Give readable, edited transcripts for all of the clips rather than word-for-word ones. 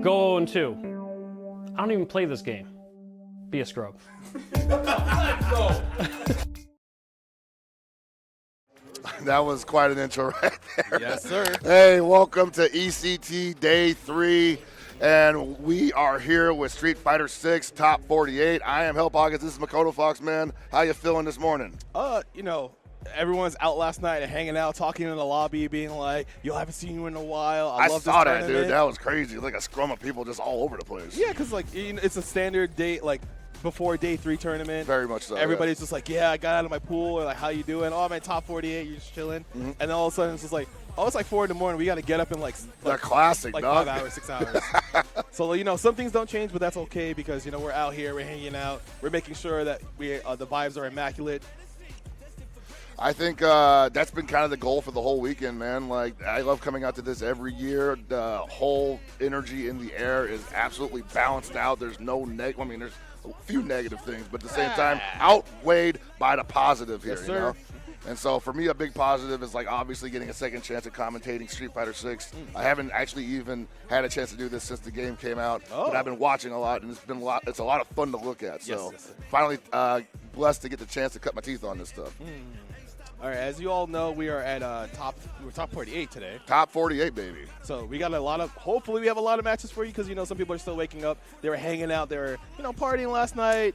Go 0-2. I don't even play this game. Be a scrub. That was quite an intro right there. Yes, sir. Hey, welcome to ECT Day 3. And we are here with Street Fighter 6 Top 48. I am Help August. This is Makoto Fox, man. How you feeling this morning? You know, everyone's out last night and hanging out, talking in the lobby, being like, yo, I haven't seen you in a while. I love saw this that, tournament. dude. That was crazy. Like a scrum of people just all over the place. Yeah, because, like, you know, it's a standard day, like, before Day 3 tournament. Very much so. Everybody's just like, yeah, I got out of my pool. Or like, how you doing? Oh, I'm at top 48. You're just chilling. And then all of a sudden, it's just like, oh, it's like 4 in the morning. We got to get up in like the classic, like dog. 5 hours, 6 hours. So, you know, some things don't change, but that's okay because, you know, we're out here. We're hanging out. We're making sure that the vibes are immaculate. I think that's been kind of the goal for the whole weekend, man. Like, I love coming out to this every year. The whole energy in the air is absolutely balanced out. There's no I mean, there's a few negative things, but at the same time, outweighed by the positive here, yes, you know? And so for me, a big positive is, like, obviously getting a second chance at commentating Street Fighter 6. I haven't actually even had a chance to do this since the game came out, but I've been watching a lot, and it's a lot of fun to look at. So finally blessed to get the chance to cut my teeth on this stuff. All right, as you all know, we are at top 48 today. Top 48, baby. So we got hopefully we have a lot of matches for you because, you know, some people are still waking up. They were hanging out. They were, you know, partying last night.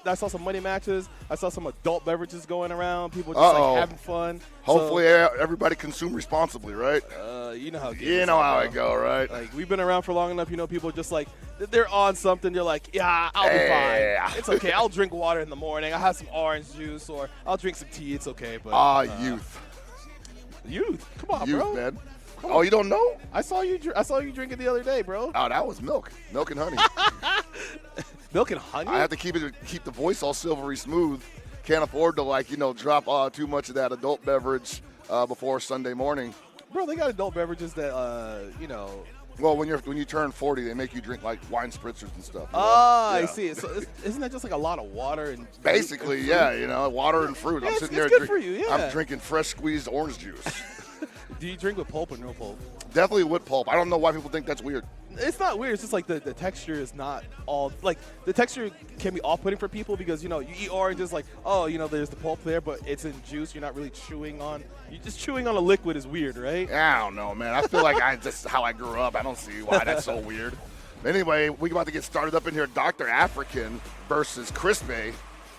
I saw some money matches. I saw some adult beverages going around. People just like having fun. Hopefully everybody consume responsibly, right? You know how it goes. You know how it go, right? Like, we've been around for long enough, you know, people just like, they're on something. They're like, yeah, I'll be fine. It's okay. I'll drink water in the morning. I'll have some orange juice or I'll drink some tea. It's okay. But youth. Youth. Come on, youth, bro. Man. Oh, you don't know? I saw you drink it the other day, bro. Oh, that was milk. Milk and honey. Milk and honey? I have to keep the voice all silvery smooth. Can't afford to, like, you know, drop too much of that adult beverage before Sunday morning. Bro, they got adult beverages that, you know. Well, when you turn 40, they make you drink, like, wine spritzers and stuff. I see. So isn't that just like a lot of water and basically, and yeah, you know, water and fruit. Yeah, I'm sitting it's here good for you, yeah. I'm drinking fresh squeezed orange juice. Do you drink with pulp or no pulp? Definitely with pulp. I don't know why people think that's weird. It's not weird. It's just like the texture is not all like the texture can be off-putting for people because, you know, you eat oranges like, oh, you know, there's the pulp there, but it's in juice. You're not really chewing on. You just chewing on a liquid is weird, right? I don't know, man. I feel like just how I grew up. I don't see why that's so weird. Anyway, we're about to get started up in here. Dr. African versus Crispy.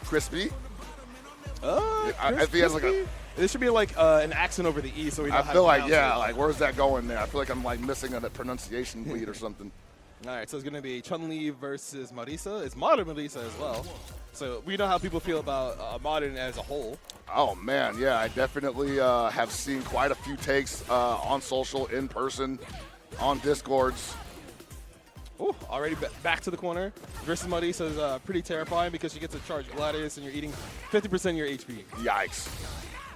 Crispy? I think he has like a. There should be like an accent over the E, so we know I how feel to like, pronounce it. like, where's that going there? I feel like I'm, like, missing a pronunciation beat or something. All right, so it's going to be Chun-Li versus Marisa. It's modern Marisa as well. So we know how people feel about modern as a whole. Oh, man, yeah. I definitely have seen quite a few takes on social, in person, on Discords. Ooh, already back to the corner. Versus Marisa is pretty terrifying because she gets a charge Gladius and you're eating 50% of your HP. Yikes.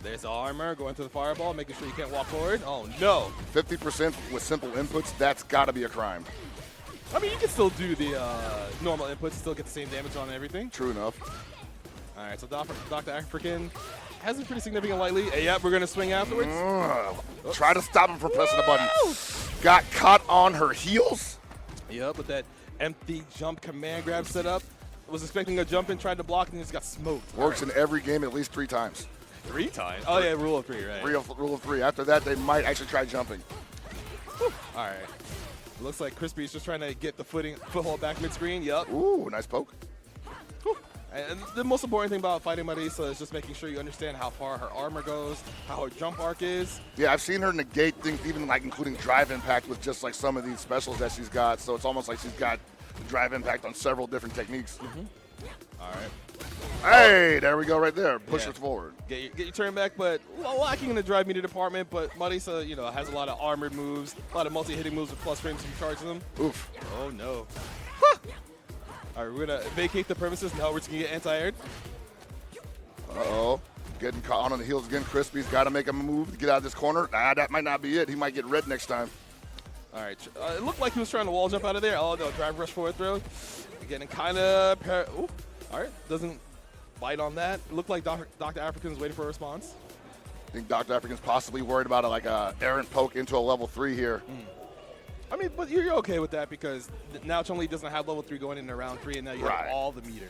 There's the armor, going to the fireball, making sure you can't walk forward. Oh, no. 50% with simple inputs, that's got to be a crime. I mean, you can still do the normal inputs, still get the same damage on everything. True enough. All right, so Docta African has a pretty significant light lead. Hey, we're going to swing afterwards. Try to stop him from pressing the button. Got caught on her heels. Yep, with that empty jump command grab set up. Was expecting a jump in, tried to block, and just got smoked. Works in every game at least 3 times. 3 times? Oh, yeah, rule of 3, right. Rule of 3. After that, they might actually try jumping. Whew. All right. Looks like Crispy's just trying to get the foothold back mid-screen. Yep. Ooh, nice poke. Whew. And the most important thing about fighting Marisa is just making sure you understand how far her armor goes, how her jump arc is. Yeah, I've seen her negate things, even like including drive impact with just like some of these specials that she's got. So it's almost like she's got drive impact on several different techniques. All right. Hey, there we go right there. Push her forward. Get your turn back, but lacking in the drive meter department. But Marisa, you know, has a lot of armored moves, a lot of multi-hitting moves with plus frames if you charge them. Oof. Oh, no. All right, we're going to vacate the premises. Now we're just going to get anti-aired. Uh-oh. Getting caught on the heels again. Crispy's got to make a move to get out of this corner. That might not be it. He might get red next time. All right. It looked like he was trying to wall jump out of there. Oh, no. Drive rush forward throw. Getting kind of... All right. Doesn't bite on that. It looked like Docta African's waiting for a response. I think Docta African's possibly worried about like a errant poke into a level 3 here. I mean, but you're okay with that because now Chun-Li doesn't have level 3 going into round 3, and now you have all the meter.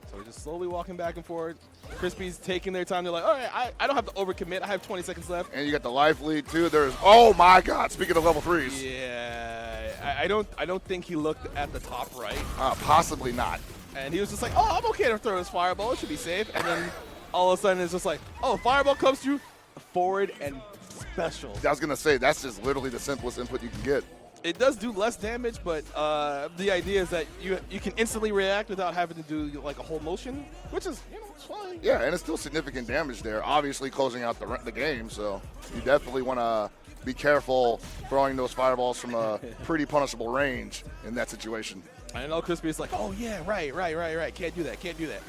So we're just slowly walking back and forth. Crispy's taking their time. They're like, all right, I don't have to overcommit. I have 20 seconds left. And you got the life lead too. There's, oh my God! Speaking of level 3s. Yeah, I don't think he looked at the top right. Possibly not. And he was just like, oh, I'm okay to throw this fireball. It should be safe. And then all of a sudden it's just like, oh, fireball comes through forward and special. I was gonna say that's just literally the simplest input you can get. It does do less damage, but the idea is that you can instantly react without having to do like a whole motion, which is, you know, it's fine. Yeah, and it's still significant damage there. Obviously closing out the game, so you definitely want to be careful throwing those fireballs from a pretty punishable range in that situation. I know Crispy is like, oh yeah, right. Can't do that.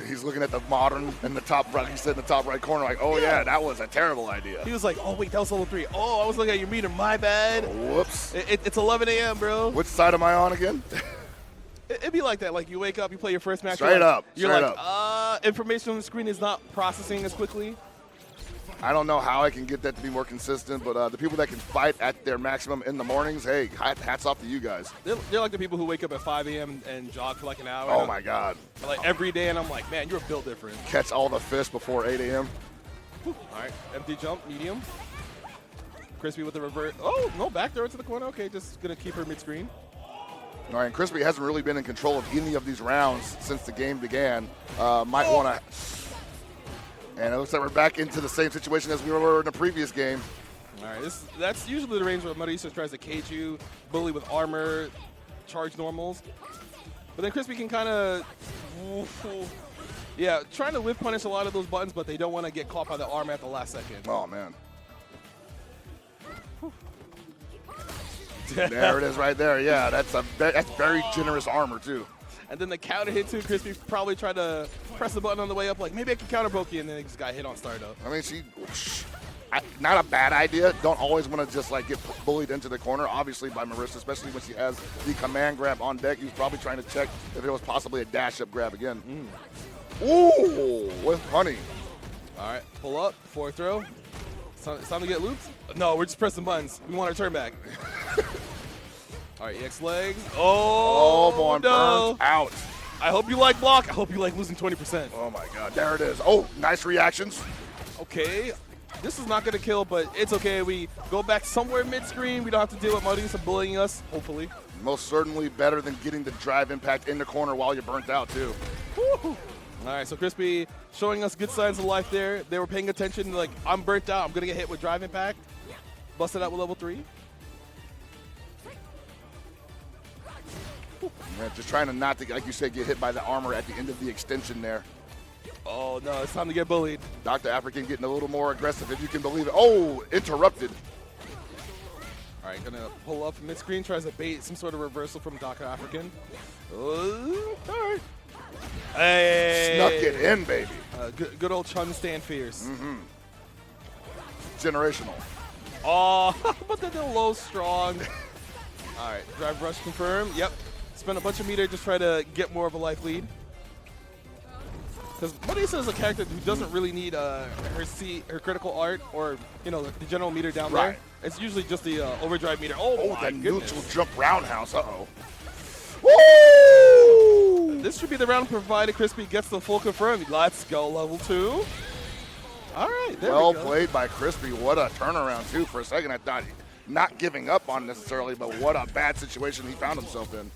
He's looking at the modern in the top right. He said in the top right corner, like, oh yeah, that was a terrible idea. He was like, oh wait, that was level 3. Oh, I was looking at your meter. My bad. Whoops. It's 11 a.m., bro. Which side am I on again? It'd be like that. Like you wake up, you play your first match. Straight up. Information on the screen is not processing as quickly. I don't know how I can get that to be more consistent, but the people that can fight at their maximum in the mornings, hey, hats off to you guys. They're like the people who wake up at 5 a.m. and jog for like an hour. Oh, my God. Like every day, and I'm like, man, you're built different. Catch all the fish before 8 a.m. All right, empty jump, medium. Crispy with the revert. Oh, no, back throw to the corner. Okay, just going to keep her mid-screen. All right, and Crispy hasn't really been in control of any of these rounds since the game began. Might want to... And it looks like we're back into the same situation as we were in the previous game. All right, that's usually the range where Marisa tries to cage you, bully with armor, charge normals. But then Crispy can kind of, yeah, trying to whiff punish a lot of those buttons, but they don't want to get caught by the armor at the last second. Oh, man. There it is right there. Yeah, that's very generous armor, too. And then the counter hit too. Crispy probably tried to press the button on the way up, like maybe I can counter poke you, and then he just got hit on startup. I mean, not a bad idea. Don't always want to just like get bullied into the corner, obviously by Marisa, especially when she has the command grab on deck. He was probably trying to check if there was possibly a dash up grab again. Ooh, with honey. All right, pull up, forward throw. It's time to get looped. No, we're just pressing buttons. We want our turn back. All right, EX legs. Oh, boy, no. burns out. I hope you like block. I hope you like losing 20%. Oh, my God. There it is. Oh, nice reactions. Okay. This is not going to kill, but it's okay. We go back somewhere mid-screen. We don't have to deal with Marisa bullying us, hopefully. Most certainly better than getting the drive impact in the corner while you're burnt out, too. Woo-hoo. All right, so Crispy showing us good signs of life there. They were paying attention. Like, I'm burnt out. I'm going to get hit with drive impact. Busted out with level 3. Man, just trying to not to, like you said, get hit by the armor at the end of the extension there. Oh, no, it's time to get bullied. Dr. Afrikan getting a little more aggressive, if you can believe it. Oh, interrupted. All right, gonna pull up mid-screen, tries to bait some sort of reversal from Dr. Afrikan. All right. Hey. Snuck it in, baby. Good old Chun stand fierce. Generational. Oh, but then the low strong. All right, drive rush confirmed. Yep. Spend a bunch of meter, just try to get more of a life lead. Because Marisa is a character who doesn't really need her critical art or, you know, the general meter down there. It's usually just the overdrive meter. Oh, my that goodness. neutral jump roundhouse. Uh-oh. Woo! This should be the round provided Crispy gets the full confirm. Let's go, level 2. All right, there we go. Well played by Crispy. What a turnaround, too. For a second, I thought not giving up on necessarily, but what a bad situation he found himself in.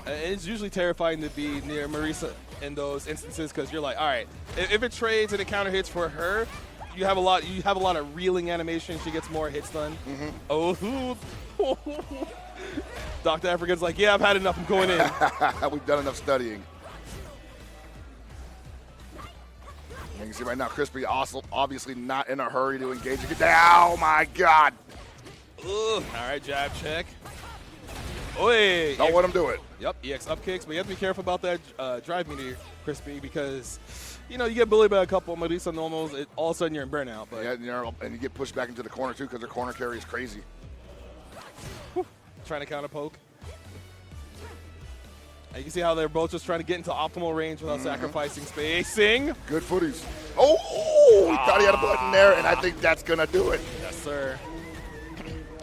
It's usually terrifying to be near Marisa in those instances because you're like, all right, if it trades and it counter hits for her, you have a lot of reeling animation. She gets more hits done. Oh, Dr. Afrikan's like, yeah, I've had enough. I'm going in. We've done enough studying. You can see right now, Crispy also obviously not in a hurry to engage. Oh my God! All right, jab check. Oi! Don't let him do it. Yep, EX up kicks, but you have to be careful about that drive meter, Crispy, because you know you get bullied by a couple of Marisa normals. All of a sudden you're in burnout. But yeah, and you get pushed back into the corner too because their corner carry is crazy. Trying to counter poke. And you can see how they're both just trying to get into optimal range without sacrificing spacing. Good footies. Oh, he thought he had a button there, and I think that's gonna do it. Yes, sir.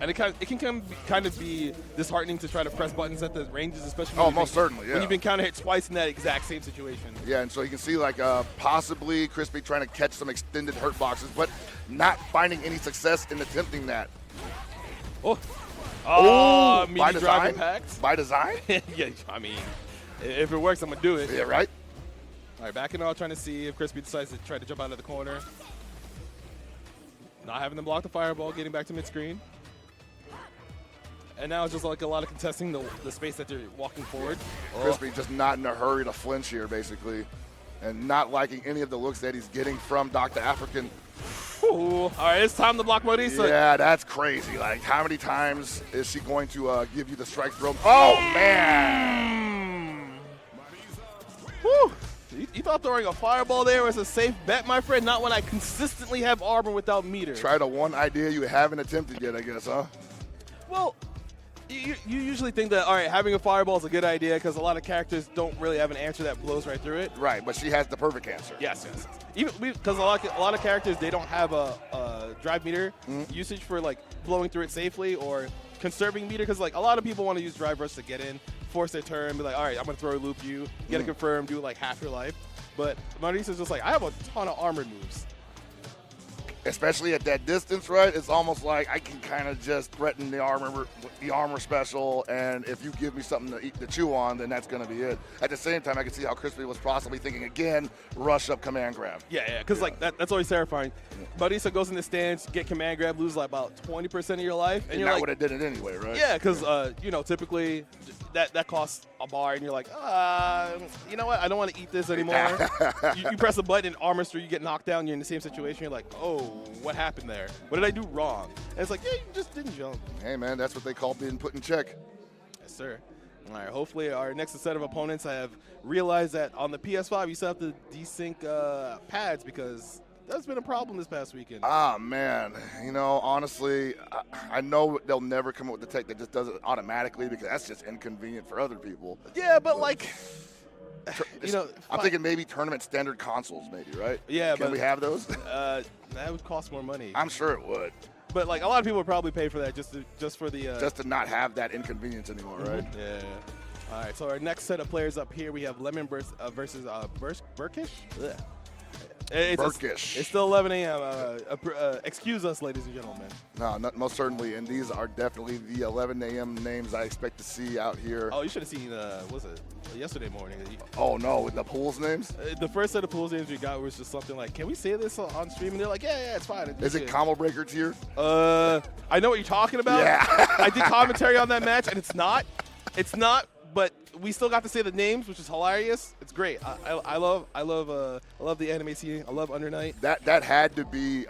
And it can kind of be disheartening to try to press buttons at the ranges, especially when most certainly, when you've been counter hit twice in that exact same situation. Yeah, and so you can see like possibly Crispy trying to catch some extended hurt boxes, but not finding any success in attempting that. Oh, by meaty drive design? impact. By design? Yeah, I mean, if it works, I'm going to do it. Yeah, right? All right, back in all, trying to see if Crispy decides to try to jump out of the corner. Not having them block the fireball, getting back to mid-screen. And now it's just like a lot of contesting the space that they're walking forward. Crispy just not in a hurry to flinch here, basically, and not liking any of the looks that he's getting from Dr. Afrikan. Ooh. All right, it's time to block Marisa. Yeah, that's crazy. Like, how many times is she going to give you the strike throw? Oh, man! Whew. You thought throwing a fireball there was a safe bet, my friend? Not when I consistently have armor without meter. Try the one idea you haven't attempted yet, I guess, huh? Well, you usually think that, all right, having a fireball is a good idea because a lot of characters don't really have an answer that blows right through it. Right, but she has the perfect answer. Yes. Even because a lot of characters, they don't have a drive meter usage for like blowing through it safely or conserving meter, because like a lot of people want to use drive rush to get in, force their turn, be like, all right, I'm gonna throw a loop you, get it confirmed, do like half your life. But Marisa's just like, I have a ton of armored moves. Especially at that distance, right? It's almost like I can kind of just threaten the armor special, and if you give me something to chew on, then that's going to be it. At the same time, I can see how Crispy was possibly thinking again, rush up, command grab. Yeah, because like that's always terrifying. Marisa goes in the stance, get command grab, lose like about 20% of your life, and you're not like, would have did it anyway, right? yeah, because typically that costs a bar, and you're like, you know what? I don't want to eat this anymore. you press a button, and armor through, you get knocked down, you're in the same situation. You're like, oh, what happened there? What did I do wrong? And it's like, yeah, you just didn't jump. Hey, man, that's what they call being put in check. Yes, sir. All right, hopefully our next set of opponents have realized that on the PS5, you still have to desync pads, because that's been a problem this past weekend. Ah, man. You know, honestly, I know they'll never come up with the tech that just does it automatically, because that's just inconvenient for other people. Yeah, but like, you know, I'm thinking maybe tournament standard consoles, maybe, right? Yeah, Can we have those? that would cost more money. I'm sure it would. But like a lot of people would probably pay for that just for the just to not have that inconvenience anymore, right? Yeah. All right. So our next set of players up here, we have Lemon versus Burkish. Ugh. Burkish. It's still 11 a.m. Excuse us, ladies and gentlemen. No, most certainly. And these are definitely the 11 a.m. names I expect to see out here. Oh, you should have seen, was it yesterday morning? Oh, no, with the pools names? The first set of pools names we got was just something like, can we say this on stream? And they're like, yeah, it's fine. Is it combo breaker tier? I know what you're talking about. Yeah. I did commentary on that match, and it's not. It's not, but we still got to say the names, which is hilarious. It's great. I love the anime scene. I love Under Night. That had to be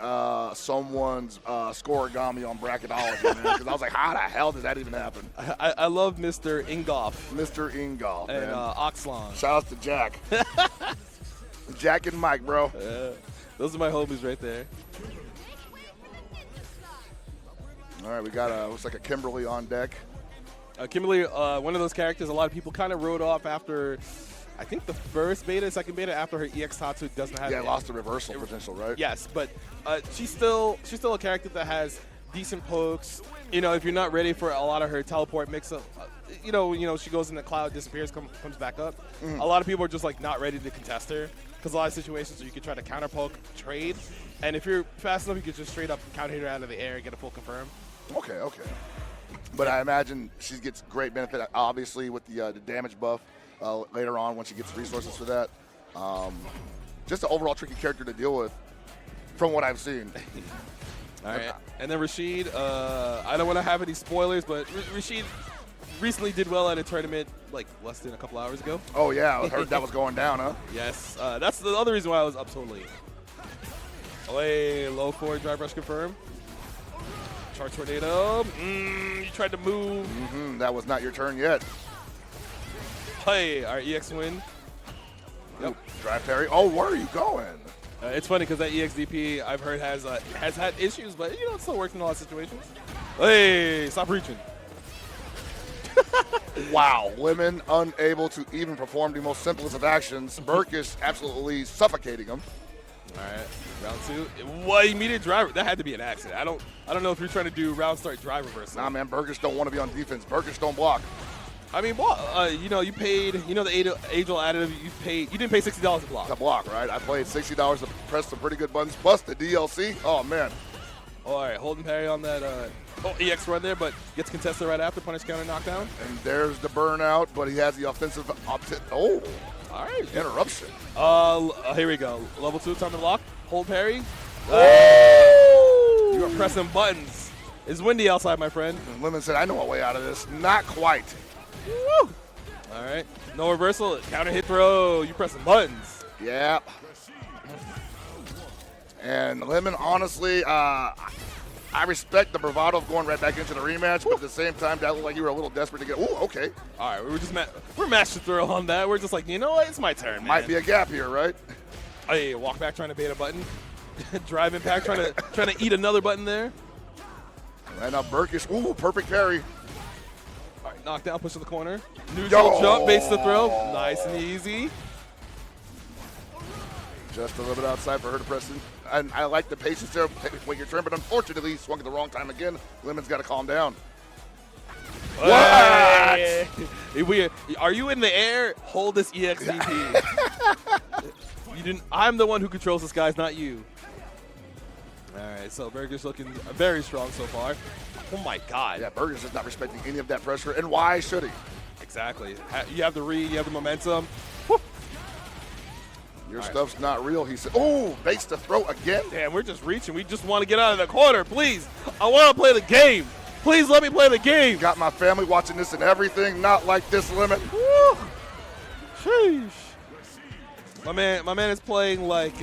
someone's scoregami on bracketology, man, because I was like, how the hell does that even happen? I love Mr. Ingolf. Mr. Ingolf, and man. Oxlon. Shout out to Jack. Jack and Mike, bro. Those are my homies right there. All right, we got looks like a Kimberly on deck. Kimberly, one of those characters a lot of people kind of wrote off after, I think, the first beta, second beta, after her EX Tatsu doesn't have. Yeah, lost the reversal potential, right? Yes, but she's still a character that has decent pokes. You know, if you're not ready for a lot of her teleport mix-up, you know, she goes in the cloud, disappears, comes back up. A lot of people are just like not ready to contest her, because a lot of situations where you can try to counter poke, trade, and if you're fast enough, you can just straight up counter hit her out of the air and get a full confirm. Okay. But I imagine she gets great benefit, obviously, with the damage buff later on when she gets resources for that. Just an overall tricky character to deal with, from what I've seen. All right. And then Rashid, I don't want to have any spoilers, but Rashid recently did well at a tournament like less than a couple hours ago. Oh, yeah. I heard that was going down, huh? Yes. That's the other reason why I was up so late. Away, low forward, drive rush confirm. Char tornado. You tried to move. That was not your turn yet. Hey, our EX win. Yep. Drive parry. Oh, where are you going? It's funny because that EXDP I've heard has had issues, but you know, it still works in a lot of situations. Hey, stop reaching. Wow, Lemon unable to even perform the most simplest of actions. Burkish absolutely suffocating him. All right, round 2. What immediate driver? That had to be an accident. I don't know if you're trying to do round start drive reversal. Nah, man, Burkish don't want to be on defense. Burkish don't block. I mean, well, you paid, the age-old additive. You didn't pay $60 to block. To block, right? I played $60 to press some pretty good buttons. Plus the DLC. Oh man. All right, holding parry on that EX run there, but gets contested right after punish counter knockdown. And there's the burnout, but he has the offensive opposite. Oh, all right, interruption. Here we go. Level 2, time to block. Hold parry. Oh! You are pressing buttons. It's windy outside, my friend. And Lemon said, I know a way out of this. Not quite. Woo! All right, no reversal. Counter hit throw. You pressing buttons. Yeah. And Lemon, honestly, I respect the bravado of going right back into the rematch, but at the same time, that looked like you were a little desperate to get. Ooh, okay. All right, we're match to throw on that. We're just like, you know what? It's my turn, man. Might be a gap here, right? Hey, walk back trying to bait a button. Drive impact trying to eat another button there. And now Burkish. Ooh, perfect parry. All right, knockdown, push to the corner. Neutral jump, baits the throw. Nice and easy. Just a little bit outside for her to press in. And I like the patience there. Wait your turn, but unfortunately, he swung at the wrong time again. Lemon's got to calm down. What? Are you in the air? Hold this EXVP. You didn't. I'm the one who controls this, guys, not you. All right, so Burkish looking very strong so far. Oh my God. Yeah, Burkish is not respecting any of that pressure, and why should he? Exactly. You have the read, you have the momentum. Your stuff's not real, he said. Oh, base to throw again. Damn, we're just reaching. We just want to get out of the corner, please. I want to play the game. Please let me play the game. Got my family watching this and everything. Not like this, Lemon. Woo. Sheesh. My man is playing like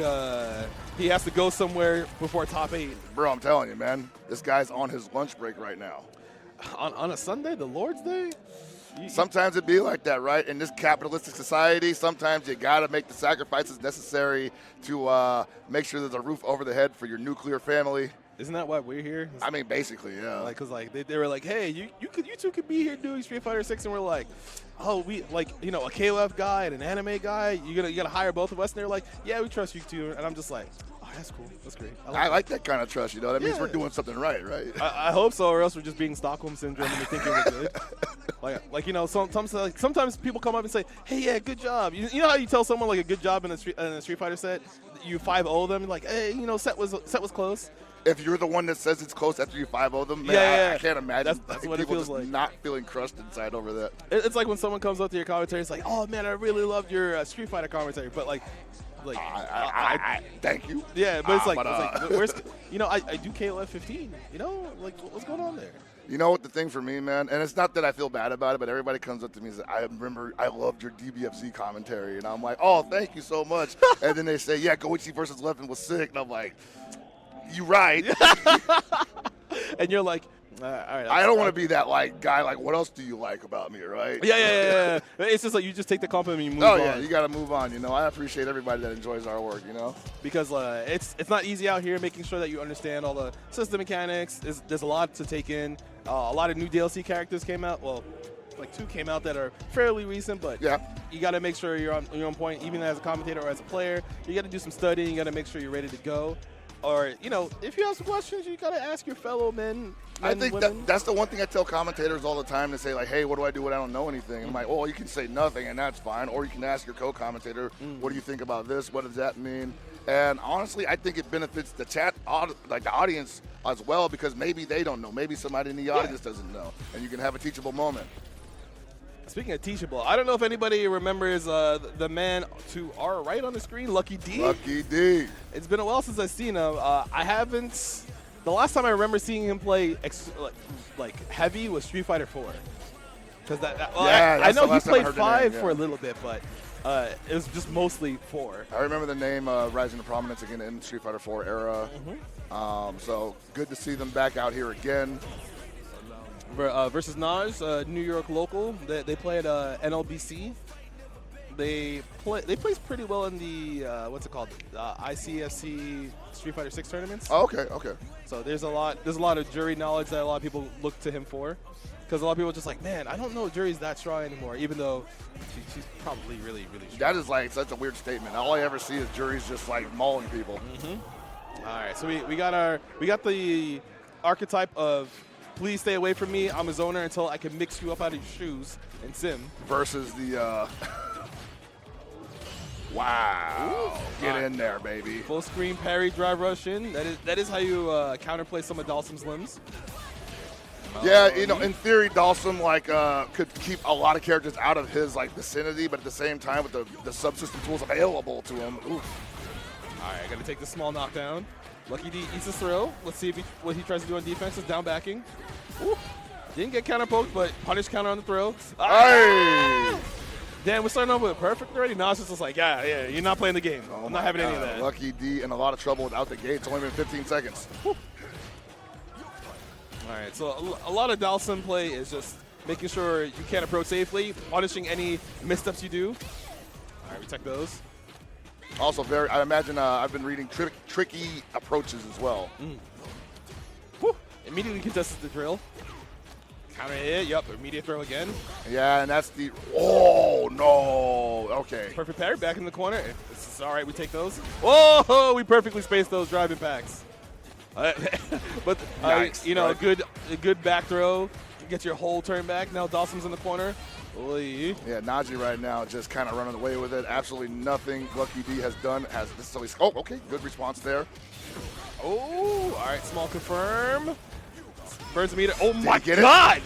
he has to go somewhere before top 8. Bro, I'm telling you, man. This guy's on his lunch break right now. On a Sunday, the Lord's Day? Sometimes it be like that, right? In this capitalistic society, sometimes you got to make the sacrifices necessary to make sure there's a roof over the head for your nuclear family. Isn't that why we're here? I mean, basically, yeah. Like, cause like they were like, hey, you two could be here doing Street Fighter 6, and we're like, oh, we like a KOF guy and an anime guy. You gotta hire both of us, and they're like, yeah, we trust you too. And I'm just like, oh, that's cool, that's great. I like that kind of trust. You know, that means we're doing something right? I hope so, or else we're just being Stockholm syndrome and thinking we're good. Sometimes people come up and say, hey, yeah, good job. You know how you tell someone like a good job in a Street Fighter set, you 5-0 them, like, hey, set was close. If you're the one that says it's close after you 5-0 them, man, I can't imagine that's what it feels like. Not feeling crushed inside over that. It's like when someone comes up to your commentary, it's like, oh man, I really loved your Street Fighter commentary, but thank you. Yeah, but it's like where's I do KOF 15. Like what's going on there? You know what the thing for me, man, and it's not that I feel bad about it, but everybody comes up to me and says, I remember I loved your DBFZ commentary, and I'm like, oh, thank you so much. And then they say, yeah, Goichi versus Leffen was sick, and I'm like, you right. And you're like, all right. I don't want to be that guy. Like, what else do you like about me, right? Yeah. It's just like you just take the compliment and you move on. Oh yeah, you got to move on. I appreciate everybody that enjoys our work. Because it's not easy out here making sure that you understand all the system mechanics. There's a lot to take in. A lot of new DLC characters came out. Well, like 2 came out that are fairly recent, but you got to make sure you're on point, even as a commentator or as a player. You got to do some studying. You got to make sure you're ready to go. Or, if you have some questions, you got to ask your fellow men. I think that's the one thing I tell commentators all the time. To say, like, hey, what do I do when I don't know anything? And I'm like, well, you can say nothing, and that's fine. Or you can ask your co-commentator, what do you think about this? What does that mean? And honestly, I think it benefits the chat, like the audience as well, because maybe they don't know. Maybe somebody in the audience doesn't know. And you can have a teachable moment. Speaking of teachable, I don't know if anybody remembers the man to our right on the screen, Lucky D. Lucky D. It's been a while since I've seen him. I haven't. The last time I remember seeing him play like heavy was Street Fighter 4. Because I know he played 5 for a little bit, but it was just mostly 4. I remember the name rising to prominence again in the Street Fighter 4 era. So good to see them back out here again. Versus Naji, New York local. They play at NLBC. They place pretty well in the what's it called, ICFC Street Fighter 6 tournaments. Oh, okay. So there's a lot of Juri knowledge that a lot of people look to him for. Because a lot of people are just like, man, I don't know if Juri's that strong anymore, even though she's probably really, really strong. That is like such a weird statement. All I ever see is Juri's just like mauling people. All right, so we got the archetype of please stay away from me. I'm a zoner until I can mix you up out of your shoes and sim. Versus the wow, get in there, baby. Full screen parry, drive rush in. That is how you counterplay some of Dhalsim's limbs. Yeah, you know, in theory, Dhalsim like could keep a lot of characters out of his like vicinity, but at the same time, with the subsystem tools available to him, oof. All right, gonna take the small knockdown. Lucky D eats his throw. Let's see if what he tries to do on defense is down backing. Ooh. Didn't get counter poked, but punish counter on the throw. Hey! Damn, we're starting off with a perfect already. Nas is just like, yeah, you're not playing the game. Oh I'm not having any of that. Lucky D in a lot of trouble without the gate. It's only been 15 seconds. Whew. All right, so a lot of Dhalsim play is just making sure you can't approach safely, punishing any missteps you do. All right, we take those. Also, I imagine I've been reading tricky approaches as well. Whew. Immediately contested the drill. Counter hit, yep, immediate throw again. Yeah, and that's the, oh no, okay. Perfect parry, back in the corner. This is all right, we take those. Whoa, we perfectly spaced those drive impacts. But Yikes, you know, right? a good back throw, get your whole turn back. Now Dhalsim's in the corner. Oy. Yeah, Naji right now just kind of running away with it. Absolutely nothing Lucky D has done has necessarily. Oh, okay, good response there. Oh, all right, small confirm. Burns meter. Oh my get it? God!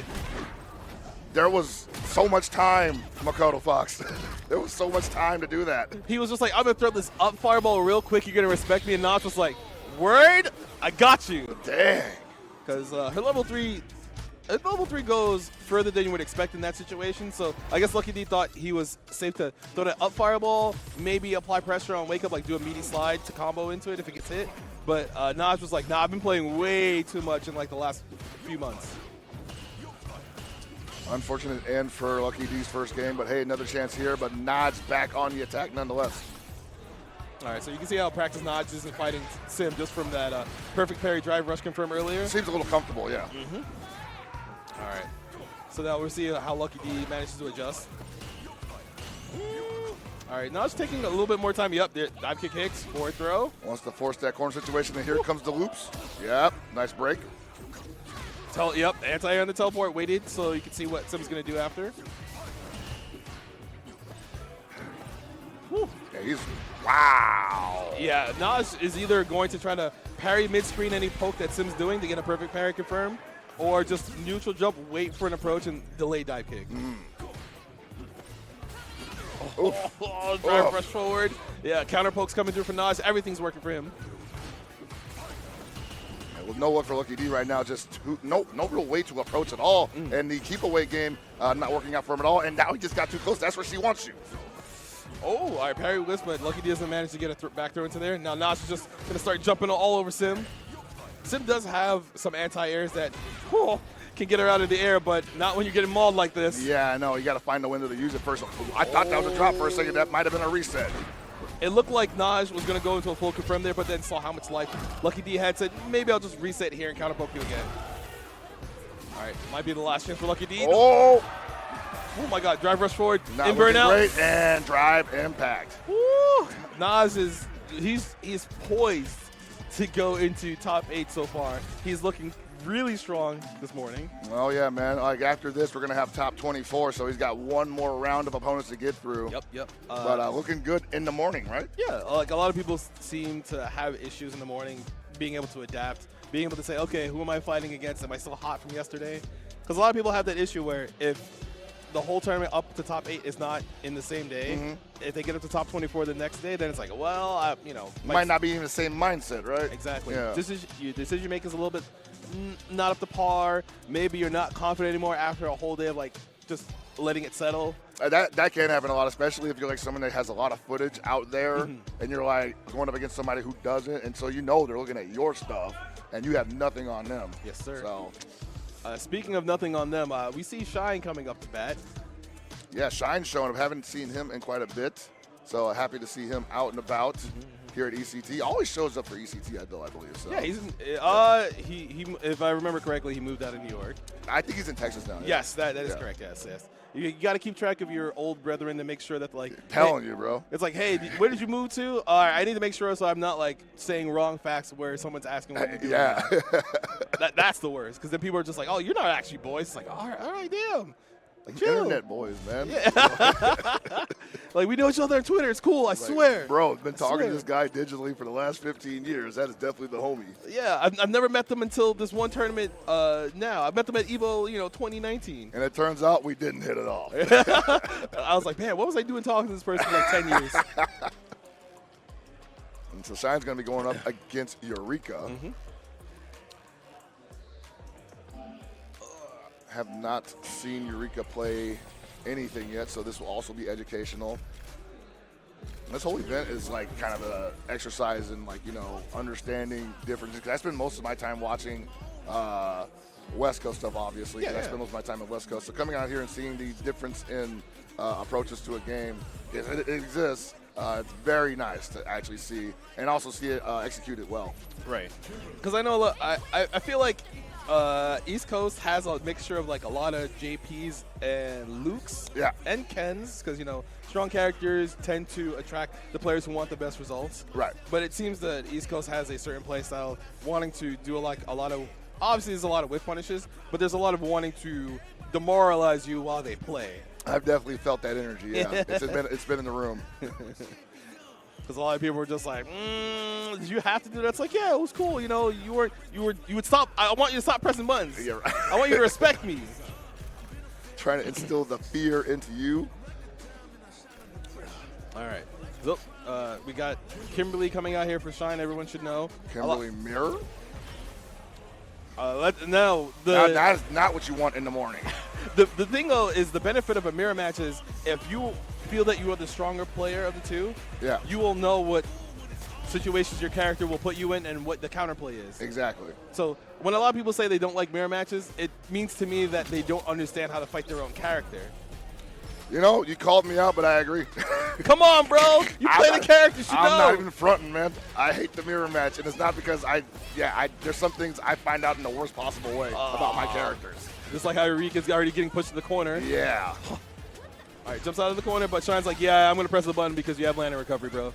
There was so much time, Makoto Fox. There was so much time to do that. He was just like, I'm gonna throw this up fireball real quick. You're gonna respect me, and Notch was like, word, I got you. Dang. Because her level 3 goes further than you would expect in that situation. So I guess Lucky D thought he was safe to throw that up fireball, maybe apply pressure on wake up, like do a meaty slide to combo into it if it gets hit. But Naj was like, nah, I've been playing way too much in like the last few months. Unfortunate end for Lucky D's first game, but hey, another chance here. But Nod's back on the attack nonetheless. All right, so you can see how practice Naj isn't fighting Sim just from that perfect parry drive rush confirm earlier. Seems a little comfortable, yeah. All right, so now we'll see how Lucky D manages to adjust. All right, Naj taking a little bit more time. Yep, there, dive kick hits, forward throw. Wants to force that corner situation, and here comes the loops. Yep, nice break. Yep, anti-air on the teleport, waited so you can see what Sim's going to do after. Whew. Yeah, he's, wow. Yeah, Naj is either going to try to parry mid-screen any poke that Sim's doing to get a perfect parry confirm, or just neutral jump, wait for an approach, and delay dive kick. Drive rush forward. Yeah, counter pokes coming through for Naj. Everything's working for him. With no look for Lucky D right now, just no real way to approach at all. And the keep away game not working out for him at all. And now he just got too close. That's where she wants you. Oh, all right, parry whisk, but Lucky D doesn't manage to get a back throw into there. Now Naj is just going to start jumping all over Sim. Sim does have some anti-airs that can get her out of the air, but not when you're getting mauled like this. Yeah, I know. You got to find a window to use it first. I thought that was a drop for a second. That might have been a reset. It looked like Naj was going to go into a full confirm there, but then saw how much life Lucky D had, said, maybe I'll just reset here and counter poke you again. All right, might be the last chance for Lucky D. Oh my God, drive rush forward, not in burnout. Great, and drive impact. Woo! Naj he's poised to go into top 8 so far. He's looking really strong this morning. Well, yeah, man. Like after this, we're gonna have top 24, so he's got one more round of opponents to get through. Yep. But looking good in the morning, right? Yeah, like a lot of people seem to have issues in the morning, being able to adapt, being able to say, okay, who am I fighting against? Am I still hot from yesterday? Because a lot of people have that issue where if the whole tournament up to top 8 is not in the same day, if they get up to top 24 the next day, then it's like, well, might not be even the same mindset, right? Exactly. Yeah. Your decision making is a little bit not up to par. Maybe you're not confident anymore after a whole day of like just letting it settle. That can happen a lot, especially if you're like someone that has a lot of footage out there, and you're like going up against somebody who doesn't, and so you know they're looking at your stuff, and you have nothing on them. Yes, sir. So, speaking of nothing on them, we see Shine coming up to bat. yeah, Shine's showing up. Haven't seen him in quite a bit, so happy to see him out and about. here at ECT. Always shows up for ECT, I believe. So. Yeah, he's he if I remember correctly, he moved out of New York. I think he's in Texas now. Yes, that is correct. Yes. You got to keep track of your old brethren to make sure that Telling you, bro. It's like, hey, where did you move to? All right, I need to make sure so I'm not saying wrong facts where someone's asking what you're doing. Yeah. That's the worst, because then people are just like, oh, you're not actually boys. It's like, all right, damn. Chill. Internet boys, man. Yeah. We know each other on Twitter. It's cool, I swear. Bro, I've been talking to this guy digitally for the last 15 years. That is definitely the homie. Yeah, I've never met them until this one tournament now. I met them at EVO, 2019. And it turns out we didn't hit it off. I was like, man, what was I doing talking to this person for 10 years? And so Shine's going to be going up against Eureka. Mm-hmm. Have not seen Eureka play anything yet, so this will also be educational. This whole event is kind of an exercise in understanding differences. Cause I spend most of my time watching West Coast stuff, obviously. Yeah, I spend most of my time at West Coast. So coming out here and seeing the difference in approaches to a game, it exists. It's very nice to actually see and also see it executed well. Right. Because I know, I feel like East Coast has a mixture of a lot of JPs and Lukes and Kens, because strong characters tend to attract the players who want the best results. Right. But it seems that East Coast has a certain play style, wanting to do a lot of, obviously there's a lot of whiff punishes, but there's a lot of wanting to demoralize you while they play. I've definitely felt that energy. Yeah, it's been in the room. Because a lot of people were just like, did you have to do that? It's like, yeah, it was cool. You would stop. I want you to stop pressing buttons. Yeah, right. I want you to respect me. Trying to instill the fear into you. All right. So, we got Kimberly coming out here for Shine. Everyone should know. Kimberly Mirror? That is not what you want in the morning. The thing, though, is the benefit of a mirror match is if you feel that you are the stronger player of the two, you will know what situations your character will put you in and what the counterplay is. Exactly. So when a lot of people say they don't like mirror matches, it means to me that they don't understand how to fight their own character. You called me out, but I agree. Come on, bro. You play the characters, you know. I'm not even fronting, man. I hate the mirror match, and it's not because there's some things I find out in the worst possible way about my characters. Just like how Eureka's already getting pushed to the corner. Yeah. All right, jumps out of the corner, but Shine's like, yeah, I'm going to press the button because you have landing recovery, bro.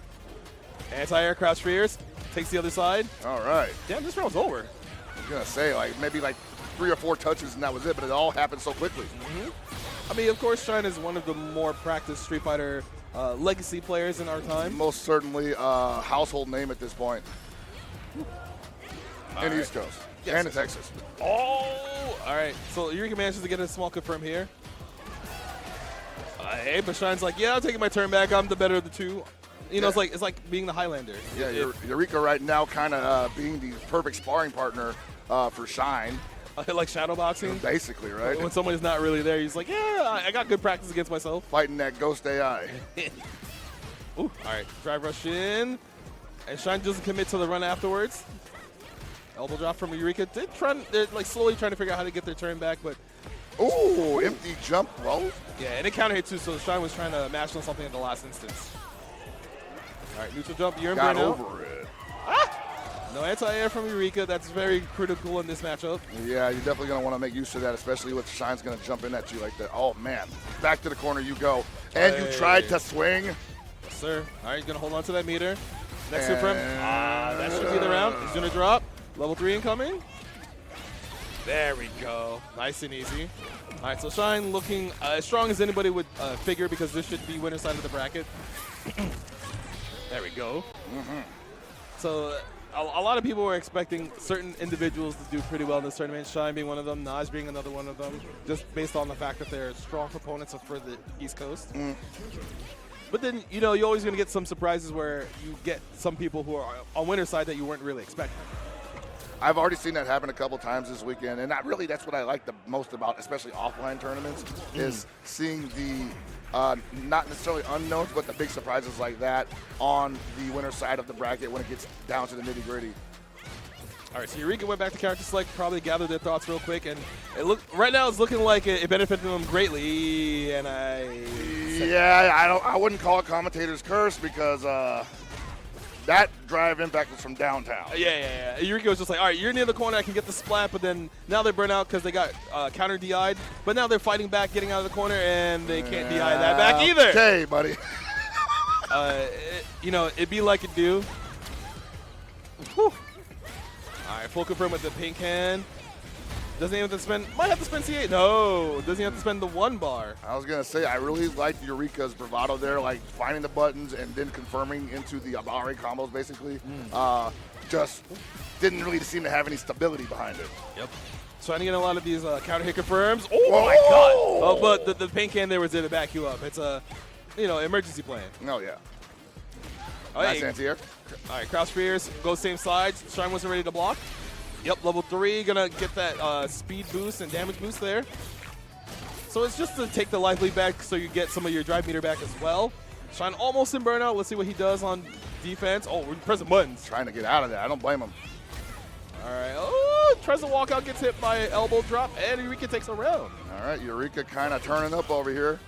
Anti-air crouch fears. Takes the other side. All right. Damn, this round's over. I was going to say, maybe 3 or 4 touches and that was it, but it all happened so quickly. I mean, of course, Shine is one of the more practiced Street Fighter legacy players in our time. Most certainly a household name at this point. In East Coast. Yes. And in Texas. Oh! All right. So Eureka manages to get a small confirm here. Hey, but Shine's like, yeah, I'm taking my turn back. I'm the better of the two. It's like being the Highlander. Yeah, Eureka right now kind of being the perfect sparring partner for Shine. Like shadow boxing? Basically, right? When somebody's not really there, he's like, yeah, I got good practice against myself. Fighting that ghost AI. Ooh, all right, drive rush in. And Shine doesn't commit to the run afterwards. Elbow drop from Eureka. They're slowly trying to figure out how to get their turn back, but... Ooh, empty jump roll. Yeah, and it counter hit too, so Shine was trying to mash on something in the last instance. All right, neutral jump. You're in Got burnout. over it. No anti-air from Eureka. That's very critical in this matchup. Yeah, you're definitely going to want to make use of that, especially with Shine's going to jump in at you like that. Oh, man. Back to the corner you go. And you tried to swing. Yes, sir. All right, he's going to hold on to that meter. Next to him. That should be the round. He's going to drop. Level 3 incoming. There we go. Nice and easy. All right, so Shine looking as strong as anybody would figure, because this should be winner side of the bracket. There we go. So a lot of people were expecting certain individuals to do pretty well in this tournament, Shine being one of them, Naji being another one of them, just based on the fact that they're strong proponents for the East Coast. But then, you're always going to get some surprises where you get some people who are on winner's side that you weren't really expecting. I've already seen that happen a couple times this weekend, and that's what I like the most about, especially offline tournaments, is seeing the not necessarily unknowns, but the big surprises like that on the winner's side of the bracket when it gets down to the nitty-gritty. All right, so Eureka went back to character select, probably gathered their thoughts real quick, and right now it's looking like it benefited them greatly. And I wouldn't call it commentator's curse, because That drive impact was from downtown. Yeah. Eureka was just like, all right, you're near the corner, I can get the splat, but then now they burn out because they got counter DI'd. But now they're fighting back, getting out of the corner, and they can't DI that back either. Okay, buddy. It'd be like it do. Whew. All right, full confirm with the pink hand. Doesn't even have to spend, might have to spend C8. No, doesn't have to spend the 1 bar. I was going to say, I really liked Eureka's bravado there, like finding the buttons and then confirming into the Abare combos, basically. Just didn't really seem to have any stability behind it. Yep. Trying to get a lot of these counter hit confirms. Oh, my God. Oh, but the pink hand there was there to back you up. It's a, emergency plan. Oh, yeah. Oh, Nice anti-air. All right, crouch fears, go same side. Shrine wasn't ready to block. Yep, level 3, gonna get that speed boost and damage boost there. So it's just to take the life lead back so you get some of your drive meter back as well. Shrine almost in burnout. Let's see what he does on defense. Oh, we're pressing buttons. Trying to get out of there. I don't blame him. All right. Oh, tries to walk out, gets hit by an elbow drop, and Eureka takes a round. All right, Eureka kind of turning up over here.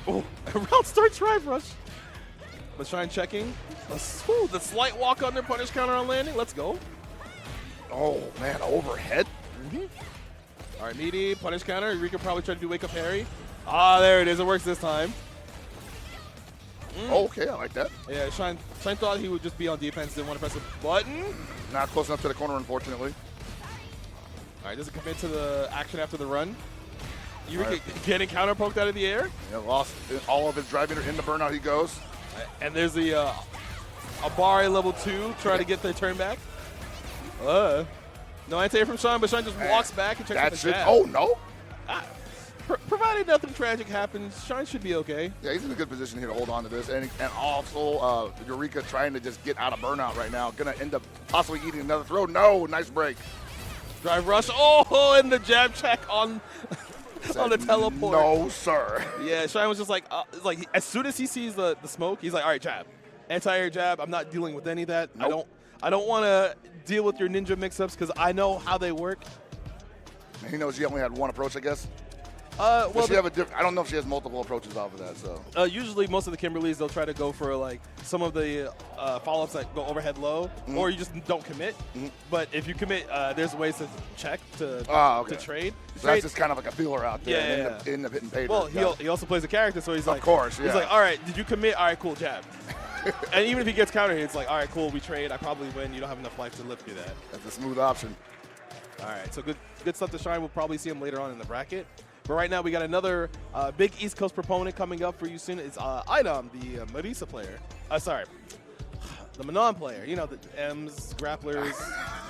Oh, round start drive rush. Let's try and checking. Ooh, the slight walk under punish counter on landing. Let's go. Oh, man, overhead? All right, meaty, punish counter. Eureka probably tried to do wake up parry. Ah, there it is. It works this time. Oh, okay, I like that. Yeah, Shine thought he would just be on defense, didn't want to press a button. Not close enough to the corner, unfortunately. All right, doesn't commit to the action after the run. Eureka getting counter poked out of the air. Yeah, lost all of his drive meter in the burnout he goes. And there's the Abare level 2 trying to get the turn back. No anti-air from Shine, but Shine just walks back and checks That's the it. jab. Oh, no. Provided nothing tragic happens, Shine should be okay. Yeah, he's in a good position here to hold on to this. And also, Eureka trying to just get out of burnout right now. Going to end up possibly eating another throw. No, nice break. Drive rush. Oh, and the jab check on the teleport. No, sir. Yeah, Shine was just like as soon as he sees the smoke, he's like, all right, jab. Anti-air jab. I'm not dealing with any of that. Nope. I don't want to deal with your ninja mix-ups because I know how they work. He knows she only had one approach, I guess. Well, Does she have I don't know if she has multiple approaches off of that. So usually most of the Kimberlys, they'll try to go for like some of the follow-ups that go overhead low, or you just don't commit. But if you commit, there's ways to check to trade. So that's just kind of like a feeler out there. Yeah. And end up hitting pay. Well, he also plays a character, so he's like, of course, yeah. He's like, all right, did you commit? All right, cool, jab. And even if he gets counter hit, it's like, all right, cool, we trade. I probably win. You don't have enough life to live through that. That's a smooth option. All right, so good stuff to Shine. We'll probably see him later on in the bracket. But right now, we got another big East Coast proponent coming up for you soon. It's iDom, the Marisa player. The Manon player. You know, the M's, grapplers.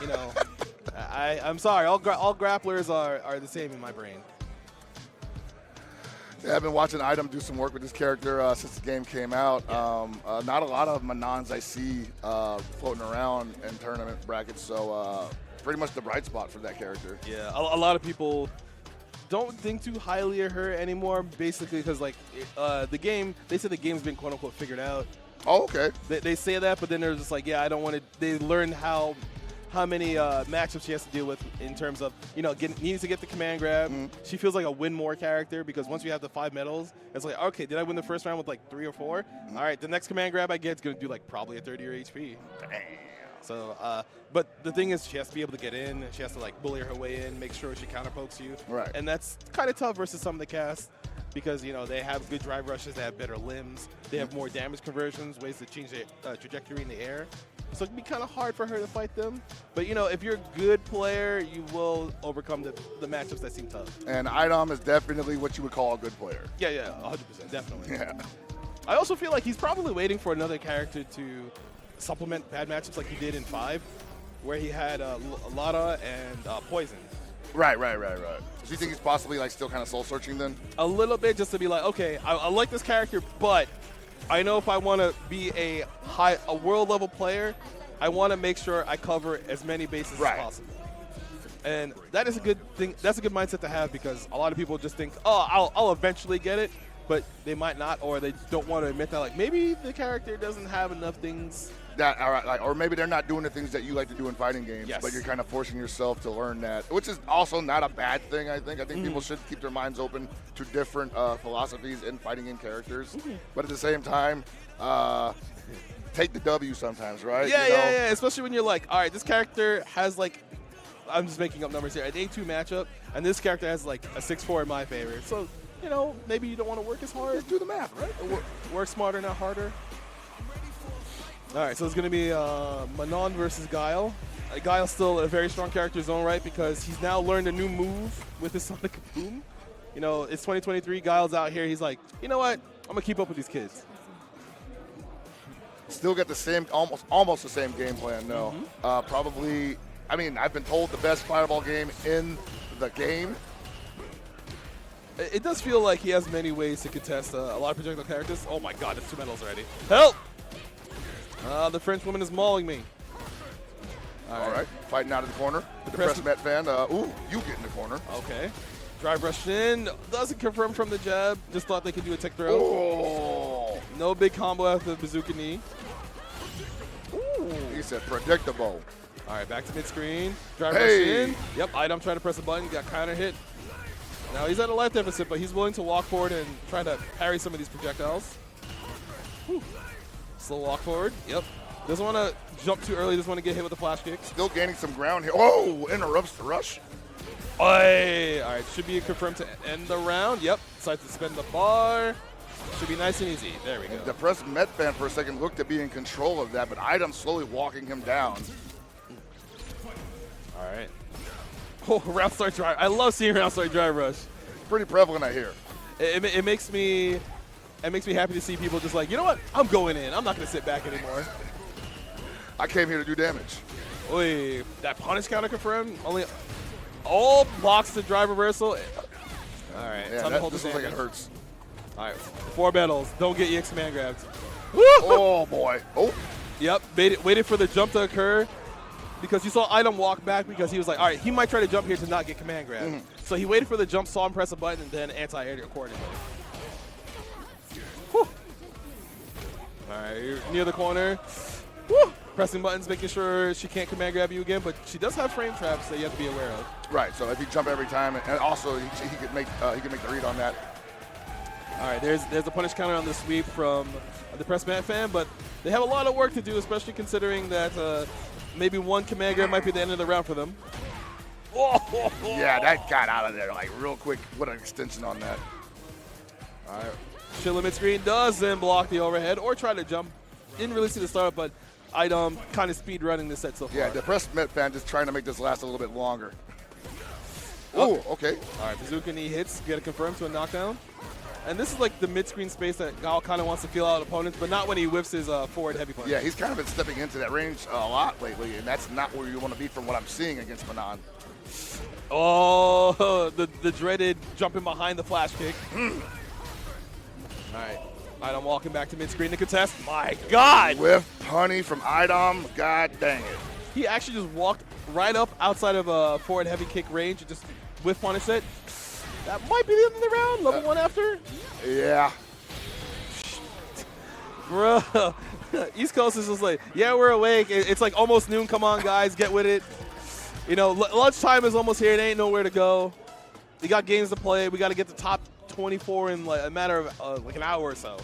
You know, I'm sorry. All grapplers are the same in my brain. Yeah, I've been watching iDom do some work with this character since the game came out. Yeah. Not a lot of Manons I see floating around in tournament brackets, so pretty much the bright spot for that character. Yeah, a lot of people don't think too highly of her anymore, basically because like the game, they said the game's been quote unquote figured out. Oh, okay. They say that, but then they're just like, yeah, I don't want to. They learned how many matchups she has to deal with in terms of, needing to get the command grab. She feels like a win more character because once you have the 5 medals, it's like, okay, did I win the first round with like 3 or 4? All right, the next command grab I get is going to do like probably a 30 or HP. Damn. So, but the thing is, she has to be able to get in. She has to like bully her way in, make sure she counter pokes you. Right. And that's kind of tough versus some of the cast because, they have good drive rushes, they have better limbs, they have more damage conversions, ways to change the trajectory in the air. So it can be kind of hard for her to fight them. But, if you're a good player, you will overcome the matchups that seem tough. And iDom is definitely what you would call a good player. Yeah, 100%, definitely. Yeah. I also feel like he's probably waiting for another character to supplement bad matchups like he did in 5, where he had Lada and Poison. Right. Do you think he's possibly like still kind of soul searching then? A little bit, just to be like, okay, I like this character, but I know if I want to be a world level player, I want to make sure I cover as many bases as possible. And that is a good thing. That's a good mindset to have because a lot of people just think, oh, I'll eventually get it, but they might not, or they don't want to admit that like maybe the character doesn't have enough things that, or maybe they're not doing the things that you like to do in fighting games, Yes. but you're kind of forcing yourself to learn that, which is also not a bad thing, I think. I think people should keep their minds open to different philosophies in fighting game characters. But at the same time, take the W sometimes, right? Yeah, You know? yeah. Especially when you're like, all right, this character has like, I'm just making up numbers here, an 8-2 matchup, and this character has like a 6-4 in my favor. So, you know, maybe you don't want to work as hard. Just do the math, right? Work smarter, not harder. All right, so it's going to be Manon versus Guile. Guile's still a very strong character in his own right because he's now learned a new move with his Sonic Boom. You know, it's 2023. Guile's out here. He's like, you know what? I'm going to keep up with these kids. Still get the same, almost the same game plan, though. Probably, I mean, I've been told the best fireball game in the game. It does feel like he has many ways to contest a lot of projectile characters. Oh my god, there's 2 medals already. Help! The French woman is mauling me. All right, fighting out of the corner. DepressedMetFan, ooh, you get in the corner. Okay. Drive rush in. Doesn't confirm from the jab. Just thought they could do a tech throw. Oh. No big combo after the bazooka knee. Ooh. He said predictable. All right, back to mid-screen. Drive rush in. Yep, iDom trying to press a button. Got counter hit. Now he's at a life deficit, but he's willing to walk forward and try to parry some of these projectiles. Whew. Slow walk forward. Yep. Doesn't want to jump too early. Doesn't want to get hit with a flash kick. Still gaining some ground here. Oh, interrupts the rush. Oy. All right, should be confirmed to end the round. Yep. Decides to spend the bar. Should be nice and easy. There we go. DepressedMetFan for a second looked to be in control of that, but iDom slowly walking him down. All right. Oh, round start drive. I love seeing round start drive rush. Pretty prevalent, I hear. It makes me happy to see people just like, you know what? I'm going in. I'm not going to sit back anymore. I came here to do damage. Oy, that punish counter confirmed. Only all blocks the drive reversal. All right. Yeah, time to hold this this looks like it hurts. All right. 4 medals. Don't get EX command grabbed. Oh, boy. Oh. Yep. Waited for the jump to occur because you saw iDom walk back because he was like, all right, he might try to jump here to not get command grabbed. So he waited for the jump, saw him press a button, and then anti-air accordingly. Whew. All right, you're near the corner. Woo! Pressing buttons, making sure she can't command grab you again, but she does have frame traps that you have to be aware of. Right, so if you jump every time, and also he could make the read on that. All right, there's a punish counter on the sweep from the DepressedMetFan, but they have a lot of work to do, especially considering that maybe one command grab might be the end of the round for them. Yeah, that got out of there like real quick. What an extension on that. All right, chill mid screen doesn't block the overhead or try to jump. Didn't really see the start, but iDom kind of speed running this set so far. Yeah, DepressedMetFan just trying to make this last a little bit longer. Oh, okay. All right, bazooka knee hits, get it confirmed to a knockdown. And this is like the mid-screen space that Guile kind of wants to feel out opponents, but not when he whiffs his forward heavy punch. Yeah, he's kind of been stepping into that range a lot lately, and that's not where you want to be from what I'm seeing against Manon. Oh, the dreaded jumping behind the flash kick. All right, iDom walking back to mid-screen to contest. My God! Whiff punny from iDom. God dang it. He actually just walked right up outside of a forward heavy kick range and just whiff punish it. That might be the end of the round. Level 1 after. Yeah. Bro, East Coast is just like, yeah, we're awake. It's like almost noon. Come on, guys, get with it. You know, lunchtime is almost here. It ain't nowhere to go. We got games to play. We got to get the top 24 in like a matter of like an hour or so.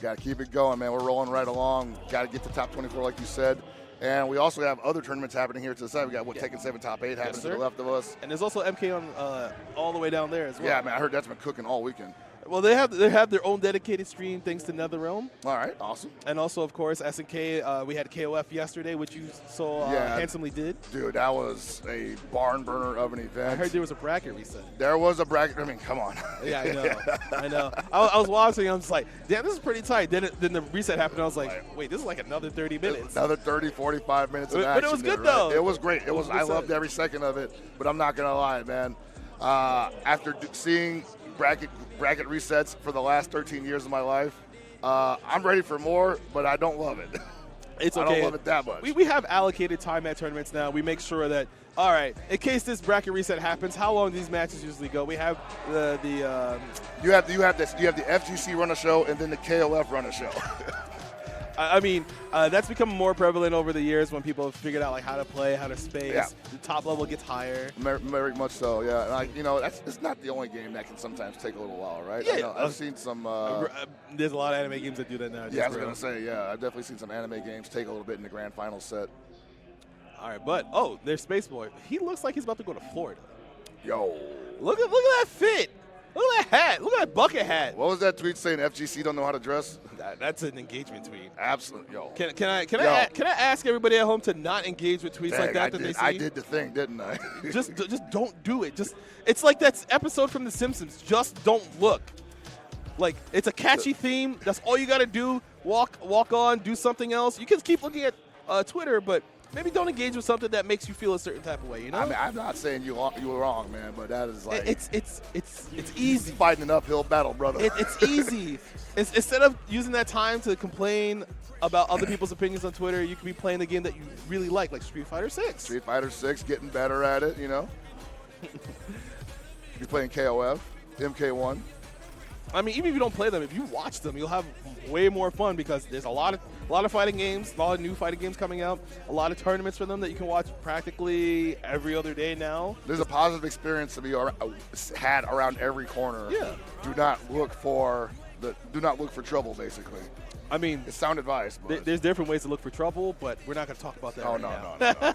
Got to keep it going, man. We're rolling right along. Got to get the top 24, like you said. And we also have other tournaments happening here to the side. We got Tekken 7 top 8 happening to the left of us. And there's also MK on all the way down there as well. Yeah, man, I heard that's been cooking all weekend. Well, they have their own dedicated stream thanks to NetherRealm. All right, awesome. And also, of course, SNK. We had KOF yesterday, which you so handsomely did. Dude, that was a barn burner of an event. I heard there was a bracket reset. There was a bracket. I mean, come on. Yeah, I know. I know. I was watching. I was like, damn, this is pretty tight. Then the reset happened. I was like, wait, this is like another 30 minutes. Another 30, 45 minutes of action. But it was good, though. It was great. It was. I loved every second of it. But I'm not going to lie, man. After seeing bracket resets for the last 13 years of my life, I'm ready for more, but I don't love it. It's okay. I don't love it that much. We have allocated time at tournaments now. We make sure that, all right, in case this bracket reset happens, how long these matches usually go? We have you have the FGC run a show and then the KOF run a show. I mean, that's become more prevalent over the years when people have figured out like how to play, how to space. Yeah. The top level gets higher. Very much so, yeah. And it's not the only game that can sometimes take a little while, right? Yeah, I've seen some. There's a lot of anime games that do that now. Yeah, I was gonna say, yeah, I've definitely seen some anime games take a little bit in the grand final set. All right, but there's Space Boy. He looks like he's about to go to Florida. Yo, Look at that fit. Look at that hat. Look at that bucket hat. what was that tweet saying? FGC don't know how to dress? That's an engagement tweet. Absolutely, yo. Can I ask everybody at home to not engage with tweets like that they see? I did the thing, didn't I? just don't do it. It's like that episode from The Simpsons. Just don't look. Like, it's a catchy theme. That's all you got to do. Walk on, do something else. You can keep looking at Twitter, but maybe don't engage with something that makes you feel a certain type of way, you know? I mean, I'm not saying you were wrong, man, but that is like It's easy. fighting an uphill battle, brother. It's easy. Instead of using that time to complain about other people's opinions on Twitter, you can be playing the game that you really like Street Fighter 6. Street Fighter 6, getting better at it, you know? You're playing KOF, MK1. I mean, even if you don't play them, if you watch them, you'll have way more fun because there's a lot of fighting games, a lot of new fighting games coming out, a lot of tournaments for them that you can watch practically every other day now. There's a positive experience to be had around every corner. Yeah. Do not look for trouble, basically. I mean, It's sound advice. But there's different ways to look for trouble, but we're not going to talk about that oh, right no, now. no.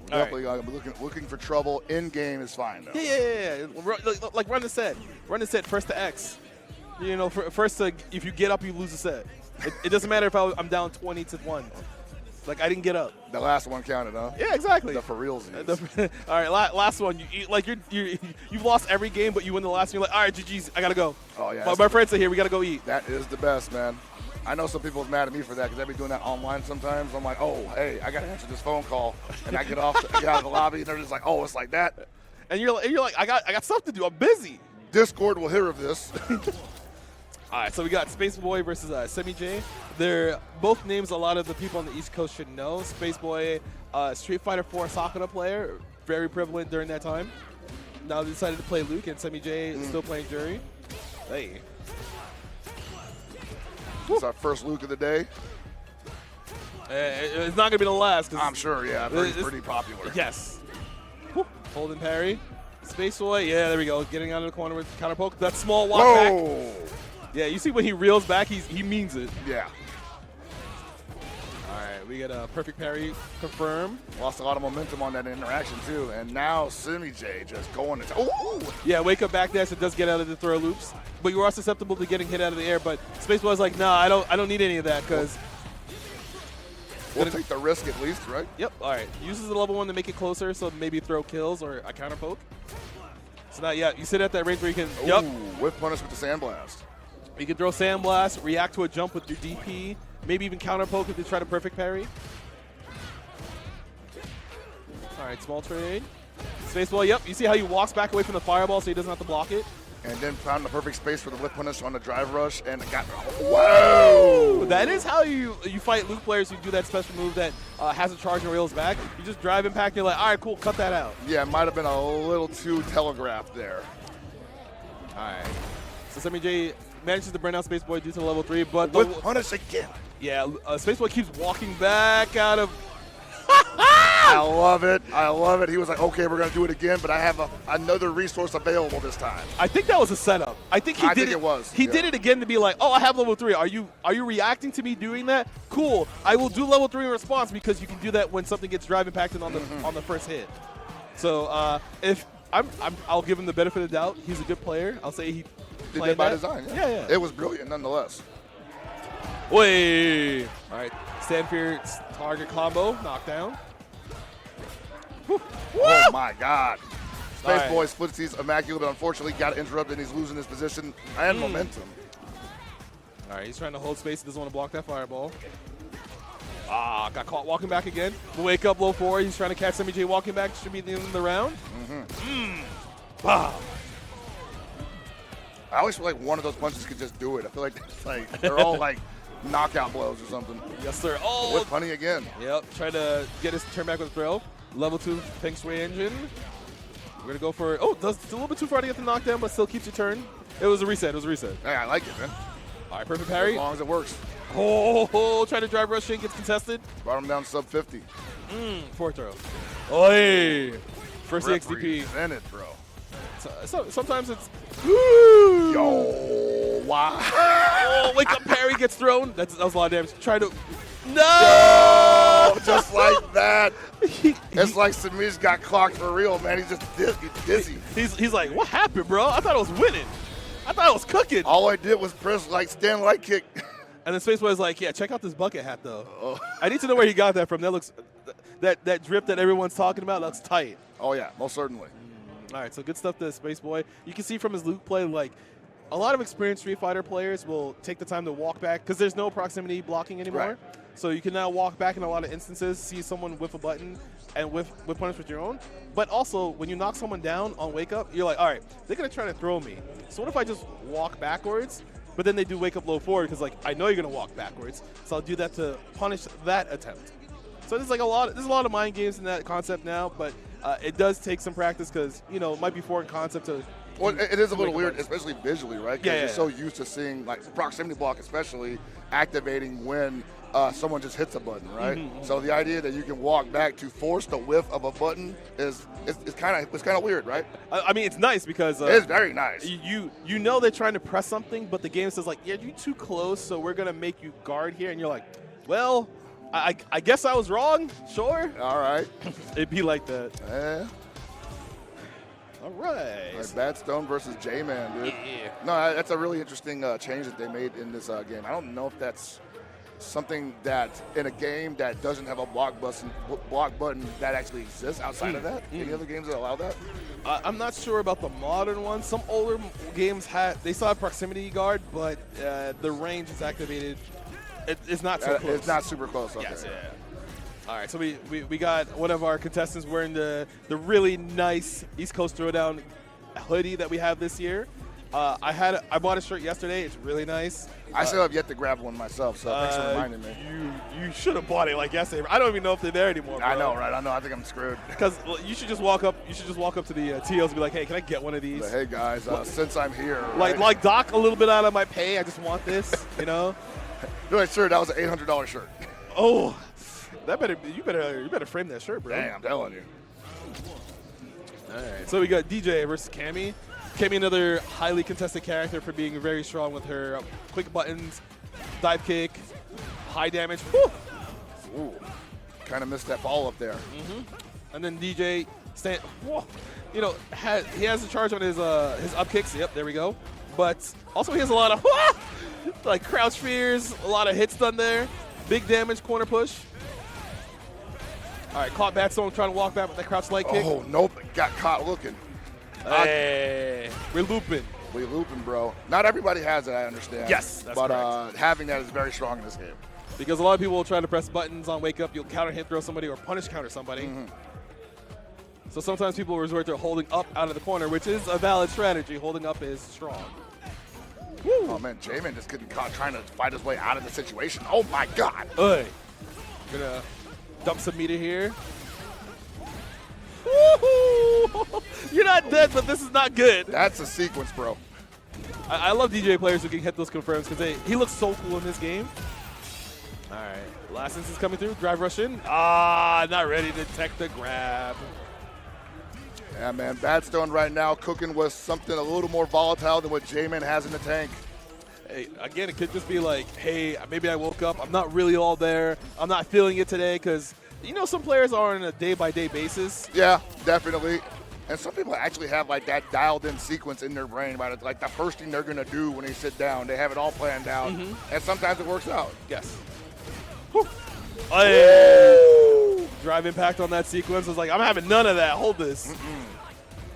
Definitely looking for trouble in game is fine though. Yeah. Like run the set. Run the set first to X. You know, first to if you get up, you lose the set. It doesn't matter if I'm down 20-1. Like I didn't get up. The last one counted, huh? Yeah, exactly. The for reals. All right, last one. You've lost every game, but you win the last one. You're like, all right, GG's, I gotta go. Oh yeah. My friends are here. We gotta go eat. That is the best, man. I know some people are mad at me for that because I be doing that online sometimes. I'm like, oh, hey, I gotta answer this phone call, and I get out of the lobby, and they're just like, oh, it's like that. And you're like, I got stuff to do. I'm busy. Discord will hear of this. All right, so we got Space Boy versus Semiij. They're both names a lot of the people on the East Coast should know. Space Boy, Street Fighter 4 Sakura player, very prevalent during that time. Now they decided to play Luke, and Semiij is still playing Juri. Hey. It's our first Luke of the day. It's not going to be the last. I'm sure, yeah. Pretty popular. Yes. Whew. Hold and parry. Space Boy, yeah, there we go. Getting out of the corner with counter poke. That small walk back. Yeah, you see when he reels back, he means it. Yeah. All right, we get a perfect parry confirmed. Lost a lot of momentum on that interaction, too. And now Semiij just going to... Ooh! Yeah, wake up back dash. It does get out of the throw loops. But you are susceptible to getting hit out of the air. But Space Boy's like, nah, I don't need any of that because... We'll take the risk at least, right? Yep, all right. Uses the level 1 to make it closer, so maybe throw kills or a counter poke. So now, yeah, you sit at that range where you can... Ooh, whip punish with the Sandblast. You can throw Sandblast, react to a jump with your DP, maybe even counter poke if you try to perfect parry. All right, small trade. Spaceball, yep. You see how he walks back away from the fireball so he doesn't have to block it? And then found the perfect space for the whip punish on the drive rush and got... Whoa! That is how you fight Luke players who do that special move that has a charge and rails back. You just drive impact and you're like, all right, cool, cut that out. Yeah, it might have been a little too telegraphed there. All right. So Semiij manages to burn out Space Boy due to the level 3, but Whip punish again. Yeah, Space Boy keeps walking back out of... I love it. I love it. He was like, okay, we're going to do it again, but I have another resource available this time. I think that was a setup. I think he did it. He did it again to be like, oh, I have level 3. Are you reacting to me doing that? Cool. I will do level 3 in response because you can do that when something gets drive impacted on the first hit. So if I'll give him the benefit of the doubt. He's a good player. I'll say he did that by design. Yeah. It was brilliant nonetheless. Wait. All right. Stand fear target combo knockdown. Oh my God. Space right. Boy's footsie's immaculate, but unfortunately got interrupted and he's losing his position and momentum. All right, he's trying to hold space. He doesn't want to block that fireball. Got caught walking back again. Wake up low 4. He's trying to catch Semiij walking back. Should be the end of the round. Wow. I always feel like one of those punches could just do it. I feel like they're all like knockout blows or something. Yes, sir. Oh, Whip punny again. Yep, try to get his turn back with a throw. Level 2 Feng Shui engine. We're going to go for, it's a little bit too far to get the knockdown, but still keeps your turn. It was a reset. Hey, I like it, man. All right, perfect parry. As long as it works. Oh, trying to drive rush in, gets contested. Brought him down sub 50. Forward throw. Oi! First EXDP. Represented, bro. So, sometimes it's. Yo, wow. Oh, wake up parry gets thrown. That was a lot of damage. Try to. No! Oh, just like that. It's like Semiij got clocked for real, man. He's just dizzy. He's like, what happened, bro? I thought I was winning. I thought I was cooking. All I did was press like stand light kick. And then Spaceboy's like, yeah, check out this bucket hat though. I need to know where he got that from. That looks, that drip that everyone's talking about looks tight. Oh yeah, most certainly. All right, so good stuff to Spaceboy. You can see from his Luke play, like, a lot of experienced Street Fighter players will take the time to walk back because there's no proximity blocking anymore. Right. So you can now walk back in a lot of instances, see someone whiff a button and whiff punish with your own. But also, when you knock someone down on wake up, you're like, all right, they're going to try to throw me. So what if I just walk backwards? But then they do wake up low forward because, like, I know you're going to walk backwards. So I'll do that to punish that attempt. So there's like a lot of mind games in that concept now, but it does take some practice because, you know, it might be foreign concept to. Well, it is a little weird, especially visually, right? Because Yeah. you're so used to seeing, like, proximity block, especially activating when someone just hits a button, right? So the idea that you can walk back to force the whiff of a button is kind of weird, right? I mean, it's nice because It is very nice. you know they're trying to press something, but the game says like, yeah, you're too close, so we're gonna make you guard here, and you're like, well, I guess I was wrong. Sure. All right. It'd be like that. Yeah. All right. Like BadStoned versus JMan, dude. Yeah. No, that's a really interesting change that they made in this game. I don't know if that's something that in a game that doesn't have a block button that actually exists outside of that. Any other games that allow that? I'm not sure about the modern ones. Some older games they still have proximity guard, but the range is activated. It's not so close. It's not super close. Okay. Yes, yeah. All right, so we got one of our contestants wearing the really nice East Coast Throwdown hoodie that we have this year. I bought a shirt yesterday. It's really nice. I still have yet to grab one myself, so thanks for reminding me. You should have bought it like yesterday. I don't even know if they're there anymore, bro. I know, right? I know. I think I'm screwed. Because you should just walk up. You should just walk up to the TLs and be like, "Hey, can I get one of these?" But hey guys, since I'm here, right? Like dock a little bit out of my pay. I just want this, you know. You're like, sir, that was an $800 shirt. Oh, you better frame that shirt, bro. Damn, I'm telling you. All right, so we got DJ versus Cammy. Cammy, another highly contested character for being very strong with her quick buttons, dive kick, high damage. Woo! Ooh, kind of missed that ball up there. And then DJ, he has a charge on his up kicks. Yep, there we go. But also he has a lot of like crouch fears, a lot of hits done there. Big damage, corner push. All right, caught BadStoned trying to walk back with that crouch light kick. Oh, nope, got caught looking. Hey, we're looping. We looping, bro. Not everybody has it, I understand. Yes, that's but correct. having that is very strong in this game. Because a lot of people will try to press buttons on wake up. You'll counter hit throw somebody or punish counter somebody. So sometimes people resort to holding up out of the corner, which is a valid strategy. Holding up is strong. Woo. Oh man, JMan just getting caught trying to fight his way out of the situation. Oh my God. Hey, gonna dump some meter here. Woo-hoo! You're not dead, but this is not good. That's a sequence, bro. I love DJ players who can hit those confirms because he looks so cool in this game. All right, last instance coming through. Drive rush in. Not ready to detect the grab. Yeah, man, BadStoned right now cooking with something a little more volatile than what JMan has in the tank. Hey, again, it could just be like, hey, maybe I woke up. I'm not really all there. I'm not feeling it today because, you know, some players are on a day-by-day basis. Yeah, definitely. And some people actually have like that dialed-in sequence in their brain about it, like the first thing they're gonna do when they sit down. They have it all planned out, and sometimes it works out. Yes. Hey. Drive impact on that sequence. I was like, I'm having none of that. Hold this.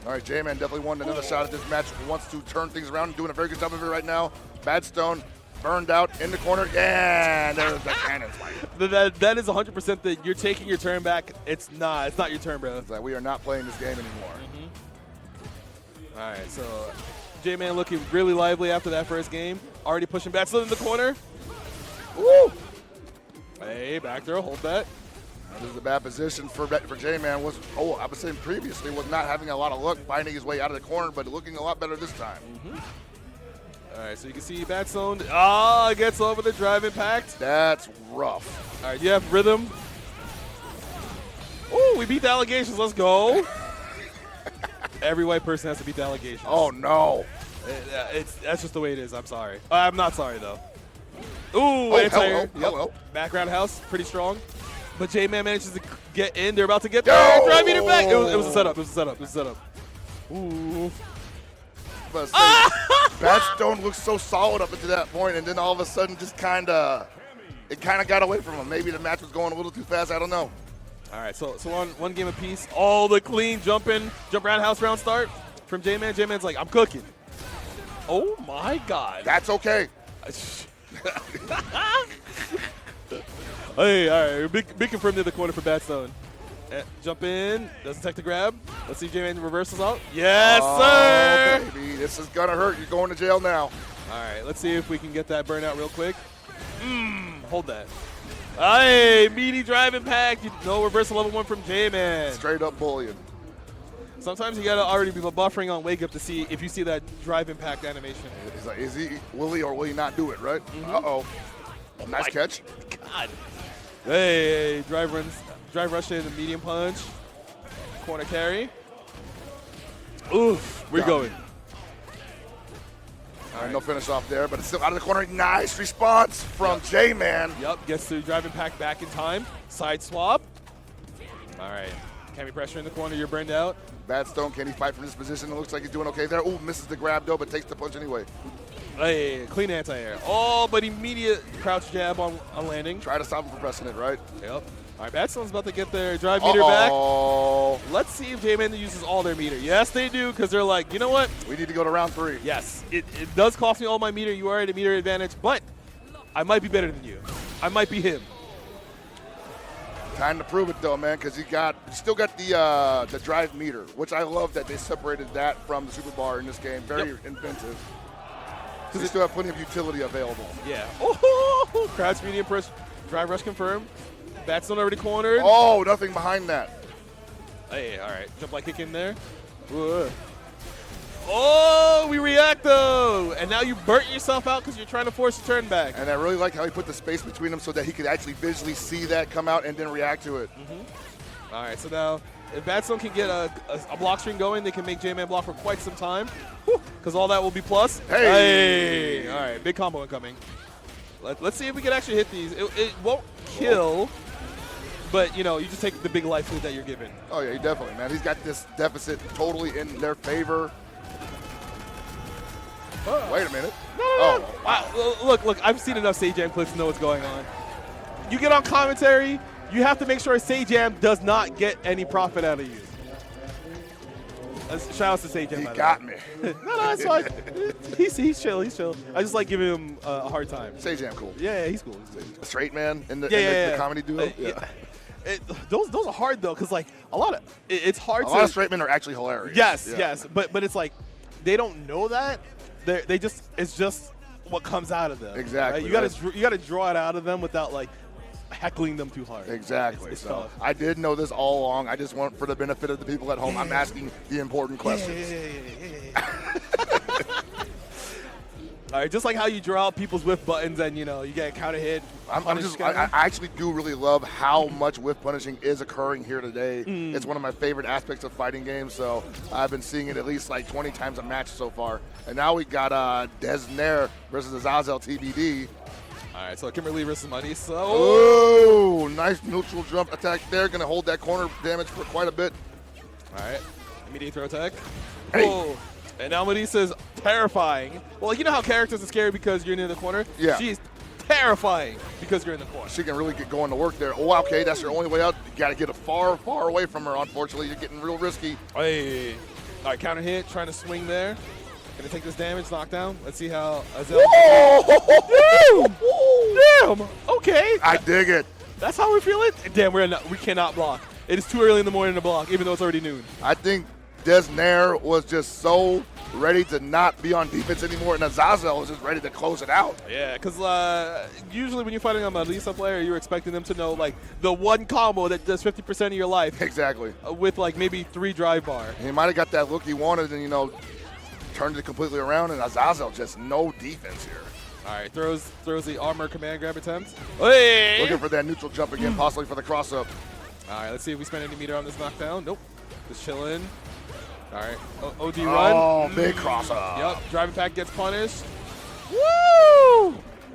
All right, JMan definitely won another shot at this match. Wants to turn things around and doing a very good job of it right now. BadStoned burned out in the corner. Yeah, there's the cannon fight. That is 100% that you're taking your turn back. It's not your turn, bro. It's like we are not playing this game anymore. All right, so JMan looking really lively after that first game. Already pushing BadStoned in the corner. Woo! Hey, back throw, hold that. This is a bad position for JMan. I was saying previously, was not having a lot of luck finding his way out of the corner, but looking a lot better this time. All right, so you can see BadStoned. Ah, gets over the drive impact. That's rough. All right, you have rhythm. Ooh, we beat the allegations. Let's go. Every white person has to beat the allegations. Oh, no. That's just the way it is. I'm sorry. I'm not sorry, though. Ooh, Oh, anti-air. hello. Background house, pretty strong. But JMan manages to get in. They're about to get there. Drive meter back. It was a setup. It was a setup. It was a setup. Ooh. But BadStoned looks so solid up until that point, and then all of a sudden just kind of got away from him. Maybe the match was going a little too fast. I don't know. All right, so one game apiece. All the clean jump roundhouse round start from JMan. JMan's like, I'm cooking. Oh, my God. That's okay. Hey, all right, big confirm near the corner for BadStoned. Jump in, doesn't take the grab. Let's see if JMan reversals out. Yes, sir! Baby, this is going to hurt. You're going to jail now. All right, let's see if we can get that burnout real quick. Hold that. Hey, meaty drive impact. No reversal level 1 from JMan. Straight up bullying. Sometimes you got to already be buffering on wake up to see if you see that drive impact animation. He's like, will he or will he not do it, right? Uh-oh. Nice catch. God. Hey, drive rush in the medium punch. Corner carry. Oof, we're going. All right, no finish off there, but it's still out of the corner. Nice response from JMan. Yep, gets to drive impact back in time. Side swap. All right, Cammy pressure in the corner. You're burned out. BadStoned, can he fight from this position? It looks like he's doing okay there. Ooh, misses the grab though, but takes the punch anyway. Hey, clean anti-air. Oh, but immediate crouch jab on landing. Try to stop him from pressing it, right? Yep. All right, BadStone's about to get their drive meter back. Let's see if JMan uses all their meter. Yes, they do, because they're like, you know what? We need to go to round 3. Yes, it does cost me all my meter. You are at a meter advantage, but I might be better than you. I might be him. Time to prove it though, man, because you still got the drive meter, which I love that they separated that from the super bar in this game. Very inventive. Because they still have plenty of utility available. Yeah. Oh, crouch medium press, drive rush confirmed. BadStoned already cornered. Oh, nothing behind that. Hey, all right, jump like kick in there. Whoa. Oh, we react though, and now you burnt yourself out because you're trying to force a turn back. And I really like how he put the space between them so that he could actually visually see that come out and then react to it. All right, so now if BadStoned can get a block string going, they can make JMan block for quite some time because all that will be plus. Hey! All right, big combo incoming. Let's see if we can actually hit these. It won't kill, but, you know, you just take the big life lead that you're given. Oh, yeah, he definitely, man. He's got this deficit totally in their favor. Wait a minute. No. Wow. Look, I've seen enough Sajam clips to know what's going on. You get on commentary, you have to make sure Sajam does not get any profit out of you. Shout out to Sajam. He got me. No, it's fine. He's chill. I just like giving him a hard time. Sajam cool. Yeah, he's cool. Straight man in the comedy duo. Those are hard though, because like it's hard. A lot of straight men are actually hilarious. Yes, but it's like they don't know that. It's just what comes out of them. Exactly. Right? You gotta draw it out of them without like heckling them too hard. Exactly. It's so tough. I did know this all along. I just want for the benefit of the people at home. I'm asking the important questions. All right, just like how you draw out people's whiff buttons and, you know, you get a counter hit. I actually do really love how much whiff punishing is occurring here today. It's one of my favorite aspects of fighting games, so I've been seeing it at least like 20 times a match so far. And now we got Deznere versus AzazelTBD. All right, so Kimberly versus Marisa. Oh, nice neutral jump attack there. Going to hold that corner damage for quite a bit. All right, immediate throw attack. Hey. Oh. And now Marisa's terrifying. Well, you know how characters are scary because you're near the corner? Yeah. She's terrifying because you're in the corner. She can really get going to work there. Oh, okay, that's your only way out. You got to get far, far away from her, unfortunately. You're getting real risky. Hey. All right, counter hit, trying to swing there. Gonna take this damage, knockdown. Let's see how Azel. Damn! Okay. I dig it. That's how we feel it? Damn, we cannot block. It is too early in the morning to block, even though it's already noon. I think Deznere was just so ready to not be on defense anymore, and Azazel was just ready to close it out. Yeah, because usually when you're fighting a Marisa player, you're expecting them to know, like, the one combo that does 50% of your life. Exactly. With, like, maybe 3 drive bar. He might have got that look he wanted and, you know, turned it completely around, and Azazel just no defense here. All right, throws the armor command grab attempt. Hey! Looking for that neutral jump again, possibly for the cross-up. All right, let's see if we spend any meter on this knockdown. Nope. Just chilling. All right. OD run. Oh, big cross-up. Yep. Driving pack gets punished. Woo!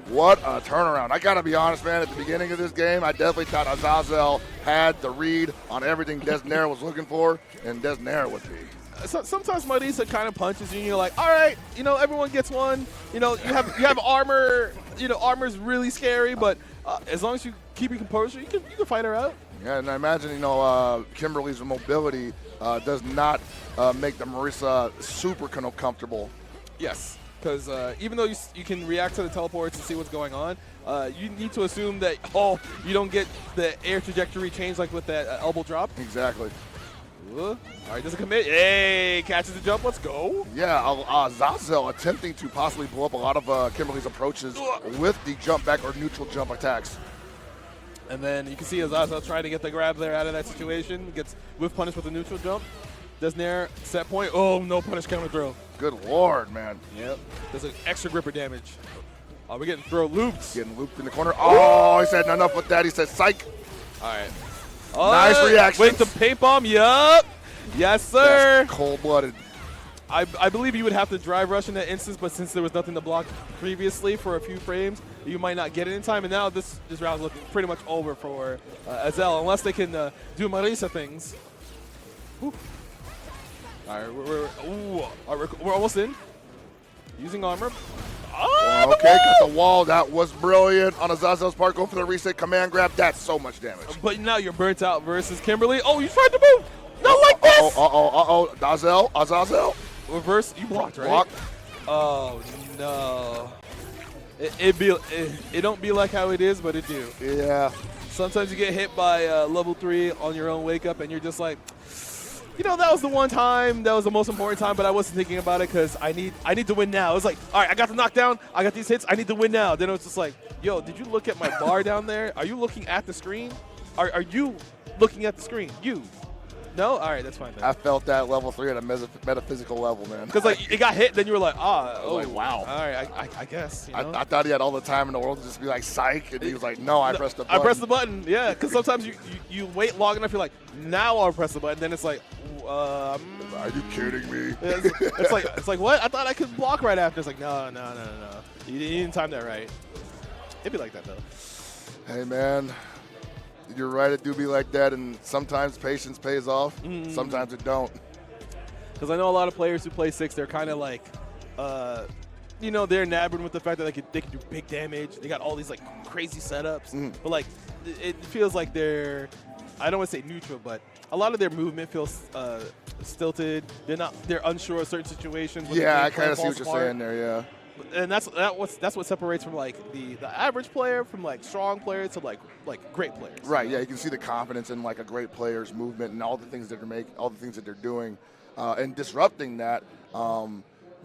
What a turnaround. I got to be honest, man. At the beginning of this game, I definitely thought Azazel had the read on everything Deznere was looking for, and Deznere would be. So, sometimes Marisa kind of punches you, and you're like, all right, everyone gets one. You have armor. Armor's really scary, but as long as you keep your composure, you can fight her out. Yeah, and I imagine, Kimberly's mobility does not make the Marisa super comfortable. Yes, because even though you can react to the teleports and see what's going on, you need to assume that, you don't get the air trajectory change like with that elbow drop. Exactly. All right, doesn't commit. Hey, catches the jump. Let's go. Yeah, Azazel attempting to possibly blow up a lot of Kimberly's approaches with the jump back or neutral jump attacks. And then you can see Azazel trying to get the grab there out of that situation. Gets whiff punished with a neutral jump. Deznere, set point. Oh, no punish counter throw. Good Lord, man. Yep. There's an extra gripper damage. Oh, we're getting throw looped. Getting looped in the corner. Oh, he said enough with that. He said psych. All right. Nice reaction. Wait, the paint bomb. Yup. Yes, sir. That's cold-blooded. I believe you would have to drive rush in that instance, but since there was nothing to block previously for a few frames, you might not get it in time. And now this round's looking pretty much over for Azel, unless they can do Marisa things. Whew. All right, we're almost in. Using armor. Oh, okay, got the wall. That was brilliant on Azazel's part. Go for the reset command grab. That's so much damage. But now you're burnt out versus Kimberly. Oh, you tried to move. Not like this. Azazel. Reverse. You blocked, right? Block. Oh no. It don't be like how it is, but it do. Yeah. Sometimes you get hit by level 3 on your own wake up, and you're just like, that was the one time, that was the most important time, but I wasn't thinking about it because I need to win now. It was like, all right, I got the knockdown, I got these hits, I need to win now. Then it was just like, yo, did you look at my bar down there? Are you looking at the screen? Are you looking at the screen? You. No? All right, that's fine then. I felt that level 3 at a metaphysical level, man. Because it got hit, then you were like, wow. All right, I guess. I thought he had all the time in the world to just be like, psych, and he was like, no, I pressed the button. I pressed the button, yeah, because sometimes you wait long enough, you're like, now I'll press the button, then it's like, are you kidding me? It's like what? I thought I could block right after. It's like, no. You didn't time that right. It'd be like that, though. Hey, man. You're right, it do be like that, and sometimes patience pays off. Sometimes it don't. Because I know a lot of players who play 6, they're kind of like, they're enamored with the fact that they can do big damage. They got all these like crazy setups, but like it feels like they're, I don't want to say neutral, but a lot of their movement feels stilted. They're unsure of certain situations. Yeah, I kind of see what you're saying there. Yeah. And that's what separates from like the average player from like strong players to like great players. Right. Yeah, you can see the confidence in like a great player's movement and all the things that they're doing, and disrupting that.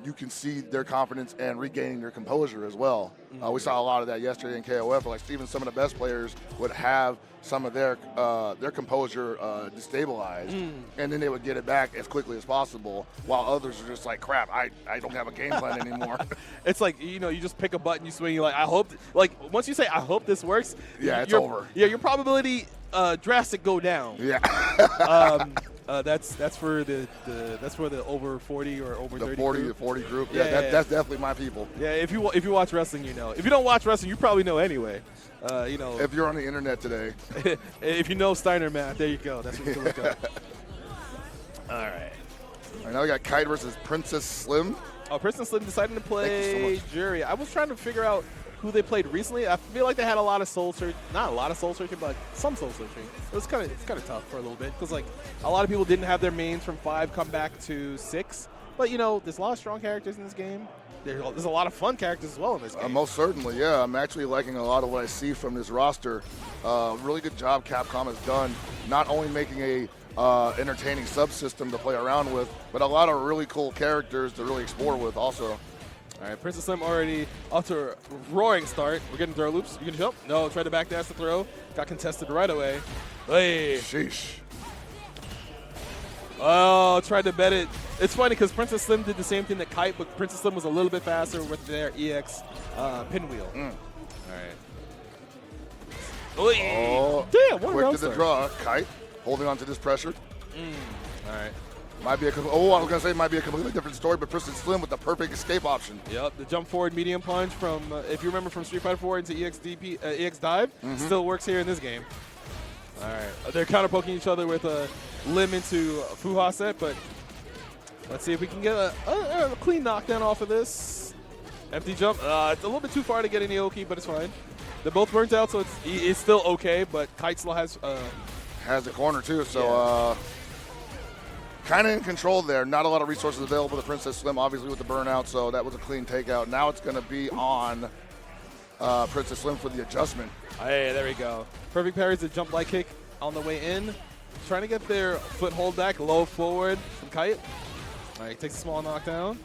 You can see their confidence and regaining their composure as well. We saw a lot of that yesterday in KOF. Like even some of the best players would have some of their composure destabilized, and then they would get it back as quickly as possible, while others are just like, crap, I don't have a game plan anymore. It's like, you just pick a button, you swing, you're like, I hope, like once you say, I hope this works, yeah, it's over. Yeah, your probability drastic go down. Yeah. That's for the over 40 or over 30 the 40 group. Yeah, that's definitely my people. Yeah, if you watch wrestling, you know. If you don't watch wrestling, you probably know anyway. If you're on the internet today. If you know Steiner math, there you go. That's what you can look up. All right. All right, now we got Kite versus Princess Slim. Oh, Princess Slim decided to play Juri. I was trying to figure out who they played recently. I feel like they had a lot of soul searching, not a lot of soul searching, but some soul searching. It's kind of tough for a little bit because like a lot of people didn't have their mains from 5 come back to 6. But there's a lot of strong characters in this game. There's a lot of fun characters as well in this game. Most certainly, yeah. I'm actually liking a lot of what I see from this roster. Really good job Capcom has done, not only making a entertaining subsystem to play around with, but a lot of really cool characters to really explore with also. All right, Princess Slim already off to a roaring start. We're getting throw loops. You can jump? No, try to backdash the throw. Got contested right away. Hey. Sheesh. Oh, tried to bet it. It's funny because Princess Slim did the same thing that Kite, but Princess Slim was a little bit faster with their EX pinwheel. All right. Oh, damn, what a quick round to the start. draw. Kite holding on to this pressure. All right. Might be I was gonna say it might be a completely different story, but Princess Slim with the perfect escape option. Yep, the jump forward medium punch from, if you remember from Street Fighter 4 into EX dive, still works here in this game. All right, they're counter poking each other with a limb into Fuha set, but let's see if we can get a clean knockdown off of this. Empty jump, it's a little bit too far to get any Oki, but it's fine. They're both burnt out, so it's still okay, but Kite still has the corner too, so kind of in control there. Not a lot of resources available to Princess Slim, obviously with the burnout, so that was a clean takeout. Now it's going to be on Princess Slim for the adjustment. Hey, there we go. Perfect parries the jump light kick on the way in. Trying to get their foothold back, low forward from Kite. All right, takes a small knockdown.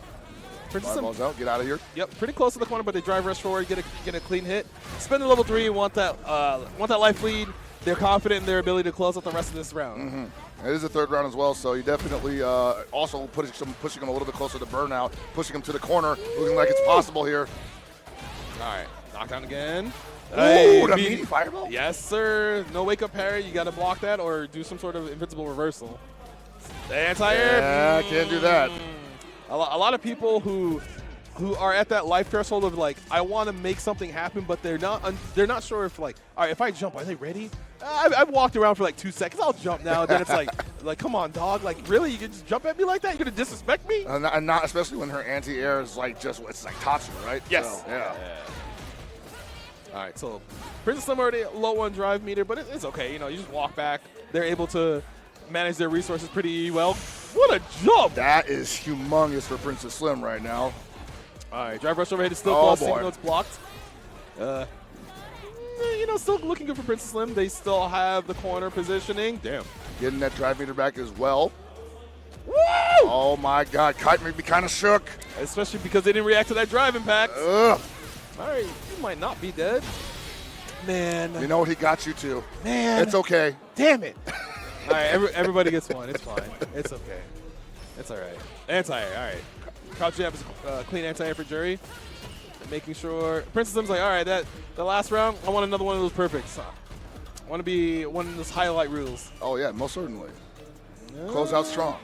Princess Slim, Balls out, get out of here. yep, pretty close to the corner, but they drive rush forward, get a clean hit. Spend the level 3, want that life lead. They're confident in their ability to close out the rest of this round. It is the third round as well, so you definitely also pushing him a little bit closer to burnout, pushing him to the corner, looking like it's possible here. All right, knockdown again. Ooh, the meaty fireball? Yes, sir. No wake-up parry. You got to block that or do some sort of invincible reversal. Anti-air. Yeah, can't do that. A lot of people who are at that life threshold of like, I want to make something happen, but they're not sure if like, all right, if I jump, are they ready? I've walked around for like 2 seconds. I'll jump now. Then it's like, come on, dog. Like, really? You can just jump at me like that? You're gonna disrespect me? And not especially when her anti-air is like it's like Tnatchie, right? Yes. So, yeah. All right, so Princess Slim already low on drive meter, but it's okay. You know, you just walk back. They're able to manage their resources pretty well. What a jump! That is humongous for Princess Slim right now. All right, drive rush overhead is still Oh, close, boy. even though it's blocked. You know, still looking good for Princess Slim. They still have the corner positioning. Damn. Getting that drive meter back as well. Woo! Oh my God, Kite made me kind of shook. Especially because they didn't react to that drive impact. Ugh. All right, you might not be dead. Man. You know what he got you to. Man. It's okay. Damn it. All right, everybody gets one. It's fine. It's okay. It's all right. Anti-air, all right. Crouch jab is clean anti-air for Juri. Making sure. Princess Slim's like, all right, the last round, I want another one of those perfects. I want to be one of those highlight rules. Oh yeah, most certainly. Close out strong.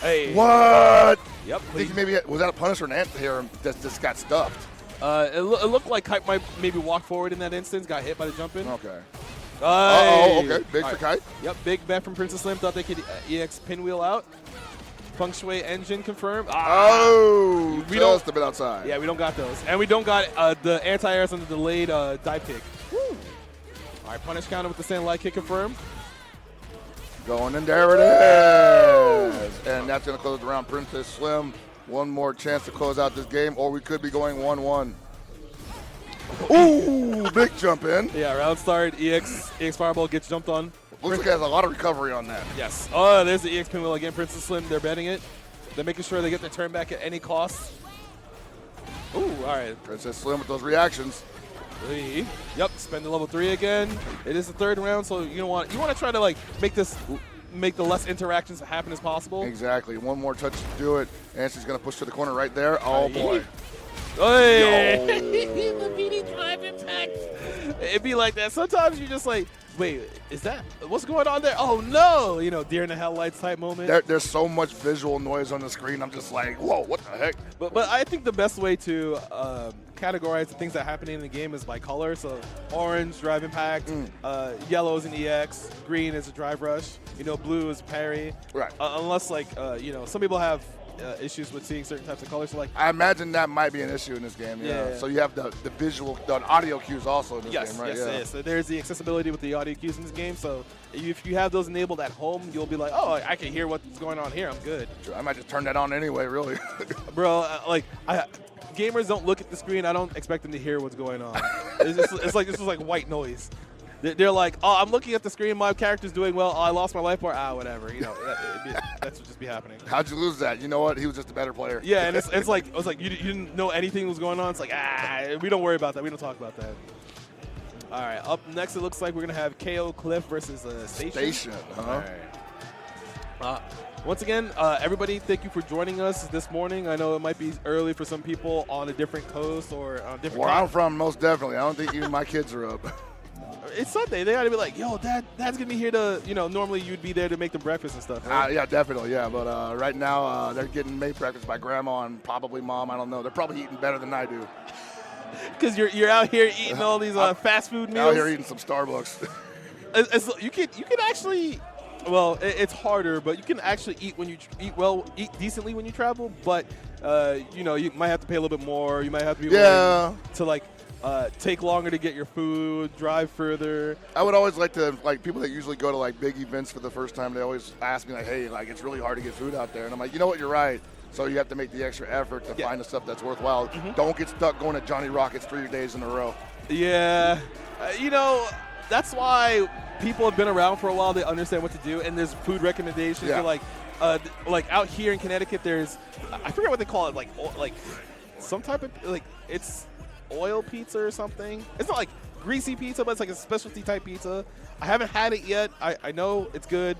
Hey. What? Yep. I think maybe was that a punish or an anti-air that just got stuffed? It looked like Kite might maybe walk forward in that instance, got hit by the jump in. Okay. Hey. Okay. Big All for right. Kite. Yep, big bet from Princess Slim. Thought they could EX pinwheel out. Feng Shui engine confirmed. Oh, we just don't- a bit outside. Yeah, we don't got those. And we don't got the anti-airs on the delayed dive kick. Woo. All right, punish counter with the sand light kick confirmed. Going in, there it is. And that's going to close the round. Princess Slim, one more chance to close out this game, or we could be going 1-1. Ooh, big jump in. Yeah, round start, EX Fireball gets jumped on. Looks like it has a lot of recovery on that. Yes. Oh, there's the EX pinwheel again. Princess Slim, they're betting it. They're making sure they get their turn back at any cost. Ooh, all right. Princess Slim with those reactions. 3. Yep, spend the level 3 again. It is the third round, so you want to try to like make the less interactions happen as possible. Exactly. One more touch to do it. And she's going to push to the corner right there. Oh, boy. Hey. The BD drive impact. It'd be like that. Sometimes you're just like, wait, is that what's going on there? Oh no, you know, deer in the headlights type moment. There's so much visual noise on the screen. I'm just like, whoa, what the heck? But I think the best way to categorize the things that happen in the game is by color. So orange, drive impact, yellow is an EX, green is a drive rush, you know, blue is parry. Right. Unless like, you know, some people have issues with seeing certain types of colors. So like, I imagine that might be an issue in this game. Yeah. Yeah. So you have the visual, the audio cues also in this yes, game, right? yes. So there's the accessibility with the audio cues in this game. So if you have those enabled at home, you'll be like, oh, I can hear what's going on here. I'm good. I might just turn that on anyway, really. Bro, gamers don't look at the screen. I don't expect them to hear what's going on. It's like this is like white noise. They're like, oh, I'm looking at the screen. My character's doing well. Oh, I lost my life bar. Whatever. You know, that's what just be happening. How'd you lose that? You know what? He was just a better player. Yeah, and it's like you didn't know anything was going on. It's like we don't worry about that. We don't talk about that. All right, up next it looks like we're gonna have KO.Cliff versus Station. Station, huh? All right. Once again, everybody, thank you for joining us this morning. I know it might be early for some people on a different coast or on a different. Where I'm from, most definitely. I don't think even my kids are up. It's Sunday. They got to be like, yo, Dad's going to be here to, normally you'd be there to make them breakfast and stuff. Right? Yeah, definitely, yeah. But right now, they're getting made breakfast by Grandma and probably Mom. I don't know. They're probably eating better than I do. Because you're out here eating all these fast food meals. Out here eating some Starbucks. You can actually, well, it's harder, but you can actually eat eat decently when you travel. But you might have to pay a little bit more. You might have to be willing to take longer to get your food, drive further. I would always like to, people that usually go to big events for the first time, they always ask me hey, it's really hard to get food out there. And I'm like, you know what, you're right. So you have to make the extra effort to find the stuff that's worthwhile. Don't get stuck going to Johnny Rockets 3 days in a row. Yeah. That's why people have been around for a while. They understand what to do. And there's food recommendations. Yeah. Like out here in Connecticut, there's, I forget what they call it, like some type of, it's oil pizza or something. It's not like greasy pizza, but it's like a specialty type pizza. I haven't had it yet. I know it's good.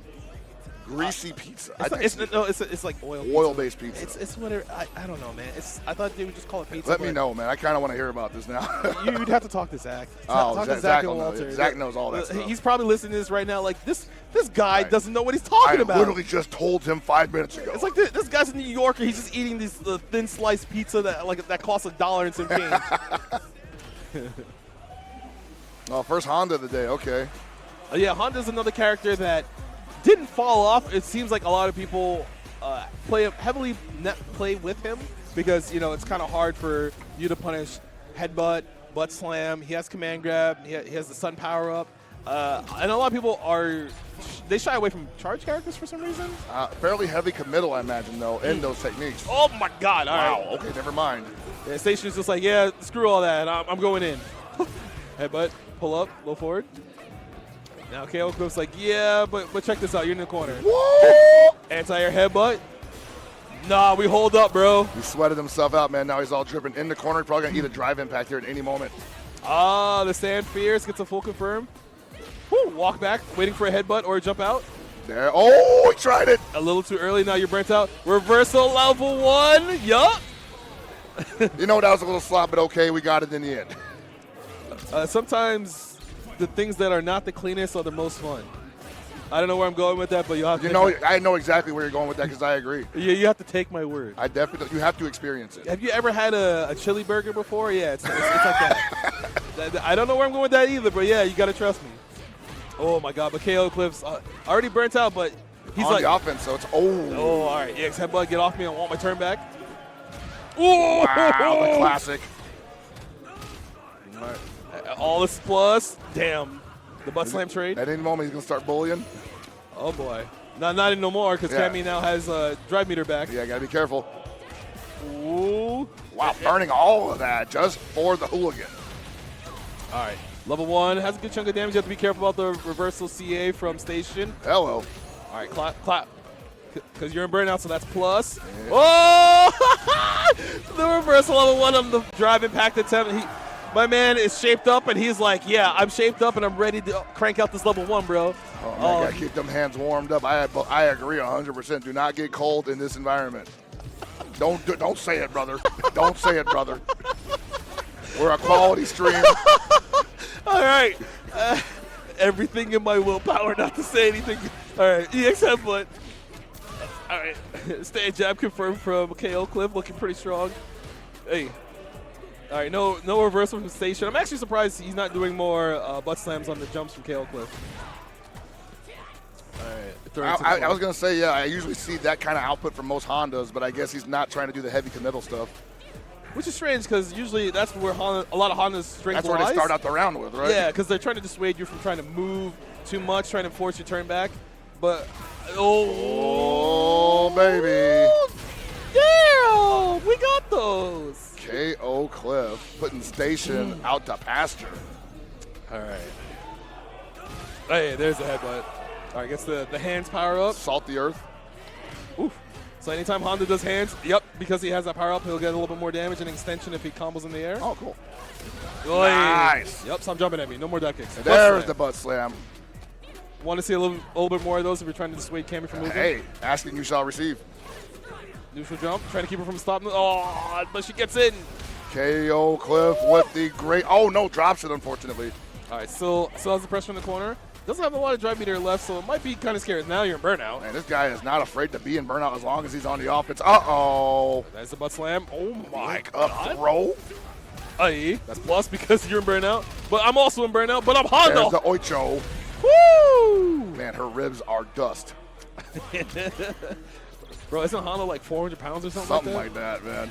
Greasy pizza. It's like oil-based pizza. It's whatever. I don't know, man. I thought they would just call it pizza. Let me know, man. I kind of want to hear about this now. You'd have to talk to Zach. Talk to Zach and Walter. Zach knows all that stuff. He's probably listening to this right now. Like this guy doesn't know what he's talking about. I literally just told him 5 minutes ago. It's like this guy's a New Yorker. He's just eating this thin sliced pizza that costs $1 and some change. Well, first Honda of the day. Okay. Yeah, Honda's another character that didn't fall off. It seems like a lot of people play with him because it's kind of hard for you to punish headbutt, butt slam. He has command grab. He has the sun power up, and a lot of people they shy away from charge characters for some reason. Fairly heavy committal, I imagine, though, in those techniques. Oh my God! Wow. Okay, never mind. Yeah, Station's just like, yeah, screw all that. I'm going in. Headbutt, pull up, low forward. Now KO.Cliff's like, yeah, but check this out. You're in the corner. Woo! Anti-air headbutt. Nah, we hold up, bro. He sweated himself out, man. Now he's all dripping in the corner. Probably going to eat a drive impact here at any moment. The Sand Fierce gets a full confirm. Woo, walk back, waiting for a headbutt or a jump out. There. Oh, he tried it. A little too early. Now you're burnt out. Reversal level 1. Yup. That was a little slop, but okay. We got it in the end. Sometimes the things that are not the cleanest are the most fun. I don't know where I'm going with that, but you'll have to. I know exactly where you're going with that because I agree. Yeah, you have to take my word. You have to experience it. Have you ever had a chili burger before? Yeah, it's like that. I don't know where I'm going with that either, but yeah, you got to trust me. Oh my God, but KO.Cliff's already burnt out, but he's on the offense, so it's Oh, all right. EX headbutt, get off me. I want my turn back. Ooh, wow, the classic. All right. All this plus. Damn. The butt slam trade. At any moment, he's going to start bullying. Oh, boy. Not no more because Cammy now has drive meter back. Yeah, got to be careful. Ooh. Wow, burning all of that just for the hooligan. All right. Level 1 has a good chunk of damage. You have to be careful about the reversal CA from Station. Hello. All right, clap. Because you're in burnout, so that's plus. Yeah. Oh! The reversal level 1 on the drive impact attempt. My man is shaped up, and he's like, yeah, I'm shaped up, and I'm ready to crank out this level 1, bro. Oh, man, got to keep them hands warmed up. I agree 100%. Do not get cold in this environment. Don't say it, brother. Don't say it, brother. We're a quality stream. All right. Everything in my willpower not to say anything. All right, EX headbutt. All right, stay jab confirmed from KO.Cliff, looking pretty strong. Hey. All right, no reversal from Station. I'm actually surprised he's not doing more butt slams on the jumps from KO.Cliff. All right. I was going to say, yeah, I usually see that kind of output from most Hondas, but I guess he's not trying to do the heavy committal stuff. Which is strange because usually that's where a lot of Honda's strength lies. That's where they start out the round with, right? Yeah, because they're trying to dissuade you from trying to move too much, trying to force your turn back. But, oh baby. Damn, we got those. KO.Cliff putting Station out to pasture. All right. Hey, there's the headbutt. All right, gets the hands power up. Salt the earth. Oof. So anytime Honda does hands, because he has that power up, he'll get a little bit more damage and extension if he combos in the air. Oh, cool. Oy. Nice. Yep, stop jumping at me. No more duck kicks. There's the butt slam. Want to see a little bit more of those if you're trying to dissuade Cammy from moving. Hey, asking you shall receive. Neutral jump, trying to keep her from stopping. Oh, but she gets in. KO.Cliff with the great. Oh no, drops it unfortunately. All right, still has the pressure in the corner. Doesn't have a lot of drive meter left, so it might be kind of scary. Now you're in burnout. Man, this guy is not afraid to be in burnout as long as he's on the offense. Uh-oh. That's the butt slam. Oh my Up God. throw. Aye, that's plus because you're in burnout. But I'm also in burnout, but I'm There's Honda. the oicho. Woo! Man, her ribs are dust. Bro, isn't Honda like 400 pounds or something, Something like like that, man.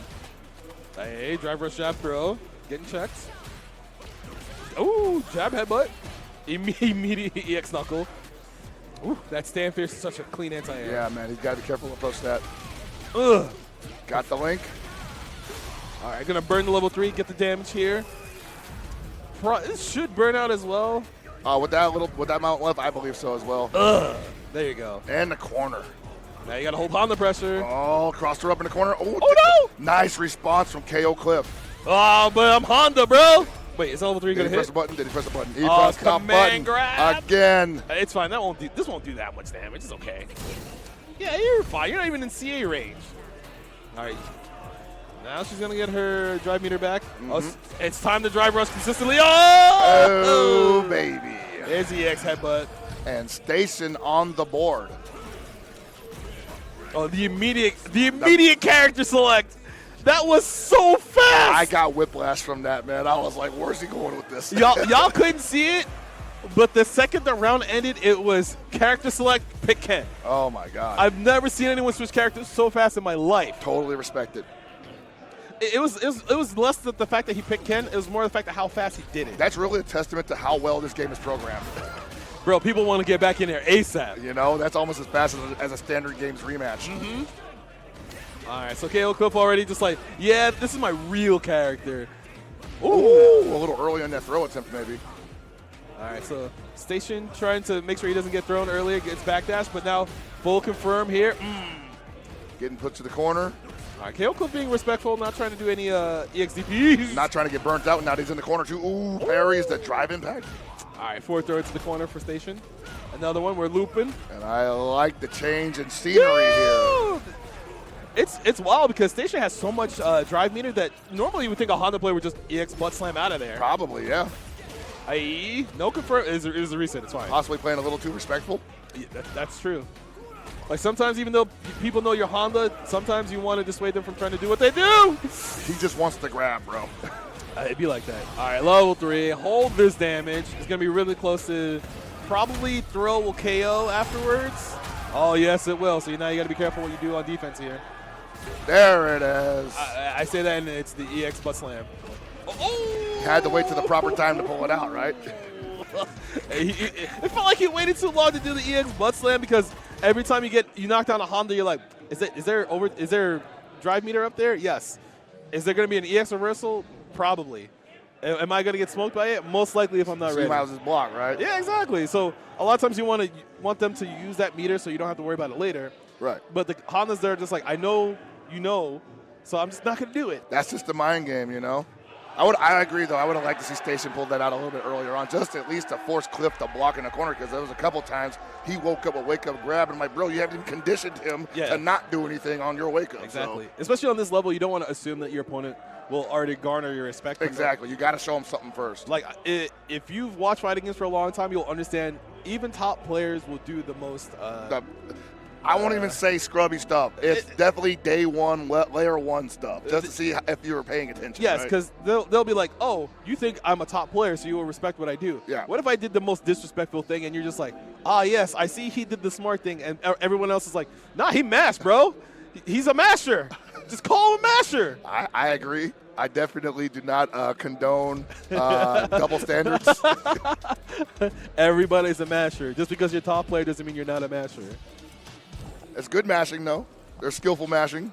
that? Hey, drive rush jab throw. Getting checked. Ooh, jab headbutt. Immediate EX knuckle. Ooh, that stand fierce is such a clean anti-air. Yeah, man, he's got to be careful approach that. Ugh. Got the link. All right, gonna burn the level 3, get the damage here. This should burn out as well. With that amount left, I believe so as well. Ugh. There you go. And the corner. Now you gotta hold on the pressure. Oh, crossed her up in the corner. Oh no! Nice response from KO.Cliff. Oh, but I'm Honda, bro. Wait, is level 3 Did gonna he press hit? the button? Did he press the button? He Oh, pressed the button command grab. again. It's fine. This won't do that much damage. It's okay. Yeah, you're fine. You're not even in CA range. All right. Now she's gonna get her drive meter back. Oh, it's time to drive rush consistently. Oh, baby. There's the EX headbutt. And Station on the board. Oh, the immediate character select. That was so fast. I got whiplash from that, man. I was like, where's he going with this? Y'all couldn't see it, but the second the round ended, it was character select, pick Ken. Oh, my God. I've never seen anyone switch characters so fast in my life. Totally respect it. It was less the fact that he picked Ken. It was more the fact of how fast he did it. That's really a testament to how well this game is programmed. Bro, people want to get back in there ASAP. You know, that's almost as fast as a standard games rematch. All right, so KO.Cliff already just like, yeah, this is my real character. Ooh, a little early on that throw attempt, maybe. All right, so Station trying to make sure he doesn't get thrown earlier, gets backdash, but now full confirm here. Getting put to the corner. All right, KO.Cliff being respectful, not trying to do any EXDPs. Not trying to get burnt out. Now he's in the corner, too. Ooh, parries the drive impact. All right, forward throw to the corner for Station. Another one, we're looping. And I like the change in scenery here. It's wild because Station has so much drive meter that normally you would think a Honda player would just EX butt slam out of there. Probably, yeah. Aye, no confirm. It was a reset. It's fine. Possibly playing a little too respectful. Yeah, that's true. Like sometimes even though people know you're Honda, sometimes you want to dissuade them from trying to do what they do. He just wants to grab, bro. It'd be like that. All right, level 3. Hold this damage. It's going to be really close to probably throw will KO afterwards. Oh, yes, it will. So now you got to be careful what you do on defense here. There it is. I say that, and it's the EX butt slam. Oh! Had to wait till the proper time to pull it out, right? It felt like he waited too long to do the EX butt slam because every time you knock down a Honda, you're like, is there drive meter up there? Yes. Is there going to be an EX reversal? Probably. Am I going to get smoked by it? Most likely if I'm not ready. Might as well block, right? Yeah, exactly. So a lot of times you want them to use that meter so you don't have to worry about it later. Right. But the Hondas there are just like, I know you know, so I'm just not going to do it. That's just the mind game, you know? I agree, though. I would have liked to see Station pull that out a little bit earlier on, just at least to force Cliff to block in the corner, because there was a couple times he woke up a wake-up grab, and I'm like, bro, you haven't even conditioned him to not do anything on your wake-up. Exactly. So. Especially on this level, you don't want to assume that your opponent will already garner your respect. Exactly. You got to show him something first. Like, if you've watched fighting games for a long time, you'll understand even top players will do the most. I won't even say scrubby stuff. It's definitely day one, layer one stuff, just to see if you were paying attention. Yes, because they'll be like, oh, you think I'm a top player, so you will respect what I do. Yeah. What if I did the most disrespectful thing, and you're just like, yes, I see he did the smart thing, and everyone else is like, nah, he mashed, bro. He's a masher. Just call him a masher. I agree. I definitely do not condone double standards. Everybody's a masher. Just because you're a top player doesn't mean you're not a masher. It's good mashing, though. There's skillful mashing.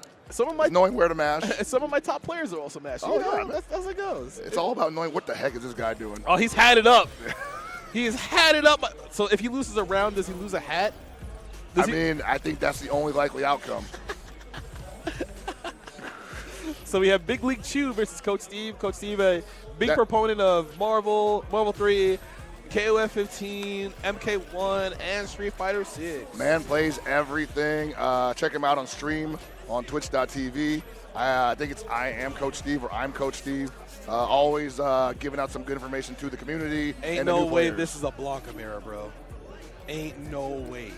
Knowing where to mash. Some of my top players are also mashing. Oh, yeah. That's how it goes. It's all about knowing what the heck is this guy doing. Oh, he's had it up. He's had it up. So if he loses a round, does he lose a hat? I think that's the only likely outcome. So we have Big League Chew versus Coach Steve. Coach Steve, a big proponent of Marvel 3. KOF 15, MK1, and Street Fighter 6. Man plays everything. Check him out on stream on twitch.tv. I think it's I am Coach Steve or I'm Coach Steve. Always giving out some good information to the community. Ain't and the no new way players. this is a Blanka mirror, bro. Ain't no way.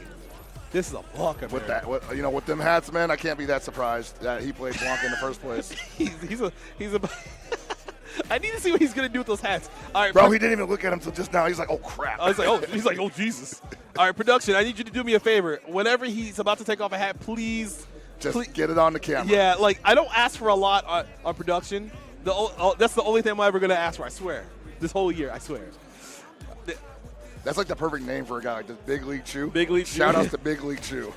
This is a Blanka mirror. With that, with them hats, man, I can't be that surprised that he played Blanka in the first place. he's a I need to see what he's gonna do with those hats. All right, Bro, he didn't even look at him until just now. He's like, oh crap. He's like, oh Jesus. All right, production. I need you to do me a favor. Whenever he's about to take off a hat, please get it on the camera. Yeah, like I don't ask for a lot on production. That's the only thing I'm ever gonna ask for. I swear. This whole year, I swear. That's like the perfect name for a guy like this. Big League Chew. Big League Chew. Shout out to Big League Chew.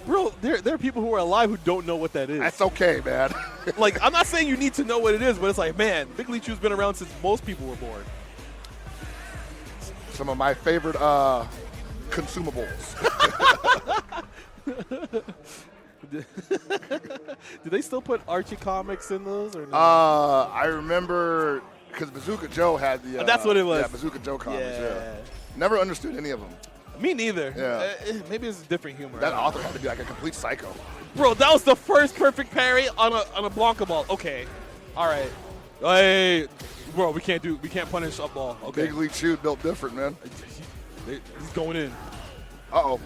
Bro, there are people who are alive who don't know what that is. That's okay, man. Like, I'm not saying you need to know what it is, but it's like, man, Big League Chew's been around since most people were born. Some of my favorite consumables. Do they still put Archie comics in those or no? I remember because Bazooka Joe had the. That's what it was. Yeah, Bazooka Joe comics. Yeah. Yeah. Never understood any of them. Me neither. Yeah. Maybe it's different humor. That author had to be like a complete psycho. Bro, that was the first perfect parry on a Blanka ball. Okay. All right. Hey, bro, we can't punish up ball. Okay. Big League Chew built different, man. He's going in. Uh-oh.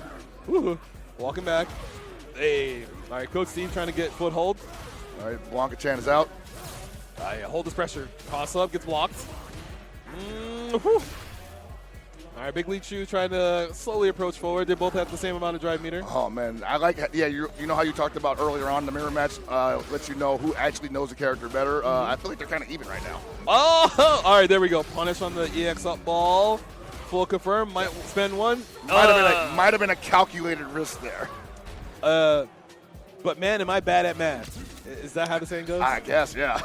Woo-hoo. Walking back. Hey. All right, Coach Steve trying to get foothold. All right, Blanka Chan is out. Hold this pressure. Toss up, gets blocked. Whew. All right, Big League Chew trying to slowly approach forward. They both have the same amount of drive meter. Oh, man. I like, you know how you talked about earlier on in the mirror match, lets you know who actually knows the character better. I feel like they're kind of even right now. Oh, all right, there we go. Punish on the EX up ball. Full confirm. Might spend one. Might have been a calculated risk there. But man, am I bad at math? Is that how the saying goes? I guess, yeah.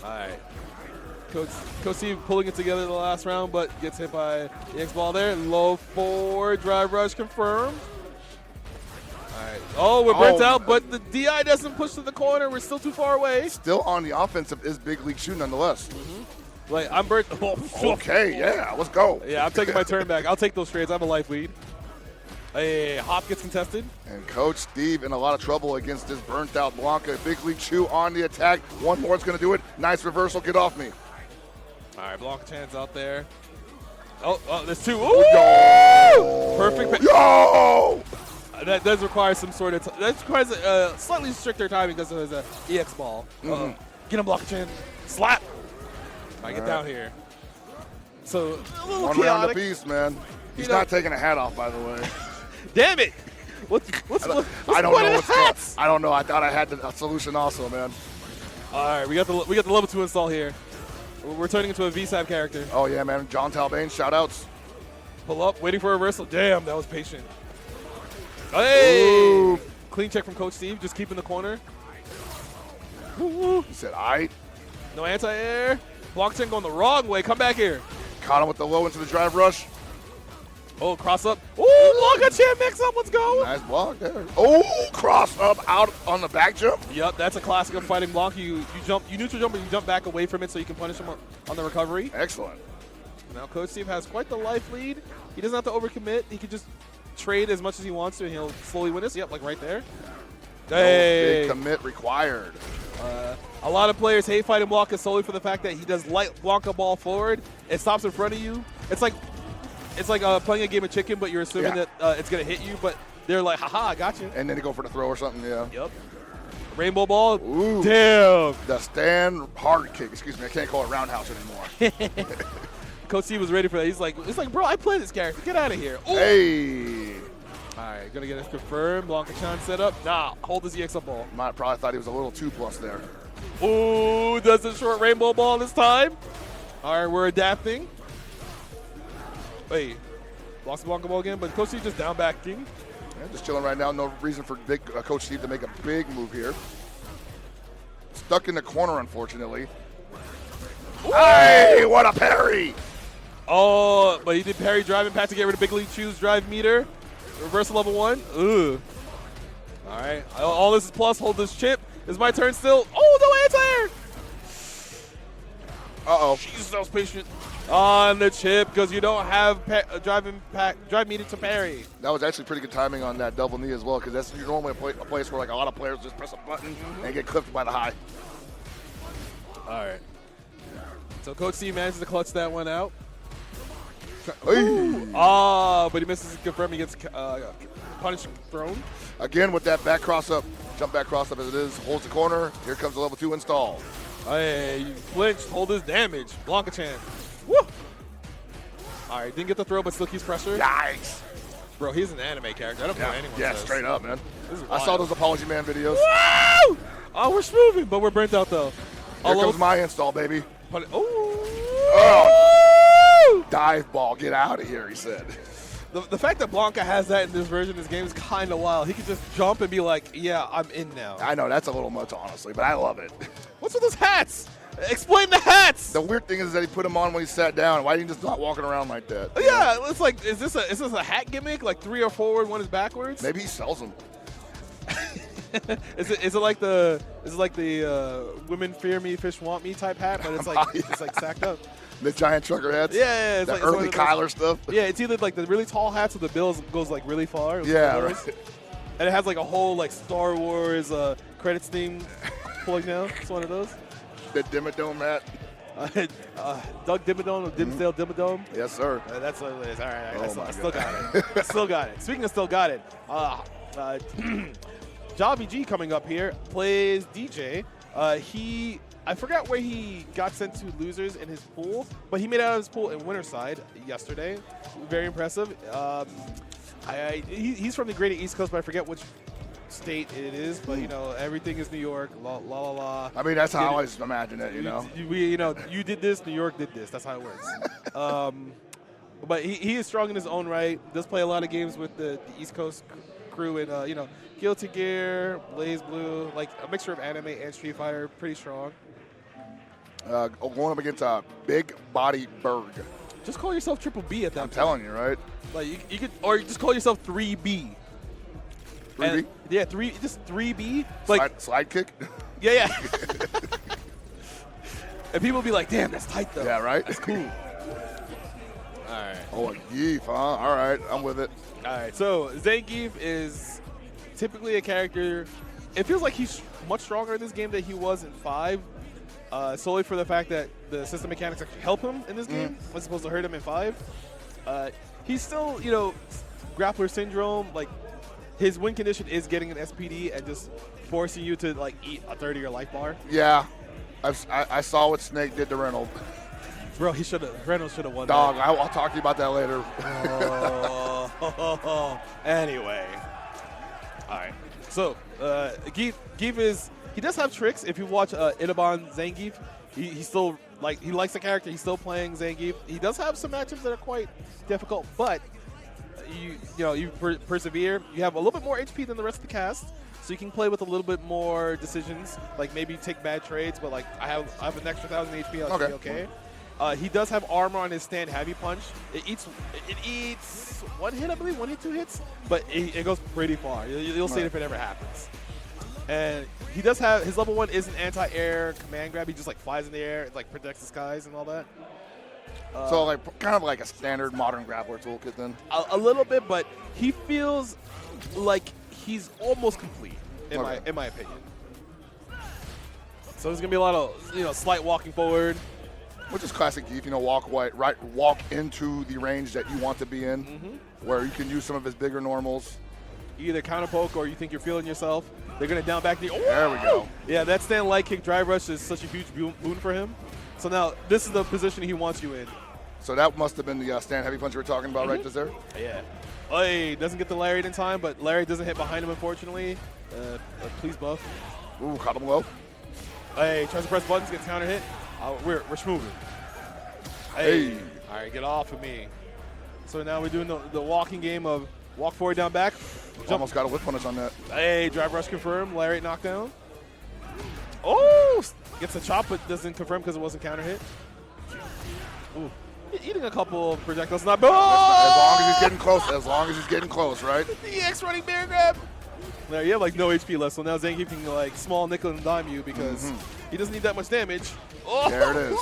All right. Coach Steve pulling it together the last round, but gets hit by the X ball there. Low forward, drive rush confirmed. All right. Oh, we're burnt out, but the DI doesn't push to the corner. We're still too far away. Still on the offensive is Big League Chew nonetheless. Like, I'm burnt. Okay, yeah, let's go. Yeah, I'm taking my turn back. I'll take those trades. I have a life lead. Hey, Hop gets contested. And Coach Steve in a lot of trouble against this burnt out Blanka. Big League Chew on the attack. One more is going to do it. Nice reversal. Get off me. All right, Blanka Chan's out there. Oh, there's two. Ooh! Yo! Perfect. Yo! That does require some sort of. That requires a slightly stricter timing because there's a EX ball. Get him, Blanka Chan. Slap. I get down here. So a little One chaotic. round apiece, man. He's not taking a hat off, by the way. Damn it! What's the I don't point know of what's the going. hats? I don't know. I thought I had the solution also, man. All right, we got the level 2 install here. We're turning into a VSAB character. Oh yeah, man. John Talbane, shout outs. Pull up, waiting for a reversal. Damn, that was patient. Hey! Ooh. Clean check from Coach Steve, just keeping the corner. He said, "Aight." No anti-air. Blanka Chan going the wrong way. Come back here. Caught him with the low into the drive rush. Oh, cross up. Ooh, Blanka Chan mix up. Let's go. Nice block there. Oh, cross up out on the back jump. Yep, that's a classic of fighting Blanka. You neutral jump, and you jump back away from it so you can punish him on the recovery. Excellent. Now Coach Steve has quite the life lead. He doesn't have to overcommit. He can just trade as much as he wants to, and he'll slowly win this. Yep, like right there. Hey. No big commit required. A lot of players hate fighting Blanka solely for the fact that he does light Blanka ball forward. It stops in front of you. It's like playing a game of chicken, but you're assuming that it's going to hit you, but they're like, haha, I got you. And then they go for the throw or something, yeah. Yep. Rainbow ball. Ooh. Damn. The stand hard kick. Excuse me, I can't call it roundhouse anymore. Coach Steve was ready for that. He's like, bro, I play this character. Get out of here. Ooh. Hey. All right, going to get it confirmed. Blanka Chan set up. Nah, hold this EX up ball. Probably thought he was a little 2+ there. Ooh, does a short rainbow ball this time. All right, we're adapting. Wait, lost the Blanka ball again, but Coach Steve just down backing. Yeah, just chilling right now. No reason for Coach Steve to make a big move here. Stuck in the corner, unfortunately. Ooh. Hey, what a parry! Oh, but he did parry drive impact to get rid of Big League Chew's drive meter. Reversal level 1. Ooh. All right, all this is plus. Hold this chip. It's my turn still. Oh, no anti-air! Uh-oh. Jesus, that was patient. On the chip because you don't have drive meter to parry. That was actually pretty good timing on that double knee as well, because that's normally a place where like a lot of players just press a button and get clipped by the high. All right. So Coach C manages to clutch that one out. But he misses to confirm. He gets punish thrown. Again with that back cross up, jump back cross up as it is, holds the corner. Here comes the level 2 install. Hey, you flinched, hold his damage. Blanka Chan. Woo! All right, didn't get the throw, but still keeps pressure. Yikes. Bro, he's an anime character. I don't care what anyone says. Straight up, man. This is I saw those Apology Man videos. Woo! Oh, we're smoothing, but we're burnt out, though. Here comes my install, baby. Oh! Dive ball, get out of here, he said. The fact that Blanka has that in this version of this game is kind of wild. He can just jump and be like, yeah, I'm in now. I know, that's a little much, honestly, but I love it. What's with those hats? Explain the hats. The weird thing is that he put them on when he sat down. Why didn't he just not walking around like that? Yeah, it's like, is this a hat gimmick? Like 3 are forward, 1 is backwards? Maybe he sells them. Is it like the women fear me, fish want me type hat, but it's like it's like stacked up. The giant trucker hats? Yeah, it's the like early Kyler stuff? Yeah, it's either like the really tall hats with the bills goes like really far. Yeah, right. And it has like a whole like Star Wars credits theme pulling down. It's one of those. The Dimmadome hat? Doug Dimmadome, Dimsdale Dimmadome. Yes, sir. That's what it is. All right, Oh I still got it. I still got it. Speaking of still got it, JaviG coming up here plays DJ. I forgot where he got sent to losers in his pool, but he made it out of his pool in Winterside yesterday. Very impressive. He's from the greater East Coast, but I forget which state it is. But you know, everything is New York. La la la la. I mean, that's how I always imagine it. You know. You did this. New York did this. That's how it works. But he is strong in his own right. Does play a lot of games with the East Coast crew and Guilty Gear, Blaze Blue, like a mixture of anime and Street Fighter. Pretty strong. Going up against BigBodyBerg. Just call yourself Triple B at that I'm point. telling you, right? Like you could, or you just call yourself 3B. 3B? Yeah, just 3B. Like slide kick? Yeah. And people be like, damn, that's tight though. Yeah, right? That's cool. All right. Oh, a Zangief, huh? All right, I'm with it. All right, so Zangief is typically a character. It feels like he's much stronger in this game than he was in 5. Solely for the fact that the system mechanics actually help him in this game, as opposed to hurt him in 5. He's still, grappler syndrome. Like, his win condition is getting an SPD and just forcing you to like eat a third of your life bar. Yeah, I saw what Snake did to Reynolds. Bro, Reynolds should have won. Dog, I'll talk to you about that later. Anyway, all right. So, Zangief is. He does have tricks. If you watch Ichiban Zangief, he still he likes the character. He's still playing Zangief. He does have some matchups that are quite difficult, but you persevere. You have a little bit more HP than the rest of the cast, so you can play with a little bit more decisions. Like maybe take bad trades, but like I have an extra 1,000 HP. I'll be okay. He does have armor on his stand heavy punch. It eats 1 hit, I believe, 1 hit, 2 hits, but it goes pretty far. You'll see it if it ever happens. And he does have, his level 1 is an anti-air command grab. He just like flies in the air, it like protects the skies and all that. So like kind of like a standard modern grappler toolkit then? A little bit, but he feels like he's almost complete in my opinion. So there's gonna be a lot of slight walking forward. Which is classic Geef, walk into the range that you want to be in, where you can use some of his bigger normals. Either counter poke or you think you're feeling yourself. They're going to down back the. Oh! There we go. Yeah, that stand light kick drive rush is such a huge boon for him. So now this is the position he wants you in. So that must have been the stand heavy punch you were talking about right there? Yeah. Hey, doesn't get the lariat in time, but lariat doesn't hit behind him, unfortunately. Please buff. Ooh, caught him low. Hey, tries to press buttons, gets counter hit. We're smoothing. Hey. All right, get off of me. So now we're doing the walking game of walk forward, down back. Jump. Almost got a whip punish on that. Hey, drive rush confirmed. Lariat knockdown. Oh, gets a chop, but doesn't confirm because it wasn't counter hit. Ooh, eating a couple of projectiles. Not bad. As long as he's getting close. As long as he's getting close, right? The EX running bear grab. There, you have like no HP left, so now Zangief can like small nickel and dime you because he doesn't need that much damage. Oh. There it is.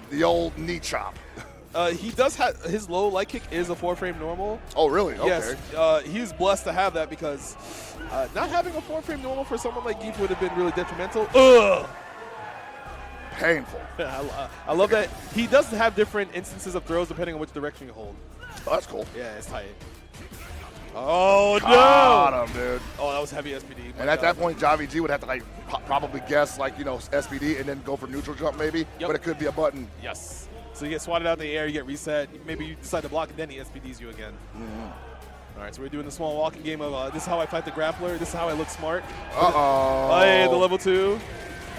The old knee chop. He does have his low light kick is a 4-frame normal. Oh, really? Okay. Yes. He's blessed to have that because not having a 4-frame normal for someone like Geef would have been really detrimental. Ugh. Painful. I love that he does have different instances of throws depending on which direction you hold. Oh, that's cool. Yeah, it's tight. Oh, Got no! him, dude. Oh, that was heavy SPD. And at that point, JaviG would have to like probably guess like, you know, SPD and then go for neutral jump maybe. Yep. But it could be a button. Yes. So you get swatted out in the air, you get reset. Maybe you decide to block and then he SPDs you again. All right, so we're doing the small walking game of this is how I fight the grappler. This is how I look smart. Uh-oh. Oh, yeah, the level 2.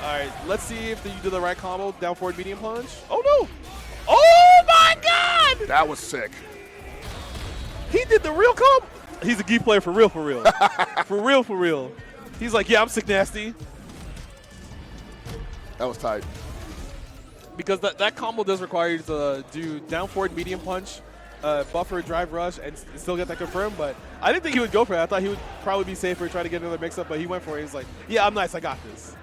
All right, let's see if you do the right combo. Down forward medium punch. Oh, no. Oh, my God. That was sick. He did the real combo. He's a Geef player for real, for real. For real, for real. He's like, yeah, I'm sick nasty. That was tight. Because that combo does require you to do down forward medium punch, buffer drive rush, and still get that confirmed. But I didn't think he would go for that. I thought he would probably be safer, try to get another mix-up, but he went for it. He's like, yeah, I'm nice. I got this.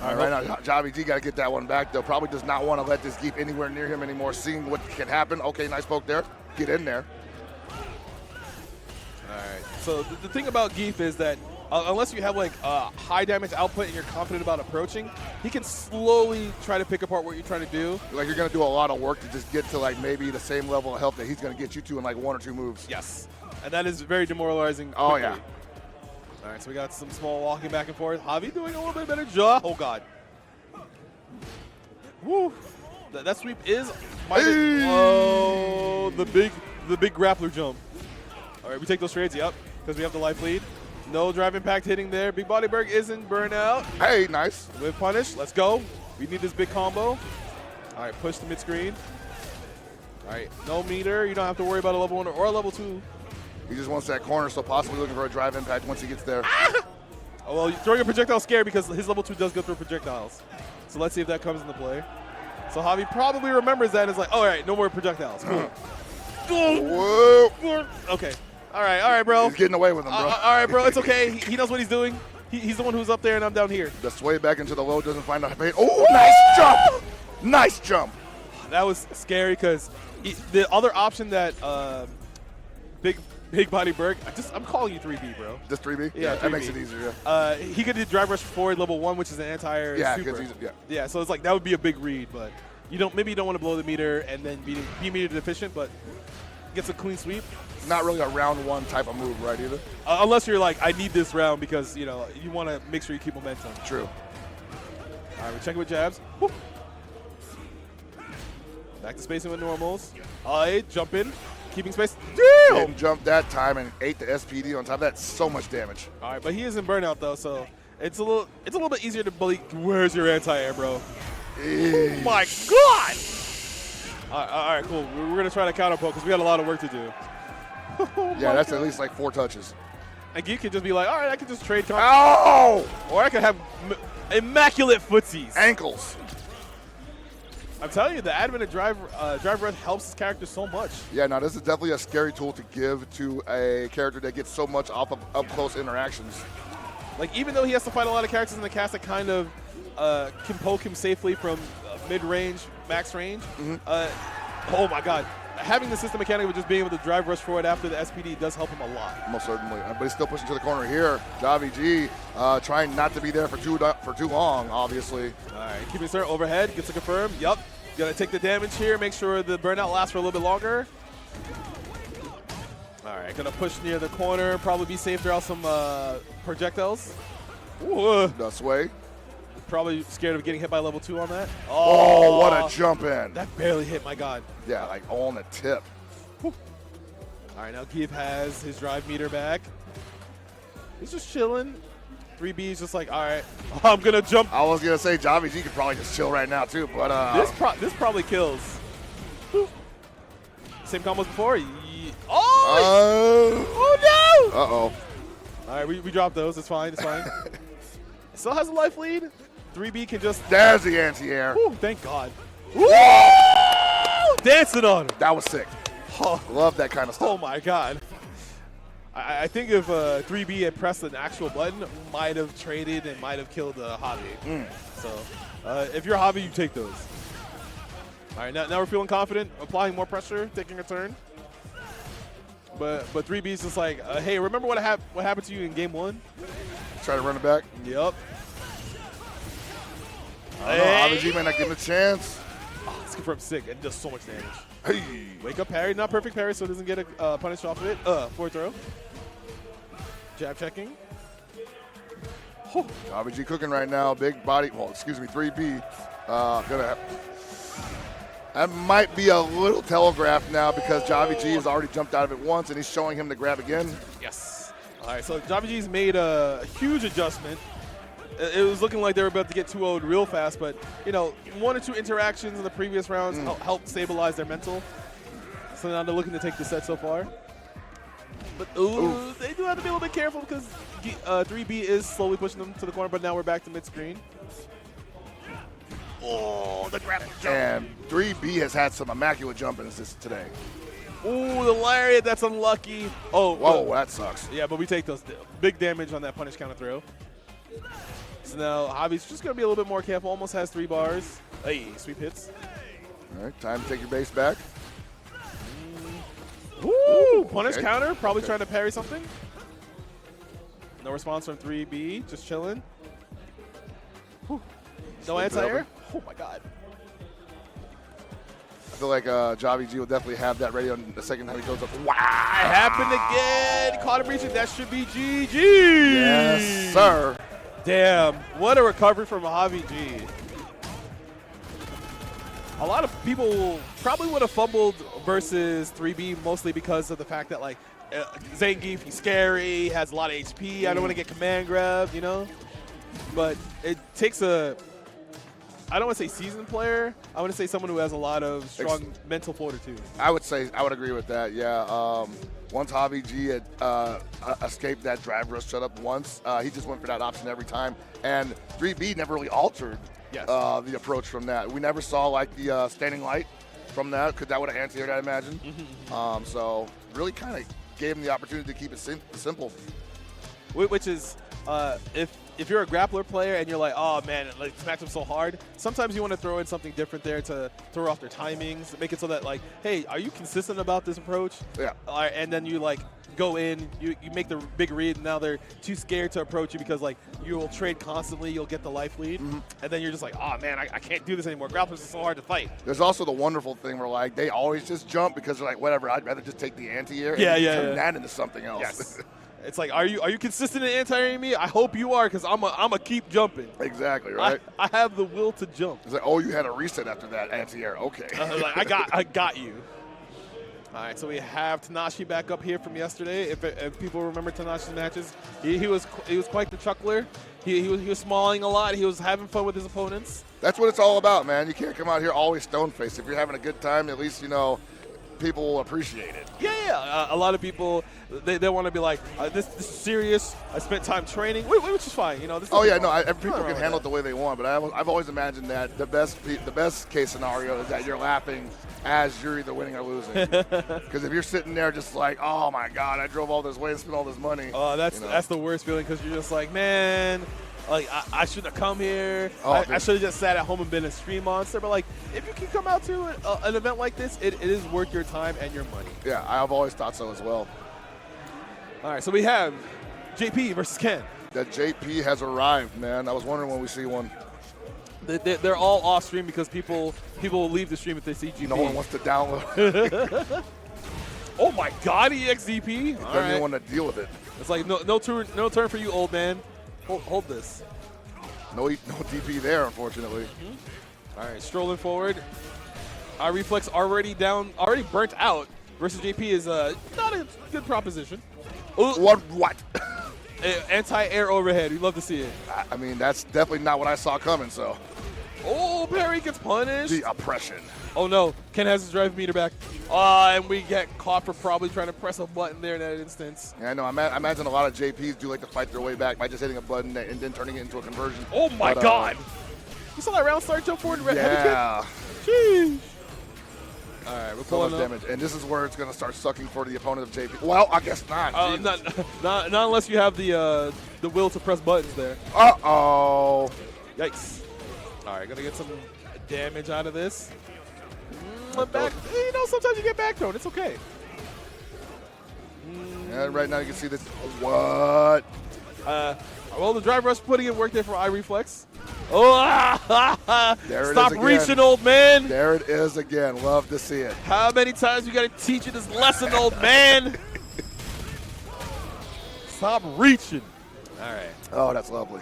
All right, right now, JaviG got to get that one back, though. Probably does not want to let this Geef anywhere near him anymore, seeing what can happen. Okay, nice poke there. Get in there. All right. So the thing about Geef is that unless you have like high damage output and you're confident about approaching, he can slowly try to pick apart what you're trying to do. Like you're going to do a lot of work to just get to like maybe the same level of health that he's going to get you to in like 1 or 2 moves. Yes. And that is very demoralizing. Oh, quickly. yeah. All right, so we got some small walking back and forth. Javi doing a little bit better job. Oh, God. Woo. That sweep is minus. Hey. Oh, the big grappler jump. All right, we take those trades, yep, because we have the life lead. No drive impact hitting there. BigBodyBerg isn't burnout. Hey, nice. With punish, let's go. We need this big combo. All right, push the mid screen. All right, no meter. You don't have to worry about a level 1 or a level 2. He just wants that corner, so possibly looking for a drive impact once he gets there. Oh, well, throwing a projectile is scary because his level 2 does go through projectiles. So let's see if that comes into play. So Javi probably remembers that and is like, all right, no more projectiles. Cool. Whoa. Okay. All right, bro. He's getting away with him, bro. All right, bro. It's okay. He knows what he's doing. He's the one who's up there and I'm down here. The sway back into the low doesn't find a pain. Oh, nice jump. Nice jump. That was scary because the other option that BigBodyBerg, I'm calling you 3B, bro. Just 3B? Yeah, that 3B. makes it easier. He could do drive rush forward level 1, which is an anti-air super. Yeah, so it's like that would be a big read, but maybe you don't want to blow the meter and then be meter deficient, but gets a clean sweep. Not really a round 1 type of move, right, either? Unless you're like, I need this round because, you want to make sure you keep momentum. True. All right, we're checking with jabs. Woo. Back to spacing with normals. Jump in. Keeping space. Damn! Didn't jump that time and ate the SPD on top of that. So much damage. All right, but he is in burnout, though, so it's a little bit easier to believe. Where's your anti-air, bro? Oh, my God! All right, cool. We're going to try to counter poke because we got a lot of work to do. Yeah, that's at least like 4 touches. And Geef could just be like, all right, I can just trade targets. Oh! Or I could have immaculate footsies. Ankles. I'm telling you, the admin of drive rush helps his character so much. Yeah, no, this is definitely a scary tool to give to a character that gets so much off of up-close interactions. Like, even though he has to fight a lot of characters in the cast that kind of can poke him safely from mid-range, max range, oh my God. Having the system mechanic with just being able to drive rush forward after the SPD does help him a lot. Most certainly. But he's still pushing to the corner here. JaviG trying not to be there for too long, obviously. All right, keeping center overhead, gets it confirmed. Yup. Gonna take the damage here, make sure the burnout lasts for a little bit longer. All right, gonna push near the corner, probably be safe, throw out some projectiles. Ooh. The sway. Probably scared of getting hit by level 2 on that. Oh, what a jump in. That barely hit, my God. Yeah, like on the tip. Whew. All right, now Geef has his drive meter back. He's just chilling. 3B is just like, all right, I'm going to jump. I was going to say JaviG could probably just chill right now too, but this probably kills. Whew. Same combos before. Oh no! Uh-oh. All right, we dropped those. It's fine. It's fine. Still has a life lead. 3B can just. There's the anti-air. Whew, thank God. Woo! Dancing on him. That was sick. Oh. Love that kind of stuff. Oh my God. I think if 3B had pressed an actual button, might have traded and might have killed Javi. So if you're Javi, you take those. All right, now we're feeling confident, applying more pressure, taking a turn. But 3B's just like, hey, remember what happened to you in game 1? Try to run it back. Yep. I don't know, JaviG may not give him a chance. Oh, this confirmed sick. It does so much damage. Hey. Wake up parry, not perfect parry, so it doesn't get a punish off of it. Forward throw. Jab checking. Oh. JaviG cooking right now. Big body. Well, excuse me, 3B. That might be a little telegraphed now because JaviG has already jumped out of it once, and he's showing him to grab again. Yes. All right, so JaviG's made a huge adjustment. It was looking like they were about to get 2-0'd real fast, but, you know, 1 or 2 interactions in the previous rounds helped stabilize their mental. So now they're looking to take the set so far. But they do have to be a little bit careful because 3B is slowly pushing them to the corner, but now we're back to mid-screen. Oh, the grab jump. And 3B has had some immaculate jumping assists today. Ooh, the lariat, that's unlucky. Oh, whoa, that sucks. Yeah, but we take those big damage on that punish counter throw. So now Javi's just going to be a little bit more careful. Almost has 3 bars. Hey, sweep hits. All right, time to take your base back. Ooh, punish counter. Probably trying to parry something. No response from 3B. Just chilling. Whew. No anti-air. Oh, my God. I feel like JaviG will definitely have that ready on the second time he goes up. Wow! It happened again. Caught him reaching. That should be GG. Yes, sir. Damn. What a recovery from JaviG. A lot of people probably would have fumbled versus 3B mostly because of the fact that, like, Zangief, he's scary, has a lot of HP. I don't want to get command grabbed, you know? But it takes I don't want to say seasoned player. I want to say someone who has a lot of strong mental fortitude. I would agree with that, yeah. Once JaviG had escaped that drive rush setup once, he just went for that option every time. And 3B never really altered the approach from that. We never saw, like, the standing light from that, because that would have anti-aired, I imagine. So really kind of gave him the opportunity to keep it simple. Which is, if you're a grappler player and you're like, oh man, like this matchup's so hard, sometimes you want to throw in something different there to throw off their timings, make it so that, like, hey, are you consistent about this approach? Yeah. And then you, like, go in, you make the big read, and now they're too scared to approach you because, like, you will trade constantly, you'll get the life lead, and then you're just like, oh man, I can't do this anymore. Grapplers are so hard to fight. There's also the wonderful thing where, like, they always just jump because they're like, whatever, I'd rather just take the anti-air and turn that into something else. Yes. It's like, are you consistent in anti-airing me? I hope you are, because I'm a keep jumping. Exactly, right? I have the will to jump. It's like, oh, you had a reset after that anti-air. Okay. Like, I got you. All right, so we have Tnatchie back up here from yesterday. If people remember Tnatchie's matches, he was quite the chuckler. He was smiling a lot. He was having fun with his opponents. That's what it's all about, man. You can't come out here always stone-faced. If you're having a good time, at least, you know, people will appreciate it. Yeah. A lot of people, they want to be like, this is serious. I spent time training, which is fine. You know. People can handle it the way they want, but I've always imagined that the best case scenario is that you're laughing as you're either winning or losing. Because if you're sitting there just like, oh my God, I drove all this way and spent all this money. Oh, that's the worst feeling, because you're just like, man, like, I shouldn't have come here. I should have just sat at home and been a stream monster. But, like, if you can come out to an event like this, it is worth your time and your money. Yeah, I've always thought so as well. All right, so we have JP versus Ken. That JP has arrived, man. I was wondering when we see one. They're all off stream because people will leave the stream if they see GP. No one wants to download. Oh my God, EXDP. Doesn't even want to deal with it. It's like no turn for you, old man. Hold this. No DP there, unfortunately. All right, strolling forward. iReflexx already burnt out. Versus JP is not a good proposition. Ooh. What? Anti-air overhead. We'd love to see it. I mean, that's definitely not what I saw coming, so. Oh, Perry gets punished. The oppression. Oh, no. Ken has his drive meter back. And we get caught for probably trying to press a button there in that instance. Yeah, I know. I imagine a lot of JPs do like to fight their way back by just hitting a button and then turning it into a conversion. Oh, my God. You saw that round start jump forward and yeah. heavy kick? Jeez. All right, we're So pulling much up. damage. And this is where it's going to start sucking for the opponent of JP. Well, I guess not. Not unless you have the will to press buttons there. Uh-oh. Yikes. All right, gonna get some damage out of this. Back, you know, sometimes you get back thrown. It's okay. And right now you can see this. What? Well, the drive rush putting in work there for iReflexx. Oh, There it stop is again. reaching, old man. There it is again. Love to see it. How many times you got to teach you this lesson, old man? Stop reaching. All right. Oh, that's lovely.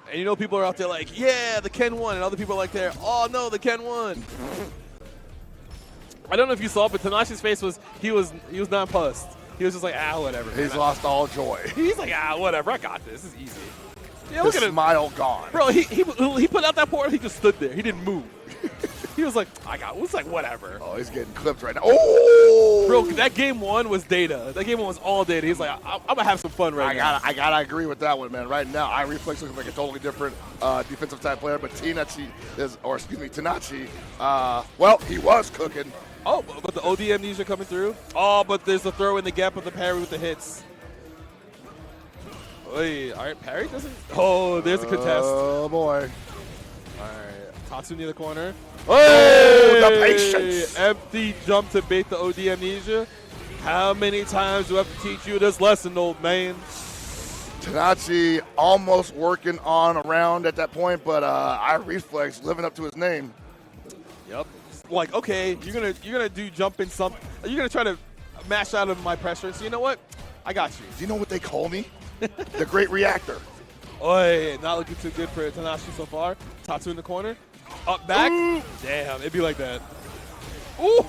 And you know people are out there like, yeah, the Ken won, and other people are like there, oh no, the Ken won. I don't know if you saw, but Tnatchie's face was he was nonplussed. He was just like, whatever. He's man. lost all joy. He's like, whatever, I got this. This is easy. Yeah, His look at him. smile gone. Bro, he put out that portal, he just stood there. He didn't move. He was like, it was like, whatever. Oh, he's getting clipped right now. Oh! Bro, that game one was data. That game one was all data. He's like, I'm going to have some fun right now. I gotta agree with that one, man. Right now, iReflexx looks like a totally different defensive type player, but Tnatchie well, he was cooking. Oh, but the OD amnesia coming through. Oh, but there's a throw in the gap of the parry with the hits. Oy, all right, parry doesn't. Oh, there's a contest. Oh, boy. All right, Tatsu near the corner. Oh, the patience. Empty jump to bait the OD amnesia. How many times do I have to teach you this lesson, old man? Tnatchie almost working on around at that point, but iReflexx living up to his name. Yep. Like, okay, you're gonna do jumping something. You're gonna try to mash out of my pressure. So you know what? I got you. Do you know what they call me? The Great Reactor. Oy, not looking too good for Tnatchie so far. Tatsu in the corner. Up back. Ooh. Damn, it'd be like that. Ooh,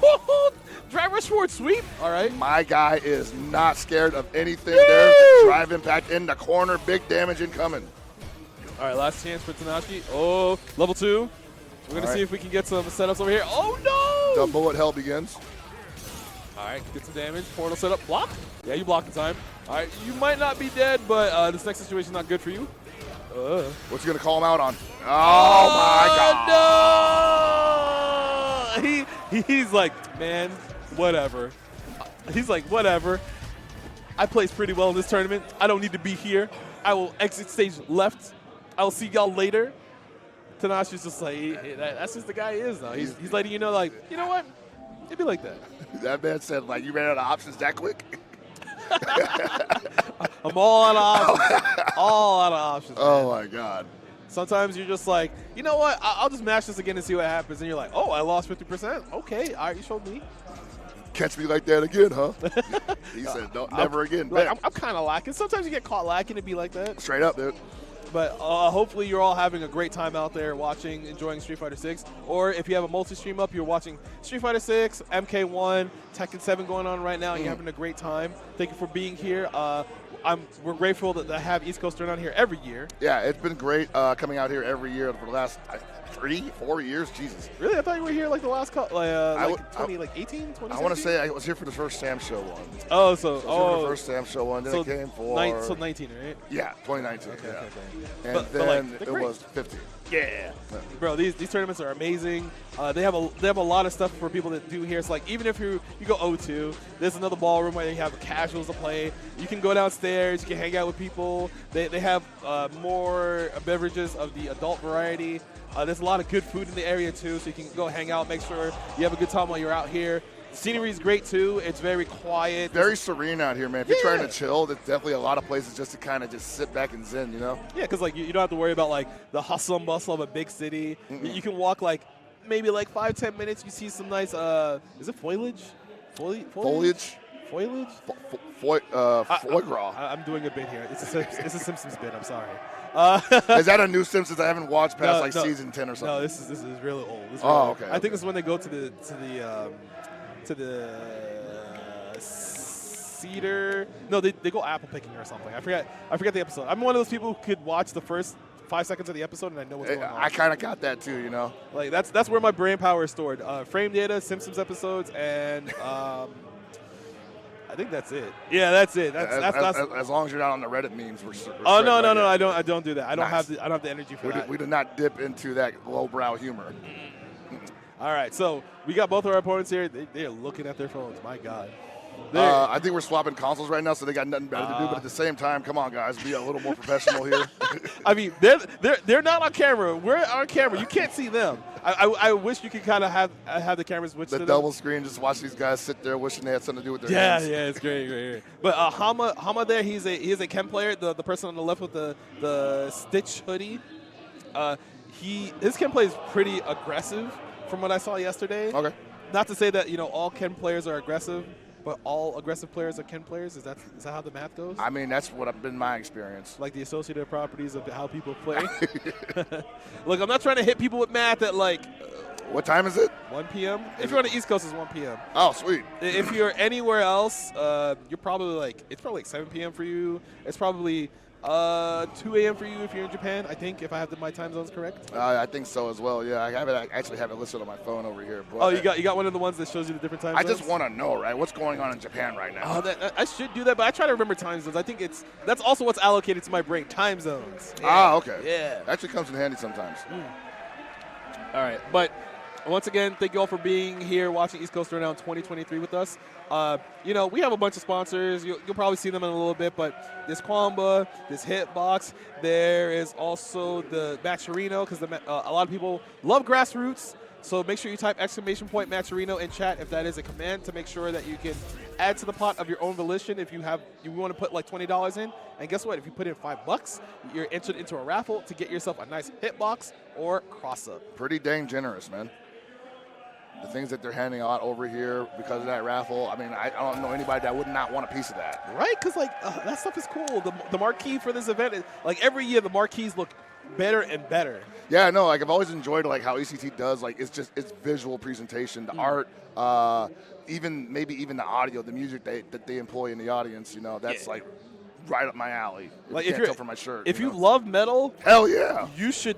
drive rush forward sweep. All right. My guy is not scared of anything there. Drive impact in the corner. Big damage incoming. All right, last chance for Tnatchie. Oh, level 2. We're going to see if we can get some setups over here. Oh, no! The bullet hell begins. All right, get some damage. Portal setup. Block? Yeah, you block in time. All right, you might not be dead, but this next situation is not good for you. What's he going to call him out on? Oh, my God. No! He's like, man, whatever. He's like, whatever. I placed pretty well in this tournament. I don't need to be here. I will exit stage left. I will see y'all later. Tnatchie's just like, that's just the guy he is, though. He's letting you know, like, you know what? It'd be like that. That man said, like, you ran out of options that quick? I'm all out of options. All out of options. Oh, man. my God. Sometimes you're just like, you know what? I'll just mash this again and see what happens. And you're like, oh, I lost 50%. Okay, all right, you showed me. Catch me like that again, huh? He said, no, never again. Like, I'm kind of lacking. Sometimes you get caught lacking and be like that. Straight up, dude. But hopefully you're all having a great time out there watching, enjoying Street Fighter 6. Or if you have a multi-stream up, you're watching Street Fighter 6, MK1, Tekken 7 going on right now, and you're having a great time. Thank you for being here. We're grateful that I have East Coast around here every year. Yeah, it's been great coming out here every year for the last 3-4 years. Jesus. Really? I thought you were here like the last couple, like 18, 20. I want to say I was here for the first Sam Show one. Oh, so For the first Sam Show one, then it came for... So 19, right? Yeah, 2019. Okay, yeah. okay. And But, then like, it was 15. Yeah, bro, these tournaments are amazing. They have a lot of stuff for people to do here. So like even if you go O2, there's another ballroom where you have casuals to play. You can go downstairs. You can hang out with people. They have more beverages of the adult variety. There's a lot of good food in the area too, so you can go hang out. Make sure you have a good time while you're out here. The scenery is great too. It's very quiet. Very serene out here, man. If you're trying to chill, there's definitely a lot of places just to kind of just sit back and zen, you know? Yeah, because like you don't have to worry about like the hustle and bustle of a big city. You can walk like maybe like 5-10 minutes. You see some nice is it foliage? Foliage? Foliage? Foie gras. I'm doing a bit here. It's a Simpsons bit. I'm sorry. Is that a new Simpsons I haven't watched past season 10 or something? No, this is really old. Okay. I think this is when they go to the cedar. No, they go apple picking or something. I forget the episode. I'm one of those people who could watch the first 5 seconds of the episode and I know what's going on. I kind of got that too, you know. Like that's where my brain power is stored. Frame data, Simpsons episodes, and I think that's it. Yeah, that's it. That's as long as you're not on the Reddit memes, we're oh no, I don't do that. I don't have the energy for that. We do not dip into that lowbrow humor. All right, so we got both of our opponents here. They're looking at their phones. My God. I think we're swapping consoles right now, so they got nothing better to do. But at the same time, come on, guys, be a little more professional here. I mean, they're not on camera. We're on camera. You can't see them. I wish you could kind of have the cameras switch to them. The double screen, just watch these guys sit there wishing they had something to do with their hands. Yeah, it's great. But Hamma there, he's a chem player. The person on the left with the Stitch hoodie. His chem play is pretty aggressive from what I saw yesterday. Okay. Not to say that all chem players are aggressive, but all aggressive players are chem players. Is that how the math goes? I mean, that's what been my experience. Like the associative properties of how people play. Look, I'm not trying to hit people with math at like. What time is it? 1 p.m. If you're on the East Coast, it's 1 p.m. Oh, sweet. If you're anywhere else, you're probably it's probably like 7 p.m. for you. It's probably 2 a.m. for you if you're in Japan, I think, if I have my time zones correct. I think so as well, yeah. I actually have it listed on my phone over here. But oh, you got one of the ones that shows you the different time zones? I just want to know, right, what's going on in Japan right now. Oh, I should do that, but I try to remember time zones. I think that's also what's allocated to my brain, time zones. Yeah. Okay. Yeah. Actually comes in handy sometimes. All right, but once again, thank you all for being here watching East Coast Throwdown 2023 with us. We have a bunch of sponsors. You'll probably see them in a little bit, but there's Kwamba, there's Hitbox. There is also the Matcherino, because a lot of people love grassroots. So make sure you type ! Matcherino in chat if that is a command to make sure that you can add to the pot of your own volition if you want to put like $20 in. And guess what? If you put in $5, you're entered into a raffle to get yourself a nice Hitbox or cross-up. Pretty dang generous, man. The things that they're handing out over here because of that raffle, I mean, I don't know anybody that would not want a piece of that. Right? Because, that stuff is cool. The marquee for this event, every year the marquees look better and better. Yeah, no, I've always enjoyed, how ECT does. It's visual presentation, the art, maybe even the audio, the music that they employ in the audience, that's, right up my alley. You can't tell from my shirt. If you love metal, hell yeah. You should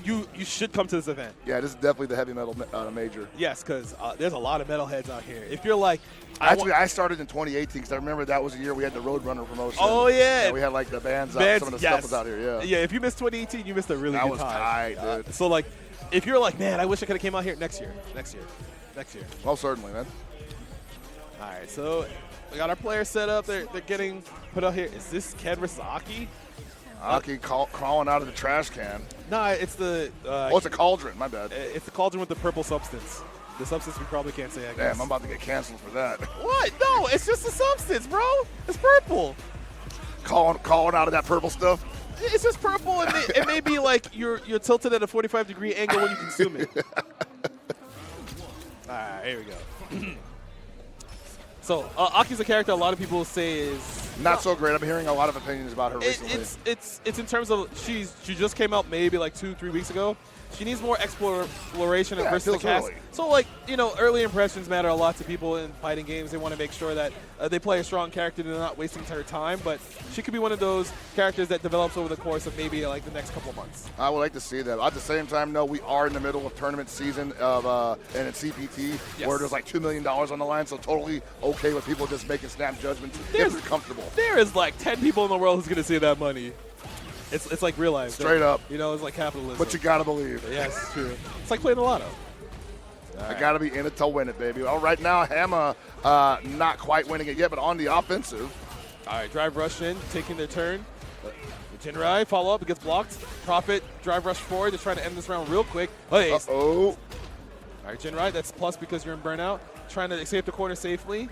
you should come to this event. Yeah, this is definitely the heavy metal major. Yes, because there's a lot of metalheads out here. If you're like, I started in 2018 because I remember that was the year we had the Roadrunner promotion. Oh yeah, and we had the bands out. Some of the stuff was out here. Yeah. Yeah, if you missed 2018, you missed a really good time. That was tight, dude. So if you're like, man, I wish I could have came out here next year. Well, certainly, man. All right, so we got our players set up. They're getting put out here. Is this Ken vs. Aki? Aki crawling out of the trash can. No, it's the... it's a cauldron. My bad. It's the cauldron with the purple substance. The substance we probably can't say, I guess. Damn, I'm about to get canceled for that. What? No, it's just a substance, bro. It's purple. Calling out of that purple stuff? It's just purple. It may be you're tilted at a 45-degree angle when you consume it. All right, here we go. So, Aki's a character a lot of people say is... Not so great. I'm hearing a lot of opinions about her recently. It's in terms of... She just came out maybe 2-3 weeks ago. She needs more exploration versus the cast. Early. So, early impressions matter a lot to people in fighting games. They want to make sure that they play a strong character and they're not wasting her time. But she could be one of those characters that develops over the course of maybe the next couple of months. I would like to see that. At the same time, no, we are in the middle of tournament season and in CPT where there's $2 million on the line. So totally okay with people just making snap judgments if they're comfortable. There is 10 people in the world who's going to see that money. It's like real life. Straight up. It's like capitalism. But you got to believe. Yes, it's true. It's like playing the lotto. I got to be in it to win it, baby. All right, now Hamma not quite winning it yet, but on the offensive. All right, drive rush in, taking their turn. Jinrai, follow up, it gets blocked. Profit, drive rush forward. They're trying to end this round real quick. Hey. Uh-oh. All right, Jinrai, that's plus because you're in burnout. Trying to escape the corner safely.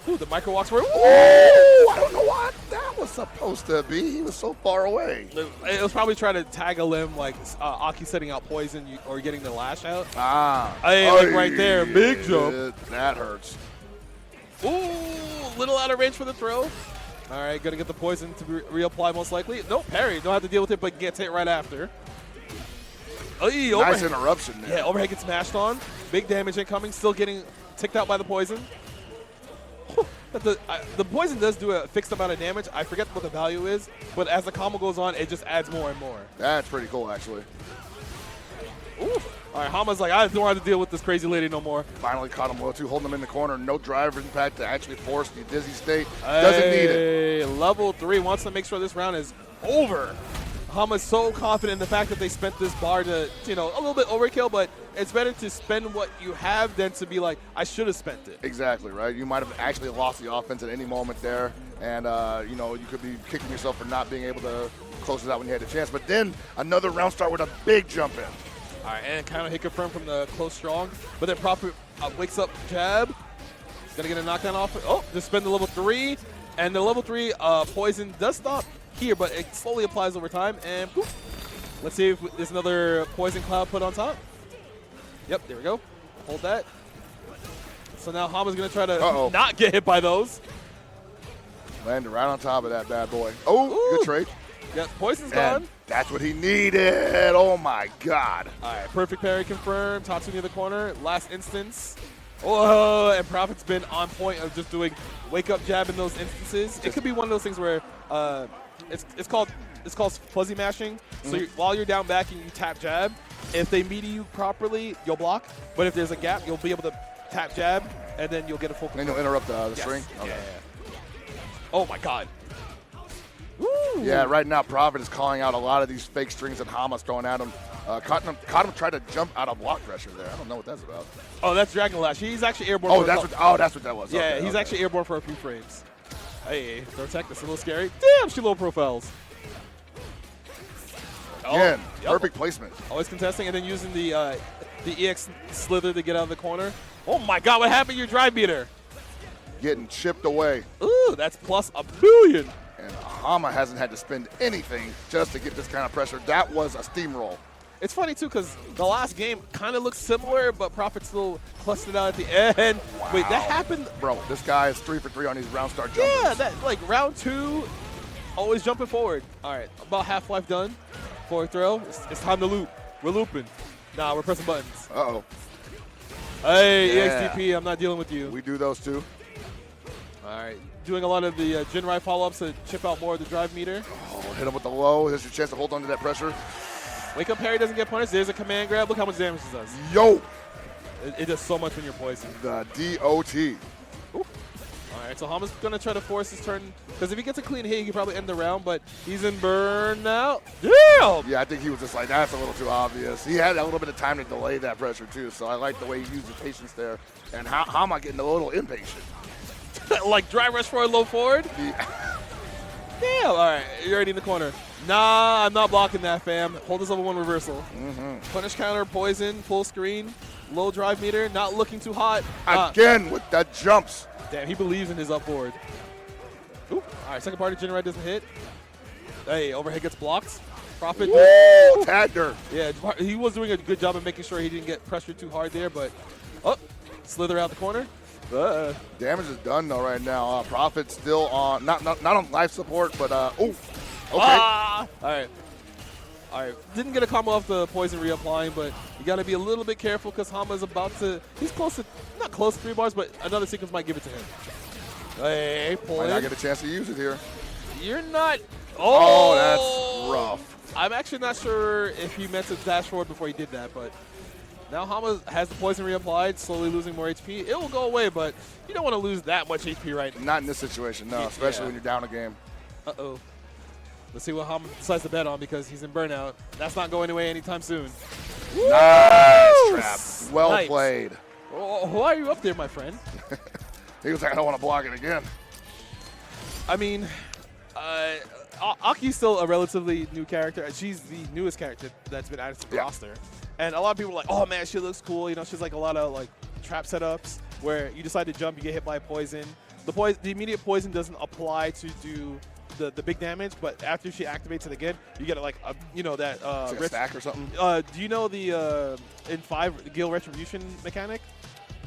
Ooh, the micro walks forward. Ooh, I don't know what that was supposed to be. He was so far away. It was probably trying to tag a limb, Aki setting out poison or getting the lash out. Hey, right there, big jump. That hurts. Ooh, little out of range for the throw. All right, gonna get the poison to reapply most likely. Nope, parry. Don't have to deal with it, but gets hit right after. Nice interruption there. Yeah, overhead gets smashed on. Big damage incoming. Still getting ticked out by the poison. The poison does do a fixed amount of damage. I forget what the value is, but as the combo goes on, it just adds more and more. That's pretty cool, actually. Oof. All right, Hamma's like, I don't have to deal with this crazy lady no more. Finally caught him well, too, holding him in the corner. No driver impact to actually force the dizzy state. Doesn't need it. Level 3 wants to make sure this round is over. Hamma's so confident in the fact that they spent this bar to, you know, a little bit overkill, but it's better to spend what you have than to be like, I should have spent it. Exactly, right? You might have actually lost the offense at any moment there, and, you know, you could be kicking yourself for not being able to close it out when you had the chance. But then another round start with a big jump in. All right, and kind of hit confirm from the close strong, but then Prophet wakes up jab. Gonna get a knockdown off. Oh, just spend the level 3, and the level 3 poison does stop here, but it slowly applies over time, and poof. Let's see if there's another poison cloud put on top. Yep, there we go. Hold that. So now Hamma's gonna try to not get hit by those. Landed right on top of that bad boy. Oh, Ooh. good trade. Yep, poison's And gone. that's what he needed. Oh, my God. All right, perfect parry confirmed. Tatsu near the corner. Last instance. Oh, and Prophet's been on point of just doing wake-up jab in those instances. It could be one of those things where it's called fuzzy mashing. So while you're down back and you tap jab, if they meet you properly, you'll block. But if there's a gap, you'll be able to tap jab, and then you'll get a full control. And you'll interrupt the Yes. string? Okay. Yeah. Oh, my God. Woo. Yeah, right now Prophet is calling out a lot of these fake strings that Hamma's throwing at him. Caught him try to jump out of block pressure there. I don't know what that's about. Oh, that's Dragon Lash. He's actually airborne. Oh, that's what that was. Yeah, Okay, he's okay. actually airborne for a few frames. Hey, throw tech. That's a little scary. Damn, she low profiles. Again, yep. perfect placement. Always contesting, and then using the EX slither to get out of the corner. Oh my God, what happened to your drive beater? Getting chipped away. Ooh, that's plus $1 billion. And Hamma hasn't had to spend anything just to get this kind of pressure. That was a steamroll. It's funny, too, because the last game kind of looks similar, but Prophet still clustered out at the end. Wow. Wait, that happened? Bro, this guy is 3 for 3 on these round start jumpers. Yeah, that like round 2, always jumping forward. All right, about half-life done. Forward throw. It's time to loop. We're looping. Nah, we're pressing buttons. Uh-oh. Hey, Yeah. EXDP, I'm not dealing with you. We do those too. All right, doing a lot of the Jinrai follow-ups to chip out more of the drive meter. Oh, hit him with the low. There's your chance to hold on to that pressure. Wake up parry doesn't get punished. There's a command grab. Look how much damage it does. Yo, It does so much when you're poisoned. the DOT. Ooh. All right, so Hamma's going to try to force his turn. Because if he gets a clean hit, he can probably end the round. But he's in burn now. Damn! Yeah, I think he was just like, that's a little too obvious. He had a little bit of time to delay that pressure too, so I like the way he used his patience there. And how am I getting a little impatient? Like dry rush forward, low forward. Damn! All right, you're already in the corner. Nah, I'm not blocking that, fam. Hold this level 1 reversal. Punish counter, poison, full screen, low drive meter, not looking too hot. Again with the jumps. Damn, he believes in his up forward. Oop. All right, second party, Jinrai doesn't hit. Hey, overhead gets blocked. Prophet. Woo! Tagged her. Yeah, he was doing a good job of making sure he didn't get pressured too hard there, but slither out the corner. Damage is done though right now. Prophet still on, not on life support, but okay. Ah! All right. Didn't get a combo off the poison reapplying, but you got to be a little bit careful because Hamma's about to. He's close to, not close to 3 bars, but another sequence might give it to him. Hey, pull Might in. not get a chance to use it here. You're not. Oh, that's rough. I'm actually not sure if he meant to dash forward before he did that, but now Hamma has the poison reapplied, slowly losing more HP. It will go away, but you don't want to lose that much HP right now. Not in this situation, no, especially when you're down a game. Uh-oh. Let's see what Hamma decides to bet on because he's in burnout. That's not going away anytime soon. Nice trap. Well Nice. played. Oh, why are you up there, my friend? He was like, I don't want to block it again. I mean, Aki's still a relatively new character. She's the newest character that's been added to the roster. And a lot of people are like, oh, man, she looks cool. You know, she's like a lot of like trap setups where you decide to jump, you get hit by poison. The immediate poison doesn't apply to do the big damage, but after she activates it again, you get like a, you know, that It's like a stack or something. do you know the in 5 the Guile retribution mechanic?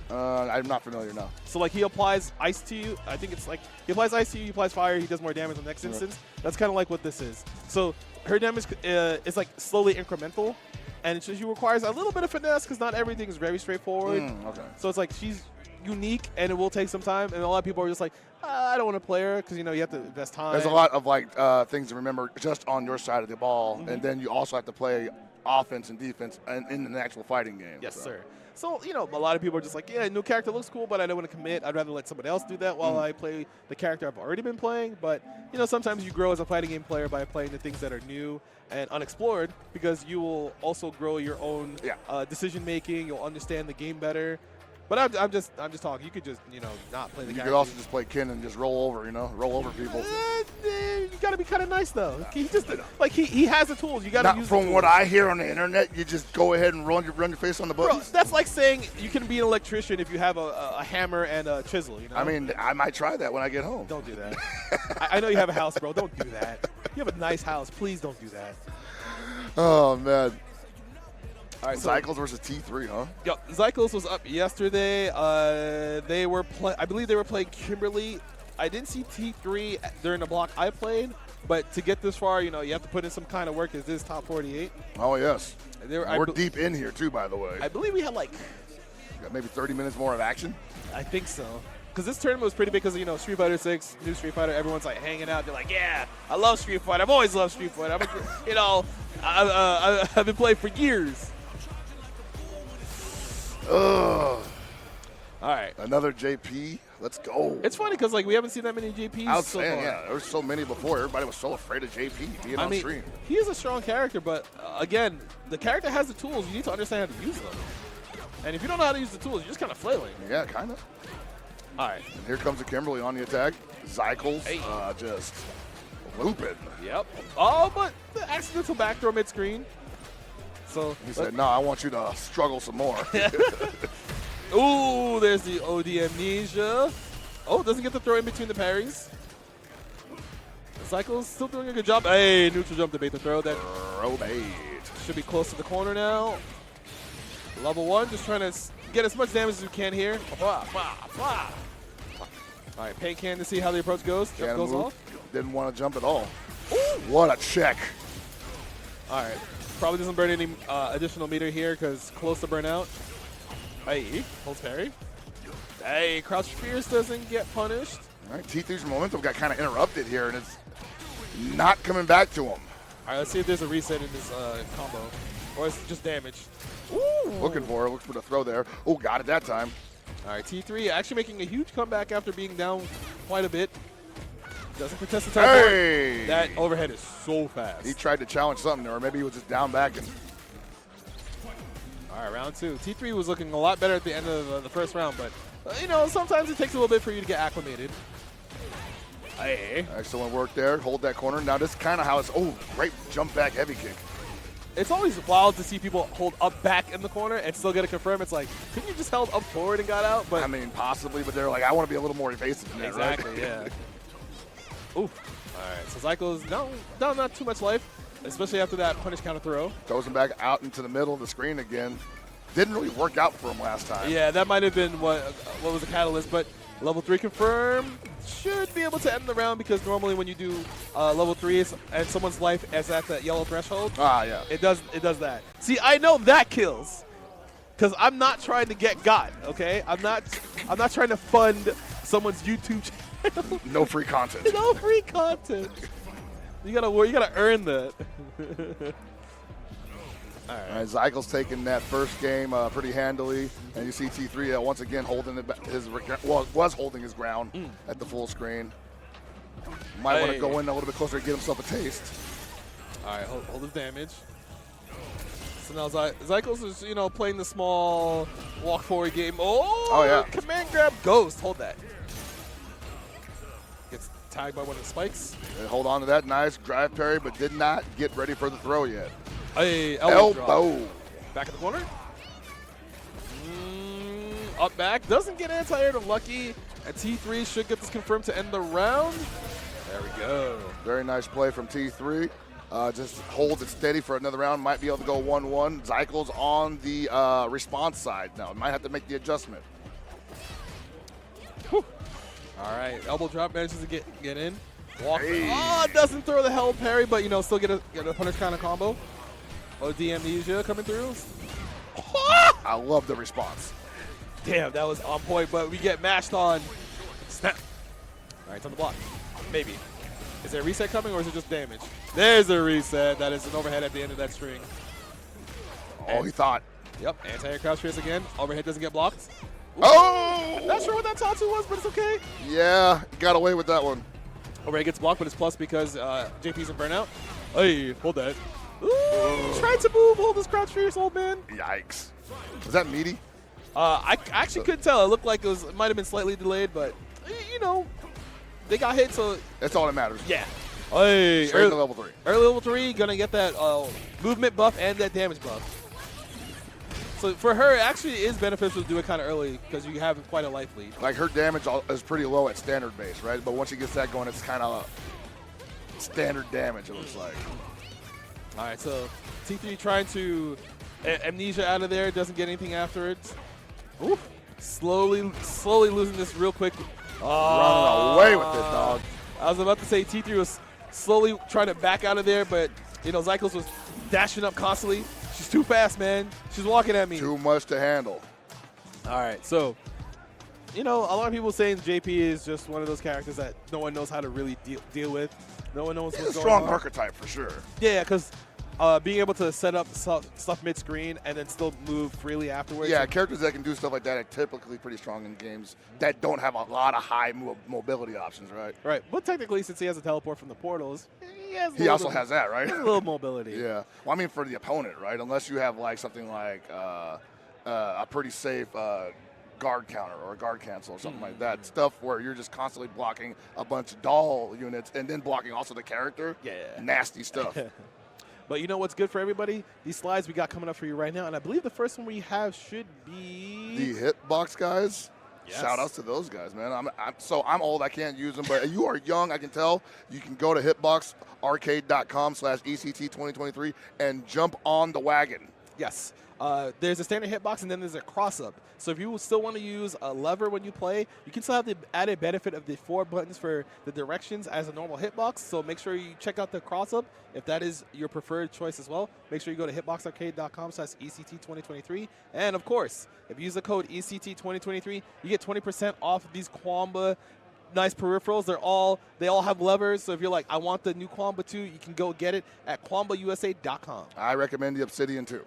I'm not familiar now. So like he applies ice to you. I think it's like he applies ice to you, he applies fire, he does more damage in the next instance. That's kind of like what this is. So her damage is like slowly incremental, and she requires a little bit of finesse because not everything is very straightforward. Okay. So it's like she's unique, and it will take some time. And a lot of people are just like, I don't want to play her because, you know, you have to invest time. There's a lot of like things to remember just on your side of the ball, and then you also have to play offense and defense in an actual fighting game. Yes, sir. So, you know, a lot of people are just like, yeah, new character looks cool, but I don't want to commit. I'd rather let someone else do that while I play the character I've already been playing. But, you know, sometimes you grow as a fighting game player by playing the things that are new and unexplored, because you will also grow your own decision making. You'll understand the game better. But I'm just talking. You could just, you know, not play the character. You could also just play Ken and just roll over, you know, roll over people. You gotta be kind of nice though. He just like he has the tools. You gotta use. From what I hear on the internet, you just go ahead and run your face on the buttons. Bro, that's like saying you can be an electrician if you have a hammer and a chisel. You know. I mean, I might try that when I get home. Don't do that. I know you have a house, bro. Don't do that. You have a nice house. Please don't do that. Oh man. All right, Zykles versus T3, huh? Yo, Zykles was up yesterday. They were I believe they were playing Kimberly. I didn't see T3 during the block I played, but to get this far, you know, you have to put in some kind of work. Is this top 48? Oh yes. We're deep in here too, by the way. I believe we had like got maybe 30 minutes more of action. I think so. Because this tournament was pretty big because, you know, Street Fighter 6, new Street Fighter, everyone's like hanging out. They're like, yeah, I love Street Fighter. I've always loved Street Fighter. You know, I've been playing for years. Ugh. All right. Another JP. Let's go. It's funny because, like, we haven't seen that many JPs I was so saying, far. yeah, there were so many before. Everybody was so afraid of JP being on stream. He is a strong character, but, again, the character has the tools. You need to understand how to use them. And if you don't know how to use the tools, you're just kind of flailing. Yeah, kind of. All right. And here comes the Kimberly on the attack. Zykles just looping. Yep. Oh, but the accidental back throw mid-screen. So he said, no, I want you to struggle some more. Ooh, there's the OD amnesia. Oh, doesn't get the throw in between the parries. Zykles still doing a good job. Hey, neutral jump to bait the throw. That throw bait. Should be close to the corner now. Level 1, just trying to get as much damage as we can here. All right, Pain can to see how the approach goes. Jump goes off. Didn't want to jump at all. Ooh. What a check. All right. Probably doesn't burn any additional meter here because close to burnout. Hey, holds parry. Hey, crouch fierce doesn't get punished. All right, T3's momentum got kind of interrupted here, and it's not coming back to him. All right, let's see if there's a reset in this combo. Or it's just damage. Ooh. Looking for the throw there. Oh, got it that time. All right, T3 actually making a huge comeback after being down quite a bit. Doesn't contest the teleport. Hey! That overhead is so fast. He tried to challenge something there, or maybe he was just down back. And all right, round 2. T3 was looking a lot better at the end of the first round, but, you know, sometimes it takes a little bit for you to get acclimated. Hey. Excellent work there. Hold that corner. Now this is kind of how it's, great jump back heavy kick. It's always wild to see people hold up back in the corner and still get it confirmed. It's like, couldn't you just held up forward and got out? But I mean, possibly, but they're like, I want to be a little more evasive than that, exactly, right? yeah. Ooh. All right, so Zykles down not too much life, especially after that punish counter throw. Throws him back out into the middle of the screen again. Didn't really work out for him last time. Yeah, that might have been what was the catalyst, but level 3 confirmed. Should be able to end the round because normally when you do level 3s and someone's life is at that yellow threshold, yeah, it does that. See, I know that kills because I'm not trying to get got. Okay, I'm not trying to fund someone's YouTube channel. No free content. No free content. You gotta earn that. All right, Zykles taking that first game pretty handily, and you see T3 once again holding was holding his ground at the full screen. Might want to go in a little bit closer to get himself a taste. All right, hold his damage. So now Zykles is playing the small walk forward game. Oh yeah! Command grab ghost. Hold that. Gets tagged by one of the spikes. And hold on to that nice drive parry, but did not get ready for the throw yet. Hey, elbow. Back in the corner. Up back. Doesn't get anti-air to Lucky. And T3 should get this confirmed to end the round. There we go. Very nice play from T3. Just holds it steady for another round. Might be able to go 1-1. Zykles on the response side now. Might have to make the adjustment. Whew. All right. Elbow drop manages to get in. Walk. Hey. Oh, doesn't throw the held parry, but still get a punish kind of combo. OD amnesia coming through. I love the response. Damn, that was on point, but we get mashed on. Snap. All right, it's on the block. Maybe. Is there a reset coming, or is it just damage? There's a reset. That is an overhead at the end of that string. Oh, he thought. Yep, anti-air crouch trace again. Overhead doesn't get blocked. Ooh. Oh! Not sure what that Tatsu was, but it's okay. Yeah, he got away with that one. Overhead gets blocked, but it's plus because JP's in burnout. Hey, hold that. Ooh, tried to move. Hold this crouch trace, old man. Yikes. Was that meaty? I actually couldn't tell. It looked like it might have been slightly delayed, but, you know, they got hit, so. That's all that matters. Yeah. Hey, Straight to level 3. Early level 3, gonna get that movement buff and that damage buff. So for her, it actually is beneficial to do it kind of early because you have quite a life lead. Like, her damage is pretty low at standard base, right? But once she gets that going, it's kind of standard damage, it looks like. All right, so T3 trying to amnesia out of there, doesn't get anything afterwards. Oof. Slowly losing this real quick. Running away with it, dog. I was about to say T3 was slowly trying to back out of there, but, you know, Zykles was dashing up constantly. She's too fast, man. She's walking at me. Too much to handle. All right, so, you know, a lot of people saying JP is just one of those characters that no one knows how to really deal with. No one knows what's He's a going on. strong archetype for sure. Yeah, because being able to set up stuff mid-screen and then still move freely afterwards. Yeah, characters that can do stuff like that are typically pretty strong in games that don't have a lot of high mobility options, right? Right, but technically, since he has a teleport from the portals, he also has that, right? He has a little mobility. Yeah. Well, I mean, for the opponent, right? Unless you have like something like a pretty safe guard counter or a guard cancel or something like that. Stuff where you're just constantly blocking a bunch of doll units and then blocking also the character. Yeah. Nasty stuff. But you know what's good for everybody? These slides we got coming up for you right now, and I believe the first one we have should be The hitbox guys. Yes. Shout outs to those guys, man. I'm old, I can't use them, but you are young, I can tell. You can go to hitboxarcade.com/ECT2023 and jump on the wagon. Yes. There's a standard hitbox, and then there's a cross-up. So if you still want to use a lever when you play, you can still have the added benefit of the 4 buttons for the directions as a normal hitbox. So make sure you check out the cross-up if that is your preferred choice as well. Make sure you go to hitboxarcade.com/ECT2023. And, of course, if you use the code ECT2023, you get 20% off of these Quamba nice peripherals. They all have levers. So if you're like, I want the new Quamba 2, you can go get it at QuambaUSA.com. I recommend the Obsidian too.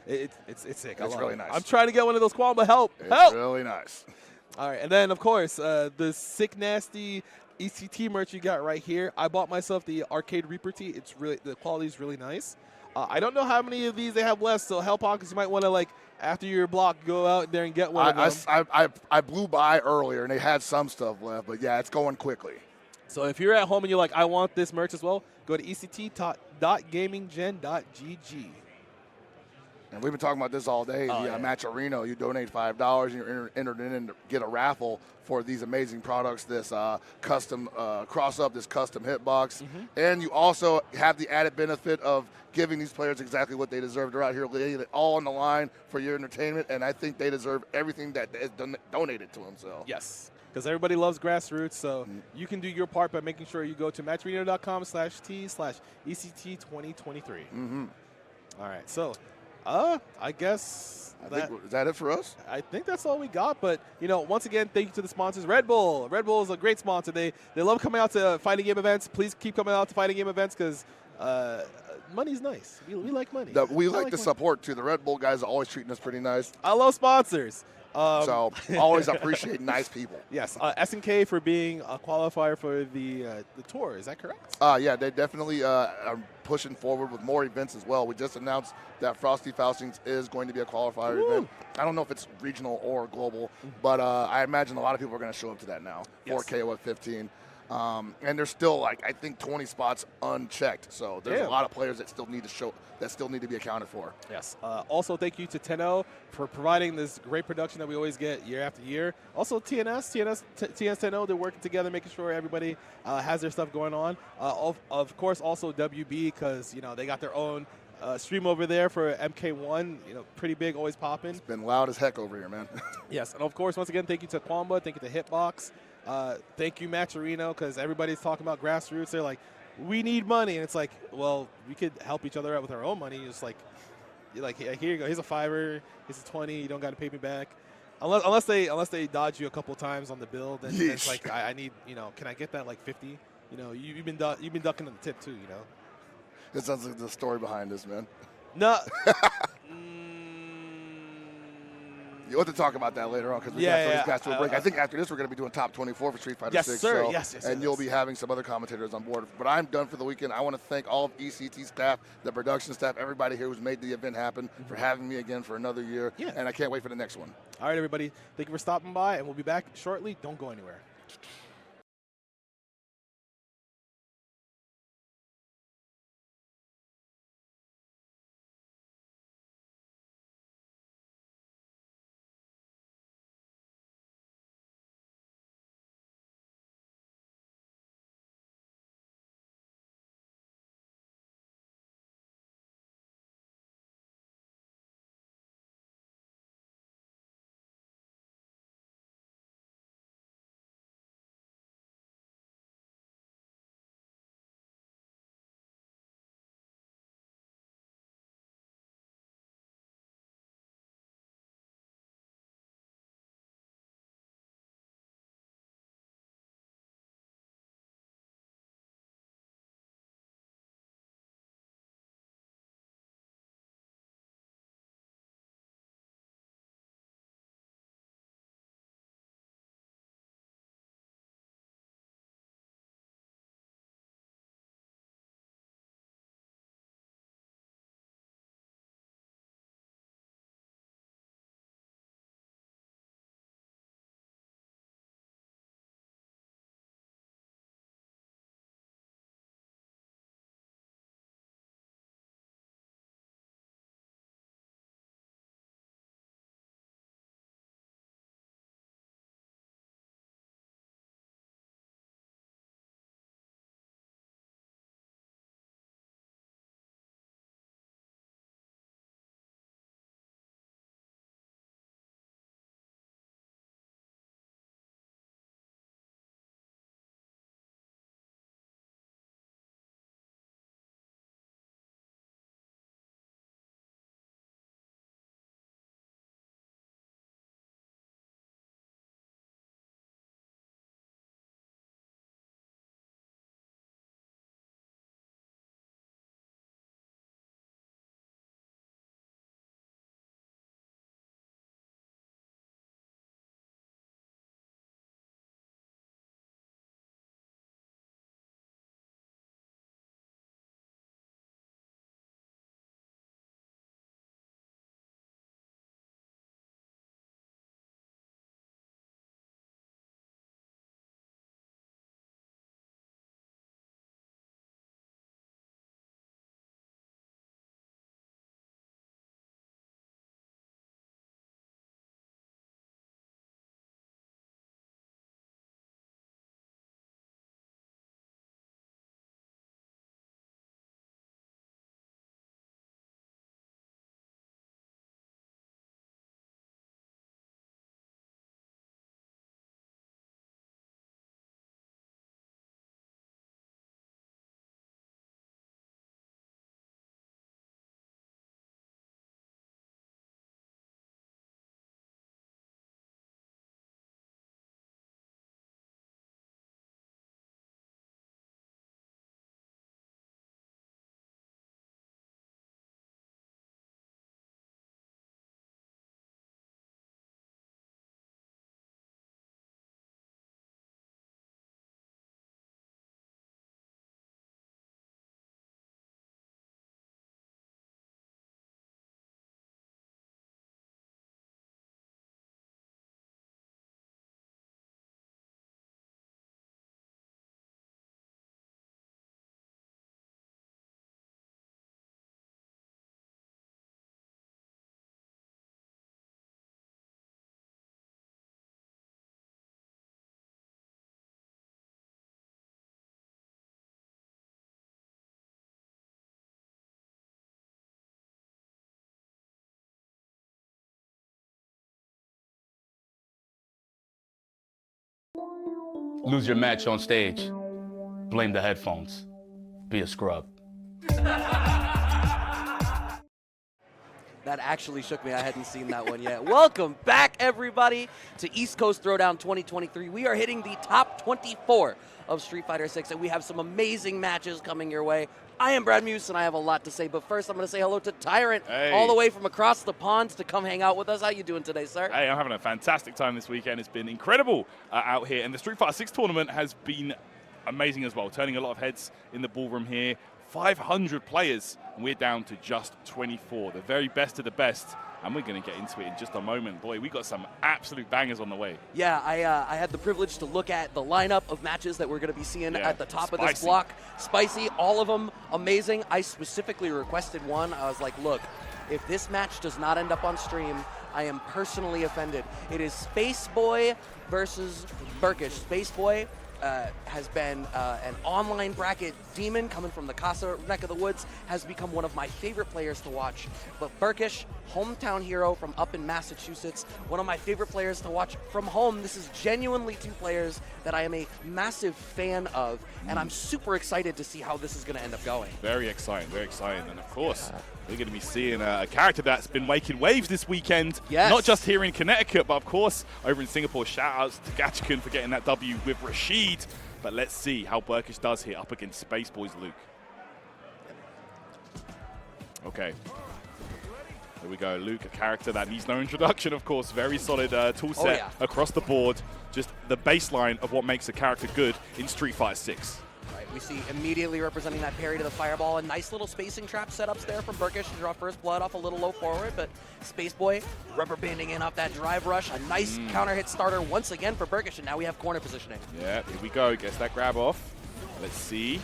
It's sick. It's really nice. I'm trying to get one of those Quamba. Help! It's really nice. All right, and then of course the sick nasty ECT merch you got right here. I bought myself the Arcade Reaper tee. It's really, the quality is really nice. I don't know how many of these they have left, so Hell Pockets, you might want to, like, after your block, go out there and get one of them. I blew by earlier and they had some stuff left, but yeah, it's going quickly. So if you're at home and you're like, I want this merch as well, go to ect.gaminggen.gg. And we've been talking about this all day. Match Arena, you donate $5 and you're entered in to get a raffle for these amazing products, this custom cross-up, this custom hitbox. And you also have the added benefit of giving these players exactly what they deserve. They're out here laying it all on the line for your entertainment, and I think they deserve everything that is donated to them. So. Yes. Because everybody loves grassroots, so you can do your part by making sure you go to matcharena.com/T/ECT2023. All right, so I guess is that it for us? I think that's all we got. But, you know, once again, thank you to the sponsors. Red Bull. Red Bull is a great sponsor. They love coming out to fighting game events. Please keep coming out to fighting game events because money's nice. We like money. We like the support, too. The Red Bull guys are always treating us pretty nice. I love sponsors. So always appreciate nice people. Yes, S&K for being a qualifier for the tour. Is that correct? Yeah, they definitely are pushing forward with more events as well. We just announced that Frosty Faustings is going to be a qualifier event. I don't know if it's regional or global, but I imagine a lot of people are going to show up to that now for KO 15. And there's still, like, I think 20 spots unchecked. So there's a lot of players that still need to be accounted for. Yes. Also, thank you to Tenno for providing this great production that we always get year after year. Also, TNS Tenno, they're working together, making sure everybody has their stuff going on. Of course, also WB, because, you know, they got their own stream over there for MK1, you know, pretty big, always popping. It's been loud as heck over here, man. Yes, and of course, once again, thank you to Quamba, thank you to Hitbox. Thank you, Match Arena, because everybody's talking about grassroots. They're like, we need money. And it's like, well, we could help each other out with our own money. It's like, you're like, here you go. Here's a $5, here's a $20. You don't got to pay me back. Unless they dodge you a couple times on the build, and Yeesh. it's like I need, you know, can I get that like 50? You know, you've been ducking on the tip too, you know. That sounds like the story behind this, man. No. You'll have to talk about that later on because we got these guys to a break. I think after this we're going to be doing top 24 for Street Fighter 6. Yes, sir. So, yes. And you'll be having some other commentators on board. But I'm done for the weekend. I want to thank all of ECT staff, the production staff, everybody here who's made the event happen for having me again for another year. Yeah. And I can't wait for the next one. All right, everybody. Thank you for stopping by, and we'll be back shortly. Don't go anywhere. Lose your match on stage. Blame the headphones. Be a scrub. That actually shook me. I hadn't seen that one yet. Welcome back, everybody, to East Coast Throwdown 2023. We are hitting the top 24 of Street Fighter 6, and we have some amazing matches coming your way. I am Brad Muse, and I have a lot to say, but first I'm going to say hello to Tyrant, all the way from across the pond to come hang out with us. How you doing today, sir? Hey, I'm having a fantastic time this weekend. It's been incredible out here, and the Street Fighter 6 tournament has been amazing as well, turning a lot of heads in the ballroom here. 500 players, and we're down to just 24. The very best of the best, and we're going to get into it in just a moment. Boy, we got some absolute bangers on the way. Yeah, I had the privilege to look at the lineup of matches that we're going to be seeing at the top of this block. Spicy, all of them amazing. I specifically requested one. I was like, look, if this match does not end up on stream, I am personally offended. It is Spaceboy versus Burkish. Spaceboy has been an online bracket demon coming from the Casa neck of the woods, has become one of my favorite players to watch. But Burkish, hometown hero from up in Massachusetts, one of my favorite players to watch from home. This is genuinely two players that I am a massive fan of, and I'm super excited to see how this is going to end up going. Very exciting, very exciting. And of course, we're going to be seeing a character that's been making waves this weekend. Yes. Not just here in Connecticut, but of course over in Singapore. Shout outs to Gatchkin for getting that W with Rashid. But let's see how Burkish does here up against Spaceboy's Luke. Okay. Here we go. Luke, a character that needs no introduction, of course. Very solid tool set across the board. Just the baseline of what makes a character good in Street Fighter 6. Right, we see immediately representing that parry to the fireball, and nice little spacing trap setups there from Burkish to draw first blood off a little low forward, but Spaceboy rubber banding in off that drive rush. A nice counter hit starter once again for Burkish, and now we have corner positioning. Yeah, here we go. Gets that grab off. Let's see.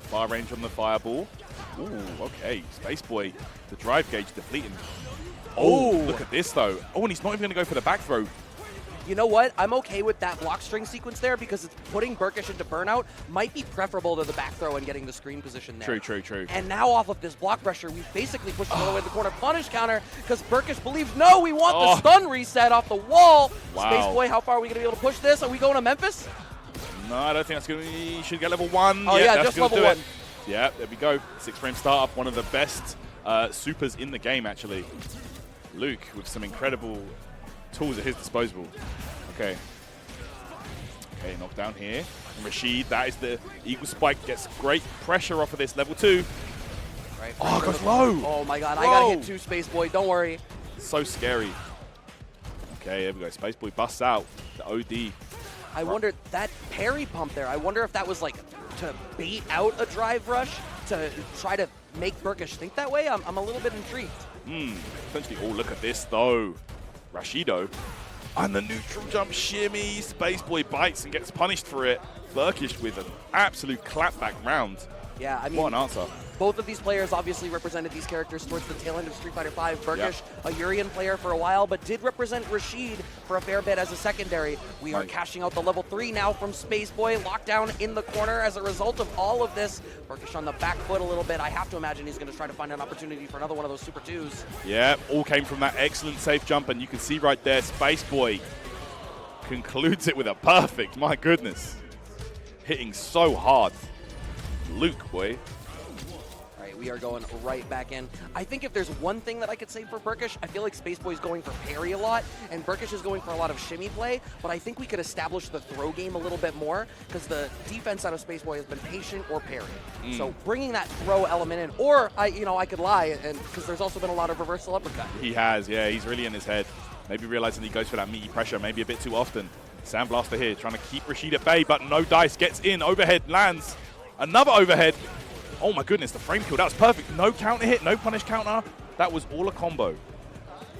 Far range on the fireball. Ooh, okay. Spaceboy, the drive gauge depleting. Oh, look at this though. Oh, and he's not even going to go for the back throw. You know what? I'm okay with that block string sequence there because it's putting Burkish into burnout might be preferable to the back throw and getting the screen position there. True. And now off of this block pressure, we've basically pushed him all the way to the corner. Punish counter because Burkish believes, no, we want the stun reset off the wall. Wow. Spaceboy, how far are we going to be able to push this? Are we going to Memphis? No, I don't think that's going to be. Should get level 1. Oh, yeah, that's just level 1. Yeah, there we go. 6-frame startup, one of the best supers in the game, actually. Luke with some incredible tools at his disposal. Okay, knockdown here. And Rashid, that is the Eagle Spike, gets great pressure off of this level 2. Right, oh, goes low. Oh my god, I got to hit 2 Spaceboy, don't worry. So scary. Okay, here we go. Spaceboy busts out the OD. I wonder, that parry pump there, I wonder if that was like to bait out a drive rush to try to make Burkish think that way. I'm a little bit intrigued. Essentially, oh, look at this though. Rashido. And the neutral jump shimmy. Spaceboy bites and gets punished for it. Burkish with an absolute clapback round. Yeah, I mean, what an answer. Both of these players obviously represented these characters towards the tail end of Street Fighter V. Burkish, a Urian player for a while, but did represent Rashid for a fair bit as a secondary. We are cashing out the level 3 now from Spaceboy. Lockdown in the corner as a result of all of this. Burkish on the back foot a little bit. I have to imagine he's going to try to find an opportunity for another one of those Super 2s. Yeah, all came from that excellent safe jump, and you can see right there, Spaceboy concludes it with a perfect. My goodness. Hitting so hard. Luke, boy. We are going right back in. I think if there's one thing that I could say for Burkish, I feel like Spaceboy's going for parry a lot, and Burkish is going for a lot of shimmy play, but I think we could establish the throw game a little bit more, because the defense out of Spaceboy has been patient or parry. So bringing that throw element in, or I could lie, and because there's also been a lot of reversal uppercut. He has, yeah, he's really in his head. Maybe realizing he goes for that meaty pressure, maybe a bit too often. Sandblaster here, trying to keep Rashid at bay, but no dice, gets in, overhead, lands. Another overhead. Oh my goodness, the frame kill, that was perfect. No counter hit, no punish counter. That was all a combo.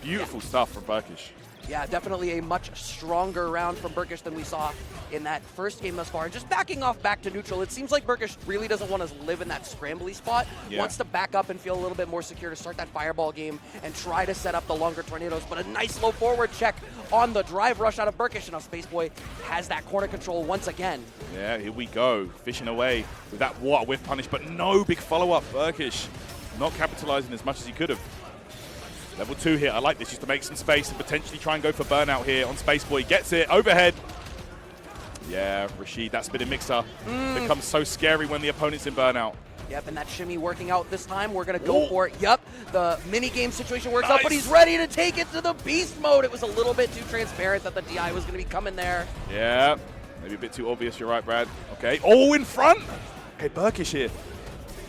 Beautiful stuff from Burkish. Yeah, definitely a much stronger round from Burkish than we saw in that first game thus far. Just backing off back to neutral, it seems like Burkish really doesn't want to live in that scrambly spot. Wants to back up and feel a little bit more secure to start that fireball game and try to set up the longer tornadoes. But a nice low forward check on the drive rush out of Burkish. And now Spaceboy has that corner control once again. Yeah, here we go. Fishing away with that water whiff punish, but no big follow-up. Burkish not capitalizing as much as he could have. Level 2 here. I like this just to make some space and potentially try and go for burnout here on Spaceboy. Gets it. Overhead. Yeah, Rashid, that spinning mixer becomes so scary when the opponent's in burnout. Yep, and that shimmy working out this time. We're going to go for it. Yep, the mini-game situation works out, but he's ready to take it to the beast mode. It was a little bit too transparent that the DI was going to be coming there. Yeah, maybe a bit too obvious. You're right, Brad. Okay. Oh, in front. Okay, Burkish here.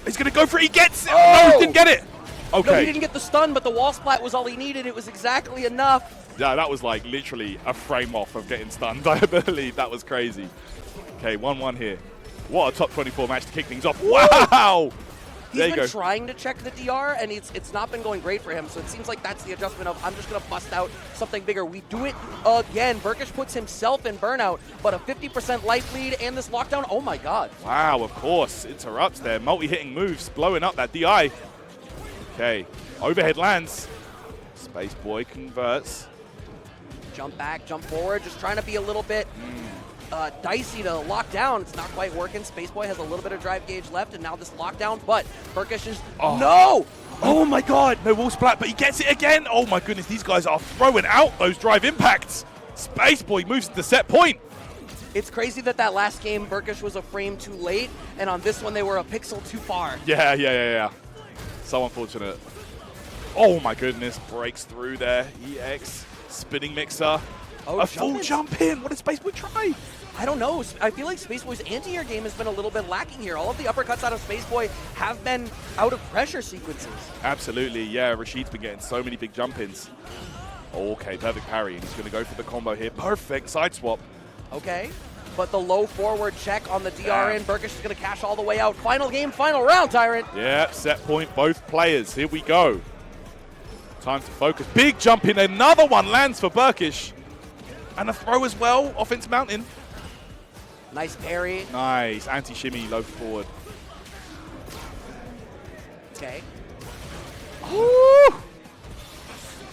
He's going to go for it. He gets it. Oh, no, he didn't get it. Okay. No, he didn't get the stun, but the wall splat was all he needed. It was exactly enough. Yeah, that was like literally a frame off of getting stunned. I believe that was crazy. Okay, 1-1 here. What a top 24 match to kick things off. Wow! He's been trying to check the DR, and it's not been going great for him, so it seems like that's the adjustment of, I'm just going to bust out something bigger. We do it again. Burkish puts himself in burnout, but a 50% life lead and this lockdown, oh my god. Wow, of course. Interrupts there. Multi-hitting moves, blowing up that DI. Okay, overhead lands. Space Boy converts. Jump back, jump forward, just trying to be a little bit dicey to lock down. It's not quite working. Space Boy has a little bit of drive gauge left, and now this lockdown, but Burkish is... No! Oh my god, no wall splat, but he gets it again. Oh my goodness, these guys are throwing out those drive impacts. Space Boy moves to the set point. It's crazy that last game, Burkish was a frame too late, and on this one, they were a pixel too far. Yeah. So unfortunate. Oh my goodness, breaks through there. EX, spinning mixer. Oh, a full jump in. What did Space Boy try? I don't know. I feel like Space Boy's anti-air game has been a little bit lacking here. All of the uppercuts out of Space Boy have been out of pressure sequences. Absolutely, yeah. Rashid's been getting so many big jump-ins. Okay, perfect parry, and he's going to go for the combo here. Perfect side swap. Okay, but the low forward check on the DR in. Burkish is going to cash all the way out. Final game, final round, Tyrant. Yeah, set point, both players. Here we go. Time to focus. Big jump in. Another one lands for Burkish. And a throw as well, off into mountain. Nice parry. Nice, anti-shimmy, low forward. Okay. Ooh.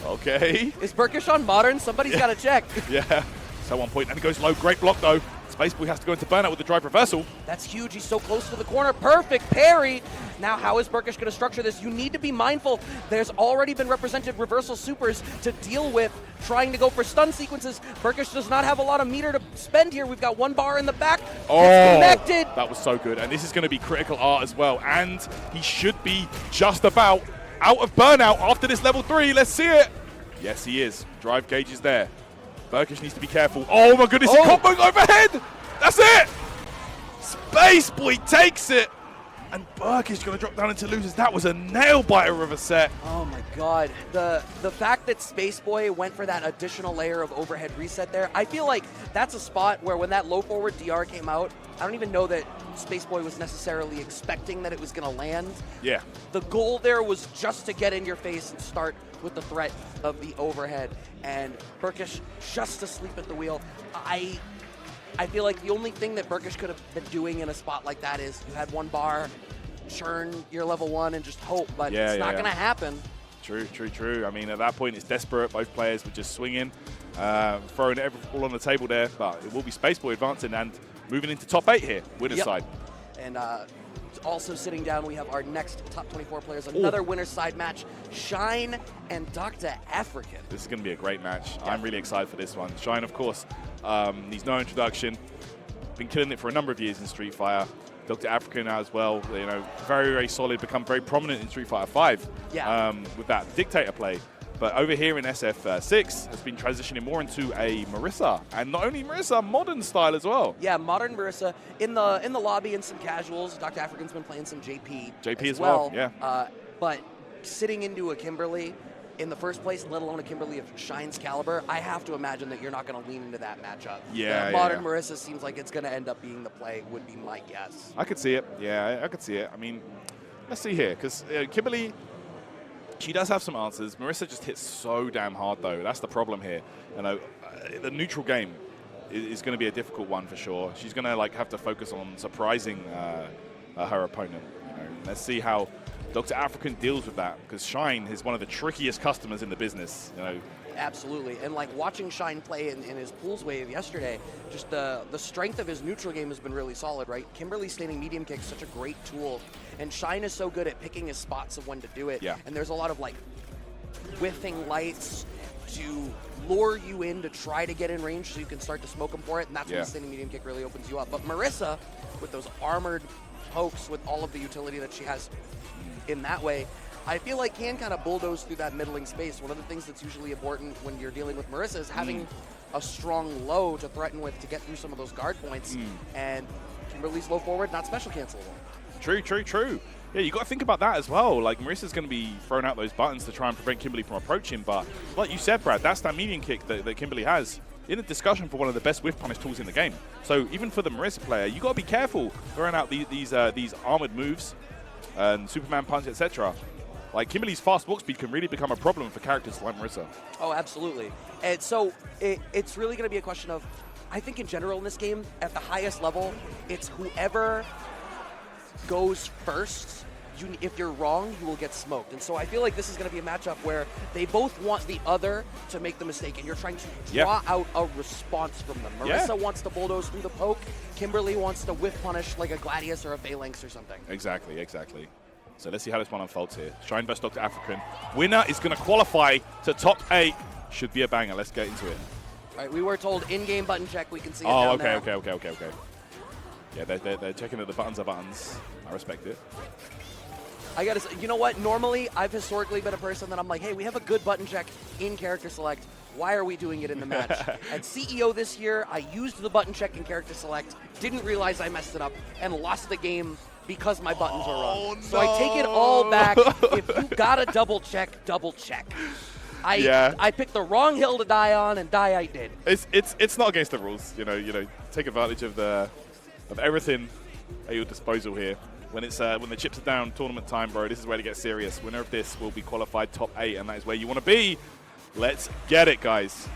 Okay. Is Burkish on modern? Somebody's got to check. Yeah. So 1 point, and he goes low. Great block though. Space Boy has to go into burnout with the drive reversal. That's huge. He's so close to the corner. Perfect parry. Now, how is Burkish going to structure this? You need to be mindful. There's already been represented reversal supers to deal with trying to go for stun sequences. Burkish does not have a lot of meter to spend here. We've got one bar in the back. Oh, it's connected. That was so good. And this is going to be critical art as well. And he should be just about out of burnout after this level 3. Let's see it. Yes, he is. Drive gauge is there. Burkish needs to be careful. Oh my goodness, he's comboing overhead! That's it! Space Boy takes it! And Burkish going to drop down into losers. That was a nail-biter of a set. Oh my god. The fact that Space Boy went for that additional layer of overhead reset there, I feel like that's a spot where when that low forward DR came out, I don't even know that Space Boy was necessarily expecting that it was going to land. Yeah. The goal there was just to get in your face and start with the threat of the overhead. And Burkish just asleep at the wheel. I feel like the only thing that Burkish could have been doing in a spot like that is you had one bar, churn your level 1 and just hope, but it's not going to happen. True. I mean, at that point, it's desperate. Both players were just swinging, throwing all on the table there, but it will be Space Boy advancing and moving into top 8 here, winner's side. And also sitting down, we have our next top 24 players, another winner's side match, Shine and Docta Afrikan. This is going to be a great match. I'm really excited for this one. Shine, of course, needs no introduction. Been killing it for a number of years in Street Fighter. Docta Afrikan as well, you know, very solid, become very prominent in Street Fighter 5 with that Dictator play. But over here in SF6 has been transitioning more into a Marisa, and not only Marisa, modern style as well. Yeah, modern Marisa in the lobby and some casuals. Docta Afrikan's been playing some JP as well. Yeah. But sitting into a Kimberly in the first place, let alone a Kimberly of Shine's caliber, I have to imagine that you're not going to lean into that matchup. Yeah, modern Marisa seems like it's going to end up being the play, would be my guess. I could see it. Yeah, I could see it. I mean, let's see here, because Kimberly, she does have some answers. Marisa just hits so damn hard, though. That's the problem here. You know, the neutral game is going to be a difficult one for sure. She's going to have to focus on surprising her opponent. You know, let's see how Docta Afrikan deals with that, because Shine is one of the trickiest customers in the business. You know. Absolutely, and watching Shine play in his pools wave yesterday, just the strength of his neutral game has been really solid, right? Kimberly standing medium kick is such a great tool, and Shine is so good at picking his spots of when to do it. Yeah. And there's a lot of whiffing lights to lure you in to try to get in range so you can start to smoke him for it, and that's when the standing medium kick really opens you up. But Marisa, with those armored pokes with all of the utility that she has in that way, I feel like can kind of bulldoze through that middling space. One of the things that's usually important when you're dealing with Marisa is having a strong low to threaten with to get through some of those guard points. And Kimberly's low forward, not special cancelable. True. Yeah, you got to think about that as well. Like, Marisa's going to be throwing out those buttons to try and prevent Kimberly from approaching. But like you said, Brad, that's that medium kick that Kimberly has in a discussion for one of the best whiff punish tools in the game. So even for the Marisa player, you got to be careful throwing out these armored moves and Superman punch, etc. Like, Kimberly's fast walk speed can really become a problem for characters like Marisa. Oh, absolutely. And so it's really going to be a question of, I think in general in this game, at the highest level, it's whoever goes first. If you're wrong, you will get smoked. And so I feel like this is going to be a matchup where they both want the other to make the mistake, and you're trying to draw out a response from them. Marisa wants to bulldoze through the poke. Kimberly wants to whiff punish like a Gladius or a Phalanx or something. Exactly. So let's see how this one unfolds here. Shine vs Docta Afrikan. Winner is going to qualify to top 8. Should be a banger. Let's get into it. All right, we were told in-game button check. We can see it down there. Okay. Yeah, they're checking that the buttons are buttons. I respect it. I gotta say, you know what? Normally, I've historically been a person that I'm like, hey, we have a good button check in character select. Why are we doing it in the match? At CEO this year, I used the button check in character select, didn't realize I messed it up, and lost the game because my buttons were wrong. No. So I take it all back. If you gotta double check. I picked the wrong hill to die on, and die I did. It's not against the rules. You know, take advantage of everything at your disposal here. When the chips are down, tournament time, bro, this is where to get serious. Winner of this will be qualified top 8, and that is where you want to be. Let's get it, guys.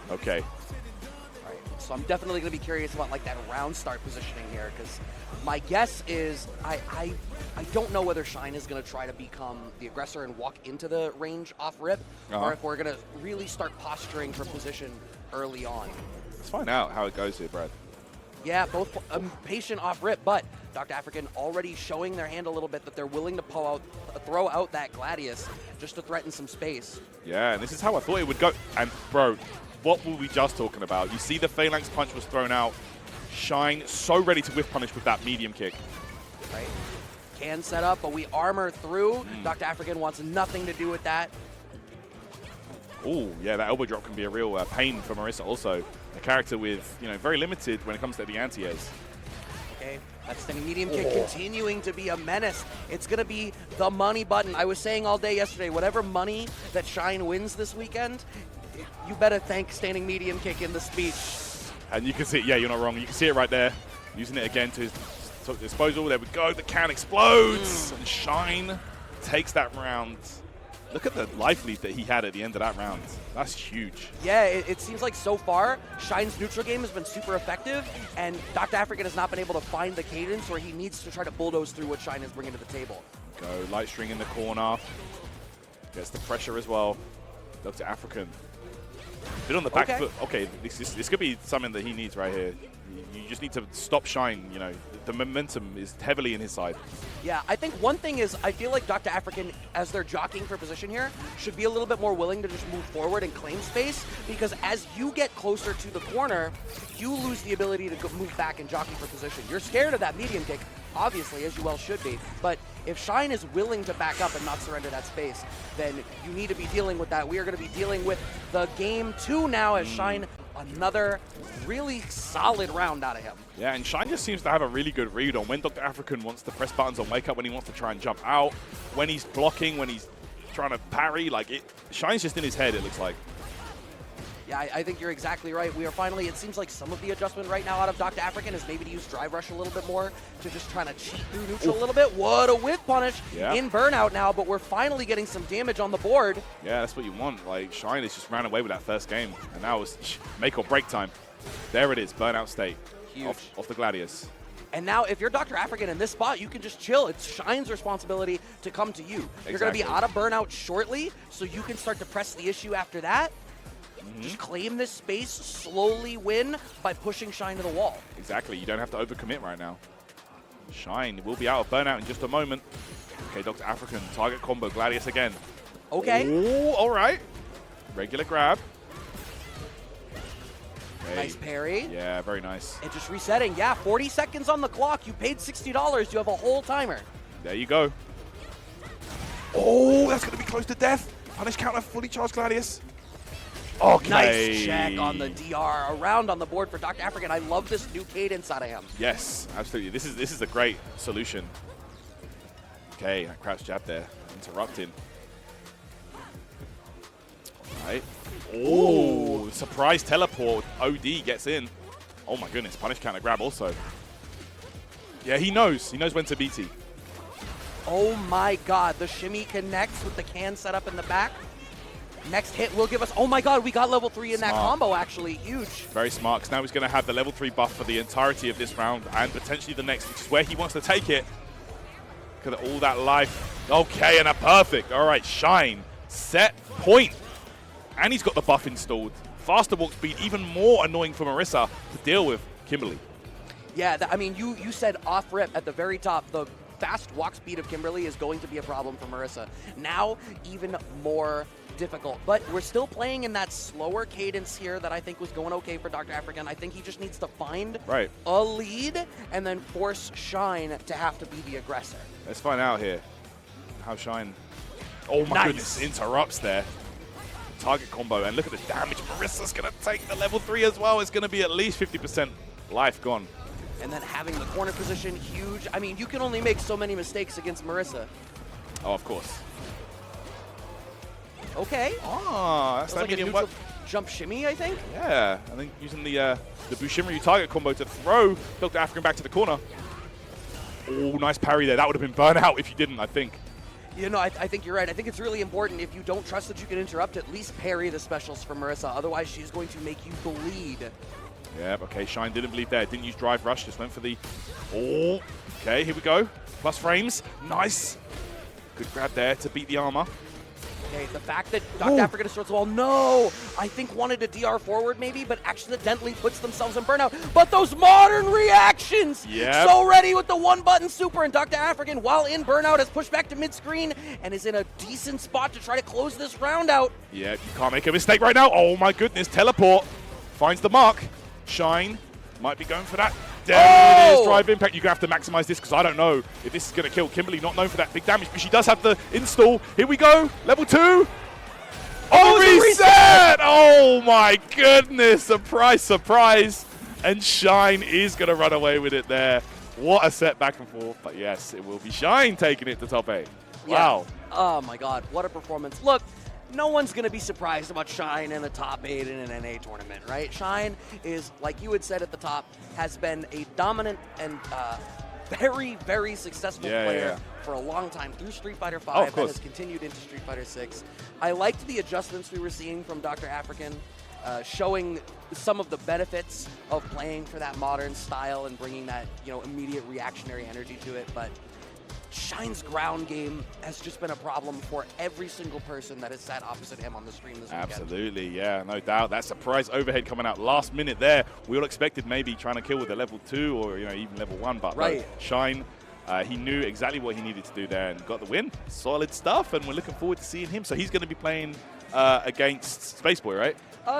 Okay. All right, so I'm definitely going to be curious about like that round start positioning here, because my guess is I don't know whether Shine is going to try to become the aggressor and walk into the range off rip, or if we're going to really start posturing for position early on. Let's find out how it goes here, Brad. Yeah, both patient off rip, but Docta Afrikan already showing their hand a little bit that they're willing to throw out that Gladius just to threaten some space. Yeah, and this is how I thought it would go. And, bro, what were we just talking about? You see the Phalanx punch was thrown out. Shine so ready to whiff punish with that medium kick. Right. Can set up, but we armor through. Docta Afrikan wants nothing to do with that. Oh, yeah, that elbow drop can be a real pain for Marisa also. A character with, very limited when it comes to the anti-airs. Okay, that's the medium kick continuing to be a menace. It's going to be the money button. I was saying all day yesterday, whatever money that Shine wins this weekend, you better thank standing medium kick in the speech. And you can see it, yeah, you're not wrong. You can see it right there. Using it again to his disposal. There we go, the can explodes. And Shine takes that round. Look at the life lead that he had at the end of that round. That's huge. Yeah, it seems like so far, Shine's neutral game has been super effective, and Docta Afrikan has not been able to find the cadence where he needs to try to bulldoze through what Shine is bringing to the table. Go, light string in the corner. Gets the pressure as well. Docta Afrikan. Bit on the back foot. Okay, this could be something that he needs right here. You just need to stop Shine, The momentum is heavily in his side. Yeah, I think one thing is I feel like Docta Afrikan, as they're jockeying for position here, should be a little bit more willing to just move forward and claim space, because as you get closer to the corner, you lose the ability to move back and jockey for position. You're scared of that medium kick, obviously, as you well should be, but if Shine is willing to back up and not surrender that space, then you need to be dealing with that. We are going to be dealing with the game 2 now as Shine, another really solid round out of him. Yeah, and Shine just seems to have a really good read on when Docta Afrikan wants to press buttons on wake up, when he wants to try and jump out, when he's blocking, when he's trying to parry. Shine's just in his head, it looks like. Yeah, I think you're exactly right. We are finally, it seems like some of the adjustment right now out of Docta Afrikan is maybe to use Drive Rush a little bit more, to just trying to cheat through neutral a little bit. What a whiff punish in burnout now, but we're finally getting some damage on the board. Yeah, that's what you want. Shine has just ran away with that first game, and now it's make or break time. There it is, burnout state. Huge. Off the Gladius. And now, if you're Docta Afrikan in this spot, you can just chill. It's Shine's responsibility to come to you. Exactly. You're going to be out of burnout shortly, so you can start to press the issue after that. Just claim this space, slowly win by pushing Shine to the wall. Exactly. You don't have to overcommit right now. Shine will be out of burnout in just a moment. Okay, Docta Afrikan, target combo, Gladius again. Okay. Oh, all right. Regular grab. Okay. Nice parry. Yeah, very nice. And just resetting. Yeah, 40 seconds on the clock. You paid $60. You have a whole timer. There you go. Oh, that's going to be close to death. Punish counter, fully charged Gladius. Okay. Nice check on the DR. Around on the board for Dr. Afrikan. I love this new cadence out of him. Yes, absolutely. This is a great solution. Okay, that crouch jab there, interrupting. All right. Oh, surprise teleport. OD gets in. Oh my goodness, punish counter grab also. Yeah, he knows. He knows when to BT. Oh my god, the shimmy connects with the can set up in the back. Next hit will give us, oh my god, we got level 3 in that combo actually, huge. Very smart, because now he's going to have the level 3 buff for the entirety of this round and potentially the next, which is where he wants to take it. Look at all that life. Okay, and a perfect. All right, shine, set, point. And he's got the buff installed. Faster walk speed, even more annoying for Marisa to deal with Kimberly. Yeah, I mean, you said off rip at the very top, the fast walk speed of Kimberly is going to be a problem for Marisa. Now, even more difficult. But we're still playing in that slower cadence here that I think was going okay for Dr. Afrikan. I think he just needs to find a lead and then force Shine to have to be the aggressor. Let's find out here how Shine... Oh my goodness, interrupts there. Target combo, and look at the damage. Marisa's going to take the level 3 as well. It's going to be at least 50% life gone. And then having the corner position, huge. I mean, you can only make so many mistakes against Marisa. Oh, of course. Okay. Oh, that's like a neutral jump shimmy, I think. Yeah, I think using the Bushimryu target combo to throw Dr. Afrikan back to the corner. Oh, nice parry there. That would have been burnout if you didn't, I think. You know, I think you're right. I think it's really important if you don't trust that you can interrupt, at least parry the specials from Marisa. Otherwise, she's going to make you bleed. Yeah, okay, Shine didn't believe there. Didn't use drive rush, just went for the... Oh, okay, here we go. Plus frames. Nice. Good grab there to beat the armor. Okay, the fact that Dr. Afrikan destroys the wall, no! I think wanted to DR forward maybe, but accidentally puts themselves in burnout. But those modern reactions! So ready with the one-button super, and Dr. Afrikan, while in burnout, has pushed back to mid-screen and is in a decent spot to try to close this round out. Yeah, you can't make a mistake right now. Oh my goodness, teleport. Finds the mark. Shine might be going for that. There it is, drive impact. You're going to have to maximize this because I don't know if this is going to kill Kimberly, not known for that big damage, but she does have the install. Here we go, level 2. Oh, reset! Oh my goodness, surprise, surprise. And Shine is going to run away with it there. What a set back and forth, but yes, it will be Shine taking it to top 8. Wow. Yeah. Oh my god, what a performance. Look, no one's going to be surprised about Shine in the top 8 in an NA tournament, right? Shine is, like you had said at the top, has been a dominant and very, very successful player for a long time through Street Fighter V and has continued into Street Fighter 6. I liked the adjustments we were seeing from Dr. Afrikan, showing some of the benefits of playing for that modern style and bringing that, you know, immediate reactionary energy to it, but Shine's ground game has just been a problem for every single person that has sat opposite him on the stream this weekend. Absolutely, yeah, no doubt. That surprise overhead coming out last minute there. We all expected maybe trying to kill with a level 2 or, you know, even level 1, but no, Shine, he knew exactly what he needed to do there and got the win. Solid stuff, and we're looking forward to seeing him. So he's going to be playing against Spaceboy, right?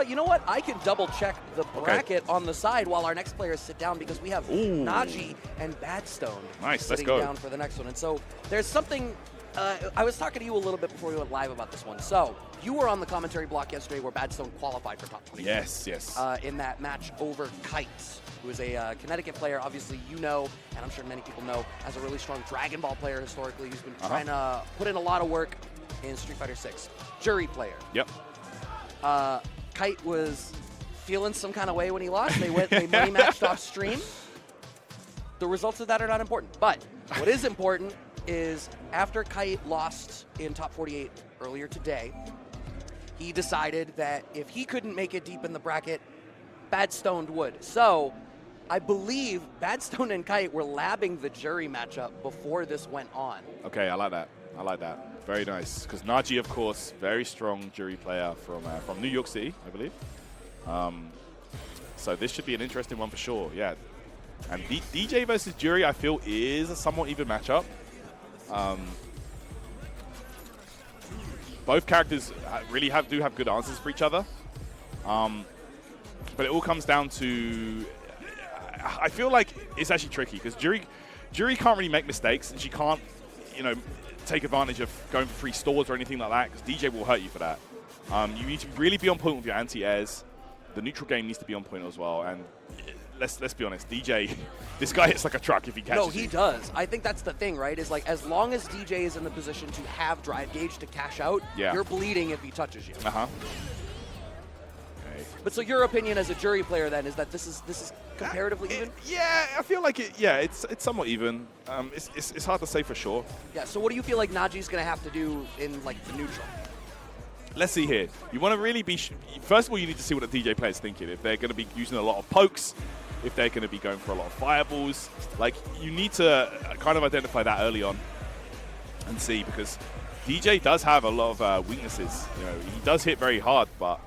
You know what? I can double check the bracket on the side while our next players sit down because we have Naji and BadStoned sitting down for the next one. And so there's something, I was talking to you a little bit before we went live about this one. So you were on the commentary block yesterday where BadStoned qualified for top 20. Yes. In that match over Kite, who is a Connecticut player, obviously you know, and I'm sure many people know, as a really strong Dragon Ball player historically, who's been trying to put in a lot of work in Street Fighter 6. Juri player. Yep. Kite was feeling some kind of way when he lost. They money matched off stream. The results of that are not important. But what is important is after Kite lost in top 48 earlier today, he decided that if he couldn't make it deep in the bracket, BadStoned would. So I believe BadStoned and Kite were labbing the Juri matchup before this went on. Okay, I like that. I like that. Very nice. Because Naji, of course, very strong Juri player from New York City, I believe. So this should be an interesting one for sure. Yeah. And DJ versus Juri, I feel, is a somewhat even matchup. Both characters really do have good answers for each other. But it all comes down to, I feel like it's actually tricky because Juri can't really make mistakes, and she can't, you know, take advantage of going for free stores or anything like that, because DJ will hurt you for that. You need to really be on point with your anti-airs. The neutral game needs to be on point as well, and let's be honest, DJ, this guy hits like a truck if he catches No, he does. I think that's the thing, right? Is like as long as DJ is in the position to have drive gauge to cash out, you're bleeding if he touches you. Okay. But so your opinion as a Juri player then is that this is comparatively even? Yeah, I feel like it. Yeah, it's somewhat even. It's hard to say for sure. Yeah. So what do you feel like Naji's gonna have to do in like the neutral? Let's see here. You want to really be. First of all, you need to see what the DJ player's thinking. If they're going to be using a lot of pokes, if they're going to be going for a lot of fireballs, like you need to kind of identify that early on and see, because DJ does have a lot of weaknesses. You know, he does hit very hard, but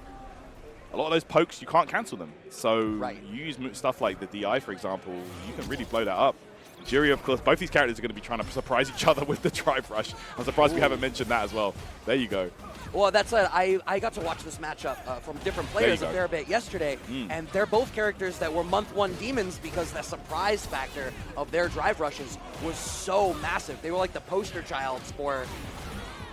a lot of those pokes, you can't cancel them. So you use stuff like the DI, for example, you can really blow that up. Juri, of course, both these characters are going to be trying to surprise each other with the drive rush. I'm surprised we haven't mentioned that as well. There you go. Well, that's it. I got to watch this matchup from different players a fair bit yesterday, and they're both characters that were month 1 demons because the surprise factor of their drive rushes was so massive. They were like the poster childs for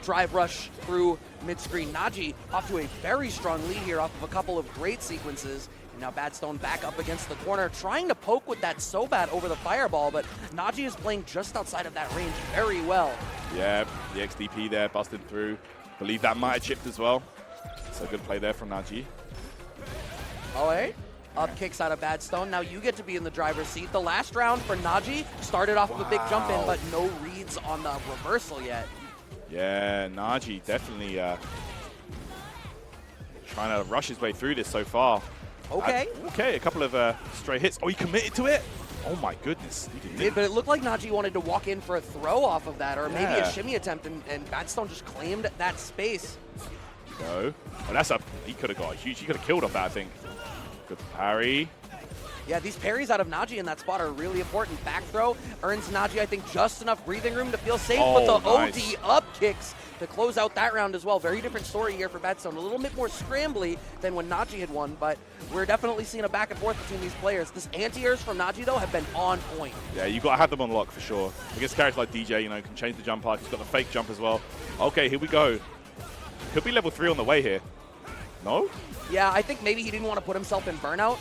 drive rush through mid-screen. Naji off to a very strong lead here off of a couple of great sequences. And now BadStoned back up against the corner, trying to poke with that so bad over the fireball, but Naji is playing just outside of that range very well. Yeah, the XDP there busted through. Believe that might have chipped as well. So good play there from Naji. All right. Up kicks out of BadStoned. Now you get to be in the driver's seat. The last round for Naji started off with a big jump in, but no reads on the reversal yet. Yeah, Naji definitely trying to rush his way through this so far. Okay. Okay, a couple of stray hits. Oh, he committed to it? Oh my goodness. But it looked like Naji wanted to walk in for a throw off of that, or maybe a shimmy attempt, and BadStoned just claimed that space. No. Oh, that's a, he could have got a huge, he could have killed off that, I think. Good parry. Yeah, these parries out of Naji in that spot are really important. Back throw earns Naji, I think, just enough breathing room to feel safe, but the OD up kicks to close out that round as well. Very different story here for BadStoned. A little bit more scrambly than when Naji had won, but we're definitely seeing a back and forth between these players. This anti-airs from Naji, though, have been on point. Yeah, you got to have them on lock for sure. Against characters like DJ, you know, can change the jump arc. He's got the fake jump as well. Okay, here we go. Could be level 3 on the way here. No? Yeah, I think maybe he didn't want to put himself in burnout.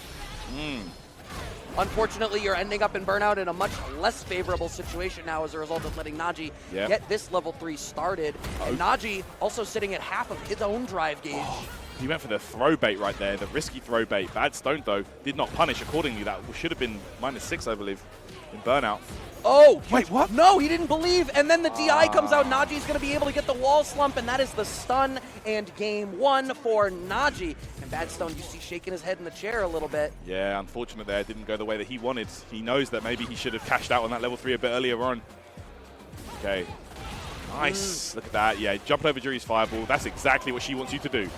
Unfortunately, you're ending up in burnout in a much less favorable situation now as a result of letting Naji get this level 3 started. And Naji also sitting at half of his own drive gauge. He went for the throw bait right there, the risky throw bait. BadStoned, though, did not punish accordingly. That should have been -6, I believe, in burnout. Oh, wait, what? No, he didn't believe. And then the DI comes out. Naji's going to be able to get the wall slump, and that is the stun and game 1 for Naji. And BadStoned, you see, shaking his head in the chair a little bit. Yeah, unfortunate there. It didn't go the way that he wanted. He knows that maybe he should have cashed out on that level 3 a bit earlier on. Okay. Nice. Look at that. Yeah, jumped over Juri's fireball. That's exactly what she wants you to do.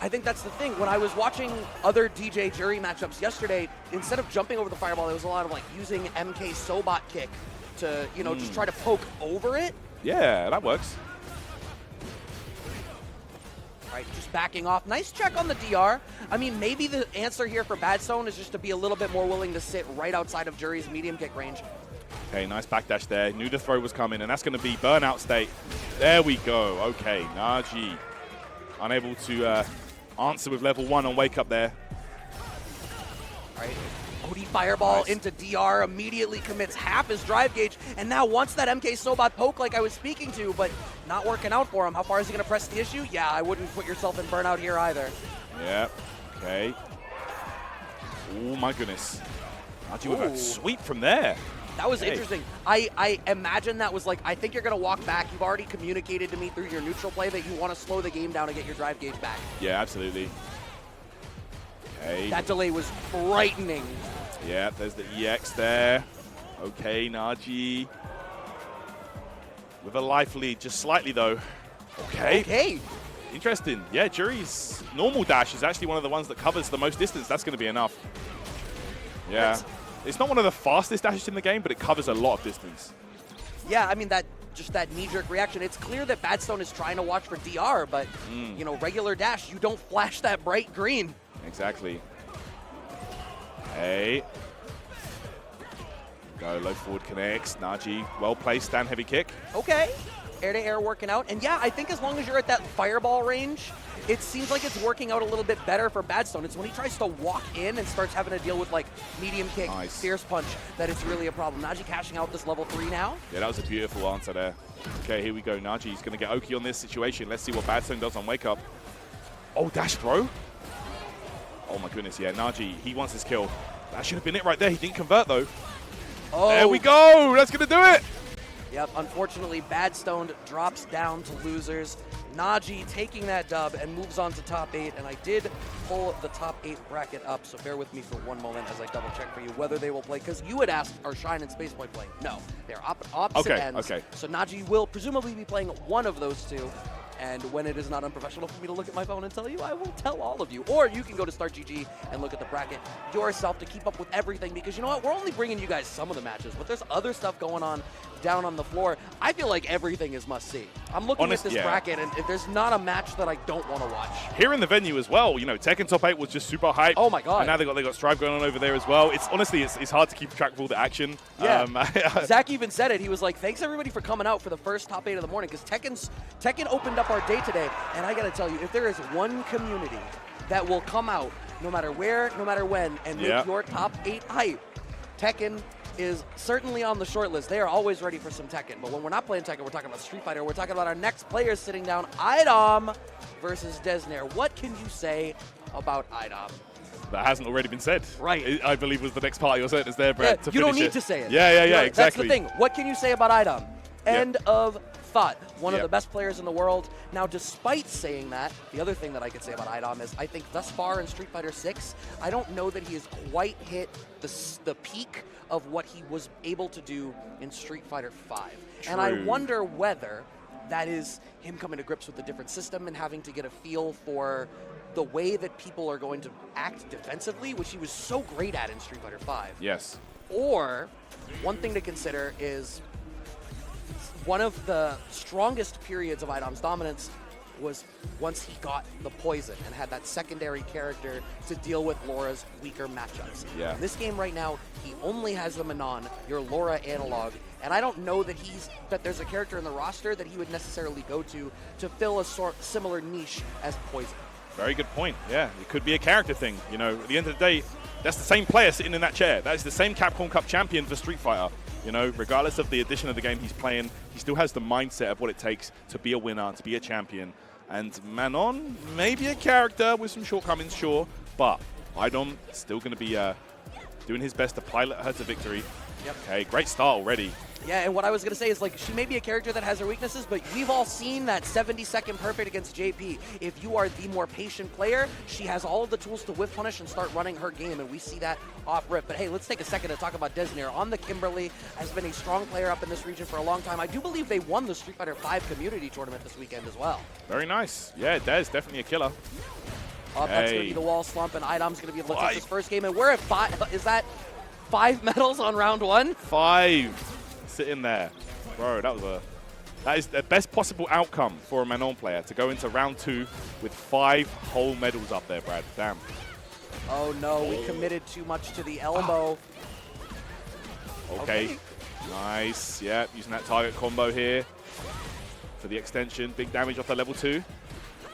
I think that's the thing. When I was watching other DJ Juri matchups yesterday, instead of jumping over the fireball, there was a lot of like using MK Sobot kick to, you know, just try to poke over it. Yeah, that works. All right, just backing off. Nice check on the DR. I mean, maybe the answer here for BadStoned is just to be a little bit more willing to sit right outside of Juri's medium kick range. Okay, nice backdash there. Knew the throw was coming, and that's going to be burnout state. There we go. Okay, Naji unable to answer with level 1 on wake up there. All right, OD fireball into DR, immediately commits half his drive gauge, and now wants that MK Sobot poke like I was speaking to, but not working out for him. How far is he going to press the issue? Yeah, I wouldn't put yourself in burnout here either. Yeah, okay. Oh my goodness. Naji with a sweep from there. That was interesting. I imagine that was like, I think you're going to walk back. You've already communicated to me through your neutral play that you want to slow the game down and get your drive gauge back. Yeah, absolutely. Okay. That delay was frightening. Yeah, there's the EX there. Okay, Naji. With a life lead, just slightly though. Okay. Okay. Interesting. Yeah, Juri's normal dash is actually one of the ones that covers the most distance. That's going to be enough. Yeah. It's not one of the fastest dashes in the game, but it covers a lot of distance. Yeah, I mean, that knee-jerk reaction. It's clear that BadStoned is trying to watch for DR, but, you know, regular dash, you don't flash that bright green. Exactly. Hey. Go, low forward connects. Naji, well placed, stand heavy kick. Okay. Air-to-air working out. And yeah, I think as long as you're at that fireball range, it seems like it's working out a little bit better for BadStoned. It's when he tries to walk in and starts having to deal with like medium kick, fierce punch, that it's really a problem. Naji cashing out this level 3 now. Yeah, that was a beautiful answer there. Okay, here we go. Naji's going to get Oki on this situation. Let's see what BadStoned does on wake up. Oh, dash throw. Oh my goodness, yeah, Naji, he wants his kill. That should have been it right there. He didn't convert though. Oh. There we go. That's going to do it. Yep, unfortunately, BadStoned drops down to losers. Naji taking that dub and moves on to top 8, and I did pull the top 8 bracket up, so bear with me for one moment as I double check for you whether they will play, because you had asked, are Shine and Spacepoint playing? No, they're opposite ends. Okay. So Naji will presumably be playing one of those two, and when it is not unprofessional for me to look at my phone and tell you, I will tell all of you. Or you can go to StartGG and look at the bracket yourself to keep up with everything, because you know what? We're only bringing you guys some of the matches, but there's other stuff going on down on the floor. I feel like everything is must-see. I'm looking at this bracket, and if there's not a match that I don't want to watch. Here in the venue as well, you know, Tekken top 8 was just super hype. Oh my god! And now they got Strive going on over there as well. It's honestly, it's hard to keep track of all the action. Yeah. Zach even said it. He was like, "Thanks everybody for coming out for the first top 8 of the morning," because Tekken opened up our day today, and I got to tell you, if there is one community that will come out no matter where, no matter when, and make your top 8 hype, Tekken is certainly on the short list. They are always ready for some Tekken. But when we're not playing Tekken, we're talking about Street Fighter. We're talking about our next players sitting down, iDom versus Deznere. What can you say about iDom? That hasn't already been said. Right. I believe was the next part of your sentence there, Brett. Yeah, you don't need to say it. Yeah, exactly. That's the thing. What can you say about iDom? End of thought. One of the best players in the world. Now, despite saying that, the other thing that I could say about iDom is I think thus far in Street Fighter 6, I don't know that he has quite hit the peak of what he was able to do in Street Fighter 5. True. And I wonder whether that is him coming to grips with a different system and having to get a feel for the way that people are going to act defensively, which he was so great at in Street Fighter 5. Yes. Or, one thing to consider is one of the strongest periods of iDom's dominance was once he got the poison and had that secondary character to deal with Laura's weaker matchups. Yeah. In this game right now, he only has the Manon, your Laura analog, and I don't know that there's a character in the roster that he would necessarily go to fill a similar niche as poison. Very good point. Yeah, it could be a character thing. You know, at the end of the day, that's the same player sitting in that chair. That is the same Capcom Cup champion for Street Fighter. You know, regardless of the edition of the game he's playing, he still has the mindset of what it takes to be a winner, to be a champion. And Manon, maybe a character with some shortcomings, sure, but iDom still going to be doing his best to pilot her to victory. Yep. Okay, great start already. Yeah, and what I was going to say is, like, she may be a character that has her weaknesses, but we've all seen that 70-second perfect against JP. If you are the more patient player, she has all of the tools to whiff punish and start running her game, and we see that off rip. But hey, let's take a second to talk about Deznere. On the Kimberly, has been a strong player up in this region for a long time. I do believe they won the Street Fighter 5 community tournament this weekend as well. Very nice. Yeah, Dez, definitely a killer. That's going to be the wall slump, and iDom's going to be able to take this first game, and we're at 5. Is that 5 medals on round 1? 5. Sitting there. Bro, that is the best possible outcome for a Manon player, to go into round 2 with 5 whole medals up there, Brad. Damn. Oh no, we committed too much to the elbow. Okay. Nice. Yeah, using that target combo here for the extension. Big damage off the level 2.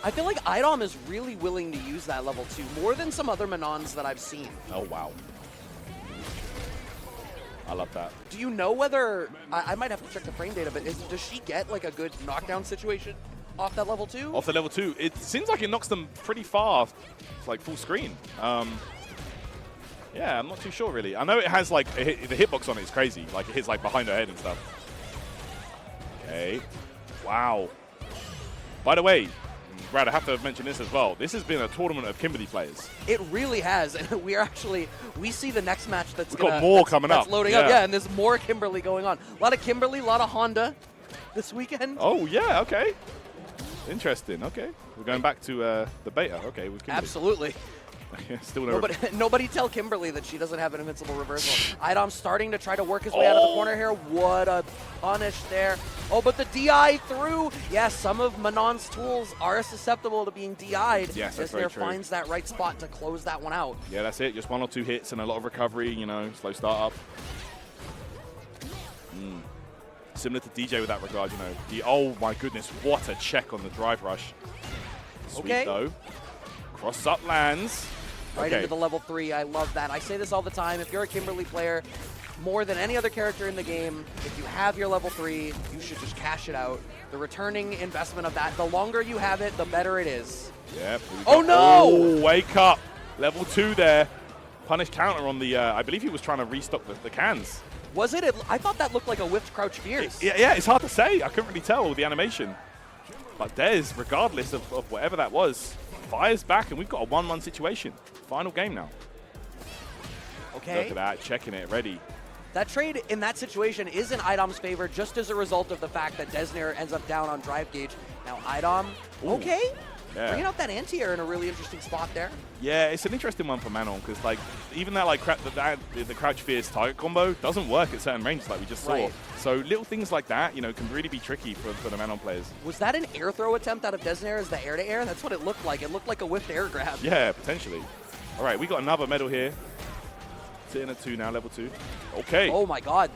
I feel like iDom is really willing to use that level 2 more than some other Manons that I've seen. Oh, wow. I love that. Do you know whether, I might have to check the frame data, but does she get like a good knockdown situation off that level 2? Off the level 2. It seems like it knocks them pretty far. It's like full screen. Yeah, I'm not too sure really. I know it has like, the hitbox on it is crazy. Like it hits like behind her head and stuff. Okay. Wow. By the way, Brad, I have to mention this as well. This has been a tournament of Kimberly players. It really has. And we see the next match that's got more coming up. That's loading up, yeah, and there's more Kimberly going on. A lot of Kimberly, a lot of Honda this weekend. Oh, yeah, okay. Interesting, okay. We're going back to the beta, okay, with Kimberly. Absolutely. Still no. Nobody tell Kimberly that she doesn't have an invincible reversal. iDom starting to try to work his way out of the corner here. What a punish there. Oh, but the DI through. Yes, some of Manon's tools are susceptible to being DI'd. Yes, that's very Deznere true. finds that right spot to close that one out. Yeah, that's it. Just 1 or 2 hits and a lot of recovery, you know, slow start up. Similar to DJ with that regard, you know. Oh my goodness, what a check on the drive rush. Sweet though. Cross up lands. Right into the level 3. I love that. I say this all the time. If you're a Kimberly player, more than any other character in the game, if you have your level 3, you should just cash it out. The returning investment of that, the longer you have it, the better it is. Yep. Oh no! Oh, wake up. Level 2 there. Punish counter on the, I believe he was trying to restock the cans. Was it? I thought that looked like a whiffed crouch fierce. Yeah, it's hard to say. I couldn't really tell with the animation. But Dez, regardless of whatever that was, fires back, and we've got a 1-1 situation. Final game now. Okay. Look at that, checking it, ready. That trade in that situation is in iDom's favor just as a result of the fact that Deznere ends up down on drive gauge. Now iDom, okay. Yeah. Bringing out that anti-air in a really interesting spot there. Yeah, it's an interesting one for Manon because, like, even that like the crouch fierce target combo doesn't work at certain ranges like we just saw. Right. So little things like that, you know, can really be tricky for the Manon players. Was that an air throw attempt out of Deznere as the air-to-air? That's what it looked like. It looked like a whiffed air grab. Yeah, potentially. All right, we got another medal here. Sitting at 2 now, level 2. Okay. Oh my God,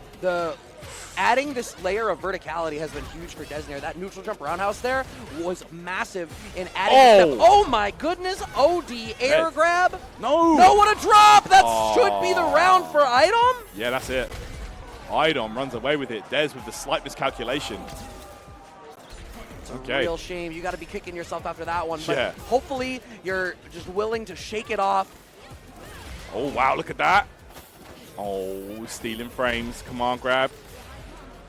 adding this layer of verticality has been huge for Deznere. That neutral jump roundhouse there was massive in adding. Oh my goodness! OD air grab. No. No, what a drop! That should be the round for iDom. Yeah, that's it. iDom runs away with it. Dez with the slight miscalculation. It's a real shame. You got to be kicking yourself after that one. But hopefully you're just willing to shake it off. Oh wow! Look at that. Oh, stealing frames. Come on, grab.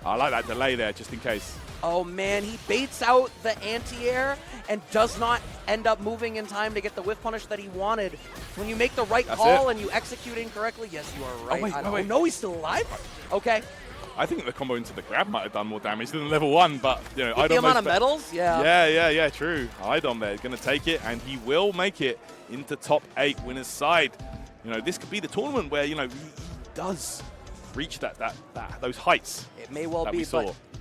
I like that delay there, just in case. Oh man, he baits out the anti-air and does not end up moving in time to get the whiff punish that he wanted. When you make the right call and you execute incorrectly, yes, you are right. Oh, wait. No, he's still alive? Okay. I think the combo into the grab might have done more damage than level 1, but, you know, With the amount of medals? Yeah. Yeah, true. iDom there is going to take it, and he will make it into top 8 winners side. You know, this could be the tournament where, you know, he does reach those heights. It may well be,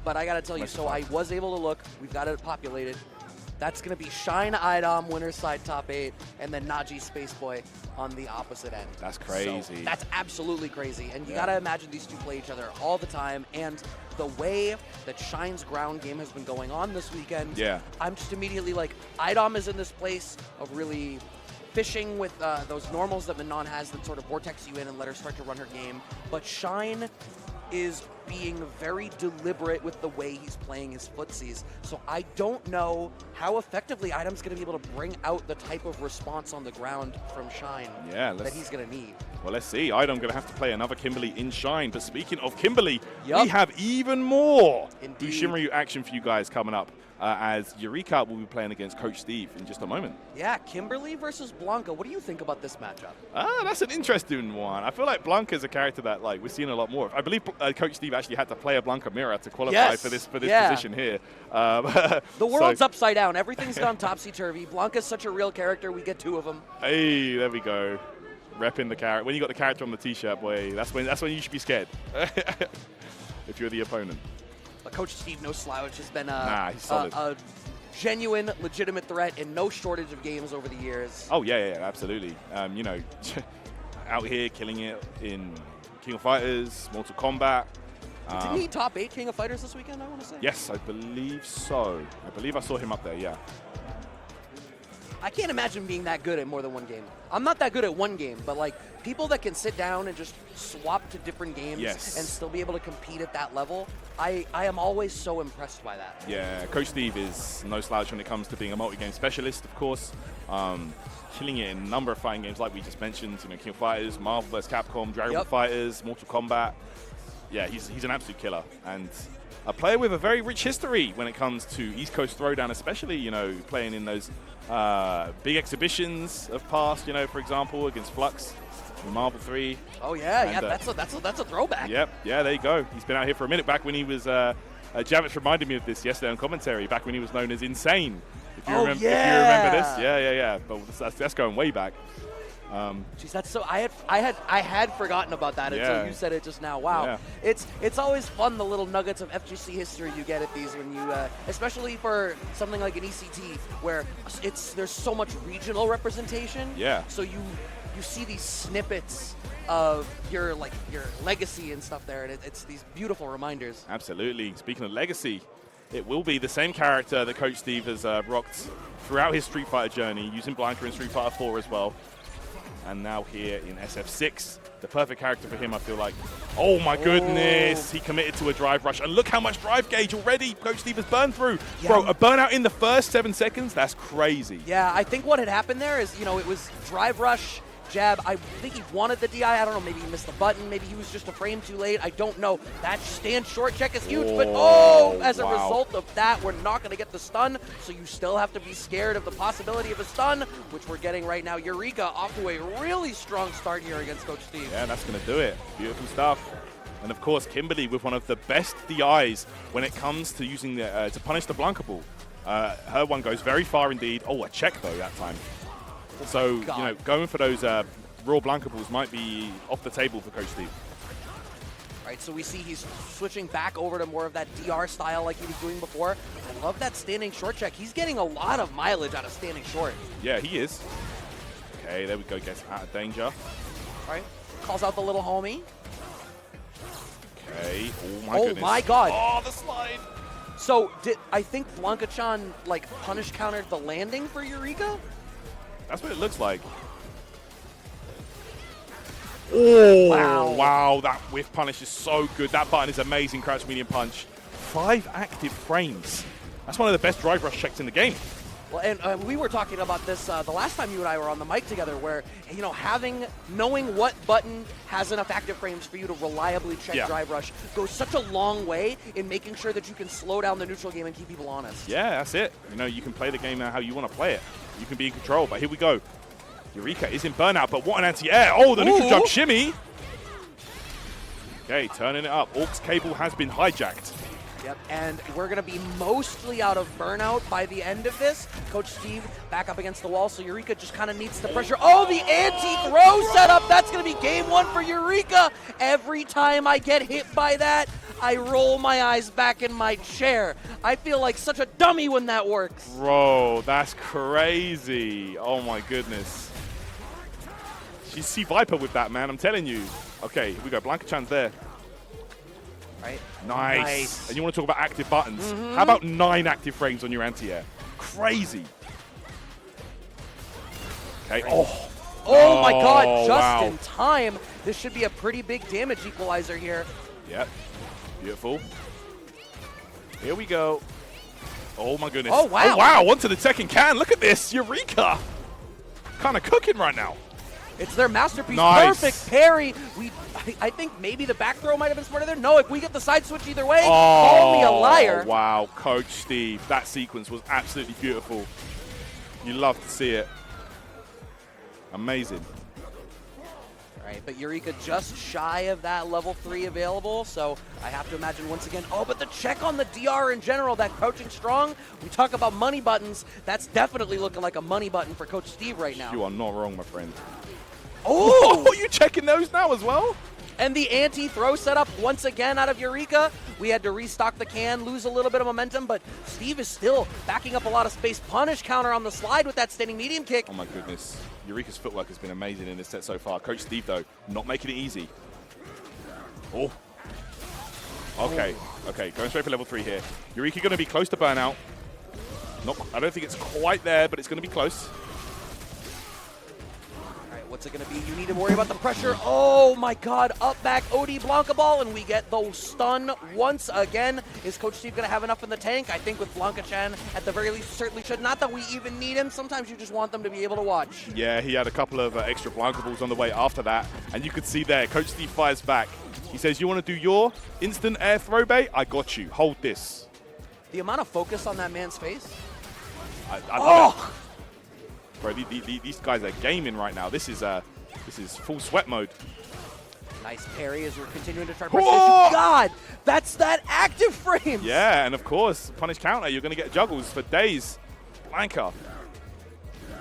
but I got to tell you, so I was able to look. We've got it populated. That's going to be Shine iDom, winner's side top 8, and then Naji Spaceboy on the opposite end. That's crazy. So that's absolutely crazy. And you got to imagine these two play each other all the time. And the way that Shine's ground game has been going on this weekend, I'm just immediately like, iDom is in this place of really fishing with those normals that Manon has that sort of vortex you in and let her start to run her game. But Shine is being very deliberate with the way he's playing his footsies. So I don't know how effectively iDom's going to be able to bring out the type of response on the ground from Shine that he's going to need. Well, let's see. iDom going to have to play another Kimberly in Shine. But speaking of Kimberly, we have even more Bushinryu action for you guys coming up. As Eureka will be playing against Coach Steve in just a moment. Yeah, Kimberly versus Blanka. What do you think about this matchup? That's an interesting one. I feel like Blanka is a character that we're seeing a lot more of. I believe Coach Steve actually had to play a Blanka mirror to qualify for this position here. The world's upside down. Everything's gone topsy-turvy. Blanka's such a real character. We get 2 of them. Hey, there we go. Repping the character. When you got the character on the T-shirt, boy, that's when you should be scared. If you're the opponent. But Coach Steve, no slouch, has been he's solid. A genuine, legitimate threat in no shortage of games over the years. Oh, yeah, absolutely. You know, out here killing it in King of Fighters, Mortal Kombat. Didn't he top 8 King of Fighters this weekend, I want to say? Yes, I believe so. I believe I saw him up there, yeah. I can't imagine being that good at more than one game. I'm not that good at one game, but like people that can sit down and just swap to different games and still be able to compete at that level, I am always so impressed by that. Yeah, Coach Steve is no slouch when it comes to being a multi-game specialist, of course. Killing it in a number of fighting games like we just mentioned, you know, King of Fighters, Marvel vs. Capcom, Dragon Ball Fighters, Mortal Kombat. Yeah, he's an absolute killer. And a player with a very rich history when it comes to East Coast Throwdown, especially, you know, playing in those big exhibitions of past, you know, for example, against Flux in Marvel 3. Oh, yeah, that's a throwback. Yep, yeah, there you go. He's been out here for a minute. Back when he was, Javits reminded me of this yesterday on commentary, back when he was known as Insane. If you remember this, yeah. But that's going way back. Jeez, that's so. I had forgotten about that until you said it just now. Wow, it's always fun, the little nuggets of FGC history you get at these when you, especially for something like an ECT where there's so much regional representation. Yeah. So you see these snippets of your legacy and stuff there, and it's these beautiful reminders. Absolutely. Speaking of legacy, it will be the same character that Coach Steve has rocked throughout his Street Fighter journey, using Blanka in Street Fighter 4 as well. And now here in SF6, the perfect character for him, I feel like. Oh my goodness, he committed to a drive rush. And look how much drive gauge already Coach Steve has burned through. Yeah. Bro, a burnout in the first 7 seconds, that's crazy. Yeah, I think what had happened there is, it was drive rush, jab. I think he wanted the DI. I don't know, maybe he missed the button. Maybe he was just a frame too late. I don't know. That stand short check is huge, but as a result of that, we're not going to get the stun, so you still have to be scared of the possibility of a stun, which we're getting right now. Eureka off to a really strong start here against Coach Steve. Yeah, that's going to do it. Beautiful stuff. And of course, Kimberly with one of the best DIs when it comes to using the, to punish the Blanka ball. Her one goes very far indeed. Oh, a check though that time. So, going for those raw Blanka balls might be off the table for Coach Steve. Right, so we see he's switching back over to more of that DR style like he was doing before. I love that standing short check. He's getting a lot of mileage out of standing short. Yeah, he is. Okay, there we go. Gets out of danger. All right, calls out the little homie. Okay, oh my goodness. Oh my god. Oh, the slide. So, I think Blanka-chan, punish countered the landing for Eureka? That's what it looks like. Oh, wow, that whiff punish is so good. That button is amazing, crouch medium punch. 5 active frames. That's one of the best drive rush checks in the game. Well, and we were talking about this the last time you and I were on the mic together, where, knowing what button has enough active frames for you to reliably check drive rush goes such a long way in making sure that you can slow down the neutral game and keep people honest. Yeah, that's it. You can play the game how you want to play it. You can be in control, but here we go. Eureka is in burnout, but what an anti-air. Oh, the neutral jump shimmy. Okay, turning it up. Orc's cable has been hijacked. Yep, and we're going to be mostly out of burnout by the end of this. Coach Steve back up against the wall, so Eureka just kind of needs the pressure. Oh, the anti-throw setup. That's going to be game 1 for Eureka. Every time I get hit by that, I roll my eyes back in my chair. I feel like such a dummy when that works. Bro, that's crazy. Oh my goodness. She's Sea Viper with that, man. I'm telling you. Okay, here we go. Blanka-chan's there. Right. Nice. And you want to talk about active buttons. How about 9 active frames on your anti-air? Crazy. Okay. Oh my god, just in time. This should be a pretty big damage equalizer here. Yep. Beautiful. Here we go. Oh my goodness. Oh wow. Oh wow, onto the second can. Look at this. Eureka. Kind of cooking right now. It's their masterpiece. Nice. Perfect parry. I think maybe the back throw might have been smarter there. No, if we get the side switch either way, call me a liar. Wow, Coach Steve. That sequence was absolutely beautiful. You love to see it. Amazing. All right, but Eureka just shy of that level 3 available, so I have to imagine once again, but the check on the DR in general, that crouching strong, we talk about money buttons, that's definitely looking like a money button for Coach Steve right now. You are not wrong, my friend. Oh, you checking those now as well? And the anti-throw setup once again out of Eureka. We had to restock the can, lose a little bit of momentum, but Steve is still backing up a lot of space. Punish counter on the slide with that standing medium kick. Oh my goodness. Eureka's footwork has been amazing in this set so far. Coach Steve, though, not making it easy. Oh. Okay, going straight for level 3 here. Eureka going to be close to burnout. I don't think it's quite there, but it's going to be close. What's it going to be? You need to worry about the pressure. Oh my god, up back OD Blanka ball, and we get the stun once again. Is Coach Steve going to have enough in the tank? I think with Blanka-chan, at the very least, certainly should. Not that we even need him. Sometimes you just want them to be able to watch. Yeah, he had a couple of extra Blanka balls on the way after that, and you could see there, Coach Steve fires back. He says, you want to do your instant air throw bait? I got you. Hold this. The amount of focus on that man's face. I love it. Bro, these guys are gaming right now. This is full sweat mode. Nice parry as we're continuing to try to press issue. God, that's that active frame. Yeah, and of course, punish counter. You're going to get juggles for days. Blanka.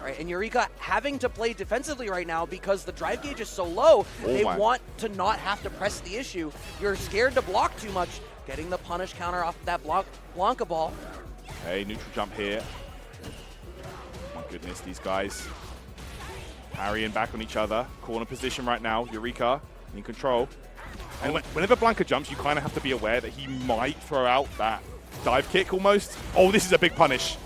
right? And Eureka having to play defensively right now because the drive gauge is so low. They want to not have to press the issue. You're scared to block too much. Getting the punish counter off that Blanka ball. Okay, neutral jump here. My goodness, these guys parrying back on each other. Corner position right now. Eureka in control. And whenever Blanka jumps, you kind of have to be aware that he might throw out that dive kick almost. Oh, this is a big punish.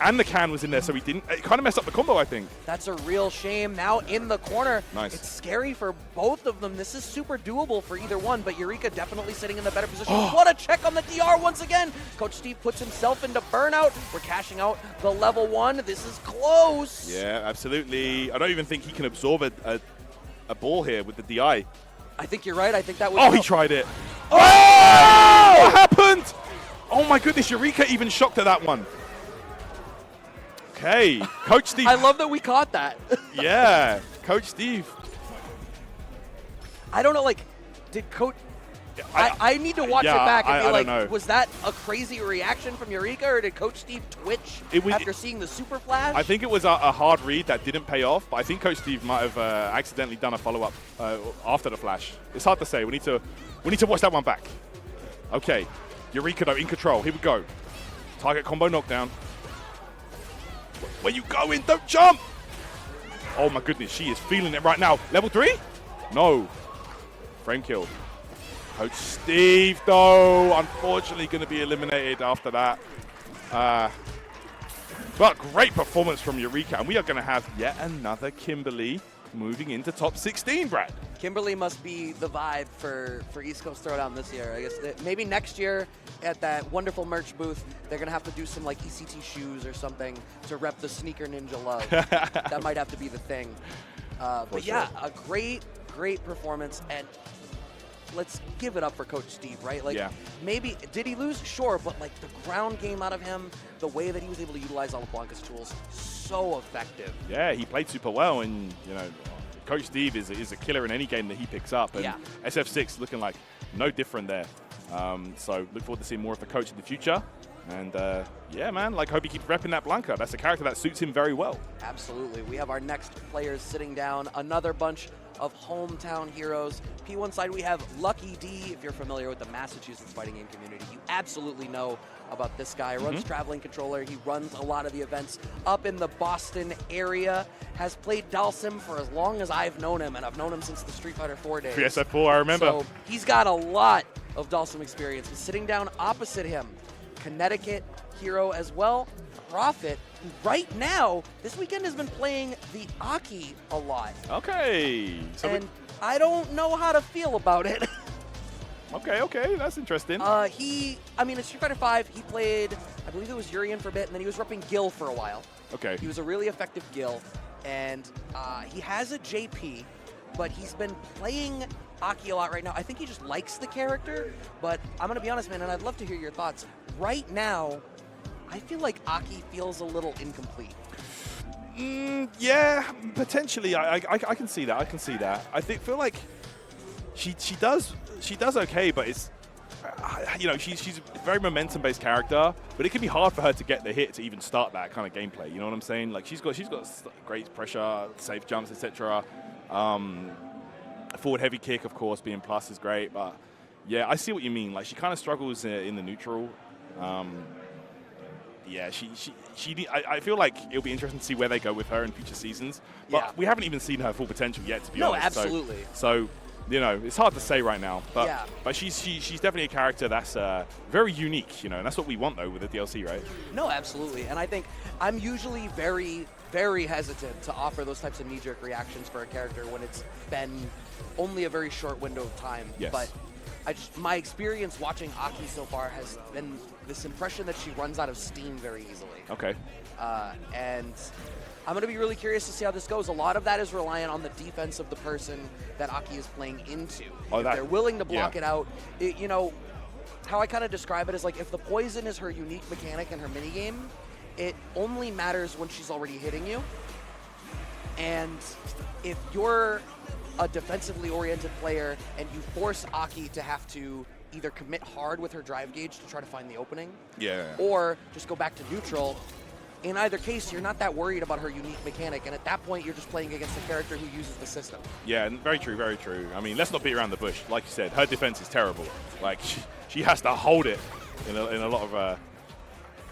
And the can was in there, so he didn't. It kind of messed up the combo, I think. That's a real shame. Now in the corner. Nice. It's scary for both of them. This is super doable for either one, but Eureka definitely sitting in the better position. What a check on the DR once again. Coach Steve puts himself into burnout. We're cashing out the level 1. This is close. Yeah, absolutely. I don't even think he can absorb a ball here with the DI. I think you're right. I think that was. Oh, he tried it. Oh! What happened? Oh my goodness, Eureka even shocked at that one. Okay, Coach Steve. I love that we caught that. Yeah, Coach Steve. I don't know, like, did Coach... I need to watch it back and be like, don't know. Was that a crazy reaction from Eureka, or did Coach Steve twitch after seeing the super flash? I think it was a hard read that didn't pay off, but I think Coach Steve might have accidentally done a follow-up after the flash. It's hard to say. We need to watch that one back. Okay, Eureka though in control. Here we go. Target combo knockdown. Where you going? Don't jump! Oh my goodness, she is feeling it right now. Level 3? No. Frame kill. Coach Steve, though, unfortunately going to be eliminated after that. But great performance from Eureka, and we are going to have yet another Kimberly moving into top 16, Brad. Kimberly must be the vibe for East Coast Throwdown this year. I guess maybe next year at that wonderful merch booth, they're going to have to do some like ECT shoes or something to rep the sneaker ninja love. That might have to be the thing. But yeah, a great performance, and let's give it up for Coach Steve, right? Like, maybe, did he lose? Sure, but like the ground game out of him, the way that he was able to utilize all of Blanka's tools, so effective. Yeah, he played super well, and you know, Coach Steve is a killer in any game that he picks up, and SF6 looking like no different there. So look forward to seeing more of the coach in the future. And yeah, man, like hope he keeps repping that Blanka. That's a character that suits him very well. Absolutely. We have our next players sitting down. Another bunch of hometown heroes. P1 side, we have Lucky D. If you're familiar with the Massachusetts fighting game community, you absolutely know about this guy. Runs Traveling Controller. He runs a lot of the events up in the Boston area. Has played Dhalsim for as long as I've known him, and I've known him since the Street Fighter 4 days. SF4, I remember. So he's got a lot of Dhalsim experience. He's sitting down opposite him. Connecticut hero as well, Prophet, who right now, this weekend has been playing the A.K.I a lot. Okay. So and I don't know how to feel about it. Okay, that's interesting. I mean, in Street Fighter 5, he played, I believe it was Yuri in for a bit, and then he was repping Guile for a while. Okay. He was a really effective Guile, and he has a JP, but he's been playing A.K.I a lot right now. I think he just likes the character, but I'm going to be honest, man, and I'd love to hear your thoughts. Right now, I feel like A.K.I feels a little incomplete. Yeah, potentially. I can see that. I feel like she does okay, but it's you know, she's a very momentum-based character, but it can be hard for her to get the hit to even start that kind of gameplay. You know what I'm saying? Like she's got great pressure, safe jumps, etc. Forward heavy kick, of course, being plus is great, but yeah, I see what you mean. Like she kind of struggles in the neutral. Yeah, I feel like it'll be interesting to see where they go with her in future seasons. But we haven't even seen her full potential yet, to be honest. No, absolutely. So you know, it's hard to say right now. But but she's definitely a character that's very unique, you know, and that's what we want though with the DLC, right? No, absolutely. And I think I'm usually very, very hesitant to offer those types of knee-jerk reactions for a character when it's been only a very short window of time. Yes. But my experience watching A.K.I so far has been this impression that she runs out of steam very easily. Okay. And I'm going to be really curious to see how this goes. A lot of that is reliant on the defense of the person that A.K.I is playing into. If they're willing to block it out, you know, how I kind of describe it is like if the poison is her unique mechanic in her minigame, it only matters when she's already hitting you. And if you're a defensively oriented player and you force A.K.I to have to either commit hard with her drive gauge to try to find the opening, or just go back to neutral, in either case, you're not that worried about her unique mechanic, and at that point, you're just playing against a character who uses the system. Yeah, very true, very true. I mean, let's not beat around the bush. Like you said, her defense is terrible. Like, she has to hold it in a lot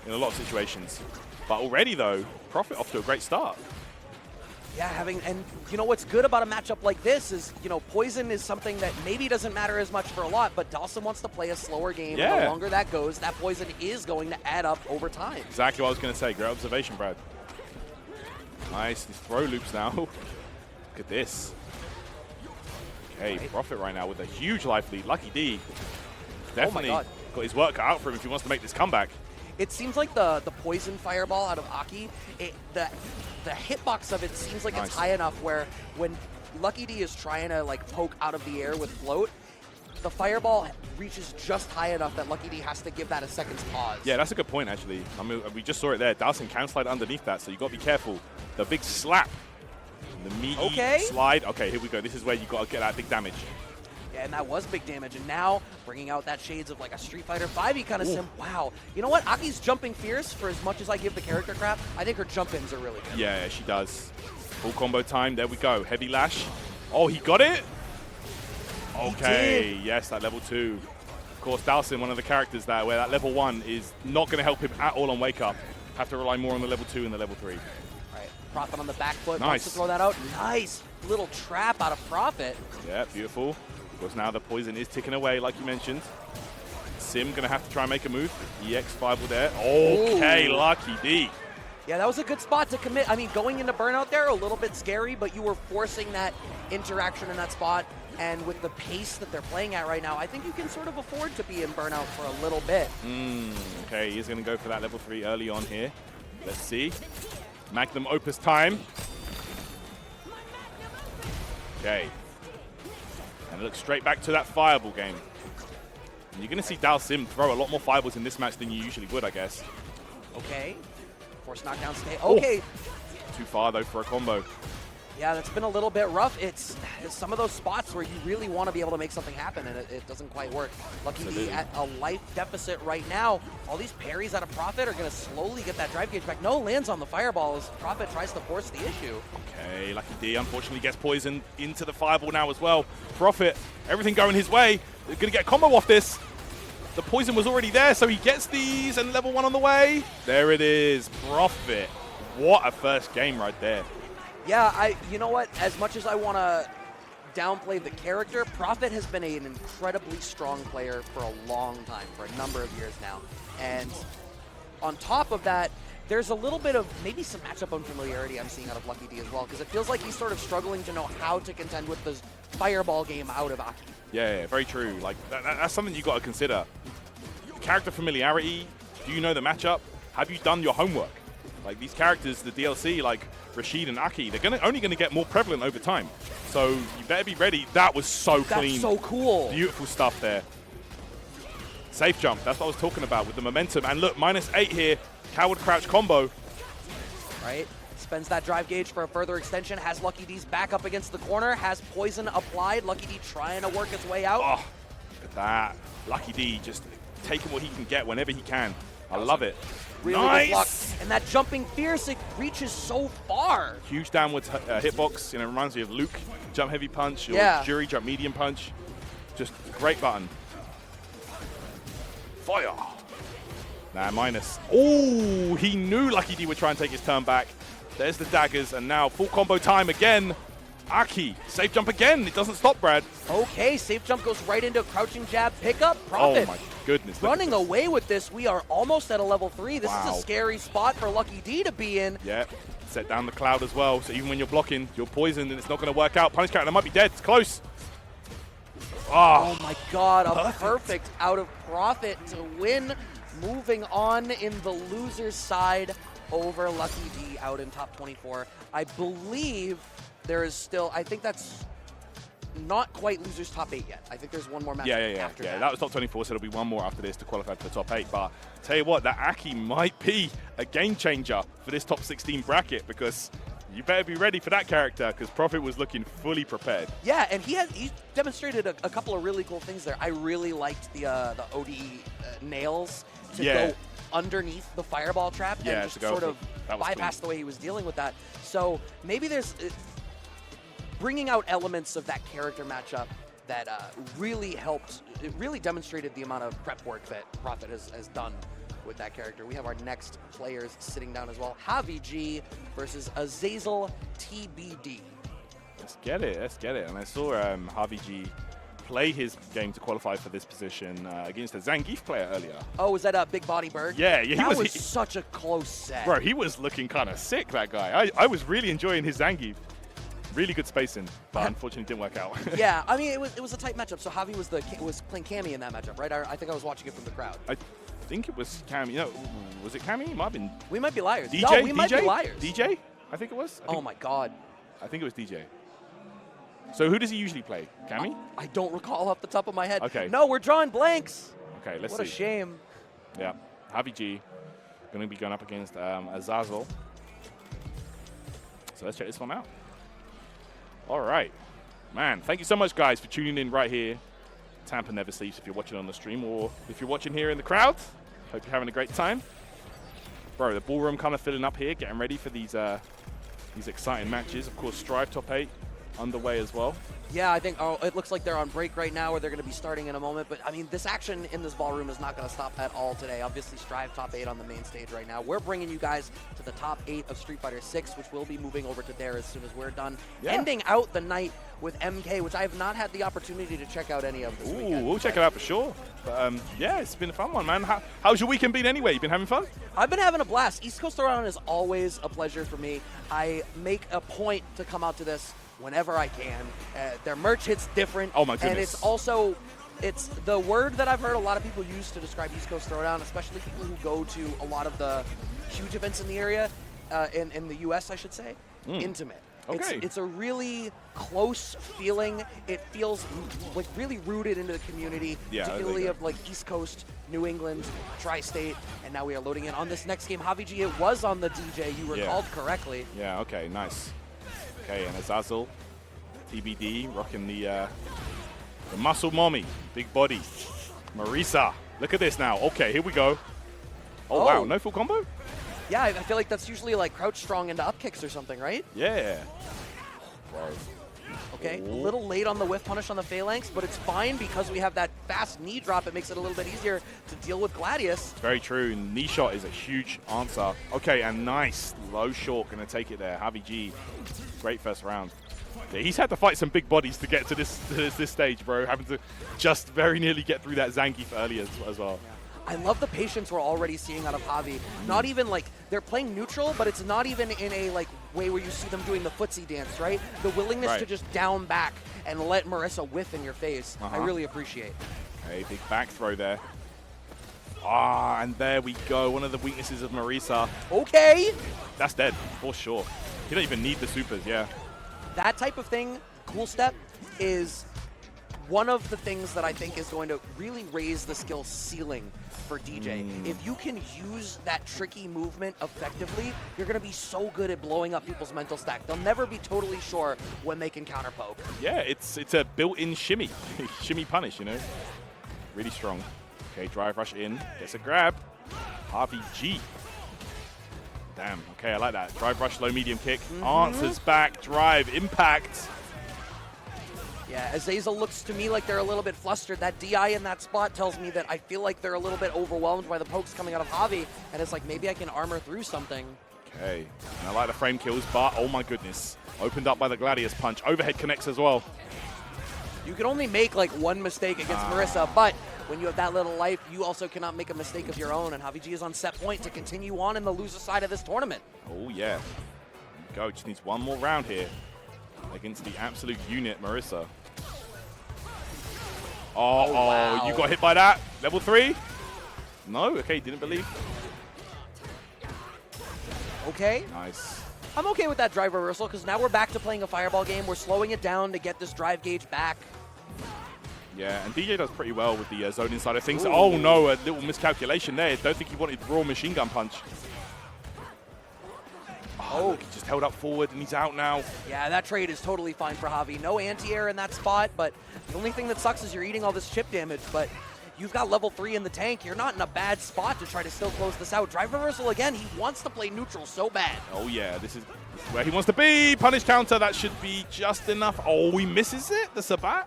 of situations. But already, though, Prophet off to a great start. Yeah, and you know what's good about a matchup like this is, you know, poison is something that maybe doesn't matter as much for a lot, but Dhalsim wants to play a slower game. Yeah. And the longer that goes, that poison is going to add up over time. Exactly what I was going to say. Great observation, Brad. Nice. These throw loops now. Look at this. Okay, Prophet right now with a huge life lead. Lucky D definitely got his work cut out for him if he wants to make this comeback. It seems like the poison fireball out of A.K.I, the hitbox of it seems like it's high enough where when Lucky D is trying to like poke out of the air with float, the fireball reaches just high enough that Lucky D has to give that a second's pause. Yeah, that's a good point, actually. I mean, we just saw it there. Dhalsim can slide underneath that, so you got to be careful. The big slap, the meaty slide. Okay, here we go. This is where you got to get that big damage. Yeah, and that was big damage. And now bringing out that shades of like a Street Fighter 5 kind of sim. Wow. You know what? Aki's jumping fierce. For as much as I give the character crap, I think her jump-ins are really good. Yeah, she does. Full combo time. There we go. Heavy lash. Oh, he got it? Okay, yes, that level 2. Of course, Dhalsim, one of the characters where that level 1 is not going to help him at all on Wake Up. Have to rely more on the level 2 and the level 3. All right, Prophet on the back foot. Nice. Wants to throw that out. Nice little trap out of Prophet. Yeah, beautiful. Of course, now the poison is ticking away, like you mentioned. Sim going to have to try and make a move. EX 5 there. Okay, ooh. Lucky D. Yeah, that was a good spot to commit. I mean, going into burnout there, a little bit scary, but you were forcing that interaction in that spot. And with the pace that they're playing at right now, I think you can sort of afford to be in burnout for a little bit. Okay, he's going to go for that level 3 early on here. Let's see. Magnum Opus time. Okay. And look straight back to that fireball game. And you're going to see Dhalsim throw a lot more fireballs in this match than you usually would, I guess. Okay. Force knockdown stay. Okay. Oh. Too far, though, for a combo. Yeah, that's been a little bit rough. It's some of those spots where you really want to be able to make something happen, and it doesn't quite work. Lucky D at a life deficit right now. All these parries out of Prophet are going to slowly get that drive gauge back. No lands on the fireball as Prophet tries to force the issue. Okay, Lucky D unfortunately gets poisoned into the fireball now as well. Prophet, everything going his way. They're going to get a combo off this. The poison was already there, so he gets these, and level 1 on the way. There it is, Prophet. What a first game right there. Yeah, you know what? As much as I want to downplay the character, Prophet has been an incredibly strong player for a long time, for a number of years now. And on top of that, there's a little bit of maybe some matchup unfamiliarity I'm seeing out of Lucky D as well, because it feels like he's sort of struggling to know how to contend with this fireball game out of A.K.I. Yeah, very true. Like that's something you got to consider. Character familiarity. Do you know the matchup? Have you done your homework? Like these characters, the DLC, like Rashid and A.K.I, they're only going to get more prevalent over time. So you better be ready. That was so clean. That's so cool. Beautiful stuff there. Safe jump. That's what I was talking about with the momentum. And look, -8 here. Coward crouch combo. Right. Spends that drive gauge for a further extension. Has Lucky D's back up against the corner. Has poison applied. Lucky D trying to work his way out. Oh, look at that. Lucky D just taking what he can get whenever he can. I love it. Really nice. Good block. And that jumping fierce, it reaches so far. Huge downwards hitbox. You know, reminds me of Luke, jump heavy punch, or Juri, jump medium punch. Just great button. Fire. Nah, minus. Oh, he knew Lucky D would try and take his turn back. There's the daggers, and now full combo time again. A.K.I, safe jump again. It doesn't stop, Brad. Okay, safe jump goes right into a crouching jab pickup. Prophet. Oh my goodness. Running away with this. We are almost at a level 3. This is a scary spot for Lucky D to be in. Yeah, set down the cloud as well. So even when you're blocking, you're poisoned and it's not going to work out. Punish character might be dead. It's close. Oh my God, a perfect out of Prophet to win. Moving on in the loser's side over Lucky D out in top 24. I believe there is still, I think that's not quite loser's top 8 yet. I think there's one more match after that. That was top 24, so there'll be one more after this to qualify for the top 8. But tell you what, that A.K.I might be a game changer for this top 16 bracket, because you better be ready for that character, because Prophet was looking fully prepared. Yeah, and he demonstrated a couple of really cool things there. I really liked the ODE nails to go underneath the fireball trap Yeah, and just to go sort for- of that was bypass clean. the way he was dealing with that. So maybe there's bringing out elements of that character matchup that really helped. It really demonstrated the amount of prep work that Prophet has done with that character. We have our next players sitting down as well. JaviG versus AzazelTBD. Let's get it. Let's get it. And I saw JaviG play his game to qualify for this position against a Zangief player earlier. Oh, was that BigBodyBerg? Yeah, he that was- was such a close set. Bro, he was looking kind of sick, that guy. I was really enjoying his Zangief. Really good spacing, but unfortunately didn't work out. Yeah, I mean, it was a tight matchup. So Javi was playing Cammy in that matchup, right? I think I was watching it from the crowd. I think it was Cammy. No, was it Cammy? It might have been We might be liars. DJ. No, we might be liars. DJ? I think it was. Oh my God. I think it was DJ. So who does he usually play? Cammy? I don't recall off the top of my head. Okay. No, we're drawing blanks. Okay, let's What see. a shame. Yeah, JaviG going to be going up against Azazel. So let's check this one out. All right. Man, thank you so much, guys, for tuning in right here. Tampa never sleeps if you're watching on the stream or if you're watching here in the crowd. Hope you're having a great time. Bro, the ballroom kind of filling up here, getting ready for these exciting matches. Of course, Strive top 8 underway as well. Yeah, I think it looks like they're on break right now, or they're going to be starting in a moment. But, I mean, this action in this ballroom is not going to stop at all today. Obviously, Strive top 8 on the main stage right now. We're bringing you guys to the top 8 of Street Fighter 6, which will be moving over to there as soon as we're done. Yeah. Ending out the night with MK, which I have not had the opportunity to check out any of this weekend. We'll check it out for sure. But, yeah, it's been a fun one, man. How's your weekend been anyway? You been having fun? I've been having a blast. East Coast Throwdown is always a pleasure for me. I make a point to come out to this whenever I can. Their merch hits different. Oh my goodness. And it's also, it's the word that I've heard a lot of people use to describe East Coast Throwdown, especially people who go to a lot of the huge events in the area, in the US, I should say, intimate. Okay. It's a really close feeling. It feels like really rooted into the community, Yeah, particularly there of like East Coast, New England, Tri-State, and now we are loading in on this next game. JaviG, it was on the DJ. You Yeah. recalled correctly. Yeah, okay, nice. Okay, and Azazel, TBD, rocking the muscle mommy, big body. Marisa, look at this now. Okay, here we go. Oh, wow, no full combo? Yeah, I feel like that's usually like crouch strong into up kicks or something, right? Yeah. Bro. Okay, Oh. a little late on the whiff punish on the phalanx, but it's fine because we have that fast knee drop. It makes it a little bit easier to deal with Gladius. Very true. Knee shot is a huge answer. Okay, and nice. Low short, going to take it there. JaviG, great first round. Yeah, he's had to fight some big bodies to get to this stage, bro. Having to just very nearly get through that Zangief earlier as well. I love the patience we're already seeing out of Javi. Not even like, they're playing neutral, but it's not even in a like way where you see them doing the footsie dance, right? The willingness to just down back and let Marisa whiff in your face, I really appreciate. Okay, big back throw there. Ah, and there we go. One of the weaknesses of Marisa. Okay. That's dead, for sure. You don't even need the supers, yeah. That type of thing, cool step, is one of the things that I think is going to really raise the skill ceiling for DJ. If you can use that tricky movement effectively, you're going to be so good at blowing up people's mental stack. They'll never be totally sure when they can counter poke. Yeah, it's a built-in shimmy. Shimmy punish, you know. Really strong. Okay, drive rush in. Gets a grab. JaviG. Damn, okay, I like that. Drive rush, low medium kick. Answers back, drive, impact. Yeah, Azazel looks to me like they're a little bit flustered. That DI in that spot tells me that I feel like they're a little bit overwhelmed by the pokes coming out of Javi, and it's like maybe I can armor through something. Okay, and I like the frame kills, but oh my goodness. Opened up by the Gladius punch. Overhead connects as well. You can only make like one mistake against Marisa, but when you have that little life, you also cannot make a mistake of your own, and JaviG is on set point to continue on in the loser side of this tournament. Oh yeah. There we go, just needs one more round here against the absolute unit, Marisa. Oh, wow. You got hit by that. Level 3? No? Okay, didn't believe. Okay. Nice. I'm okay with that drive reversal because now we're back to playing a fireball game. We're slowing it down to get this drive gauge back. Yeah, and DJ does pretty well with the zoning side of things. Ooh. Oh no, a little miscalculation there. Don't think he wanted raw machine gun punch. Oh, look, he just held up forward and he's out now. Yeah, that trade is totally fine for Javi. No anti-air in that spot, but the only thing that sucks is you're eating all this chip damage, but You've got level 3 in the tank. You're not in a bad spot to try to still close this out. Drive reversal again. He wants to play neutral so bad. Oh, yeah, this is where he wants to be. Punish counter, that should be just enough. Oh, he misses it, the Sabat.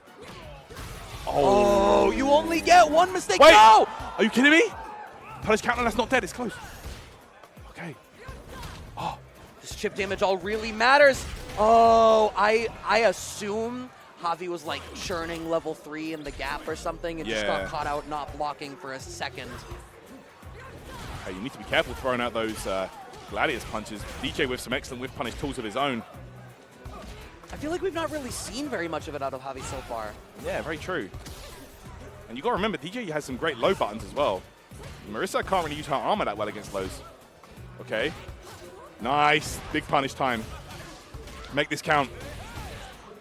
Oh, you only get one mistake. Wait, No! are you kidding me? Punish counter, that's not dead, it's close. Okay. Oh, This chip damage all really matters. Oh, I assume Javi was like churning level 3 in the gap or something and just got Yeah. caught out not blocking for a second. hey, you need to be careful throwing out those Gladius punches. DJ with some excellent whiff punish tools of his own. I feel like we've not really seen very much of it out of Javi so far. Yeah, very true. And you got to remember, DJ has some great low buttons as well. Marisa can't really use her armor that well against lows. Okay. Nice. Big punish time. Make this count.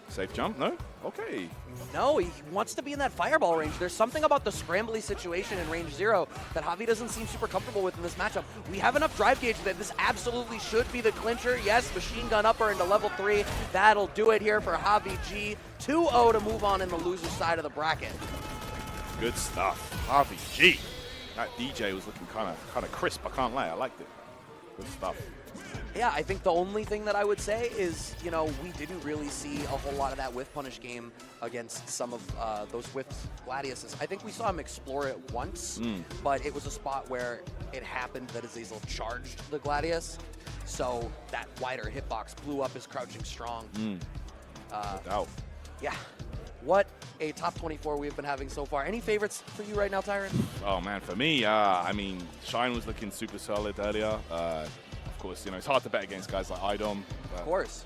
Safe jump? No? Okay. No, he wants to be in that fireball range. There's something about the scrambly situation in range 0 that Javi doesn't seem super comfortable with in this matchup. We have enough drive gauge that this absolutely should be the clincher. Yes, machine gun upper into level 3. That'll do it here for JaviG. 2-0 to move on in the loser side of the bracket. Good stuff. JaviG. That DJ was looking kind of crisp. I can't lie. I liked it. Good stuff. Yeah, I think the only thing that I would say is, you know, we didn't really see a whole lot of that whiff punish game against some of those whiffs Gladiuses. I think we saw him explore it once, but it was a spot where it happened that Azazel charged the Gladius, so that wider hitbox blew up his crouching strong. No doubt. Yeah. What a top 24 we've been having so far. Any favorites for you right now, Tyron? Oh, man, for me, I mean, Shine was looking super solid earlier. Of course, you know, it's hard to bet against guys like iDom. Of course.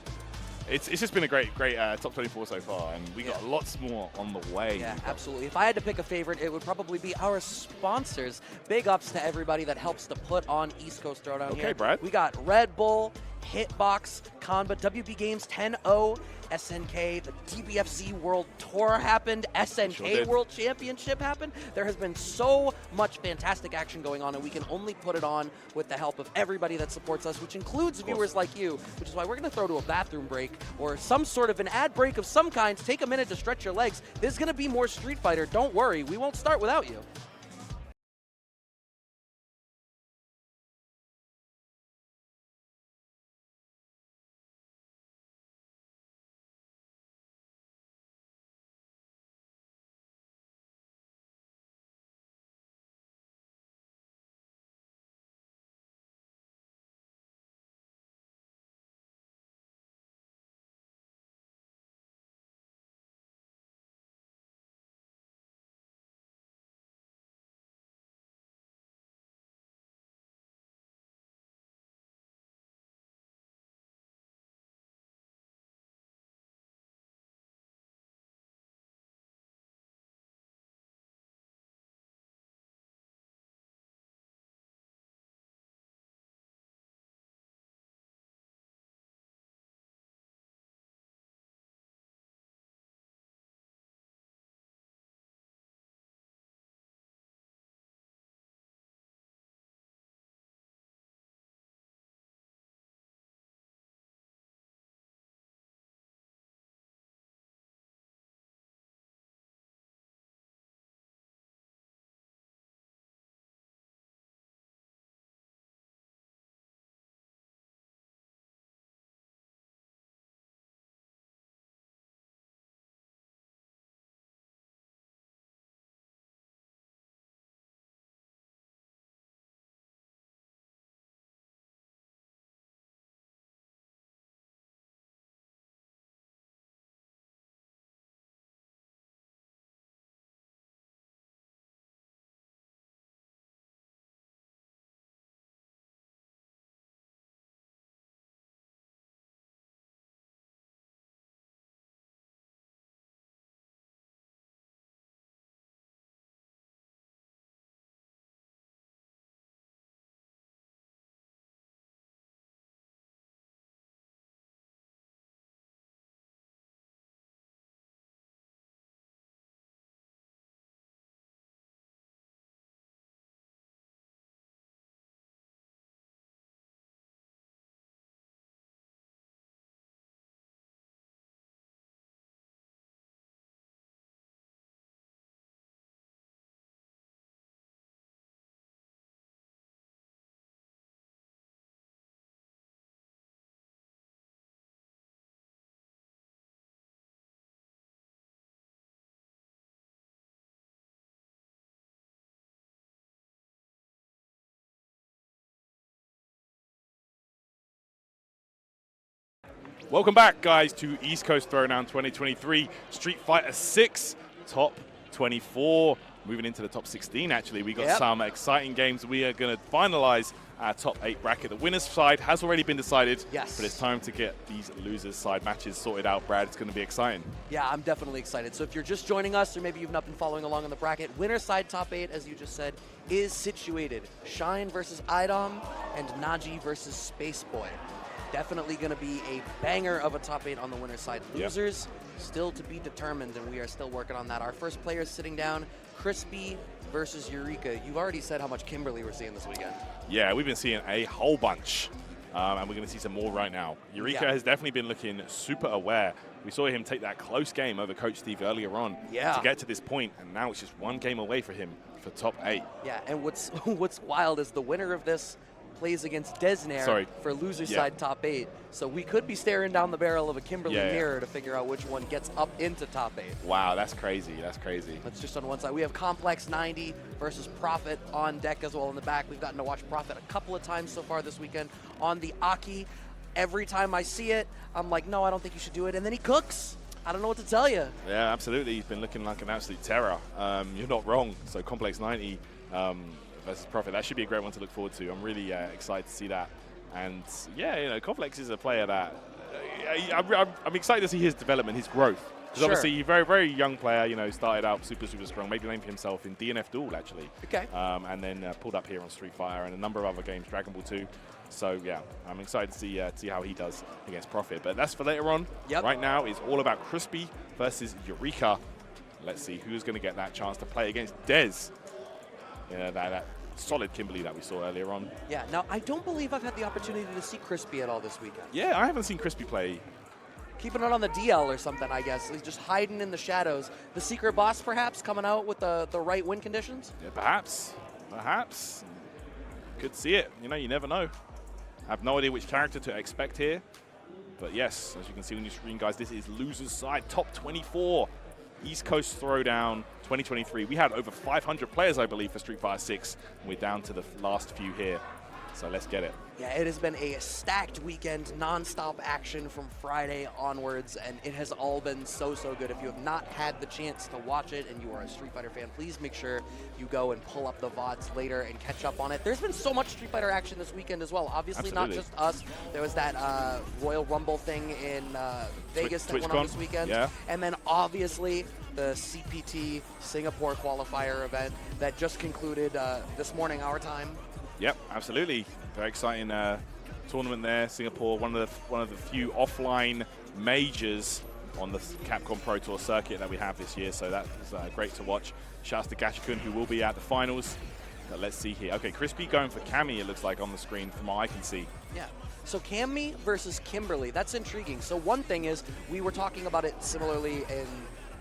It's just been a great top 24 so far, and we got lots more on the way. Yeah, absolutely. If I had to pick a favorite, it would probably be our sponsors. Big ups to everybody that helps to put on East Coast Throwdown here. Okay, Brad. We got Red Bull, Hitbox, Kanba, WB Games 10-0, SNK, the TBFZ World Tour happened, SNK Sure World Championship happened. There has been so much fantastic action going on, and we can only put it on with the help of everybody that supports us, which includes viewers like you, which is why we're going to throw to a bathroom break or some sort of an ad break of some kind. Take a minute to stretch your legs. There's going to be more Street Fighter. Don't worry. We won't start without you. Welcome back, guys, to East Coast Throwdown 2023 Street Fighter 6 Top 24. Moving into the top 16, actually. We got some exciting games. We are going to finalize our top 8 bracket. The winner's side has already been decided. Yes. But it's time to get these losers' side matches sorted out, Brad. It's going to be exciting. Yeah, I'm definitely excited. So if you're just joining us, or maybe you've not been following along in the bracket, winner's side top 8, as you just said, is situated. Shine versus iDom, and Naji versus Spaceboy. Definitely going to be a banger of a top 8 on the winner's side. Losers still to be determined, and we are still working on that. Our first player is sitting down, Crispy versus Eureka. You've already said how much Kimberly we're seeing this weekend. Yeah, we've been seeing a whole bunch, and we're going to see some more right now. Eureka has definitely been looking super aware. We saw him take that close game over Coach Steve earlier on to get to this point, and now it's just one game away for him for top 8. Yeah, and what's wild is the winner of this plays against Deznere for loser side top 8. So we could be staring down the barrel of a Kimberly mirror to figure out which one gets up into top 8. Wow, that's crazy. That's crazy. That's just on one side. We have Complex 90 versus Prophet on deck as well in the back. We've gotten to watch Prophet a couple of times so far this weekend on the A.K.I. Every time I see it, I'm like, no, I don't think you should do it. And then he cooks. I don't know what to tell you. Yeah, absolutely. He's been looking like an absolute terror. You're not wrong. So Complex 90 versus Prophet. That should be a great one to look forward to. I'm really excited to see that. And yeah, you know, Complex is a player that I'm excited to see his development, his growth. Because obviously he's a very, very young player, you know, started out super, super strong, made a name for himself in DNF Duel, actually. Okay. And then pulled up here on Street Fighter and a number of other games, Dragon Ball 2. So yeah, I'm excited to see how he does against Prophet. But that's for later on. Right now, it's all about Crispy versus Eureka. Let's see who's going to get that chance to play against Dez. Yeah, that solid Kimberly that we saw earlier on. Yeah, now I don't believe I've had the opportunity to see Crispy at all this weekend. Yeah, I haven't seen Crispy play. Keeping it on the DL or something, I guess. He's just hiding in the shadows. The secret boss, perhaps, coming out with the right win conditions? Yeah, perhaps. Perhaps. Could see it. You know, you never know. I have no idea which character to expect here. But yes, as you can see on your screen, guys, this is Losers Side Top 24. East Coast Throwdown 2023. We had over 500 players, I believe, for Street Fighter 6. And we're down to the last few here. So let's get it. Yeah, it has been a stacked weekend, non-stop action from Friday onwards, and it has all been so, so good. If you have not had the chance to watch it and you are a Street Fighter fan, please make sure you go and pull up the VODs later and catch up on it. There's been so much Street Fighter action this weekend as well. Obviously, not just us. There was that Royal Rumble thing in Vegas that went on this weekend. Yeah. And then, obviously, the CPT Singapore qualifier event that just concluded this morning, our time. Yep, absolutely. Very exciting tournament there. Singapore, one of the few offline majors on the Capcom Pro Tour circuit that we have this year. So that was great to watch. Shouts to Gashikun, who will be at the finals. But let's see here. Okay, Crispy going for Cammy, it looks like, on the screen from what I can see. Yeah. So Cammy versus Kimberly, that's intriguing. So one thing is, we were talking about it similarly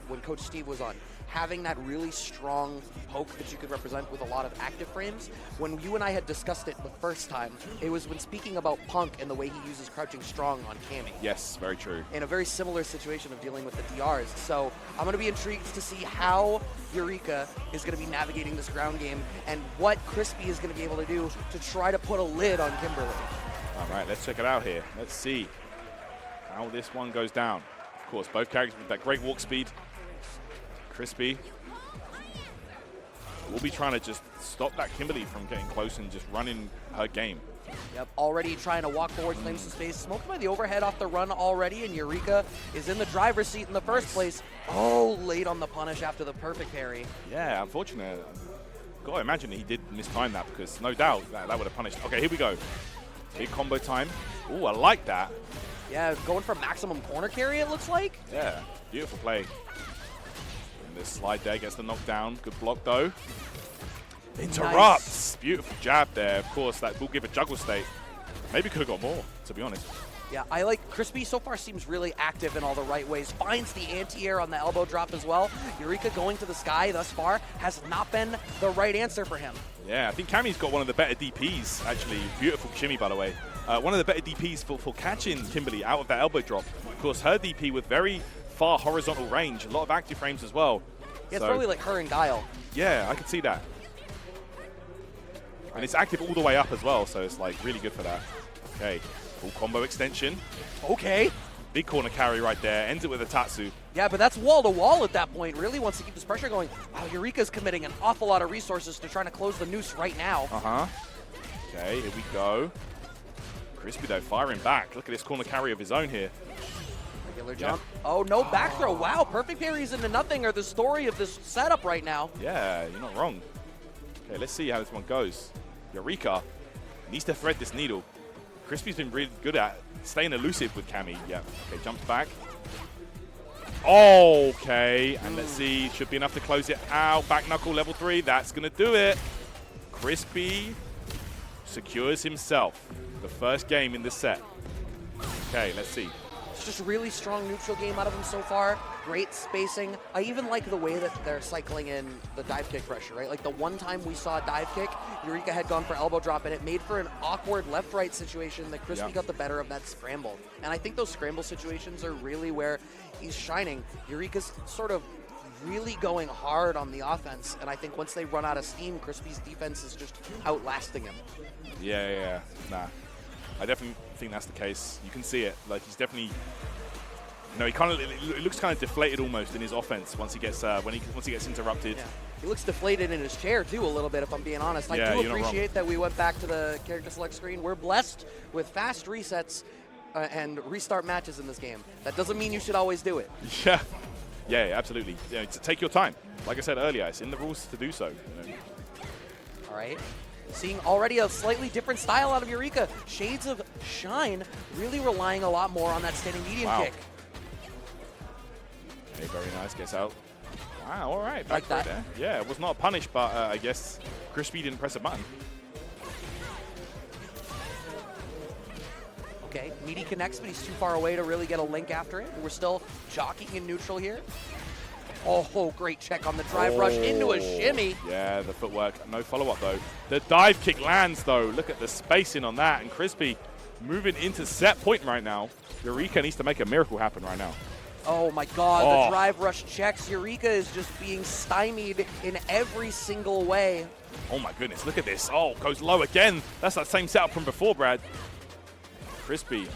when Coach Steve was on. Having that really strong poke that you could represent with a lot of active frames. When you and I had discussed it the first time, it was when speaking about Punk and the way he uses crouching strong on Cammy. Yes, very true. In a very similar situation of dealing with the DRs. So I'm going to be intrigued to see how Eureka is going to be navigating this ground game and what Crispy is going to be able to do to try to put a lid on Kimberly. All right, let's check it out here. Let's see how this one goes down. Of course, both characters with that great walk speed. Crispy will be trying to just stop that Kimberly from getting close and just running her game. Yep, already trying to walk forward, claim some space. Smoking by the overhead off the run already, and Eureka is in the driver's seat in the first place. Oh, late on the punish after the perfect parry. Yeah, unfortunate. Gotta imagine he did mistime that because no doubt that would have punished. Okay, here we go. Big combo time. Ooh, I like that. Yeah, going for maximum corner carry, it looks like. Yeah, beautiful play. This slide there gets the knockdown. Good block though. Interrupts. Nice. Beautiful jab there. Of course, that will give a juggle state. Maybe could have got more, to be honest. Yeah, I like Crispy so far seems really active in all the right ways. Finds the anti-air on the elbow drop as well. Eureka going to the sky thus far has not been the right answer for him. Yeah, I think Cammy's got one of the better DPs, actually. Beautiful shimmy, by the way. One of the better DPs for catching Kimberly out of that elbow drop. Of course, her DP with very far horizontal range, a lot of active frames as well. Yeah, it's probably like her and Guile. Yeah, I can see that. And it's active all the way up as well, so it's like really good for that. Okay, full combo extension. Okay. Big corner carry right there. Ends it with a Tatsu. Yeah, but that's wall-to-wall at that point. Really wants to keep this pressure going. Wow, Eureka's committing an awful lot of resources to trying to close the noose right now. Okay, here we go. Crispy, though, firing back. Look at this corner carry of his own here. Regular jump. Oh, no back throw. Wow, perfect parries into nothing are the story of this setup right now. Yeah, you're not wrong. Okay, let's see how this one goes. Eureka needs to thread this needle. Crispy's been really good at staying elusive with Cammy. Yeah, okay, jumps back. Okay, and let's see. Should be enough to close it out. Back knuckle, level 3. That's going to do it. Crispy secures himself the first game in this set. Okay, let's see. It's just a really strong neutral game out of him so far. Great spacing. I even like the way that they're cycling in the dive kick pressure, right? Like the one time we saw a dive kick, Eureka had gone for elbow drop, and it made for an awkward left-right situation that Crispy got the better of that scramble. And I think those scramble situations are really where he's shining. Eureka's sort of really going hard on the offense, and I think once they run out of steam, Crispy's defense is just outlasting him. Yeah. Nah. I definitely think that's the case. You can see it. Like, he's definitely... You know, it looks kind of deflated almost in his offense once he gets once he gets interrupted. Yeah. He looks deflated in his chair too a little bit, if I'm being honest. I do appreciate that we went back to the character select screen. We're blessed with fast resets and restart matches in this game. That doesn't mean you should always do it. Yeah, absolutely. You know, to take your time. Like I said earlier, it's in the rules to do so. You know. All right. Seeing already a slightly different style out of Eureka. Shades of Shine, really relying a lot more on that standing medium kick. Okay, very nice. Gets out. Wow, all right. Like that. There. Yeah, it was not a punish, but I guess Crispy didn't press a button. Okay, Meaty connects, but he's too far away to really get a link after it. We're still jockeying in neutral here. Oh, great check on the drive rush into a shimmy. Yeah, the footwork. No follow-up, though. The dive kick lands, though. Look at the spacing on that. And Crispy moving into set point right now. Eureka needs to make a miracle happen right now. Oh, my God. The drive rush checks. Eureka is just being stymied in every single way. Oh, my goodness. Look at this. Oh, goes low again. That's that same setup from before, Brad. Crispy.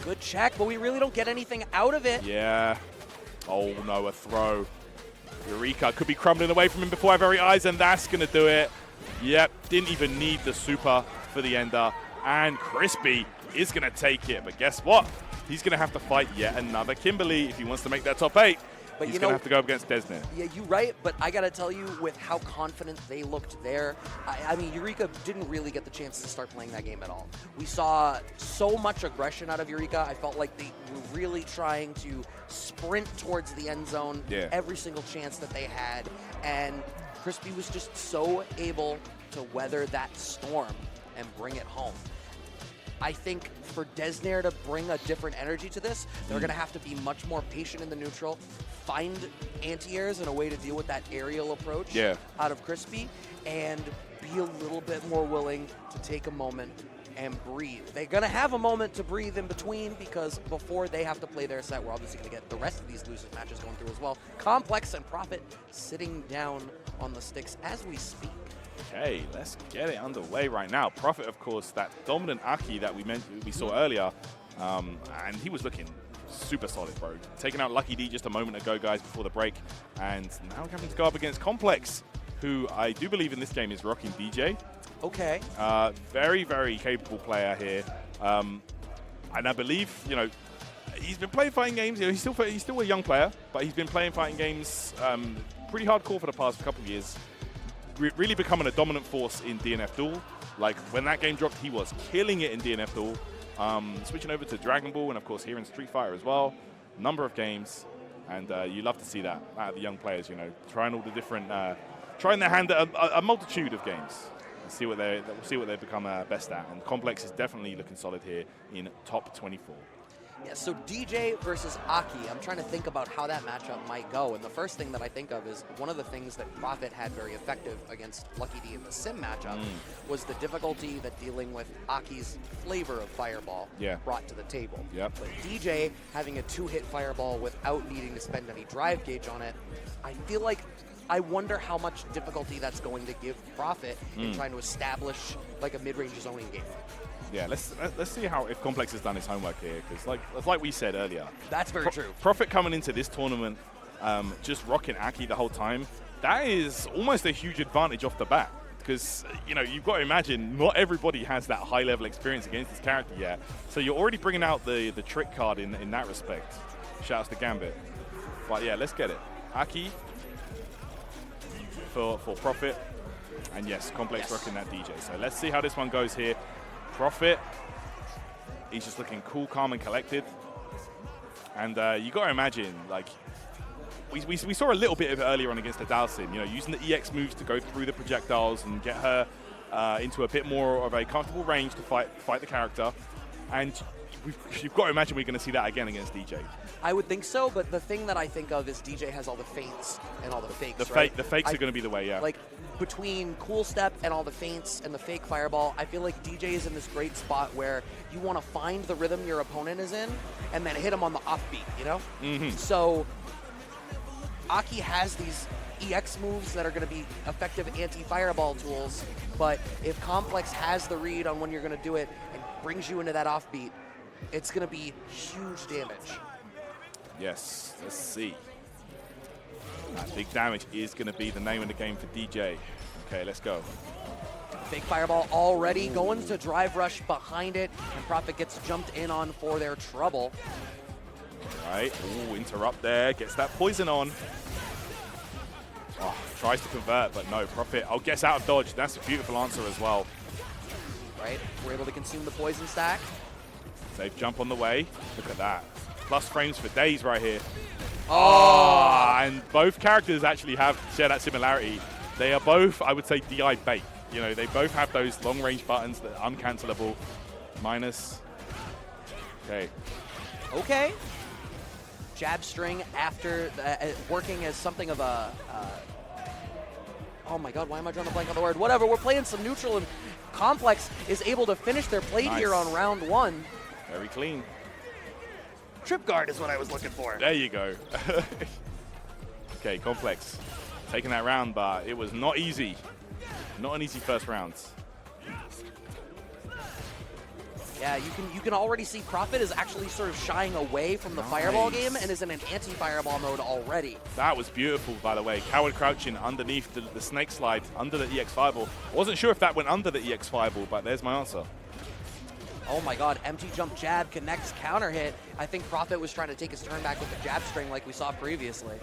Good check, but we really don't get anything out of it. Yeah. Oh, no, a throw. Eureka could be crumbling away from him before our very eyes, and that's going to do it. Yep, didn't even need the super for the ender. And Crispy is going to take it. But guess what? He's going to have to fight yet another Kimberly if he wants to make that top 8. But he's going to have to go up against Deznere. Yeah, you're right, but I got to tell you, with how confident they looked there, I mean, Eureka didn't really get the chance to start playing that game at all. We saw so much aggression out of Eureka. I felt like they were really trying to sprint towards the end zone every single chance that they had, and Crispy was just so able to weather that storm and bring it home. I think for Deznere to bring a different energy to this, they're going to have to be much more patient in the neutral, find anti-airs and a way to deal with that aerial approach out of Crispy, and be a little bit more willing to take a moment and breathe. They're going to have a moment to breathe in between, because before they have to play their set, we're obviously going to get the rest of these losers matches going through as well. Complex and Prophet sitting down on the sticks as we speak. Okay, let's get it underway right now. Prophet, of course, that dominant A.K.I that we saw earlier, and he was looking super solid, bro. Taking out Lucky D just a moment ago, guys, before the break, and now having to go up against Complex, who I do believe in this game is rocking DJ. Okay. Very, very capable player here, and I believe, you know, he's been playing fighting games. You know, he's still a young player, but he's been playing fighting games pretty hardcore for the past couple of years. Really becoming a dominant force in DNF Duel. Like, when that game dropped, he was killing it in DNF Duel. Switching over to Dragon Ball, and of course here in Street Fighter as well. Number of games, and you love to see that out of the young players, you know, trying all the different, trying their hand at a multitude of games. And see what they become best at. And Complex is definitely looking solid here in top 24. Yeah, so DJ versus A.K.I, I'm trying to think about how that matchup might go, and the first thing that I think of is one of the things that Prophet had very effective against Lucky D in the Sim matchup was the difficulty that dealing with A.K.I.'s flavor of Fireball brought to the table. But DJ having a 2-hit Fireball without needing to spend any drive gauge on it, I feel like I wonder how much difficulty that's going to give Prophet in trying to establish like a mid-range zoning game. Yeah, let's see how if Complex has done his homework here, because like we said earlier, That's very true. Prophet coming into this tournament, just rocking A.K.I the whole time. That is almost a huge advantage off the bat, because you've got to imagine not everybody has that high level experience against this character yet. So you're already bringing out the trick card in that respect. Shouts to Gambit. But yeah, let's get it. A.K.I for Prophet, and yes, Complex rocking that DJ. So let's see how this one goes here. Prophet, he's just looking cool, calm, and collected. And you got to imagine, like, we saw a little bit of it earlier on against the Dhalsim, using the EX moves to go through the projectiles and get her into a bit more of a comfortable range to fight the character. And you've got to imagine we're going to see that again against DJ. I would think so, but the thing that I think of is DJ has all the feints and all the fakes, The fakes are going to be the way, yeah. Like, between Cool Step and all the feints and the fake fireball, I feel like DJ is in this great spot where you want to find the rhythm your opponent is in and then hit him on the offbeat, So A.K.I has these EX moves that are going to be effective anti-fireball tools, but if Complex has the read on when you're going to do it and brings you into that offbeat, it's going to be huge damage. Yes, let's see. That big damage is going to be the name of the game for DJ. Okay, let's go. Fake fireball already going to drive rush behind it, and Prophet gets jumped in on for their trouble. All right, ooh, interrupt there, gets that poison on. Oh, tries to convert, but no, Prophet, gets out of dodge. That's a beautiful answer as well. Right, we're able to consume the poison stack. Safe jump on the way. Look at that. Plus frames for days right here. Oh, and both characters actually share that similarity. They are both, I would say, DI bait. They both have those long-range buttons that are uncancelable. Minus. Okay. Okay. Jab string after working as something of a... oh my god, why am I drawing a blank on the word? Whatever, we're playing some neutral, and Complex is able to finish their play here on round 1. Very clean. Trip guard is what I was looking for. There you go. Okay, Complex taking that round, but it was not easy. Not an easy first round. Yeah, you can already see Prophet is actually sort of shying away from the fireball game and is in an anti-fireball mode already. That was beautiful, by the way. Coward crouching underneath the snake slide under the EX fireball. I wasn't sure if that went under the EX fireball, but there's my answer. Oh my god, empty jump jab connects counter hit. I think Prophet was trying to take his turn back with the jab string like we saw previously.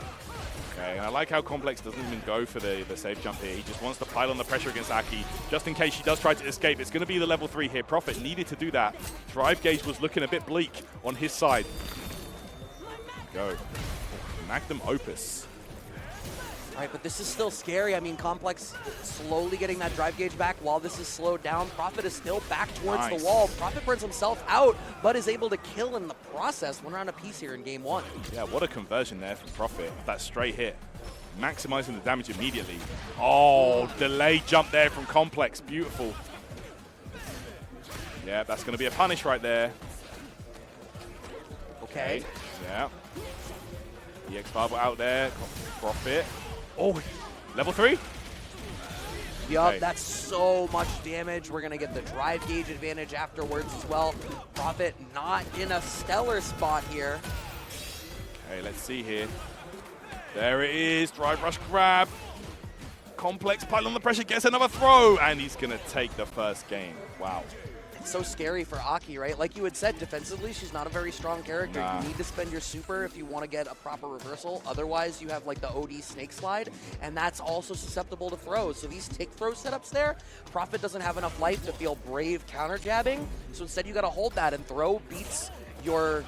Okay, and I like how Complex doesn't even go for the safe jump here. He just wants to pile on the pressure against A.K.I, just in case she does try to escape. It's going to be the level 3 here. Prophet needed to do that. Drive gauge was looking a bit bleak on his side. Go. Magnum Opus. All right, but this is still scary. I mean, Complex slowly getting that drive gauge back while this is slowed down. Prophet is still back towards the wall. Prophet burns himself out, but is able to kill in the process. 1 round apiece here in game 1. Yeah, what a conversion there from Prophet. That straight hit. Maximizing the damage immediately. Oh, delayed jump there from Complex. Beautiful. Yeah, that's going to be a punish right there. Okay. Yeah. EX fireball out there. Prophet. Oh, level 3? Yup, okay. That's so much damage. We're going to get the drive gauge advantage afterwards as well. Prophet not in a stellar spot here. Okay, let's see here. There it is. Drive rush grab. Complex pile on the pressure, gets another throw, and he's going to take the first game. Wow. It's so scary for A.K.I, right? Like you had said, defensively, she's not a very strong character. Nah. You need to spend your super if you want to get a proper reversal. Otherwise, you have like the OD snake slide, and that's also susceptible to throws. So these tick throw setups there, Prophet doesn't have enough life to feel brave counter jabbing. So instead, you got to hold that, and throw beats your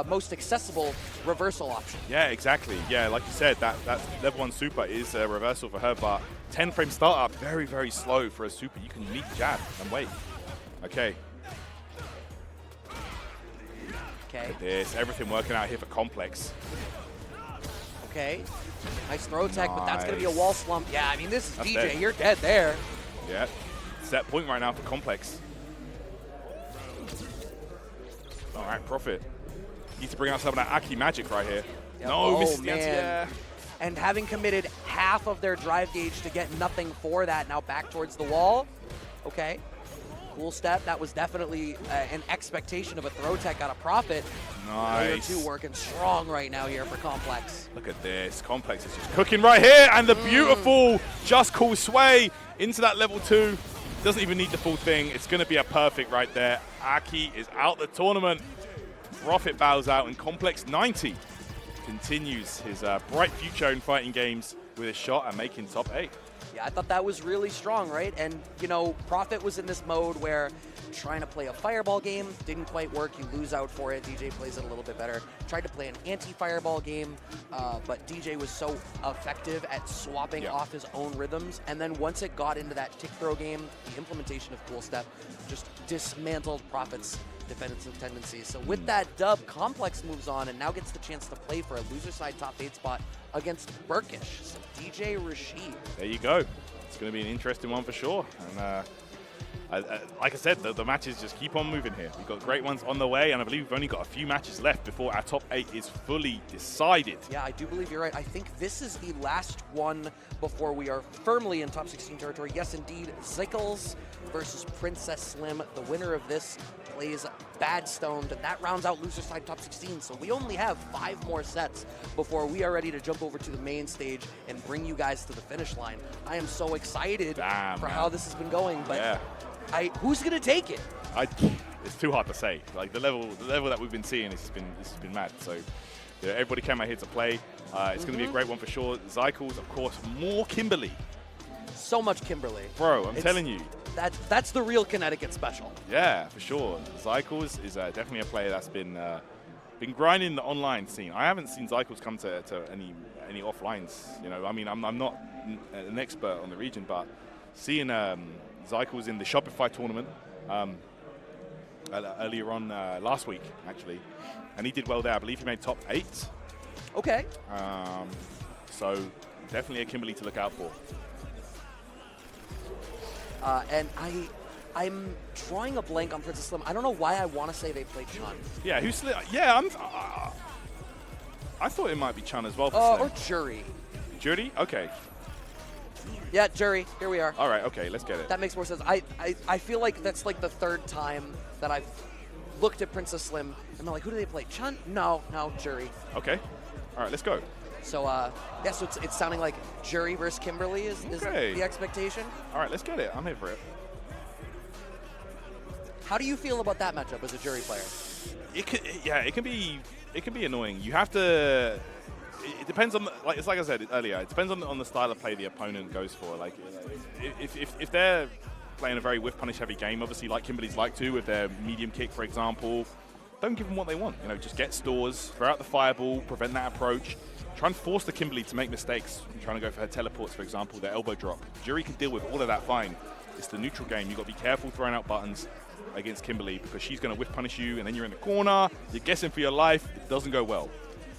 most accessible reversal option. Yeah, exactly. Yeah, like you said, that level 1 super is a reversal for her, but 10 frame startup, very, very slow for a super. You can meet jab and wait. Okay. Okay. This, everything working out here for Complex. Okay. Nice throw tech, but that's going to be a wall slump. Yeah, I mean, this is that's DJ. Dead. You're dead there. Yeah. Set point right now for Complex. All right, Prophet. Needs to bring out some of that A.K.I magic right here. Yep. No, misses the anti-air. And having committed half of their drive gauge to get nothing for that, now back towards the wall. Okay. cool step. That was definitely an expectation of a throw tech out of Prophet. Layer Nice. 2 working strong right now here for Complex. Look at this. Complex is just cooking right here. And the beautiful just cool sway into that level 2. Doesn't even need the full thing. It's going to be a perfect right there. A.K.I is out the tournament. Prophet bows out, and Complex 90 continues his bright future in fighting games with a shot at making top 8. Yeah, I thought that was really strong, right? And, you know, Prophet was in this mode where trying to play a fireball game didn't quite work. You lose out for it. DJ plays it a little bit better. Tried to play an anti-fireball game, but DJ was so effective at swapping off his own rhythms. And then once it got into that tick throw game, the implementation of Cool Step just dismantled Prophet's defensive tendencies. So with that dub, Complex moves on and now gets the chance to play for a loser side top 8 spot against Burkish. So DJ Rashid. There you go. It's going to be an interesting one for sure. And like I said, the matches just keep on moving here. We've got great ones on the way, and I believe we've only got a few matches left before our top 8 is fully decided. Yeah, I do believe you're right. I think this is the last one before we are firmly in top 16 territory. Yes, indeed. Zykles versus Princess Slim. The winner of this plays BadStoned, and that rounds out loser side top 16. So we only have 5 more sets before we are ready to jump over to the main stage and bring you guys to the finish line. I am so excited for how this has been going, but who's gonna take it? It's too hard to say. Like the level that we've been seeing, this has been mad. So yeah, everybody came out here to play. It's going to be a great one for sure. Zykles, of course, more Kimberly. So much Kimberly, bro. I'm telling you. That's the real Connecticut special. Yeah, for sure. Zykles is definitely a player that's been grinding the online scene. I haven't seen Zykles come to any offlines. You know, I mean, I'm not an expert on the region, but seeing Zykles in the Shopify tournament earlier on last week, actually, and he did well there. I believe he made top 8. Okay. So definitely a Kimberly to look out for. And I'm drawing a blank on Princess Slim. I don't know why I want to say they played Chun. Yeah, who's Slim? Yeah, I thought it might be Chun as well. For Slim. Or Juri. Juri? Okay. Yeah, Juri. Here we are. All right. Okay, let's get it. That makes more sense. I feel like that's like the 3rd time that I've looked at Princess Slim and I'm like, who do they play? Chun? No, Juri. Okay. All right, let's go. So yeah, so it's sounding like Juri versus Kimberly is the expectation. All right, let's get it. I'm here for it. How do you feel about that matchup as a Juri player? It can be annoying. You have to. It depends on like I said earlier. It depends on the style of play the opponent goes for. Like if they're playing a very whiff punish heavy game, obviously like Kimberly's like to with their medium kick, for example, don't give them what they want. You know, just get stores, throw out the fireball, prevent that approach. Try and force the Kimberly to make mistakes. Trying to go for her teleports, for example, their elbow drop. Juri can deal with all of that fine. It's the neutral game. You've got to be careful throwing out buttons against Kimberly because she's going to whiff punish you, and then you're in the corner. You're guessing for your life. It doesn't go well.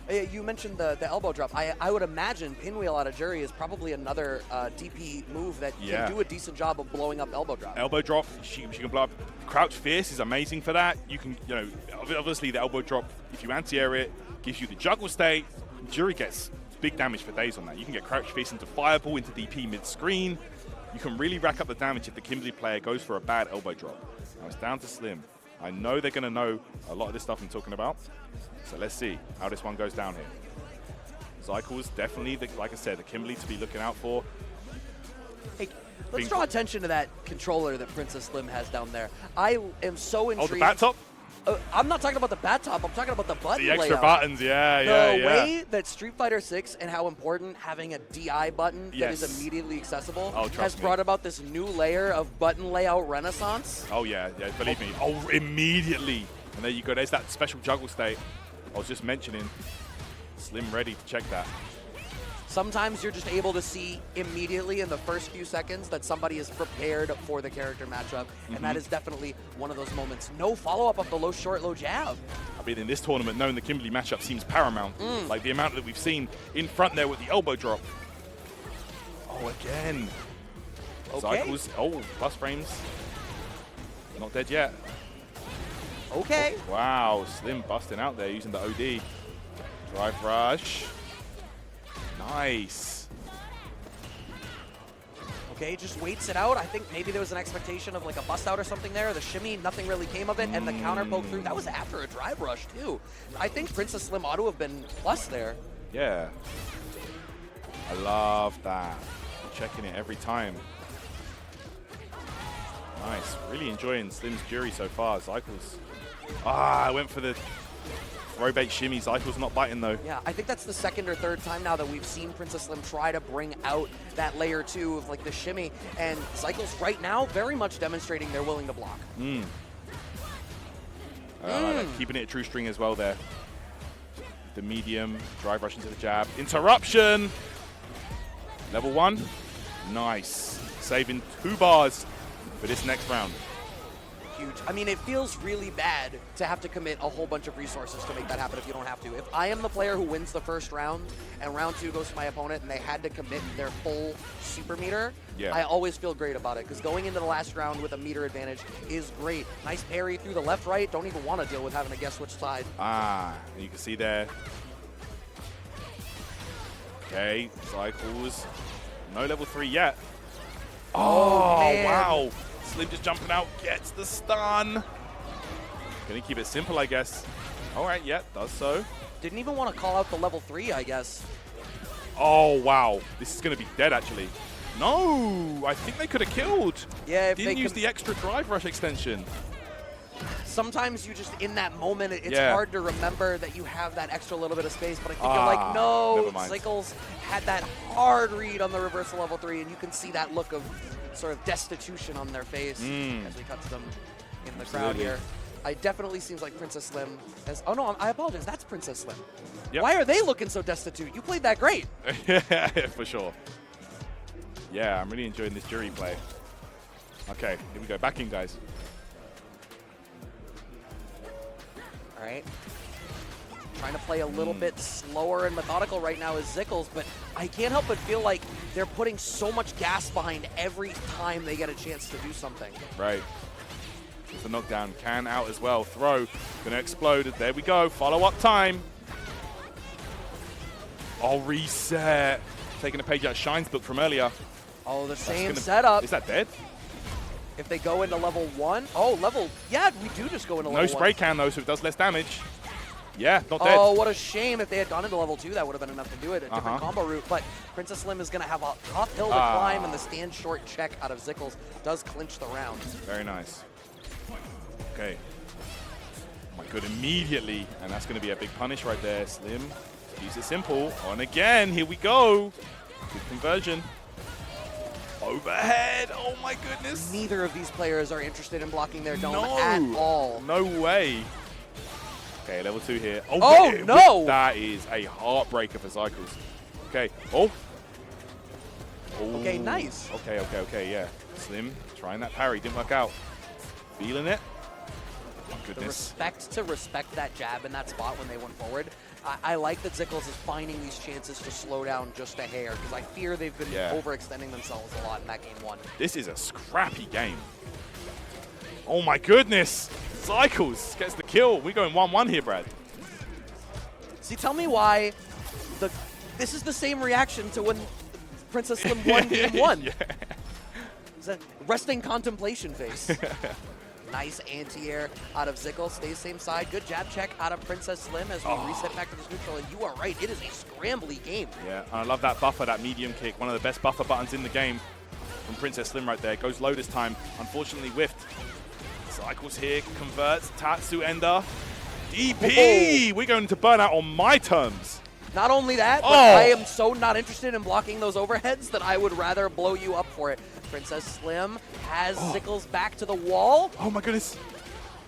You mentioned the elbow drop. I would imagine pinwheel out of Juri is probably another DP move that can do a decent job of blowing up elbow drop. Elbow drop, she can blow up. Crouch fierce is amazing for that. You can, you know, obviously the elbow drop, if you anti-air it, gives you the juggle state. Juri gets big damage for days on that. You can get crouch fierce into fireball, into DP mid-screen. You can really rack up the damage if the Kimberly player goes for a bad elbow drop. Now it's down to Slim. I know they're going to know a lot of this stuff I'm talking about. So let's see how this one goes down here. Zykles definitely, like I said, the Kimberly to be looking out for. Hey, let's draw attention to that controller that Princess Slim has down there. I am so intrigued. Oh, the bat top? I'm not talking about the bat top. I'm talking about the button layout. The extra buttons, yeah. The way that Street Fighter 6 and how important having a DI button that is immediately accessible has brought about this new layer of button layout renaissance. Oh, yeah, believe me. Oh, immediately. And there you go. There's that special juggle state I was just mentioning. Slim ready to check that. Sometimes you're just able to see immediately in the first few seconds that somebody is prepared for the character matchup, and that is definitely one of those moments. No follow-up of the low short, low jab. I mean, in this tournament, knowing the Kimberly matchup seems paramount. Like the amount that we've seen in front there with the elbow drop. Oh, again. Okay. Zykles, plus frames. Not dead yet. Okay. Oh, wow, Slim busting out there using the OD. Drive rush. Nice. Okay, just waits it out. I think maybe there was an expectation of like a bust out or something there. The shimmy, nothing really came of it, and the counter poke through. That was after a drive rush too. I think Princess Slim ought to have been plus there. Yeah. I love that. Checking it every time. Nice. Really enjoying Slim's Juri so far. Zykles. I went for the throw bait shimmy. Zykles not biting though. Yeah, I think that's the second or third time now that we've seen Princess Slim try to bring out that layer 2 of like the shimmy, and Zykles right now very much demonstrating they're willing to block. Like that. Keeping it a true string as well there. The medium, drive rush into the jab. Interruption! Level 1. Nice. Saving 2 bars for this next round. Huge. I mean, it feels really bad to have to commit a whole bunch of resources to make that happen if you don't have to. If I am the player who wins the first round and round 2 goes to my opponent and they had to commit their full super meter, I always feel great about it because going into the last round with a meter advantage is great. Nice parry through the left, right. Don't even want to deal with having to guess which side. You can see there. Okay, Zykles. No level 3 yet. Oh, man. Wow. Slim just jumping out, gets the stun. Gonna keep it simple, I guess. All right, does so. Didn't even want to call out the level 3, I guess. Oh, wow. This is gonna be dead, actually. No, I think they could have killed. Yeah, if Didn't they use the extra drive rush extension. Sometimes you just, in that moment, it's hard to remember that you have that extra little bit of space, but I think you're like, no, Zykles had that hard read on the reversal level 3, and you can see that look of sort of destitution on their face as we cut to them in the crowd here. It definitely seems like Princess Slim has, oh no, I apologize, that's Princess Slim. Yep. Why are they looking so destitute? You played that great. Yeah, for sure. Yeah, I'm really enjoying this Juri play. Okay, here we go, back in, guys. All right. Trying to play a little bit slower and methodical right now is Zykles, but I can't help but feel like they're putting so much gas behind every time they get a chance to do something. Right. It's a knockdown. Can out as well. Throw. Gonna explode. There we go. Follow-up time. Oh, reset. Taking a page out of Shine's book from earlier. Oh, the same setup. Is that dead? If they go into level 1. Oh, yeah, we do just go into level 1. No spray can, though, so it does less damage. Yeah, not dead. Oh, what a shame. If they had gone into level 2, that would have been enough to do it. A different combo route. But Princess Slim is going to have a tough hill to climb, and the stand short check out of Zykles does clinch the round. Very nice. Okay. Oh my god, immediately. And that's going to be a big punish right there. Slim, keeps it simple. On again. Here we go. Good conversion. Overhead. Oh my goodness. Neither of these players are interested in blocking their dome at all. No way. Okay, level 2 here. Oh, no! That is a heartbreaker for Zykles. Okay. Oh. Okay, nice. Okay, yeah. Slim trying that parry. Didn't work out. Feeling it. Oh, my goodness. To respect that jab in that spot when they went forward. I like that Zykles is finding these chances to slow down just a hair, because I fear they've been overextending themselves a lot in that game 1. This is a scrappy game. Oh my goodness. Zykles gets the kill. We're going 1-1 here, Brad. See, tell me why this is the same reaction to when Princess Slim won game 1. It's a resting contemplation face. Nice anti-air out of Zykles. Stays same side. Good jab check out of Princess Slim as we reset back to this neutral. And you are right. It is a scrambly game. Yeah, I love that buffer, that medium kick. One of the best buffer buttons in the game from Princess Slim right there. Goes low this time. Unfortunately whiffed. Zykles here. Converts. Tatsu ender. DP! We're going to burnout on my terms. Not only that, but I am so not interested in blocking those overheads that I would rather blow you up for it. Princess Slim has Zykles back to the wall. Oh my goodness.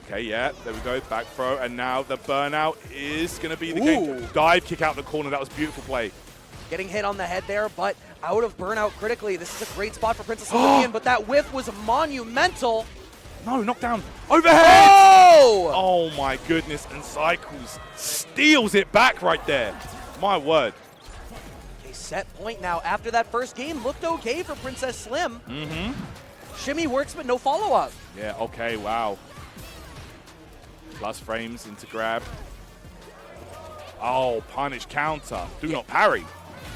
Okay, yeah, there we go. Back throw, and now the burnout is going to be the game. Dive kick out the corner. That was a beautiful play. Getting hit on the head there, but out of burnout critically. This is a great spot for Princess Slim, but that whiff was monumental. No, knockdown. Overhead! Oh my goodness, and Zykles steals it back right there. My word. Okay, set point now. After that first game, looked okay for Princess Slim. Shimmy works, but no follow-up. Yeah, okay, wow. Plus frames into grab. Oh, punish counter. Do not parry.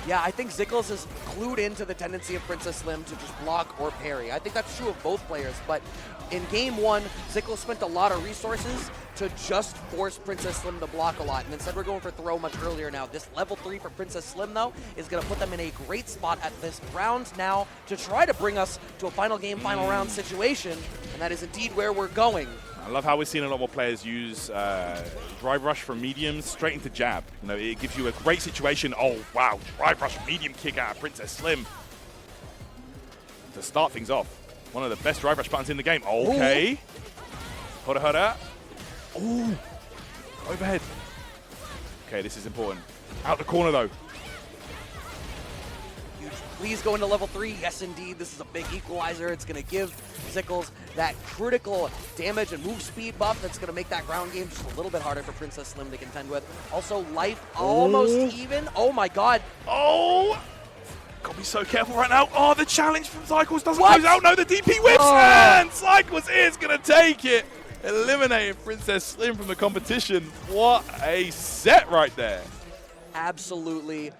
Yeah, I think Zykles is clued into the tendency of Princess Slim to just block or parry. I think that's true of both players, but in game one, Zykles spent a lot of resources to just force Princess Slim to block a lot, and instead we're going for throw much earlier now. This level 3 for Princess Slim, though, is going to put them in a great spot at this round now to try to bring us to a final game, final round situation, and that is indeed where we're going. I love how we're seeing a lot more players use drive rush from mediums straight into jab. You know, it gives you a great situation. Oh, wow, drive rush medium kick out of Princess Slim to start things off. One of the best drive rush buttons in the game. Okay. Hoda. Ooh. Overhead. Okay, this is important. Out the corner, though. Please go into level 3. Yes, indeed. This is a big equalizer. It's going to give Zykles that critical damage and move speed buff that's going to make that ground game just a little bit harder for Princess Slim to contend with. Also, life almost even. Oh, my God. Oh! Gotta be so careful right now. Oh, the challenge from Zykles doesn't close out. No, the DP whips, and Zykles is going to take it. Eliminating Princess Slim from the competition. What a set right there. Absolutely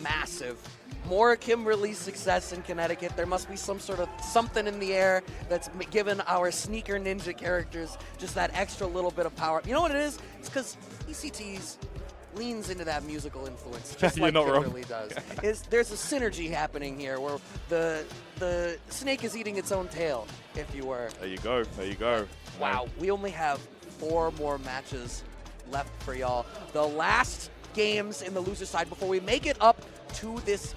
massive. More Kimberly's success in Connecticut. There must be some sort of something in the air that's given our sneaker ninja characters just that extra little bit of power. You know what it is? It's because ECT's leans into that musical influence, just like Kimberly does. There's a synergy happening here where the snake is eating its own tail, if you were. There you go. There you go. Wow, we only have 4 more matches left for y'all. The last games in the loser side before we make it up to this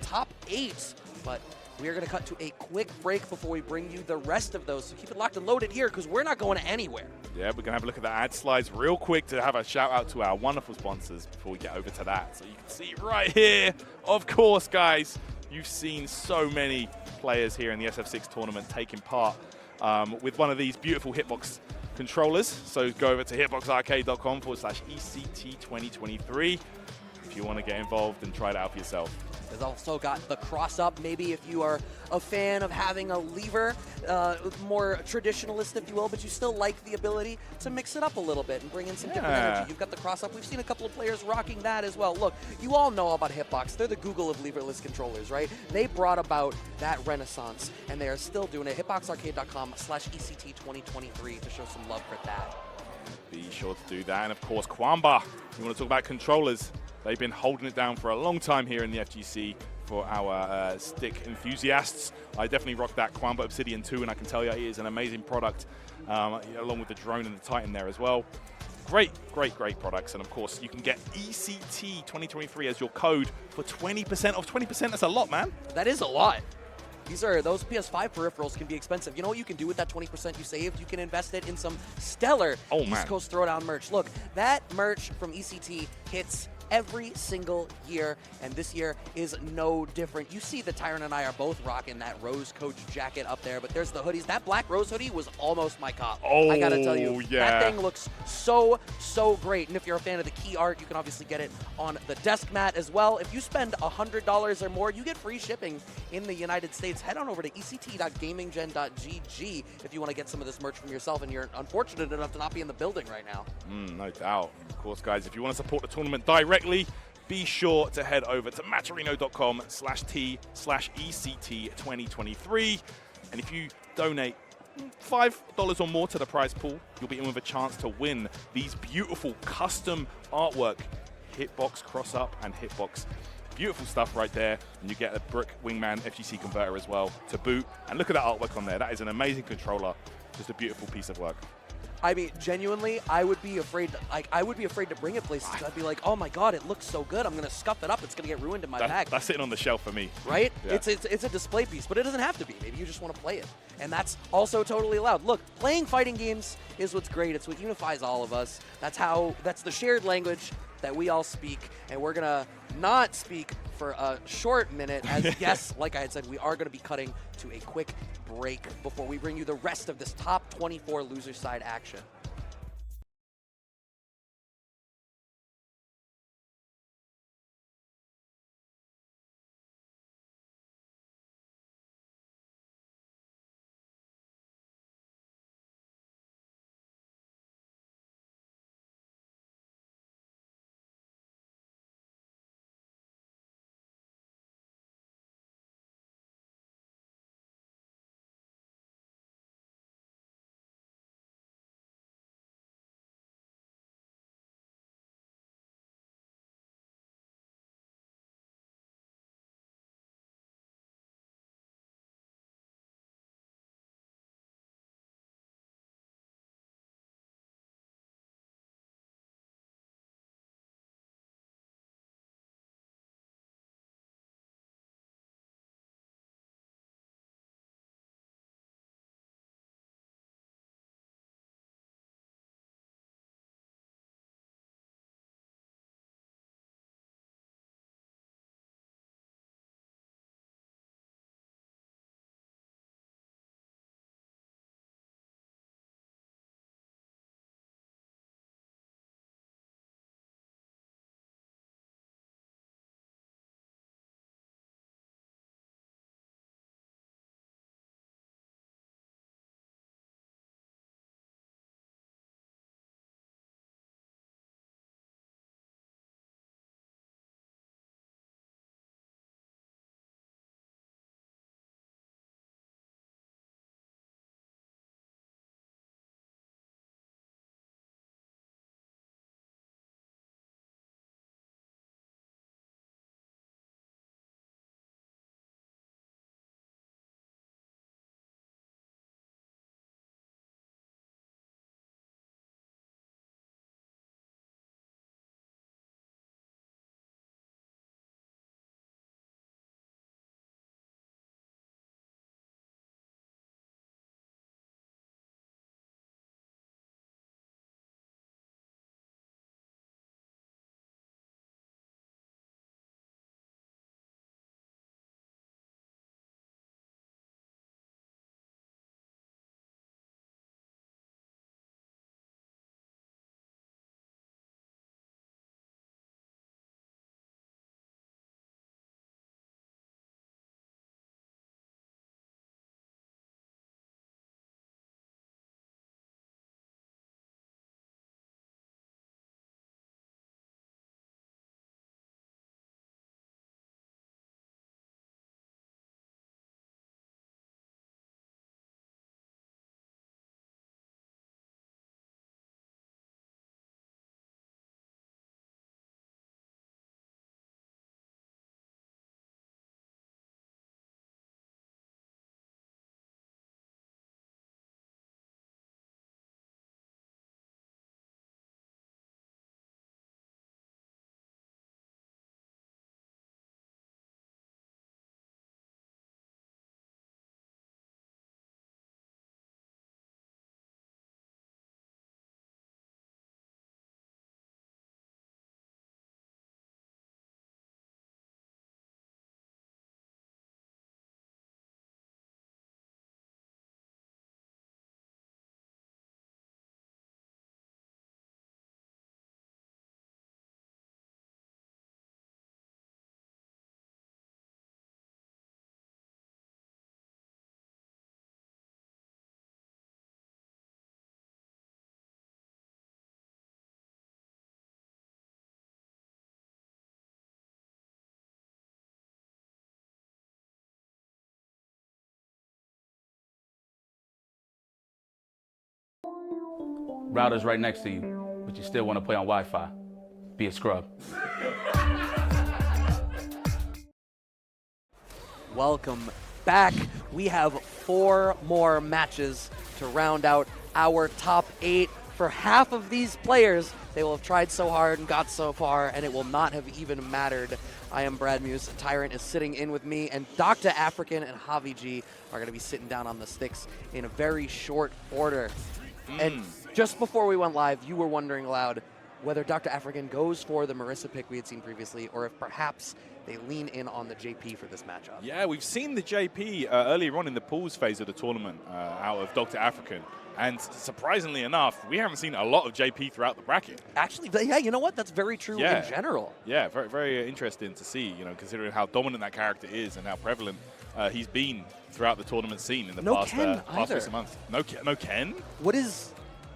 top 8, but we are going to cut to a quick break before we bring you the rest of those. So keep it locked and loaded here because we're not going anywhere. Yeah, we're going to have a look at the ad slides real quick to have a shout out to our wonderful sponsors before we get over to that. So you can see right here, of course, guys, you've seen so many players here in the SF6 tournament taking part with one of these beautiful hitbox controllers. So go over to hitboxarcade.com/ECT2023 if you want to get involved and try it out for yourself. There's also got the cross-up, maybe if you are a fan of having a lever, more traditionalist, if you will, but you still like the ability to mix it up a little bit and bring in some different energy. You've got the cross-up. We've seen a couple of players rocking that as well. Look, you all know about Hitbox. They're the Google of leverless controllers, right? They brought about that renaissance, and they are still doing it. Hitboxarcade.com/ECT2023 to show some love for that. Be sure to do that. And of course, Kwamba. You want to talk about controllers. They've been holding it down for a long time here in the FGC for our stick enthusiasts. I definitely rock that Kwamba Obsidian 2, and I can tell you it is an amazing product, along with the drone and the Titan there as well. Great products. And of course, you can get ECT 2023 as your code for 20% off. 20%, that's a lot, man. That is a lot. Those PS5 peripherals can be expensive. You know what you can do with that 20% you saved? You can invest it in some stellar East Coast Throwdown merch. Look, that merch from ECT hits every single year, and this year is no different. You see that Tyron and I are both rocking that Rose Coach jacket up there, but there's the hoodies. That black Rose hoodie was almost my cop. Oh, I gotta tell you, yeah. That thing looks so great. And if you're a fan of the key art, you can obviously get it on the desk mat as well. If you spend $100 or more, you get free shipping in the United States. Head on over to ect.gaminggen.gg if you want to get some of this merch from yourself, and you're unfortunate enough to not be in the building right now. No doubt. Of course, guys, if you want to support the tournament directly, be sure to head over to matcherino.com/T/ECT2023. And if you donate $5 or more to the prize pool, you'll be in with a chance to win these beautiful custom artwork hitbox cross-up and hitbox. Beautiful stuff right there. And you get a Brick Wingman FGC converter as well to boot. And look at that artwork on there. That is an amazing controller. Just a beautiful piece of work. I mean, genuinely, I would be afraid to bring it places. I'd be like, oh my God, it looks so good. I'm gonna scuff it up. It's gonna get ruined in my bag. That's sitting on the shelf for me. Right? Yeah. It's a display piece, but it doesn't have to be. Maybe you just want to play it, and that's also totally allowed. Look, playing fighting games is what's great. It's what unifies all of us. That's the shared language that we all speak, and we're gonna not speak for a short minute, as yes, like I had said, we are gonna be cutting to a quick break before we bring you the rest of this top 24 loser side action. Router's right next to you, but you still want to play on Wi-Fi. Be a scrub. Welcome back. We have 4 more matches to round out our top 8. For half of these players, they will have tried so hard and got so far, and it will not have even mattered. I am Brad Muse. Tyrant is sitting in with me, and Docta African and JaviG are going to be sitting down on the sticks in a very short order. And just before we went live, you were wondering aloud whether Docta African goes for the Marisa pick we had seen previously, or if perhaps they lean in on the JP for this matchup. Yeah, we've seen the JP earlier on in the pools phase of the tournament out of Docta African. And surprisingly enough, we haven't seen a lot of JP throughout the bracket. Actually, yeah, you know what? That's very true in general. Yeah, very, very interesting to see, you know, considering how dominant that character is and how prevalent he's been throughout the tournament scene in the past recent months. No Ken? What is...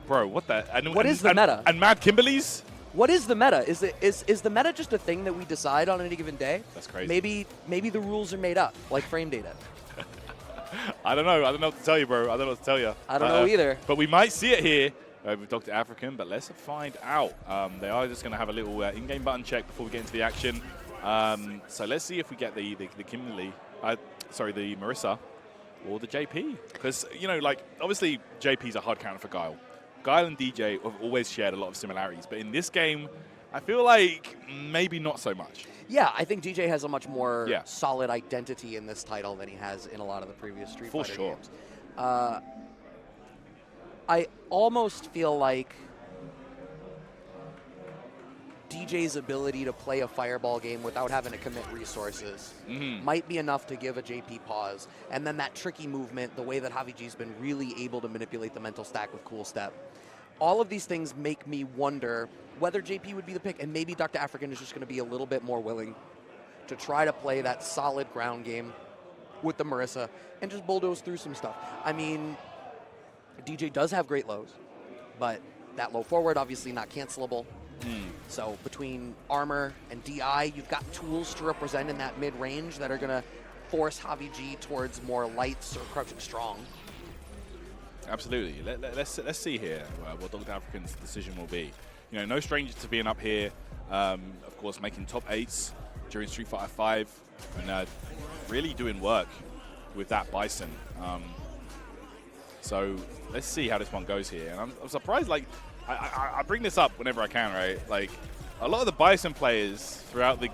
Bro, what the... What is the meta? And Mad Kimberly's? What is the meta? Is the meta just a thing that we decide on any given day? That's crazy. Maybe the rules are made up, like frame data. I don't know. I don't know what to tell you, bro. I don't know what to tell you. I don't know either. But we might see it here with Docta African, but let's find out. They are just going to have a little in-game button check before we get into the action. So let's see if we get the Kimberly, the Marisa or the JP. Because, you know, like, obviously JP's a hard counter for Guile. Guile and DJ have always shared a lot of similarities, but in this game, I feel like maybe not so much. Yeah, I think DJ has a much more solid identity in this title than he has in a lot of the previous Street Fighter games. I almost feel like DJ's ability to play a fireball game without having to commit resources might be enough to give a JP pause. And then that tricky movement, the way that JaviG's been really able to manipulate the mental stack with Cool Step. All of these things make me wonder whether JP would be the pick, and maybe Docta African is just going to be a little bit more willing to try to play that solid ground game with the Marisa and just bulldoze through some stuff. I mean, DJ does have great lows, but that low forward obviously not cancelable. So between armor and DI, you've got tools to represent in that mid-range that are going to force JaviG towards more lights or crouching strong. Absolutely. Let's see here what Docta African's decision will be. You know, no stranger to being up here. Of course, making top 8s during Street Fighter 5 and really doing work with that Bison. So let's see how this one goes here. And I'm surprised, like, I bring this up whenever I can, right? Like, a lot of the Bison players throughout the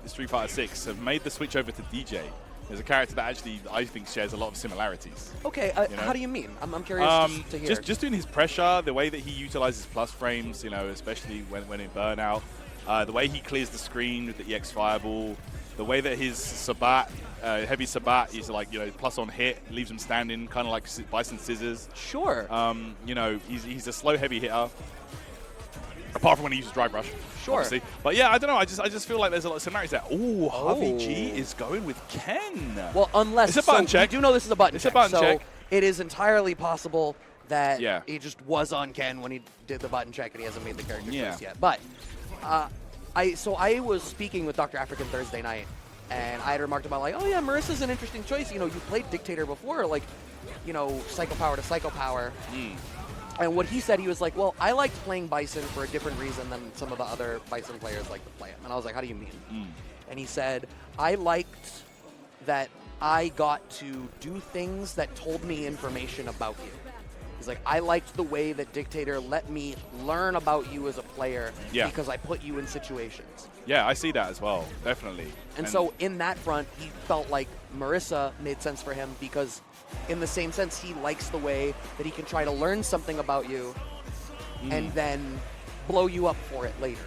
Street Fighter 6 have made the switch over to DJ. There's a character that actually, I think, shares a lot of similarities. Okay, you know? How do you mean? I'm curious to hear. Just doing his pressure, the way that he utilizes plus frames, you know, especially when in Burnout, the way he clears the screen with the EX Fireball, the way that his Sabat, heavy Sabat is like, you know, plus on hit, leaves him standing, kind of like Bison Scissors. Sure. You know, he's a slow heavy hitter. Apart from when he uses Drive Rush, obviously. But yeah, I don't know. I just feel like there's a lot of similarities there. Ooh, JaviG is going with Ken. Well, unless it's a button check. You do know this is a button check. It's a button check. It is entirely possible that he just was on Ken when he did the button check and he hasn't made the character choice yet. But I was speaking with Docta African Thursday night, and I had remarked about like, oh yeah, Marisa's an interesting choice. You know, you played Dictator before, like, you know, Psycho Power to Psycho Power. And what he said, he was like, well, I liked playing Bison for a different reason than some of the other Bison players like to play him. And I was like, how do you mean? And he said, I liked that I got to do things that told me information about you. He's like, I liked the way that Dictator let me learn about you as a player because I put you in situations. Yeah, I see that as well, definitely. And so in that front, he felt like Marisa made sense for him because in the same sense, he likes the way that he can try to learn something about you and then blow you up for it later.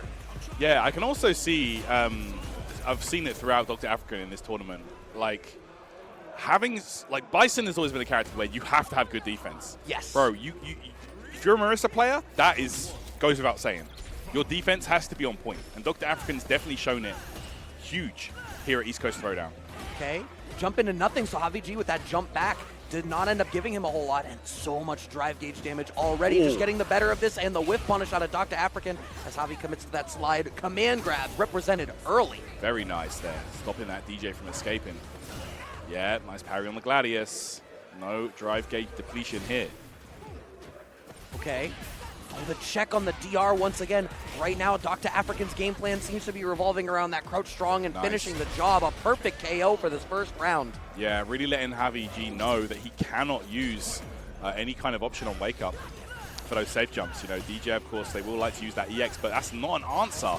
Yeah, I can also see, I've seen it throughout Docta African in this tournament, like, Bison has always been a character where you have to have good defense. Yes. Bro, if you're a Marisa player, that goes without saying. Your defense has to be on point, and Docta African's definitely shown it huge here at East Coast Throwdown. Okay, jump into nothing, so JaviG with that jump back did not end up giving him a whole lot, and so much drive gauge damage already, just getting the better of this, and the whiff punish out of Docta African as Javi commits to that slide. Command grab represented early. Very nice there, stopping that DJ from escaping. Yeah, nice parry on the Gladius. No drive gauge depletion here. Okay, Oh, the check on the DR once again. Right now, Docta Afrikan's game plan seems to be revolving around that crouch strong and finishing the job. A perfect KO for this first round. Yeah, really letting JaviG know that he cannot use any kind of option on wake up for those safe jumps. You know, DJ, of course, they will like to use that EX, but that's not an answer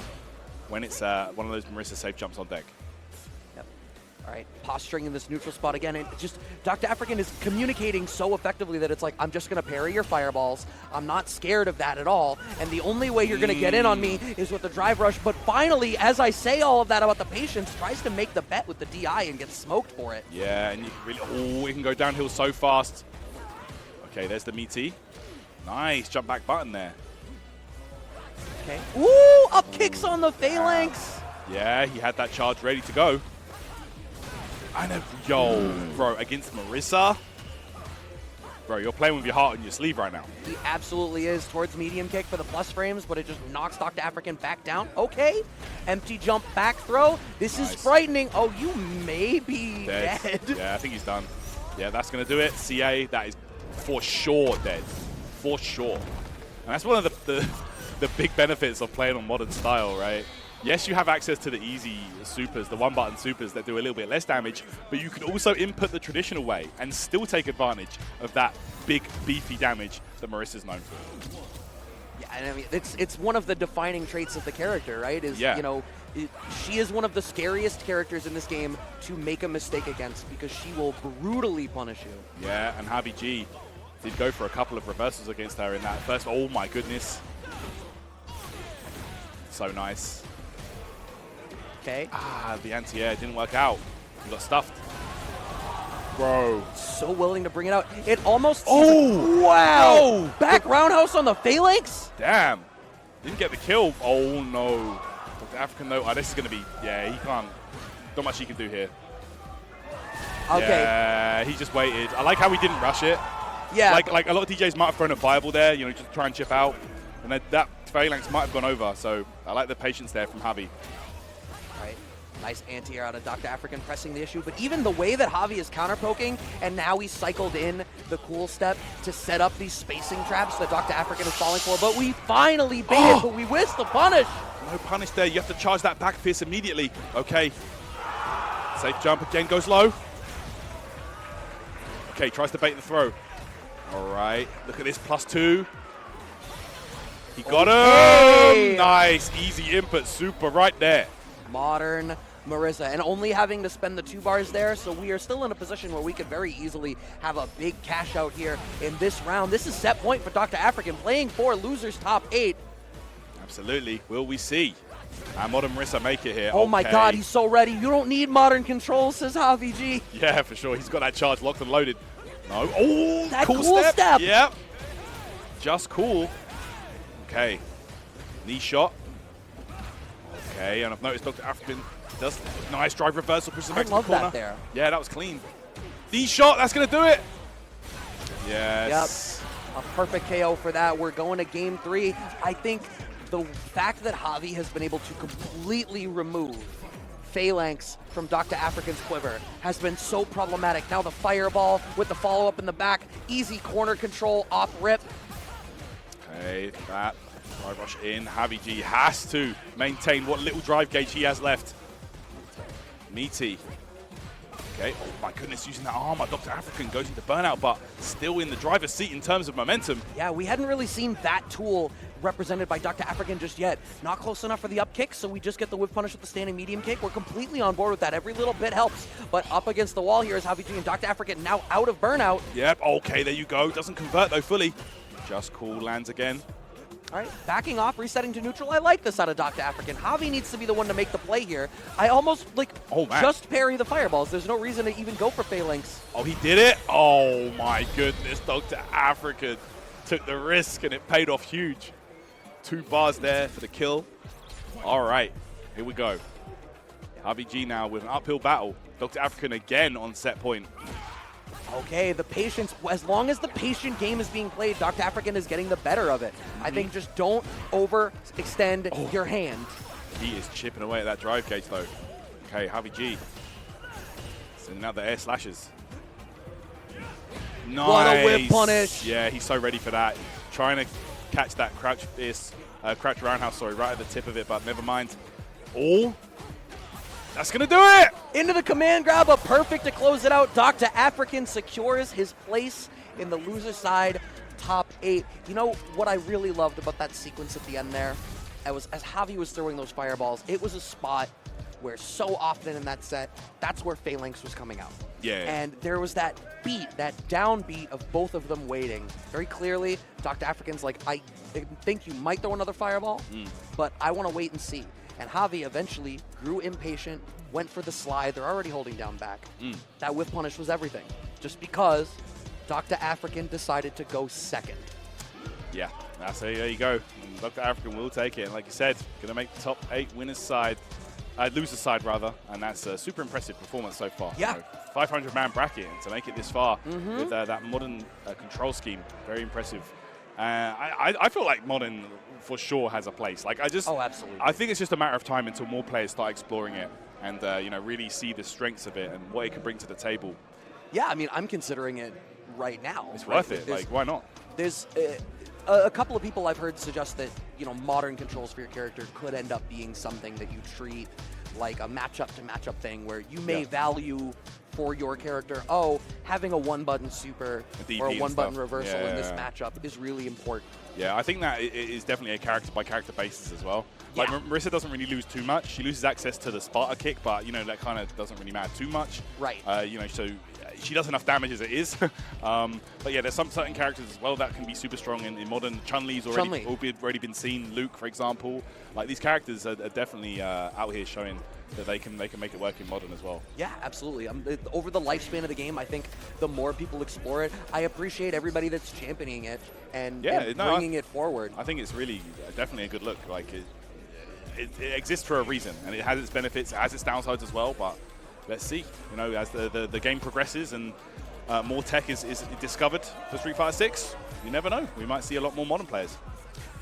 when it's one of those Marisa safe jumps on deck. Yep. All right, posturing in this neutral spot again. And just Docta Afrikan is communicating so effectively that it's like, I'm just going to parry your fireballs. I'm not scared of that at all. And the only way you're going to get in on me is with the drive rush. But finally, as I say all of that about the patience, tries to make the bet with the DI and gets smoked for it. Yeah, and you can really, it can go downhill so fast. Okay, there's the meaty. Nice jump back button there. Okay. Ooh, up kicks on the phalanx. Yeah, he had that charge ready to go. I know, yo, bro, against Marisa. Bro, you're playing with your heart on your sleeve right now. He absolutely is towards medium kick for the plus frames, but it just knocks Docta Afrikan back down. Okay, empty jump back throw. This is frightening. Oh, you may be dead. Yeah, I think he's done. Yeah, that's going to do it. CA, that is for sure dead. For sure. And that's one of the big benefits of playing on modern style, right? Yes, you have access to the easy supers, the one-button supers that do a little bit less damage, but you can also input the traditional way and still take advantage of that big, beefy damage that Marisa's known for. Yeah, and I mean, it's one of the defining traits of the character, right? Is, you know, she is one of the scariest characters in this game to make a mistake against because she will brutally punish you. Yeah, and JaviG did go for a couple of reversals against her in that first. Oh my goodness. So nice. Okay. Ah, the anti-air didn't work out. He got stuffed. Bro. So willing to bring it out. It almost... Oh! Wow! No. Back roundhouse on the phalanx? Damn. Didn't get the kill. Oh no. Docta Afrikan though. Oh, this is going to be... Yeah, he can't... Not much he can do here. Okay. Yeah, he just waited. I like how he didn't rush it. Yeah. Like a lot of DJs might have thrown a fireball there, you know, just try and chip out. And that phalanx might have gone over. So I like the patience there from Javi. Right. Nice anti-air out of Docta Afrikan pressing the issue. But even the way that Javi is counter-poking, and now he cycled in the cool step to set up these spacing traps that Docta Afrikan is falling for. But we finally bait it, but we whisk the punish. No punish there. You have to charge that back fist immediately. Okay. Safe jump again, goes low. Okay, tries to bait the throw. All right, look at this, +2. He got him! Nice, easy input, super right there. Modern Marisa, and only having to spend the 2 bars there, so we are still in a position where we could very easily have a big cash out here in this round. This is set point for Docta Afrikan, playing for losers top 8. Absolutely, will we see? And modern Marisa make it here. Oh my god, he's so ready. You don't need modern controls, says JaviG. Yeah, for sure, he's got that charge locked and loaded. No, oh, that cool step. Yep, just cool. Okay, knee shot. Okay, and I've noticed Docta Afrikan does nice drive reversal, pushes him back to the corner. I love that there. Yeah, that was clean. Knee shot, that's gonna do it. Yes. Yep, a perfect KO for that. We're going to game 3. I think the fact that Javi has been able to completely remove phalanx from Docta Afrikan's quiver has been so problematic. Now the fireball with the follow-up in the back, easy corner control off rip. Okay, that drive rush in. JaviG has to maintain what little drive gauge he has left. Meaty. Okay, oh my goodness, using that armor. Docta Afrikan goes into burnout, but still in the driver's seat in terms of momentum. Yeah, we hadn't really seen that tool represented by Docta Afrikan just yet. Not close enough for the up kick, so we just get the whip punish with the standing medium kick. We're completely on board with that. Every little bit helps, but up against the wall here is JaviG and Docta Afrikan now out of burnout. Yep, okay, there you go. Doesn't convert though fully. Just cool, lands again. All right, backing off, resetting to neutral. I like this out of Docta Afrikan. Javi needs to be the one to make the play here. I almost, just parry the fireballs. There's no reason to even go for phalanx. Oh, he did it? Oh, my goodness. Docta Afrikan took the risk, and it paid off huge. 2 bars there for the kill. All right, here we go. JaviG now with an uphill battle. Docta Afrikan again on set point. Okay, the patience, as long as the patient game is being played, Docta Afrikan is getting the better of it. I think just don't overextend your hand. He is chipping away at that drive gauge though. Okay, JaviG. Sending out the air slashes. Nice. What a whip punish. Yeah, he's so ready for that. Trying to catch that crouch roundhouse, sorry, right at the tip of it, but never mind. Oh, that's going to do it! Into the command grab, a perfect to close it out. Docta Afrikan secures his place in the loser side top 8. You know what I really loved about that sequence at the end there? As Javi was throwing those fireballs, it was a spot where so often in that set, that's where Phalanx was coming out. Yeah. And there was that beat, that downbeat of both of them waiting. Very clearly, Docta Afrikan's like, I think you might throw another fireball, but I want to wait and see. And Javi eventually grew impatient, went for the slide. They're already holding down back. That whiff punish was everything. Just because Docta Afrikan decided to go second. Yeah, there you go. Docta Afrikan will take it. And like you said, going to make the top 8 winners side. Loser side, rather. And that's a super impressive performance so far. Yeah. 500-man bracket to make it this far with that modern control scheme. Very impressive. I feel like modern for sure has a place. Like oh, absolutely. I think it's just a matter of time until more players start exploring it and really see the strengths of it and what it can bring to the table. Yeah, I mean, I'm considering it right now. It's worth it. Like, why not? There's a couple of people I've heard suggest that modern controls for your character could end up being something that you treat like a matchup-to-matchup thing where you may value for your character, having a one-button super or a one-button reversal in this matchup is really important. Yeah, I think that it is definitely a character-by-character basis as well. Like, Marisa doesn't really lose too much. She loses access to the Sparta kick, but, that kind of doesn't really matter too much. Right. So she does enough damage as it is. But yeah, there's some certain characters as well that can be super strong in modern. Chun-Li's already been seen. Luke, for example. Like, these characters are definitely out here showing that they can make it work in modern as well. Yeah, absolutely. Over the lifespan of the game, I think the more people explore it, I appreciate everybody that's championing it and bringing it forward. I think it's really definitely a good look. Like it exists for a reason, and it has its benefits, it has its downsides as well. But let's see, as the game progresses and more tech is discovered for Street Fighter 6, you never know. We might see a lot more modern players.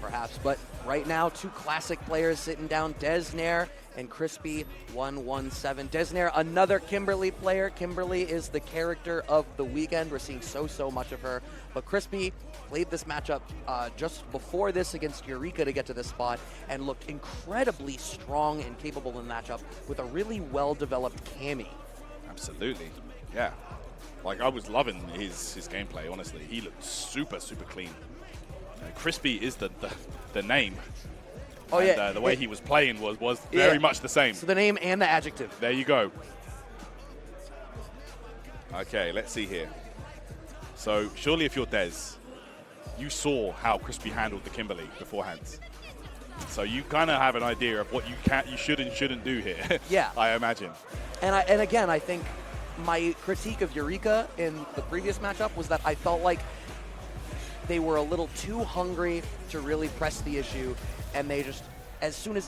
Perhaps, but right now, 2 classic players sitting down, Deznere and Crispy 117. Deznere, another Kimberly player. Kimberly is the character of the weekend. We're seeing so much of her. But Crispy played this matchup just before this against Eureka to get to this spot and looked incredibly strong and capable in the matchup with a really well-developed Cammy. Absolutely, yeah. Like, I was loving his gameplay, honestly. He looked super clean. Crispy is the name. Oh, and, yeah. The way he was playing was very much the same. So the name and the adjective. There you go. Okay, let's see here. So surely if you're Dez, you saw how Crispy handled the Kimberly beforehand. So you kind of have an idea of what you should and shouldn't do here. Yeah. I imagine. And again, I think my critique of Eureka in the previous matchup was that I felt like they were a little too hungry to really press the issue, and they just,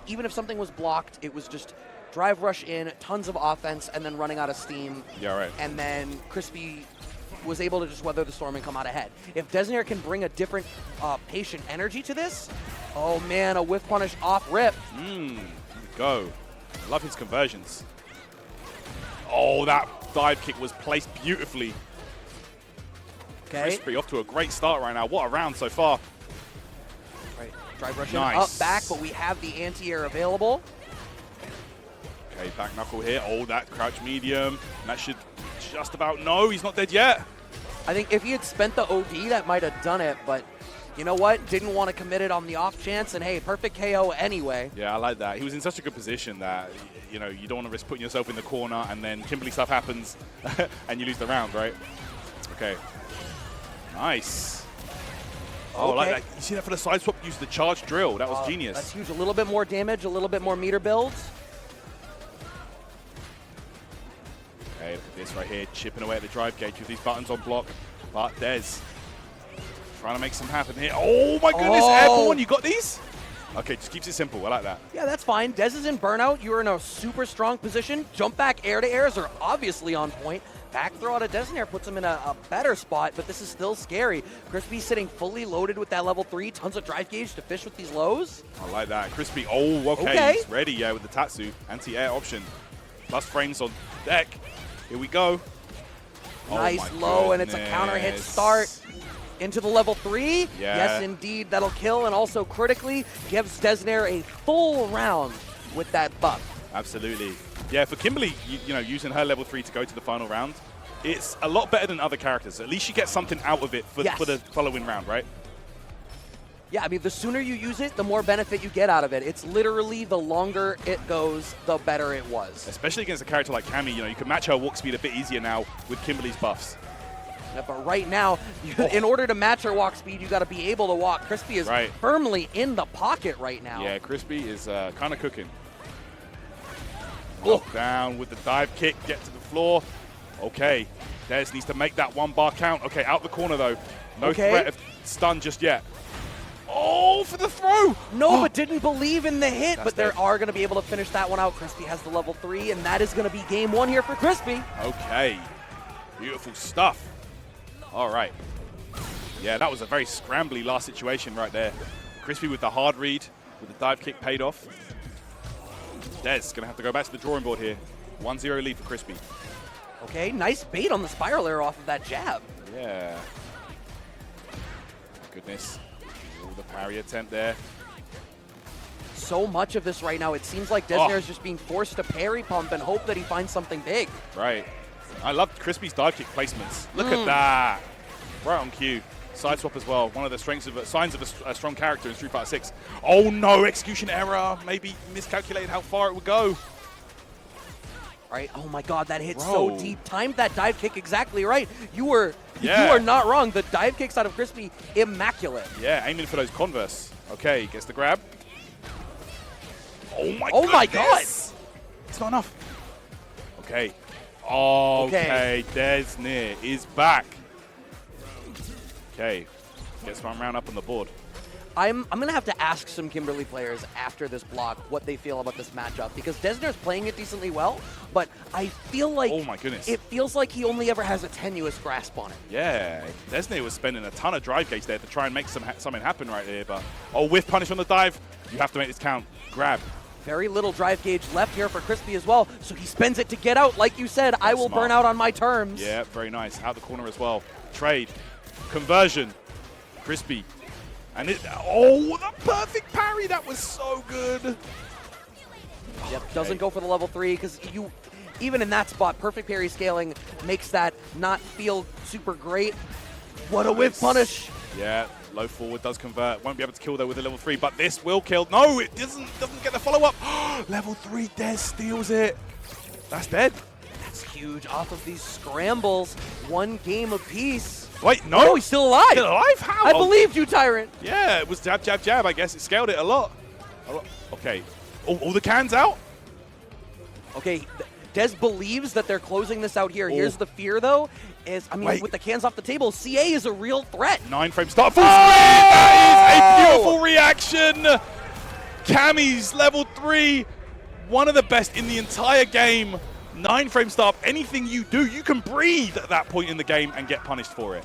even if something was blocked, it was just drive rush in, tons of offense, and then running out of steam. Yeah, right. And then Crispy was able to just weather the storm and come out ahead. If Deznere can bring a different patient energy to this, oh man, a whiff punish off rip. Go. I love his conversions. Oh, that dive kick was placed beautifully. Okay. Crispy off to a great start right now. What a round so far. Right. Drive rush Nice. in, up, back, but we have the anti-air available. Okay, back knuckle here. Oh, that crouch medium. And that should just about, no, he's not dead yet. I think if he had spent the OD, that might have done it, but you know what? Didn't want to commit it on the off chance, and hey, perfect KO anyway. Yeah, I like that. He was in such a good position that, you don't want to risk putting yourself in the corner, and then Kimberly stuff happens, and you lose the round, right? Okay. Nice. Oh, okay. I like that. You see that for the side swap? Use the charge drill. That was genius. That's huge. A little bit more damage, a little bit more meter builds. Okay, look at this right here. Chipping away at the drive gauge with these buttons on block. But Dez trying to make some happen here. Oh my goodness, airborne. You got these? Okay, just keeps it simple. I like that. Yeah, that's fine. Dez is in burnout. You're in a super strong position. Jump back air to airs are obviously on point. Back throw out of Deznere puts him in a better spot, but this is still scary. Crispy sitting fully loaded with that level 3. Tons of drive gauge to fish with these lows. I like that. Crispy, oh, okay. He's ready, yeah, with the Tatsu. Anti-air option. Plus frames on deck. Here we go. Nice low, and it's a counter hit start. into the level 3. Yeah. Yes, indeed, that'll kill, and also critically gives Deznere a full round with that buff. Absolutely. Yeah, for Kimberly, you know, using her level 3 to go to the final round, it's a lot better than other characters. At least she gets something out of it for the following round, right? Yeah, I mean, the sooner you use it, the more benefit you get out of it. It's literally the longer it goes, the better it was. Especially against a character like Cammy, you know, you can match her walk speed a bit easier now with Kimberly's buffs. Yeah, but right now, in order to match her walk speed, you got to be able to walk. Crispy is firmly in the pocket right now. Yeah, Crispy is kind of cooking. Knock down with the dive kick, get to the floor. Okay, Dez needs to make that 1 bar count. Okay, out the corner though. No threat of stun just yet. Oh, for the throw! No, but didn't believe in the hit, That's but they are going to be able to finish that one out. Crispy has the level 3, and that is going to be game 1 here for Crispy. Okay, beautiful stuff. All right. Yeah, that was a very scrambly last situation right there. Crispy with the hard read, with the dive kick paid off. Dez going to have to go back to the drawing board here. 1-0 lead for Crispy. Okay, nice bait on the spiral air off of that jab. Yeah. Goodness. The parry attempt there. So much of this right now, it seems like Deznere is just being forced to parry pump and hope that he finds something big. Right. I love Crispy's dive kick placements. Look at that. Right on cue. Side swap as well. One of the signs of a strong character in Street Fighter 6. Oh no, execution error. Maybe miscalculated how far it would go. Right. Oh my God, that hit so deep. Timed that dive kick exactly right. You are not wrong. The dive kicks out of Crispy, immaculate. Yeah, aiming for those Converse. Okay, gets the grab. Oh my Oh my God. It's not enough. Okay. Okay, Deznere is back. Okay, gets one round up on the board. I'm going to have to ask some Kimberly players after this block what they feel about this matchup, because Deznere's playing it decently well, but I feel like it feels like he only ever has a tenuous grasp on it. Yeah, Deznere was spending a ton of drive gauge there to try and make something happen right here, but whiff punish on the dive. You have to make this count. Grab. Very little drive gauge left here for Crispy as well, so he spends it to get out. Like you said, I will burn out on my terms. Yeah, very nice. Out the corner as well. Trade. Conversion. Crispy. And the perfect parry. That was so good. Yep, doesn't go for the level 3 because even in that spot, perfect parry scaling makes that not feel super great. What a whiff punish. Yeah, low forward does convert. Won't be able to kill though with the level 3, but this will kill. No, it doesn't get the follow-up. Level 3, Dez steals it. That's dead. That's huge off of these scrambles. 1 game apiece. Wait, no. Oh, he's still alive. Still alive? How? I believed you, Tyrant. Yeah, it was jab, jab, jab. I guess it scaled it a lot. Okay. All the cans out? Okay, Dez believes that they're closing this out here. Here's the fear, though, is, I mean, with the cans off the table, CA is a real threat. 9-frame start. Full screen! That is a beautiful reaction. Cammy's level 3. One of the best in the entire game. 9-frame start. Anything you do, you can breathe at that point in the game and get punished for it.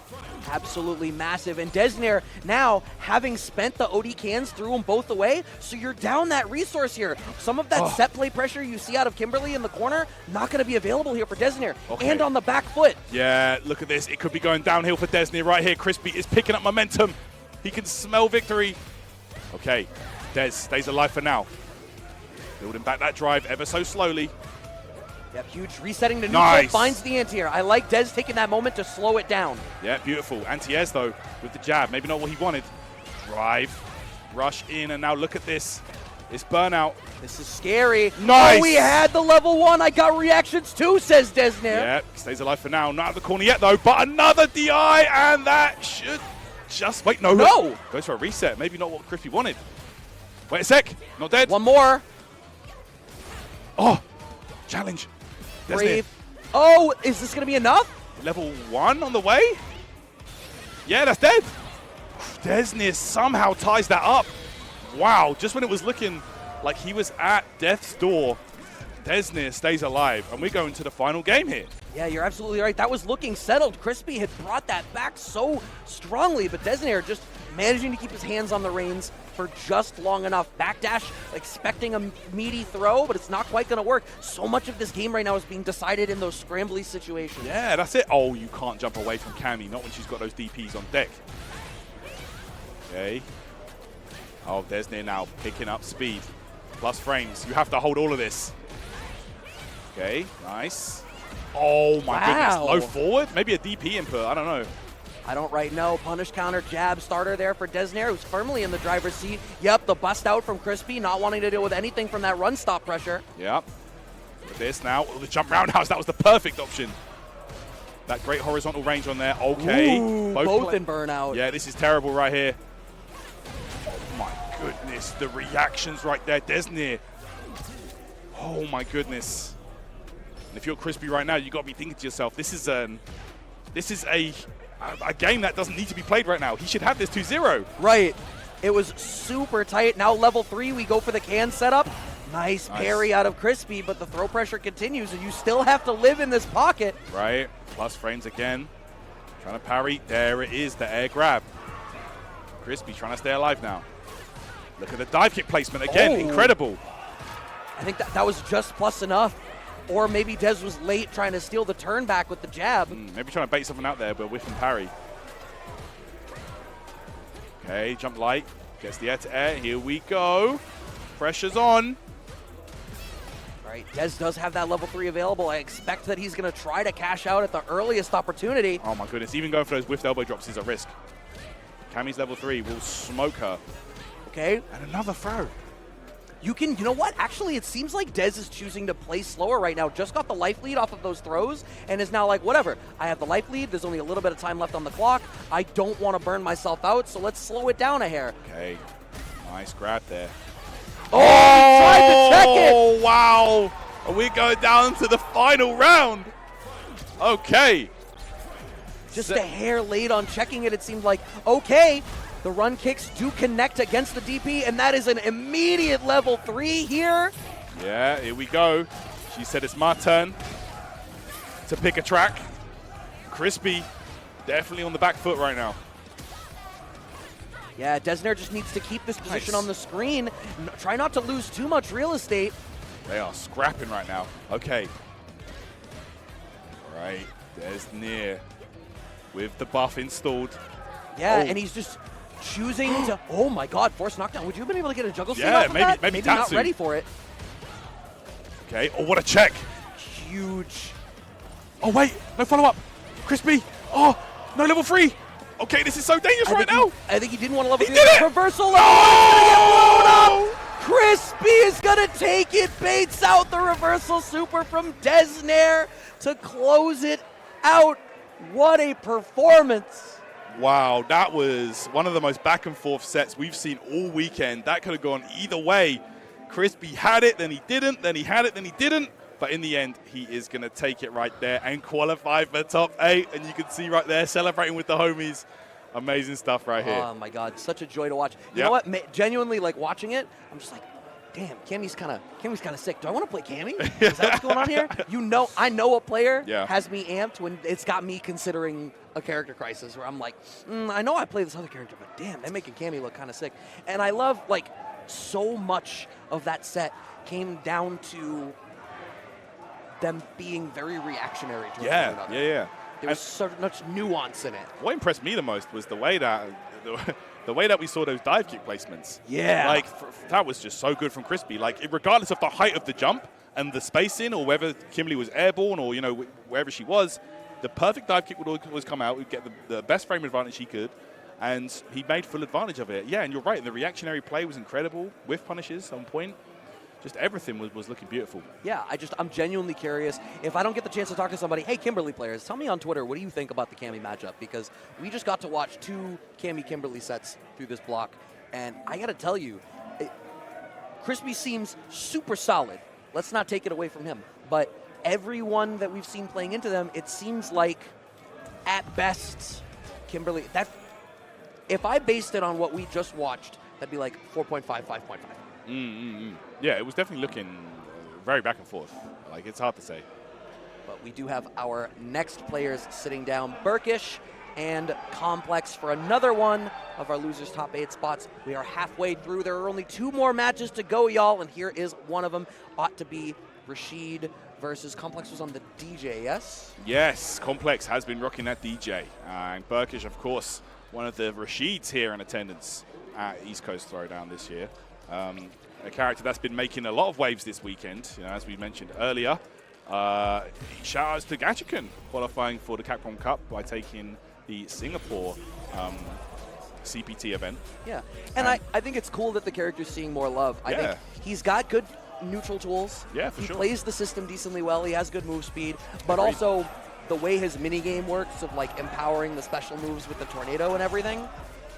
Absolutely massive. And Deznere now having spent the OD cans, threw them both away, so you're down that resource here. Some of that set play pressure you see out of Kimberly in the corner, not going to be available here for Deznere. And on the back foot. Yeah, look at this. It could be going downhill for Deznere right here. Crispy is picking up momentum. He can smell victory. Okay, Dez stays alive for now. Building back that drive ever so slowly. Yep, huge resetting to neutral, finds the anti-air. I like Dez taking that moment to slow it down. Yeah, beautiful. Anti-airs, though, with the jab. Maybe not what he wanted. Drive, rush in, and now look at this. It's burnout. This is scary. Nice! Oh, we had the level 1. I got reactions too, says Deznere. Yeah, stays alive for now. Not out of the corner yet, though, but another DI, and that should just... Wait, no. Goes for a reset. Maybe not what Crispy wanted. Wait a sec. Not dead. One more. Oh, challenge. Brave. Oh, is this going to be enough? Level 1 on the way? Yeah, that's dead. Deznere somehow ties that up. Wow, just when it was looking like he was at death's door, Deznere stays alive, and we're going to the final game here. Yeah, you're absolutely right. That was looking settled. Crispy had brought that back so strongly, but Deznere just managing to keep his hands on the reins, for just long enough. Backdash, expecting a meaty throw, but it's not quite going to work. So much of this game right now is being decided in those scrambly situations. Yeah, that's it. Oh, you can't jump away from Cammy, not when she's got those DPs on deck. Okay. Oh, Deznere now picking up speed. Plus frames. You have to hold all of this. Okay, nice. Oh my goodness. Low forward? Maybe a DP input. I don't know. I don't right know. Punish counter jab starter there for Deznere, who's firmly in the driver's seat. Yep, the bust out from Crispy, not wanting to deal with anything from that run stop pressure. Yep. With this now, the jump roundhouse, that was the perfect option. That great horizontal range on there. Okay. Ooh, both in burnout. Yeah, this is terrible right here. Oh my goodness, the reactions right there. Deznere. Oh my goodness. And if you're Crispy right now, you got to be thinking to yourself, this is a game that doesn't need to be played right now. He should have this 2-0. Right. It was super tight. Now level 3, we go for the can setup. Nice parry out of Crispy, but the throw pressure continues, and you still have to live in this pocket. Right. Plus frames again. Trying to parry. There it is, the air grab. Crispy trying to stay alive now. Look at the dive kick placement again. Oh. Incredible. I think that was just plus enough. Or maybe Dez was late trying to steal the turn back with the jab. Maybe trying to bait something out there, but whiff and parry. Okay, jump light. Gets the air to air. Here we go. Pressure's on. All right, Dez does have that level 3 available. I expect that he's going to try to cash out at the earliest opportunity. Oh my goodness, even going for those whiffed elbow drops is a risk. Cammy's level 3 will smoke her. Okay. And another throw. You know what? Actually, it seems like Dez is choosing to play slower right now. Just got the life lead off of those throws and is now like, whatever. I have the life lead. There's only a little bit of time left on the clock. I don't want to burn myself out, so let's slow it down a hair. Okay. Nice grab there. Oh, he tried to check it. Oh, wow. And we go down to the final round. Okay. Just a hair late on checking it. It seemed like, okay. The run kicks do connect against the DP, and that is an immediate level 3 here. Yeah, here we go. She said it's my turn to pick a track. Crispy, definitely on the back foot right now. Yeah, Deznere just needs to keep this position on the screen. Try not to lose too much real estate. They are scrapping right now. Okay. All right, Deznere with the buff installed. Yeah, and he's just choosing to, oh my god, force knockdown. Would you have been able to get a juggle steal Yeah, off of that? maybe not Tatsu. ready for it. Okay, oh, what a check. Huge. Oh, wait, no follow-up. Crispy, oh, no level 3. Okay, this is so dangerous right now. I think he didn't want to level 3. He did it! Reversal level 1 is going to get blown up. Crispy is going to take it, baits out the reversal super from Deznere to close it out. What a performance. Wow, that was one of the most back and forth sets we've seen all weekend. That could have gone either way. Crispy had it, then he didn't, then he had it, then he didn't. But in the end, he is going to take it right there and qualify for top 8. And you can see right there, celebrating with the homies. Amazing stuff right here. Oh my god, such a joy to watch. You know what? Genuinely, like watching it, I'm just like, damn, Cammy's kind of sick. Do I want to play Cammy? Is that what's going on here? I know a player has me amped when it's got me considering a character crisis where I'm like, I know I play this other character, but damn, they're making Cammy look kind of sick. And I love, like, so much of that set came down to them being very reactionary towards one another. Yeah. There was so much nuance in it. What impressed me the most was the way that we saw those dive kick placements. Yeah. Like, that was just so good from Crispy. Like, regardless of the height of the jump and the spacing, or whether Kimberly was airborne or, wherever she was, the perfect dive kick would always come out. We'd get the best frame advantage he could, and he made full advantage of it. Yeah, and you're right. The reactionary play was incredible. Whiff punishes on point. Just everything was looking beautiful. Yeah, I'm genuinely curious. If I don't get the chance to talk to somebody, hey, Kimberly players, tell me on Twitter, what do you think about the Cammy matchup? Because we just got to watch 2 Cammy-Kimberly sets through this block, and I got to tell you, Crispy seems super solid. Let's not take it away from him. But everyone that we've seen playing into them, it seems like, at best, Kimberly, if I based it on what we just watched, that'd be like 4.5, 5.5. Yeah, it was definitely looking very back and forth. Like, it's hard to say. But we do have our next players sitting down. Burkish and Complex for another one of our losers top 8 spots. We are halfway through. There are only 2 more matches to go, y'all, and here is one of them. Ought to be Rashid versus Complex was on the DJ, yes? Yes, Complex has been rocking that DJ. And Burkish, of course, one of the Rashids here in attendance at East Coast Throwdown this year. A character that's been making a lot of waves this weekend, as we mentioned earlier. Shout outs to Gachikan qualifying for the Capcom Cup by taking the Singapore CPT event. Yeah, and I think it's cool that the character's seeing more love. I think he's got good neutral tools. Yeah, for he sure. plays the system decently well. He has good move speed, but also the way his minigame works of like empowering the special moves with the tornado and everything,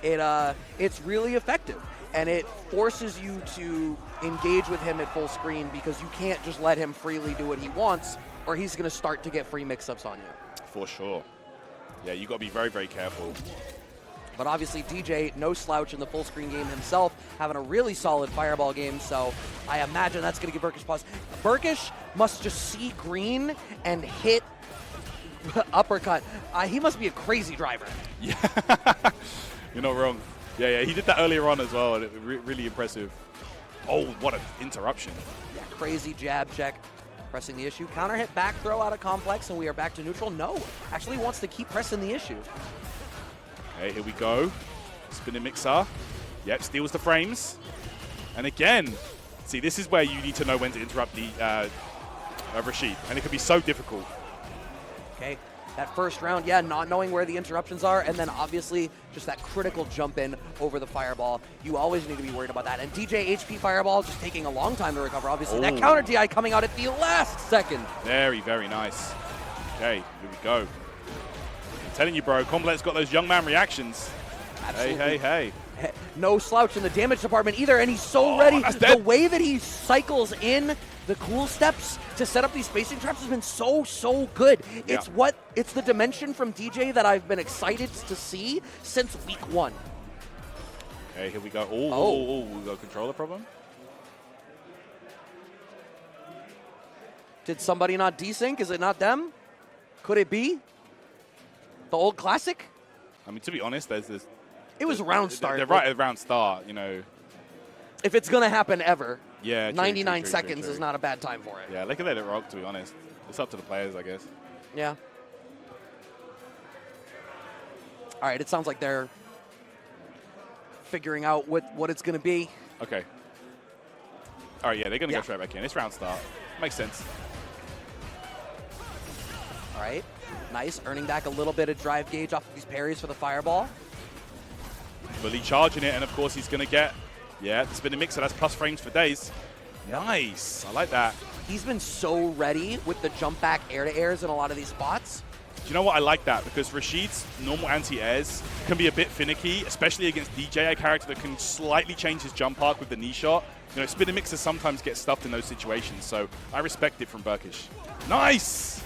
it's really effective. And it forces you to engage with him at full screen because you can't just let him freely do what he wants or he's going to start to get free mix-ups on you. For sure. Yeah, you got to be very, very careful. But obviously DJ, no slouch in the full screen game himself, having a really solid fireball game, so I imagine that's going to give Burkish pause. Burkish must just see green and hit uppercut. He must be a crazy driver. Yeah, you're not wrong. Yeah, he did that earlier on as well, and it really impressive. Oh, what an interruption. Yeah, crazy jab check. Pressing the issue. Counter hit back throw out of Complex, and we are back to neutral. No, actually wants to keep pressing the issue. Okay, here we go. Spinning mixer. Yep, steals the frames. And again, see, this is where you need to know when to interrupt the Rashid, and it can be so difficult. Okay, that first round, yeah, not knowing where the interruptions are, and then obviously just that critical jump in over the fireball. You always need to be worried about that. And DJ HP fireball just taking a long time to recover, obviously. That counter DI coming out at the last second. Very, very nice. Okay, here we go. I'm telling you, bro, Complex got those young man reactions. Absolutely. Hey. No slouch in the damage department either, and he's so ready. The way that he cycles in the cool steps to set up these spacing traps has been so good. Yeah. It's the dimension from DJ that I've been excited to see since week 1. Okay, here we go. Oh, we got a controller problem. Did somebody not desync? Is it not them? Could it be? The old classic? I mean, to be honest, It was round start. They're right at round start, If it's going to happen ever, Yeah, 99 true. seconds is not a bad time for it. Yeah, they can let it rock, to be honest. It's up to the players, I guess. Yeah. All right, it sounds like they're figuring out what it's going to be. Okay. All right, yeah, they're going to go straight back in. It's round start. Makes sense. All right, nice. Earning back a little bit of drive gauge off of these parries for the fireball. Fully charging it, and of course he's going to get, the spinning mixer. That's plus frames for days. Nice. I like that. He's been so ready with the jump back air-to-airs in a lot of these spots. Do you know what? I like that because Rashid's normal anti-airs can be a bit finicky, especially against DJ, a character that can slightly change his jump arc with the knee shot. Spinning mixers sometimes get stuffed in those situations, so I respect it from Burkish. Nice!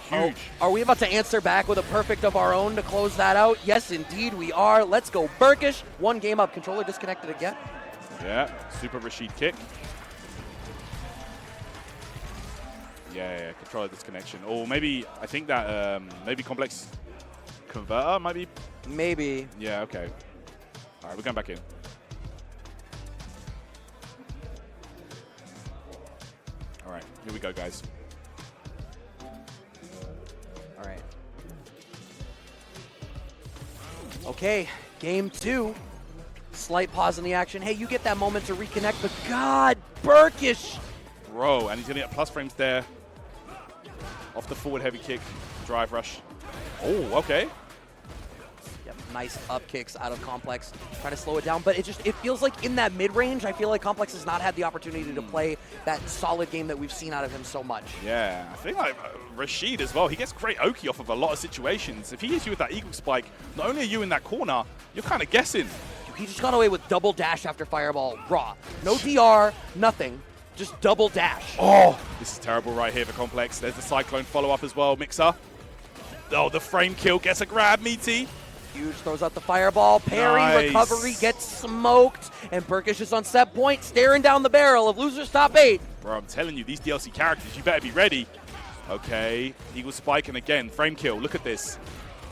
Huge. Oh, are we about to answer back with a perfect of our own to close that out? Yes, indeed we are. Let's go Burkish. 1 game up. Controller disconnected again. Yeah, super Rashid kick. Yeah, controller disconnection. Or maybe, I think that maybe complex converter might be. Maybe. Yeah, okay. All right, we're going back in. All right, here we go, guys. All right. Okay, game 2. Slight pause in the action. Hey, you get that moment to reconnect, but God, Burkish. Bro, and he's going to get plus frames there. Off the forward heavy kick, drive rush. Oh, okay. Yep, nice up kicks out of Complex. Trying to slow it down, but it feels like in that mid-range, I feel like Complex has not had the opportunity to play that solid game that we've seen out of him so much. Yeah, I think like Rashid as well, he gets great Oki off of a lot of situations. If he hits you with that eagle spike, not only are you in that corner, you're kind of guessing. He just got away with double dash after fireball raw. No DR, nothing. Just double dash. Oh, this is terrible right here for Complex. There's the Cyclone follow-up as well, Mixer. Oh, the frame kill gets a grab, Meaty. Huge throws out the fireball. Parry, Nice. recovery, gets smoked. And Burkish is on set point, staring down the barrel of losers top 8. Bro, I'm telling you, these DLC characters, you better be ready. Okay, Eagle Spike, and again, frame kill. Look at this.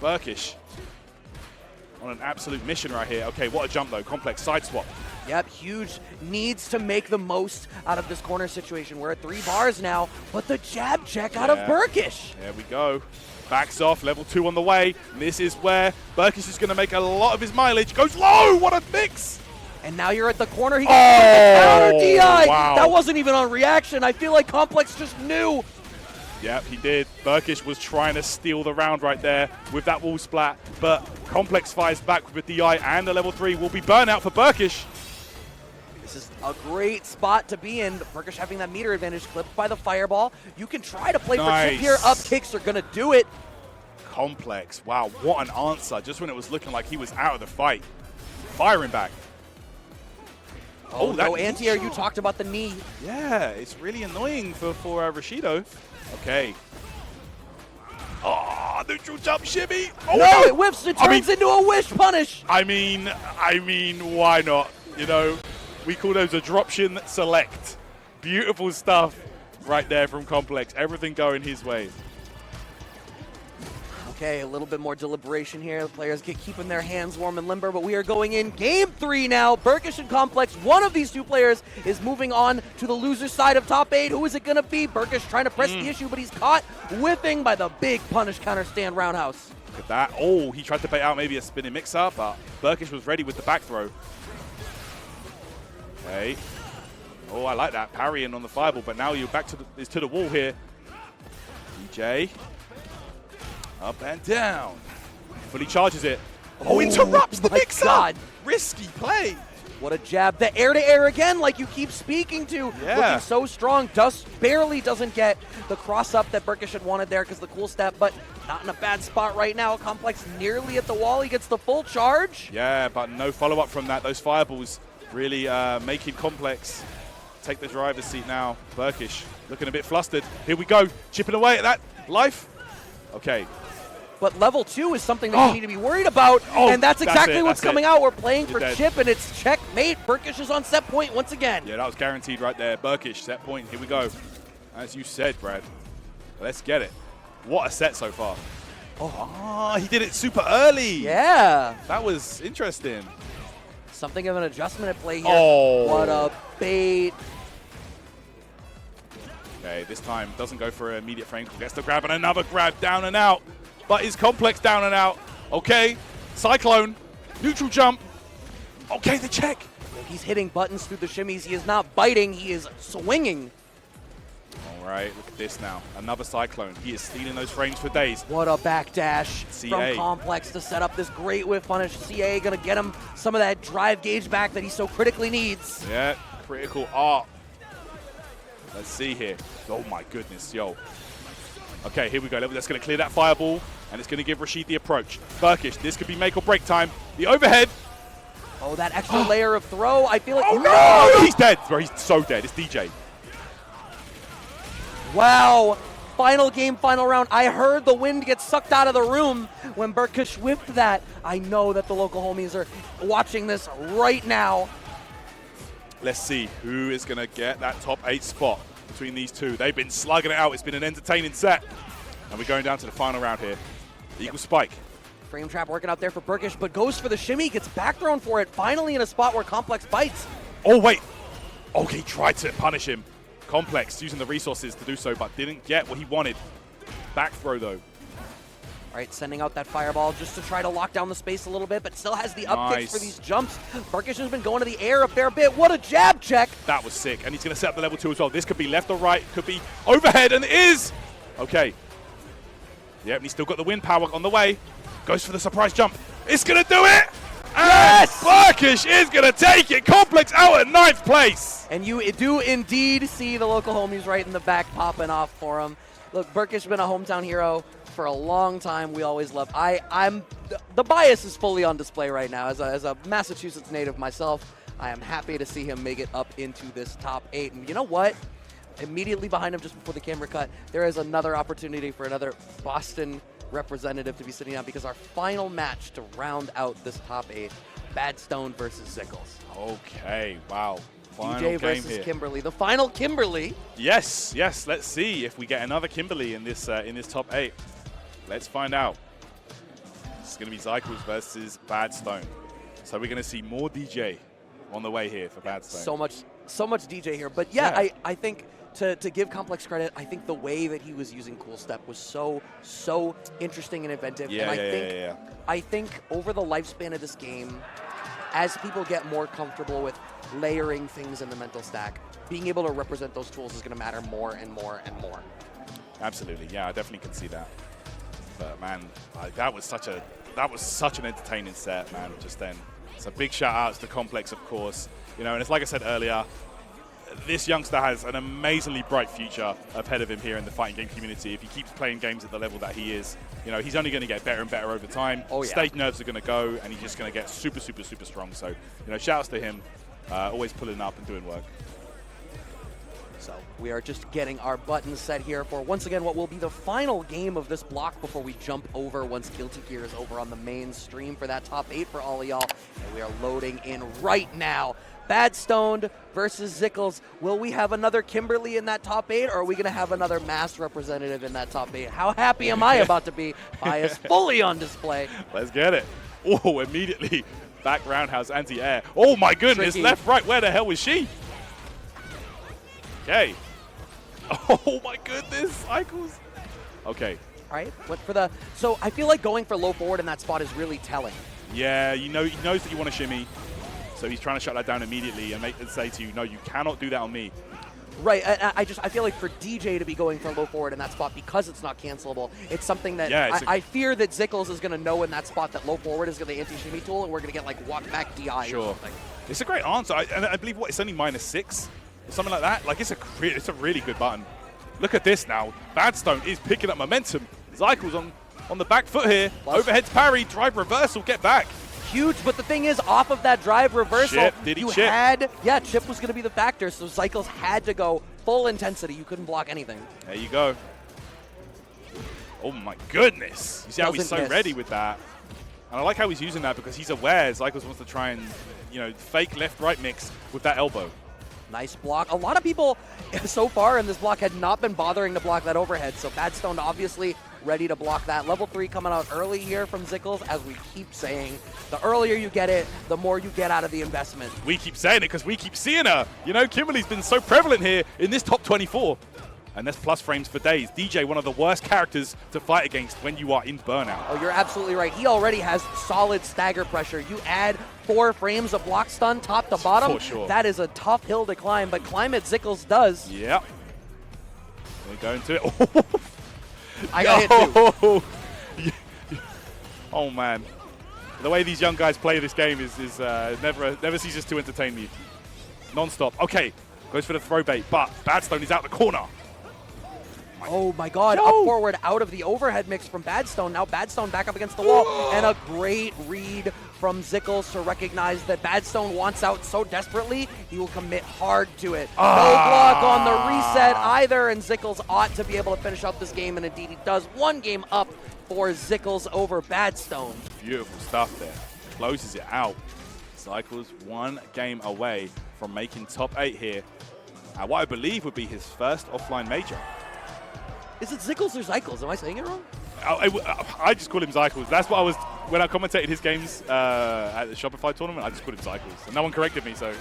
Burkish on an absolute mission right here. Okay, what a jump though. Complex side swap. Yep, huge needs to make the most out of this corner situation. We're at 3 bars now, but the jab check out of Burkish. There we go. Backs off, level 2 on the way. This is where Burkish is going to make a lot of his mileage. Goes low, what a mix! And now you're at the corner. He gets the counter DI. Wow. That wasn't even on reaction. I feel like Complex just knew. Yep, he did. Burkish was trying to steal the round right there with that wall splat, but Complex fires back with a DI and a level 3 will be burnout for Burkish. This is a great spot to be in. Burkish having that meter advantage clipped by the fireball. You can try to play for chip here. Up kicks are going to do it. Complex, wow, what an answer. Just when it was looking like he was out of the fight. Firing back. Oh, no anti-air. You talked about the knee. Yeah, it's really annoying for Rashido. Okay. Oh, neutral jump shimmy. Oh, no, it whiffs. It turns into a wish punish. I mean, why not? You know, we call those a dropshin select. Beautiful stuff right there from Complex. Everything going his way. Okay, a little bit more deliberation here. The players keeping their hands warm and limber, but we are going in game 3 now. Burkish and Complex, one of these two players is moving on to the loser side of top 8. Who is it going to be? Burkish trying to press the issue, but he's caught whiffing by the big punish counter stand roundhouse. Look at that. Oh, he tried to bait out maybe a spinning mix-up, but Burkish was ready with the back throw. Okay. Oh, I like that. Parrying on the fireball, but now you're back to the wall here. DJ. Up and down. Fully charges it. Oh, interrupts the mix-up. Risky play. What a jab. The air-to-air again, like you keep speaking to. Yeah. Looking so strong. Barely doesn't get the cross-up that Burkish had wanted there because the cool step, but not in a bad spot right now. Complex nearly at the wall. He gets the full charge. Yeah, but no follow-up from that. Those fireballs really making Complex take the driver's seat now. Burkish looking a bit flustered. Here we go. Chipping away at that life. Okay. But level 2 is something that you need to be worried about, and that's exactly what's coming out. We're playing for chip, and it's checkmate. Burkish is on set point once again. Yeah, that was guaranteed right there. Burkish, set point. Here we go. As you said, Brad. Let's get it. What a set so far. Oh, he did it super early. Yeah. That was interesting. Something of an adjustment at play here. Oh. What a bait. Okay, this time doesn't go for an immediate frame. Gets the grab and another grab down and out. But is Complex down and out. Okay, Cyclone, neutral jump. Okay, the check. He's hitting buttons through the shimmies. He is not biting, he is swinging. All right, look at this now. Another Cyclone. He is stealing those frames for days. What a backdash CA. from Complex to set up this great whiff punish. CA gonna get him some of that drive gauge back that he so critically needs. Yeah, critical art. Let's see here. Oh my goodness, yo. Okay, here we go. That's going to clear that fireball, and it's going to give Rashid the approach. Burkish, this could be make or break time. The overhead. Oh, that extra layer of throw. I feel like. Oh no! He's dead. Bro, he's so dead. It's DJ. Wow. Final game, final round. I heard the wind get sucked out of the room when Burkish whipped that. I know that the local homies are watching this right now. Let's see who is going to get that top 8 spot between these two. They've been slugging it out. It's been an entertaining set. And we're going down to the final round here. Eagle Spike. Frame trap working out there for Burkish, but goes for the shimmy, gets back thrown for it. Finally in a spot where Complex bites. Oh, wait. Okay, he tried to punish him. Complex using the resources to do so, but didn't get what he wanted. Back throw, though. All right, sending out that fireball just to try to lock down the space a little bit, but still has the up kicks for these jumps. Burkish has been going to the air a fair bit. What a jab check. That was sick, and he's going to set up the level 2 as well. This could be left or right, could be overhead, and it is. Okay. Yep, and he's still got the wind power on the way. Goes for the surprise jump. It's going to do it. Yes! And Burkish is going to take it. Complex out at 9th place. And you do indeed see the local homies right in the back popping off for him. Look, Burkish has been a hometown hero for a long time. We always love. The bias is fully on display right now. As a Massachusetts native myself, I am happy to see him make it up into this top 8. And you know what? Immediately behind him, just before the camera cut, there is another opportunity for another Boston representative to be sitting down, because our final match to round out this top 8, BadStoned versus Zykles. Okay, wow. Final DJ game versus here. Kimberly, the final Kimberly. Yes, yes. Let's see if we get another Kimberly in this top 8. Let's find out. It's going to be Zykles versus BadStoned. So we're going to see more DJ on the way here for BadStoned. So much DJ here. But yeah. I think to give Complex credit, I think the way that he was using Cool Step was so interesting and inventive. Yeah, and I think over the lifespan of this game, as people get more comfortable with layering things in the mental stack, being able to represent those tools is going to matter more and more and more. Absolutely, yeah, I definitely can see that. But man, that was such an entertaining set, man. Just then, so big shout outs to Complex, of course. You know, and it's like I said earlier, this youngster has an amazingly bright future ahead of him here in the fighting game community. If he keeps playing games at the level that he is, you know, he's only going to get better and better over time. Oh, yeah. Stage nerves are going to go, and he's just going to get super, super, super strong. So, you know, shouts to him, always pulling up and doing work. So we are just getting our buttons set here for, once again, what will be the final game of this block before we jump over once Guilty Gear is over on the main stream for that top 8 for all of y'all. And we are loading in right now. BadStoned versus Zykles. Will we have another Kimberly in that top 8, or are we going to have another mass representative in that top 8? How happy am I about to be? Bias fully on display. Let's get it. Oh, immediately back roundhouse anti-air. Oh my goodness, Tricky. left, right, where the hell was she? Okay. Oh my goodness, Zykles. Okay. All right, so I feel like going for low forward in that spot is really telling. Yeah, you know, he knows that you want to shimmy, so he's trying to shut that down immediately and say to you, no, you cannot do that on me. Right, I feel like for DJ to be going for low forward in that spot because it's not cancelable, it's something that I fear that Zykles is going to know in that spot that low forward is going to anti-shimmy tool, and we're going to get like walk back DI or something. It's a great answer, and I believe it's only -6 or something like that. Like it's a really good button. Look at this now. BadStoned is picking up momentum. Zykles on the back foot here. Overhead parry, drive reversal, get back. Huge, but the thing is, off of that drive reversal, Chip. Did he chip? Chip was going to be the factor, so Zykles had to go full intensity. You couldn't block anything. There you go. Oh my goodness. You see how he's so ready with that. And I like how he's using that because he's aware Zykles wants to try and, you know, fake left-right mix with that elbow. Nice block. A lot of people so far in this block had not been bothering to block that overhead, so BadStoned obviously ready to block that. Level 3 coming out early here from Zykles, as we keep saying. The earlier you get it, the more you get out of the investment. We keep saying it because we keep seeing her. You know, Kimberly's been so prevalent here in this top 24. And that's plus frames for days. DJ, one of the worst characters to fight against when you are in burnout. Oh, you're absolutely right. He already has solid stagger pressure. You add 4 frames of block stun top to bottom. For sure. That is a tough hill to climb, but climb it Zykles does. Yep. We're going to it. I got hit too. Oh man, the way these young guys play this game is never ceases to entertain me. Non-stop. Okay, goes for the throw bait, but BadStoned is out the corner. Oh my God, up forward out of the overhead mix from BadStoned. Now BadStoned back up against the wall, and a great read from Zykles to recognize that BadStoned wants out so desperately, he will commit hard to it. No block on the reset either, and Zykles ought to be able to finish up this game, and indeed he does. 1 game up for Zykles over BadStoned. Beautiful stuff there. Closes it out. Zykles 1 game away from making top 8 here. What I believe would be his first offline major. Is it Zykles or Zykles? Am I saying it wrong? I just call him Zykles. That's what I was, when I commentated his games at the Shopify tournament, I just called him Zykles. And no one corrected me, so.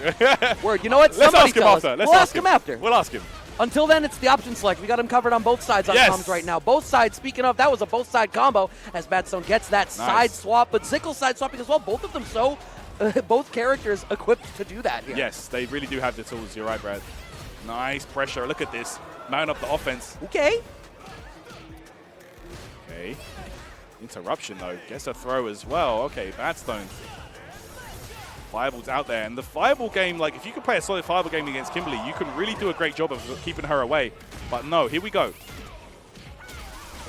Word. You know what? Let's ask him after. We'll ask him after. We'll ask him. Until then, it's the option select. We got him covered on both sides on comms right now. Both sides, speaking of, that was a both side combo as BadStoned gets that side swap, but Zykles side swapping as well. Both of them both characters equipped to do that here. Yes, they really do have the tools. You're right, Brad. Nice pressure. Look at this. Mount up the offense. Okay. Okay. Interruption, though. Gets a throw as well. Okay, BadStoned. Fireball's out there. And the Fireball game, like, if you can play a solid Fireball game against Kimberly, you can really do a great job of keeping her away. But no, here we go. Okay,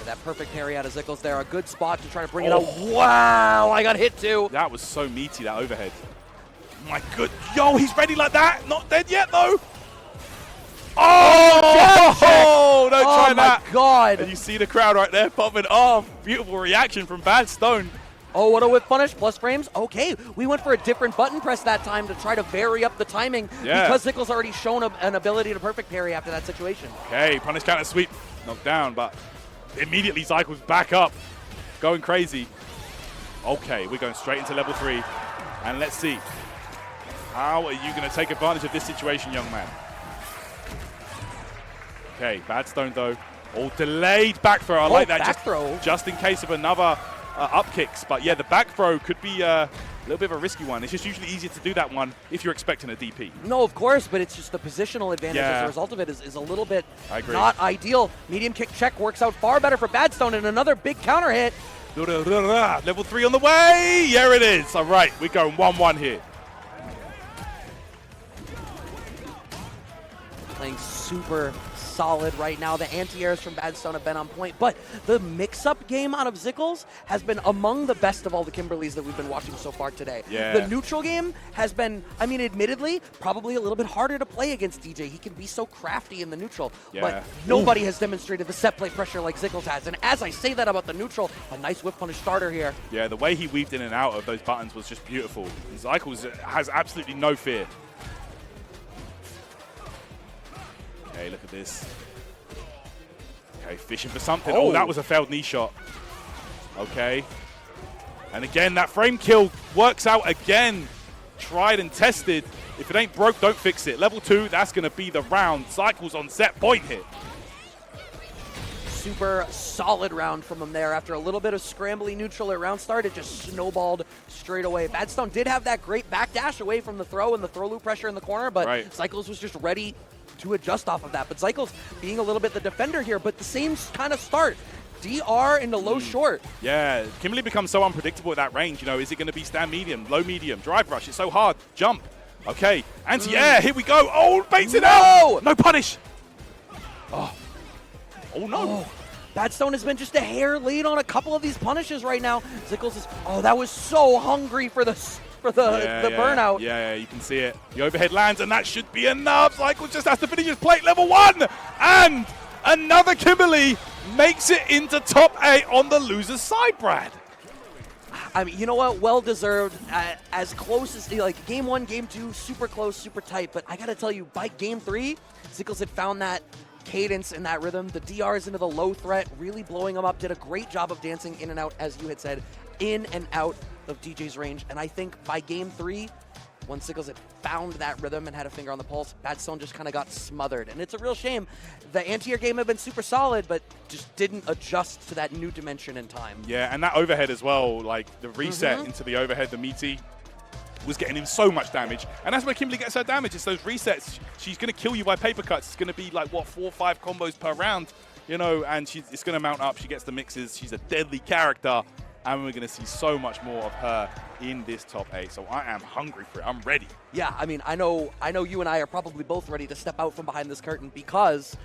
that perfect parry out of Zykles there. A good spot to try to bring it out. Wow, I got hit too. That was so meaty, that overhead. My good. Yo, he's ready like that. Not dead yet, though. Oh, don't try that. Oh, my God. And you see the crowd right there popping off. Beautiful reaction from BadStoned. Oh, what a whip punish, plus frames. Okay, we went for a different button press that time to try to vary up the timing because Zykles already shown an ability to perfect parry after that situation. Okay, punish counter sweep. Knocked down, but immediately Zykles back up. Going crazy. Okay, we're going straight into level 3. And let's see. How are you going to take advantage of this situation, young man? Okay, BadStoned though. Oh, delayed back throw. I like that. Back throw. Just in case of another up kicks. But yeah, the back throw could be a little bit of a risky one. It's just usually easier to do that one if you're expecting a DP. No, of course, but it's just the positional advantage as a result of it is a little bit not ideal. Medium kick check works out far better for BadStoned, and another big counter hit. Level 3 on the way. Here it is. All right, we're going 1-1 here. Playing super solid right now. The anti-airs from BadStoned have been on point, but the mix-up game out of Zykles has been among the best of all the Kimberlys that we've been watching so far today. Yeah. The neutral game has been, I mean, admittedly, probably a little bit harder to play against DJ. He can be so crafty in the neutral, but nobody has demonstrated the set play pressure like Zykles has. And as I say that about the neutral, a nice whip punish starter here. Yeah, the way he weaved in and out of those buttons was just beautiful. Zykles has absolutely no fear. Okay, look at this. Okay, fishing for something. Oh, that was a failed knee shot. Okay. And again, that frame kill works out again. Tried and tested. If it ain't broke, don't fix it. Level 2, that's going to be the round. Zykles on set point hit. Super solid round from him there. After a little bit of scrambly neutral at round start, it just snowballed straight away. BadStoned did have that great backdash away from the throw and the throw loop pressure in the corner, but Zykles was just ready to adjust off of that. But Zykles being a little bit the defender here, but the same kind of start. DR into low short. Yeah, Kimberly becomes so unpredictable at that range. You know, is it going to be stand medium, low medium, drive rush? It's so hard. Jump. Okay, anti-air, here we go. Oh, baits it out. No punish. Oh no. BadStoned has been just a hair lead on a couple of these punishes right now. Zykles is, that was so hungry for the burnout. Yeah, you can see it. The overhead lands, and that should be enough. Zykles just has to finish his plate, level 1. And another Kimberly makes it into top 8 on the loser's side, Brad. I mean, you know what? Well deserved. As close as, like, game 1, game 2, super close, super tight. But I got to tell you, by game 3, Zykles had found that cadence and that rhythm. The DRs into the low threat, really blowing him up. Did a great job of dancing in and out, as you had said, in and out of DJ's range. And I think by game 3, when Zykles had found that rhythm and had a finger on the pulse, BadStoned just kind of got smothered. And it's a real shame. The anti-air game had been super solid, but just didn't adjust to that new dimension in time. Yeah, and that overhead as well, like the reset into the overhead, the meaty, was getting him so much damage. And that's where Kimberly gets her damage. It's those resets. She's going to kill you by paper cuts. It's going to be like, what, 4 or 5 combos per round, you know, and it's going to mount up. She gets the mixes. She's a deadly character. And we're going to see so much more of her in this top 8. So I am hungry for it. I'm ready. Yeah, I mean, I know you and I are probably both ready to step out from behind this curtain because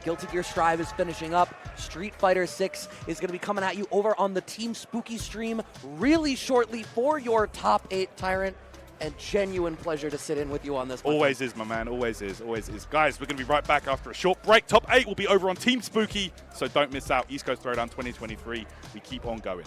Guilty Gear Strive is finishing up. Street Fighter 6 is going to be coming at you over on the Team Spooky stream really shortly for your top 8 Tyrant. And genuine pleasure to sit in with you on this one. Always is, my man. Always is. Always is. Guys, we're going to be right back after a short break. Top 8 will be over on Team Spooky, so don't miss out. East Coast Throwdown 2023. We keep on going.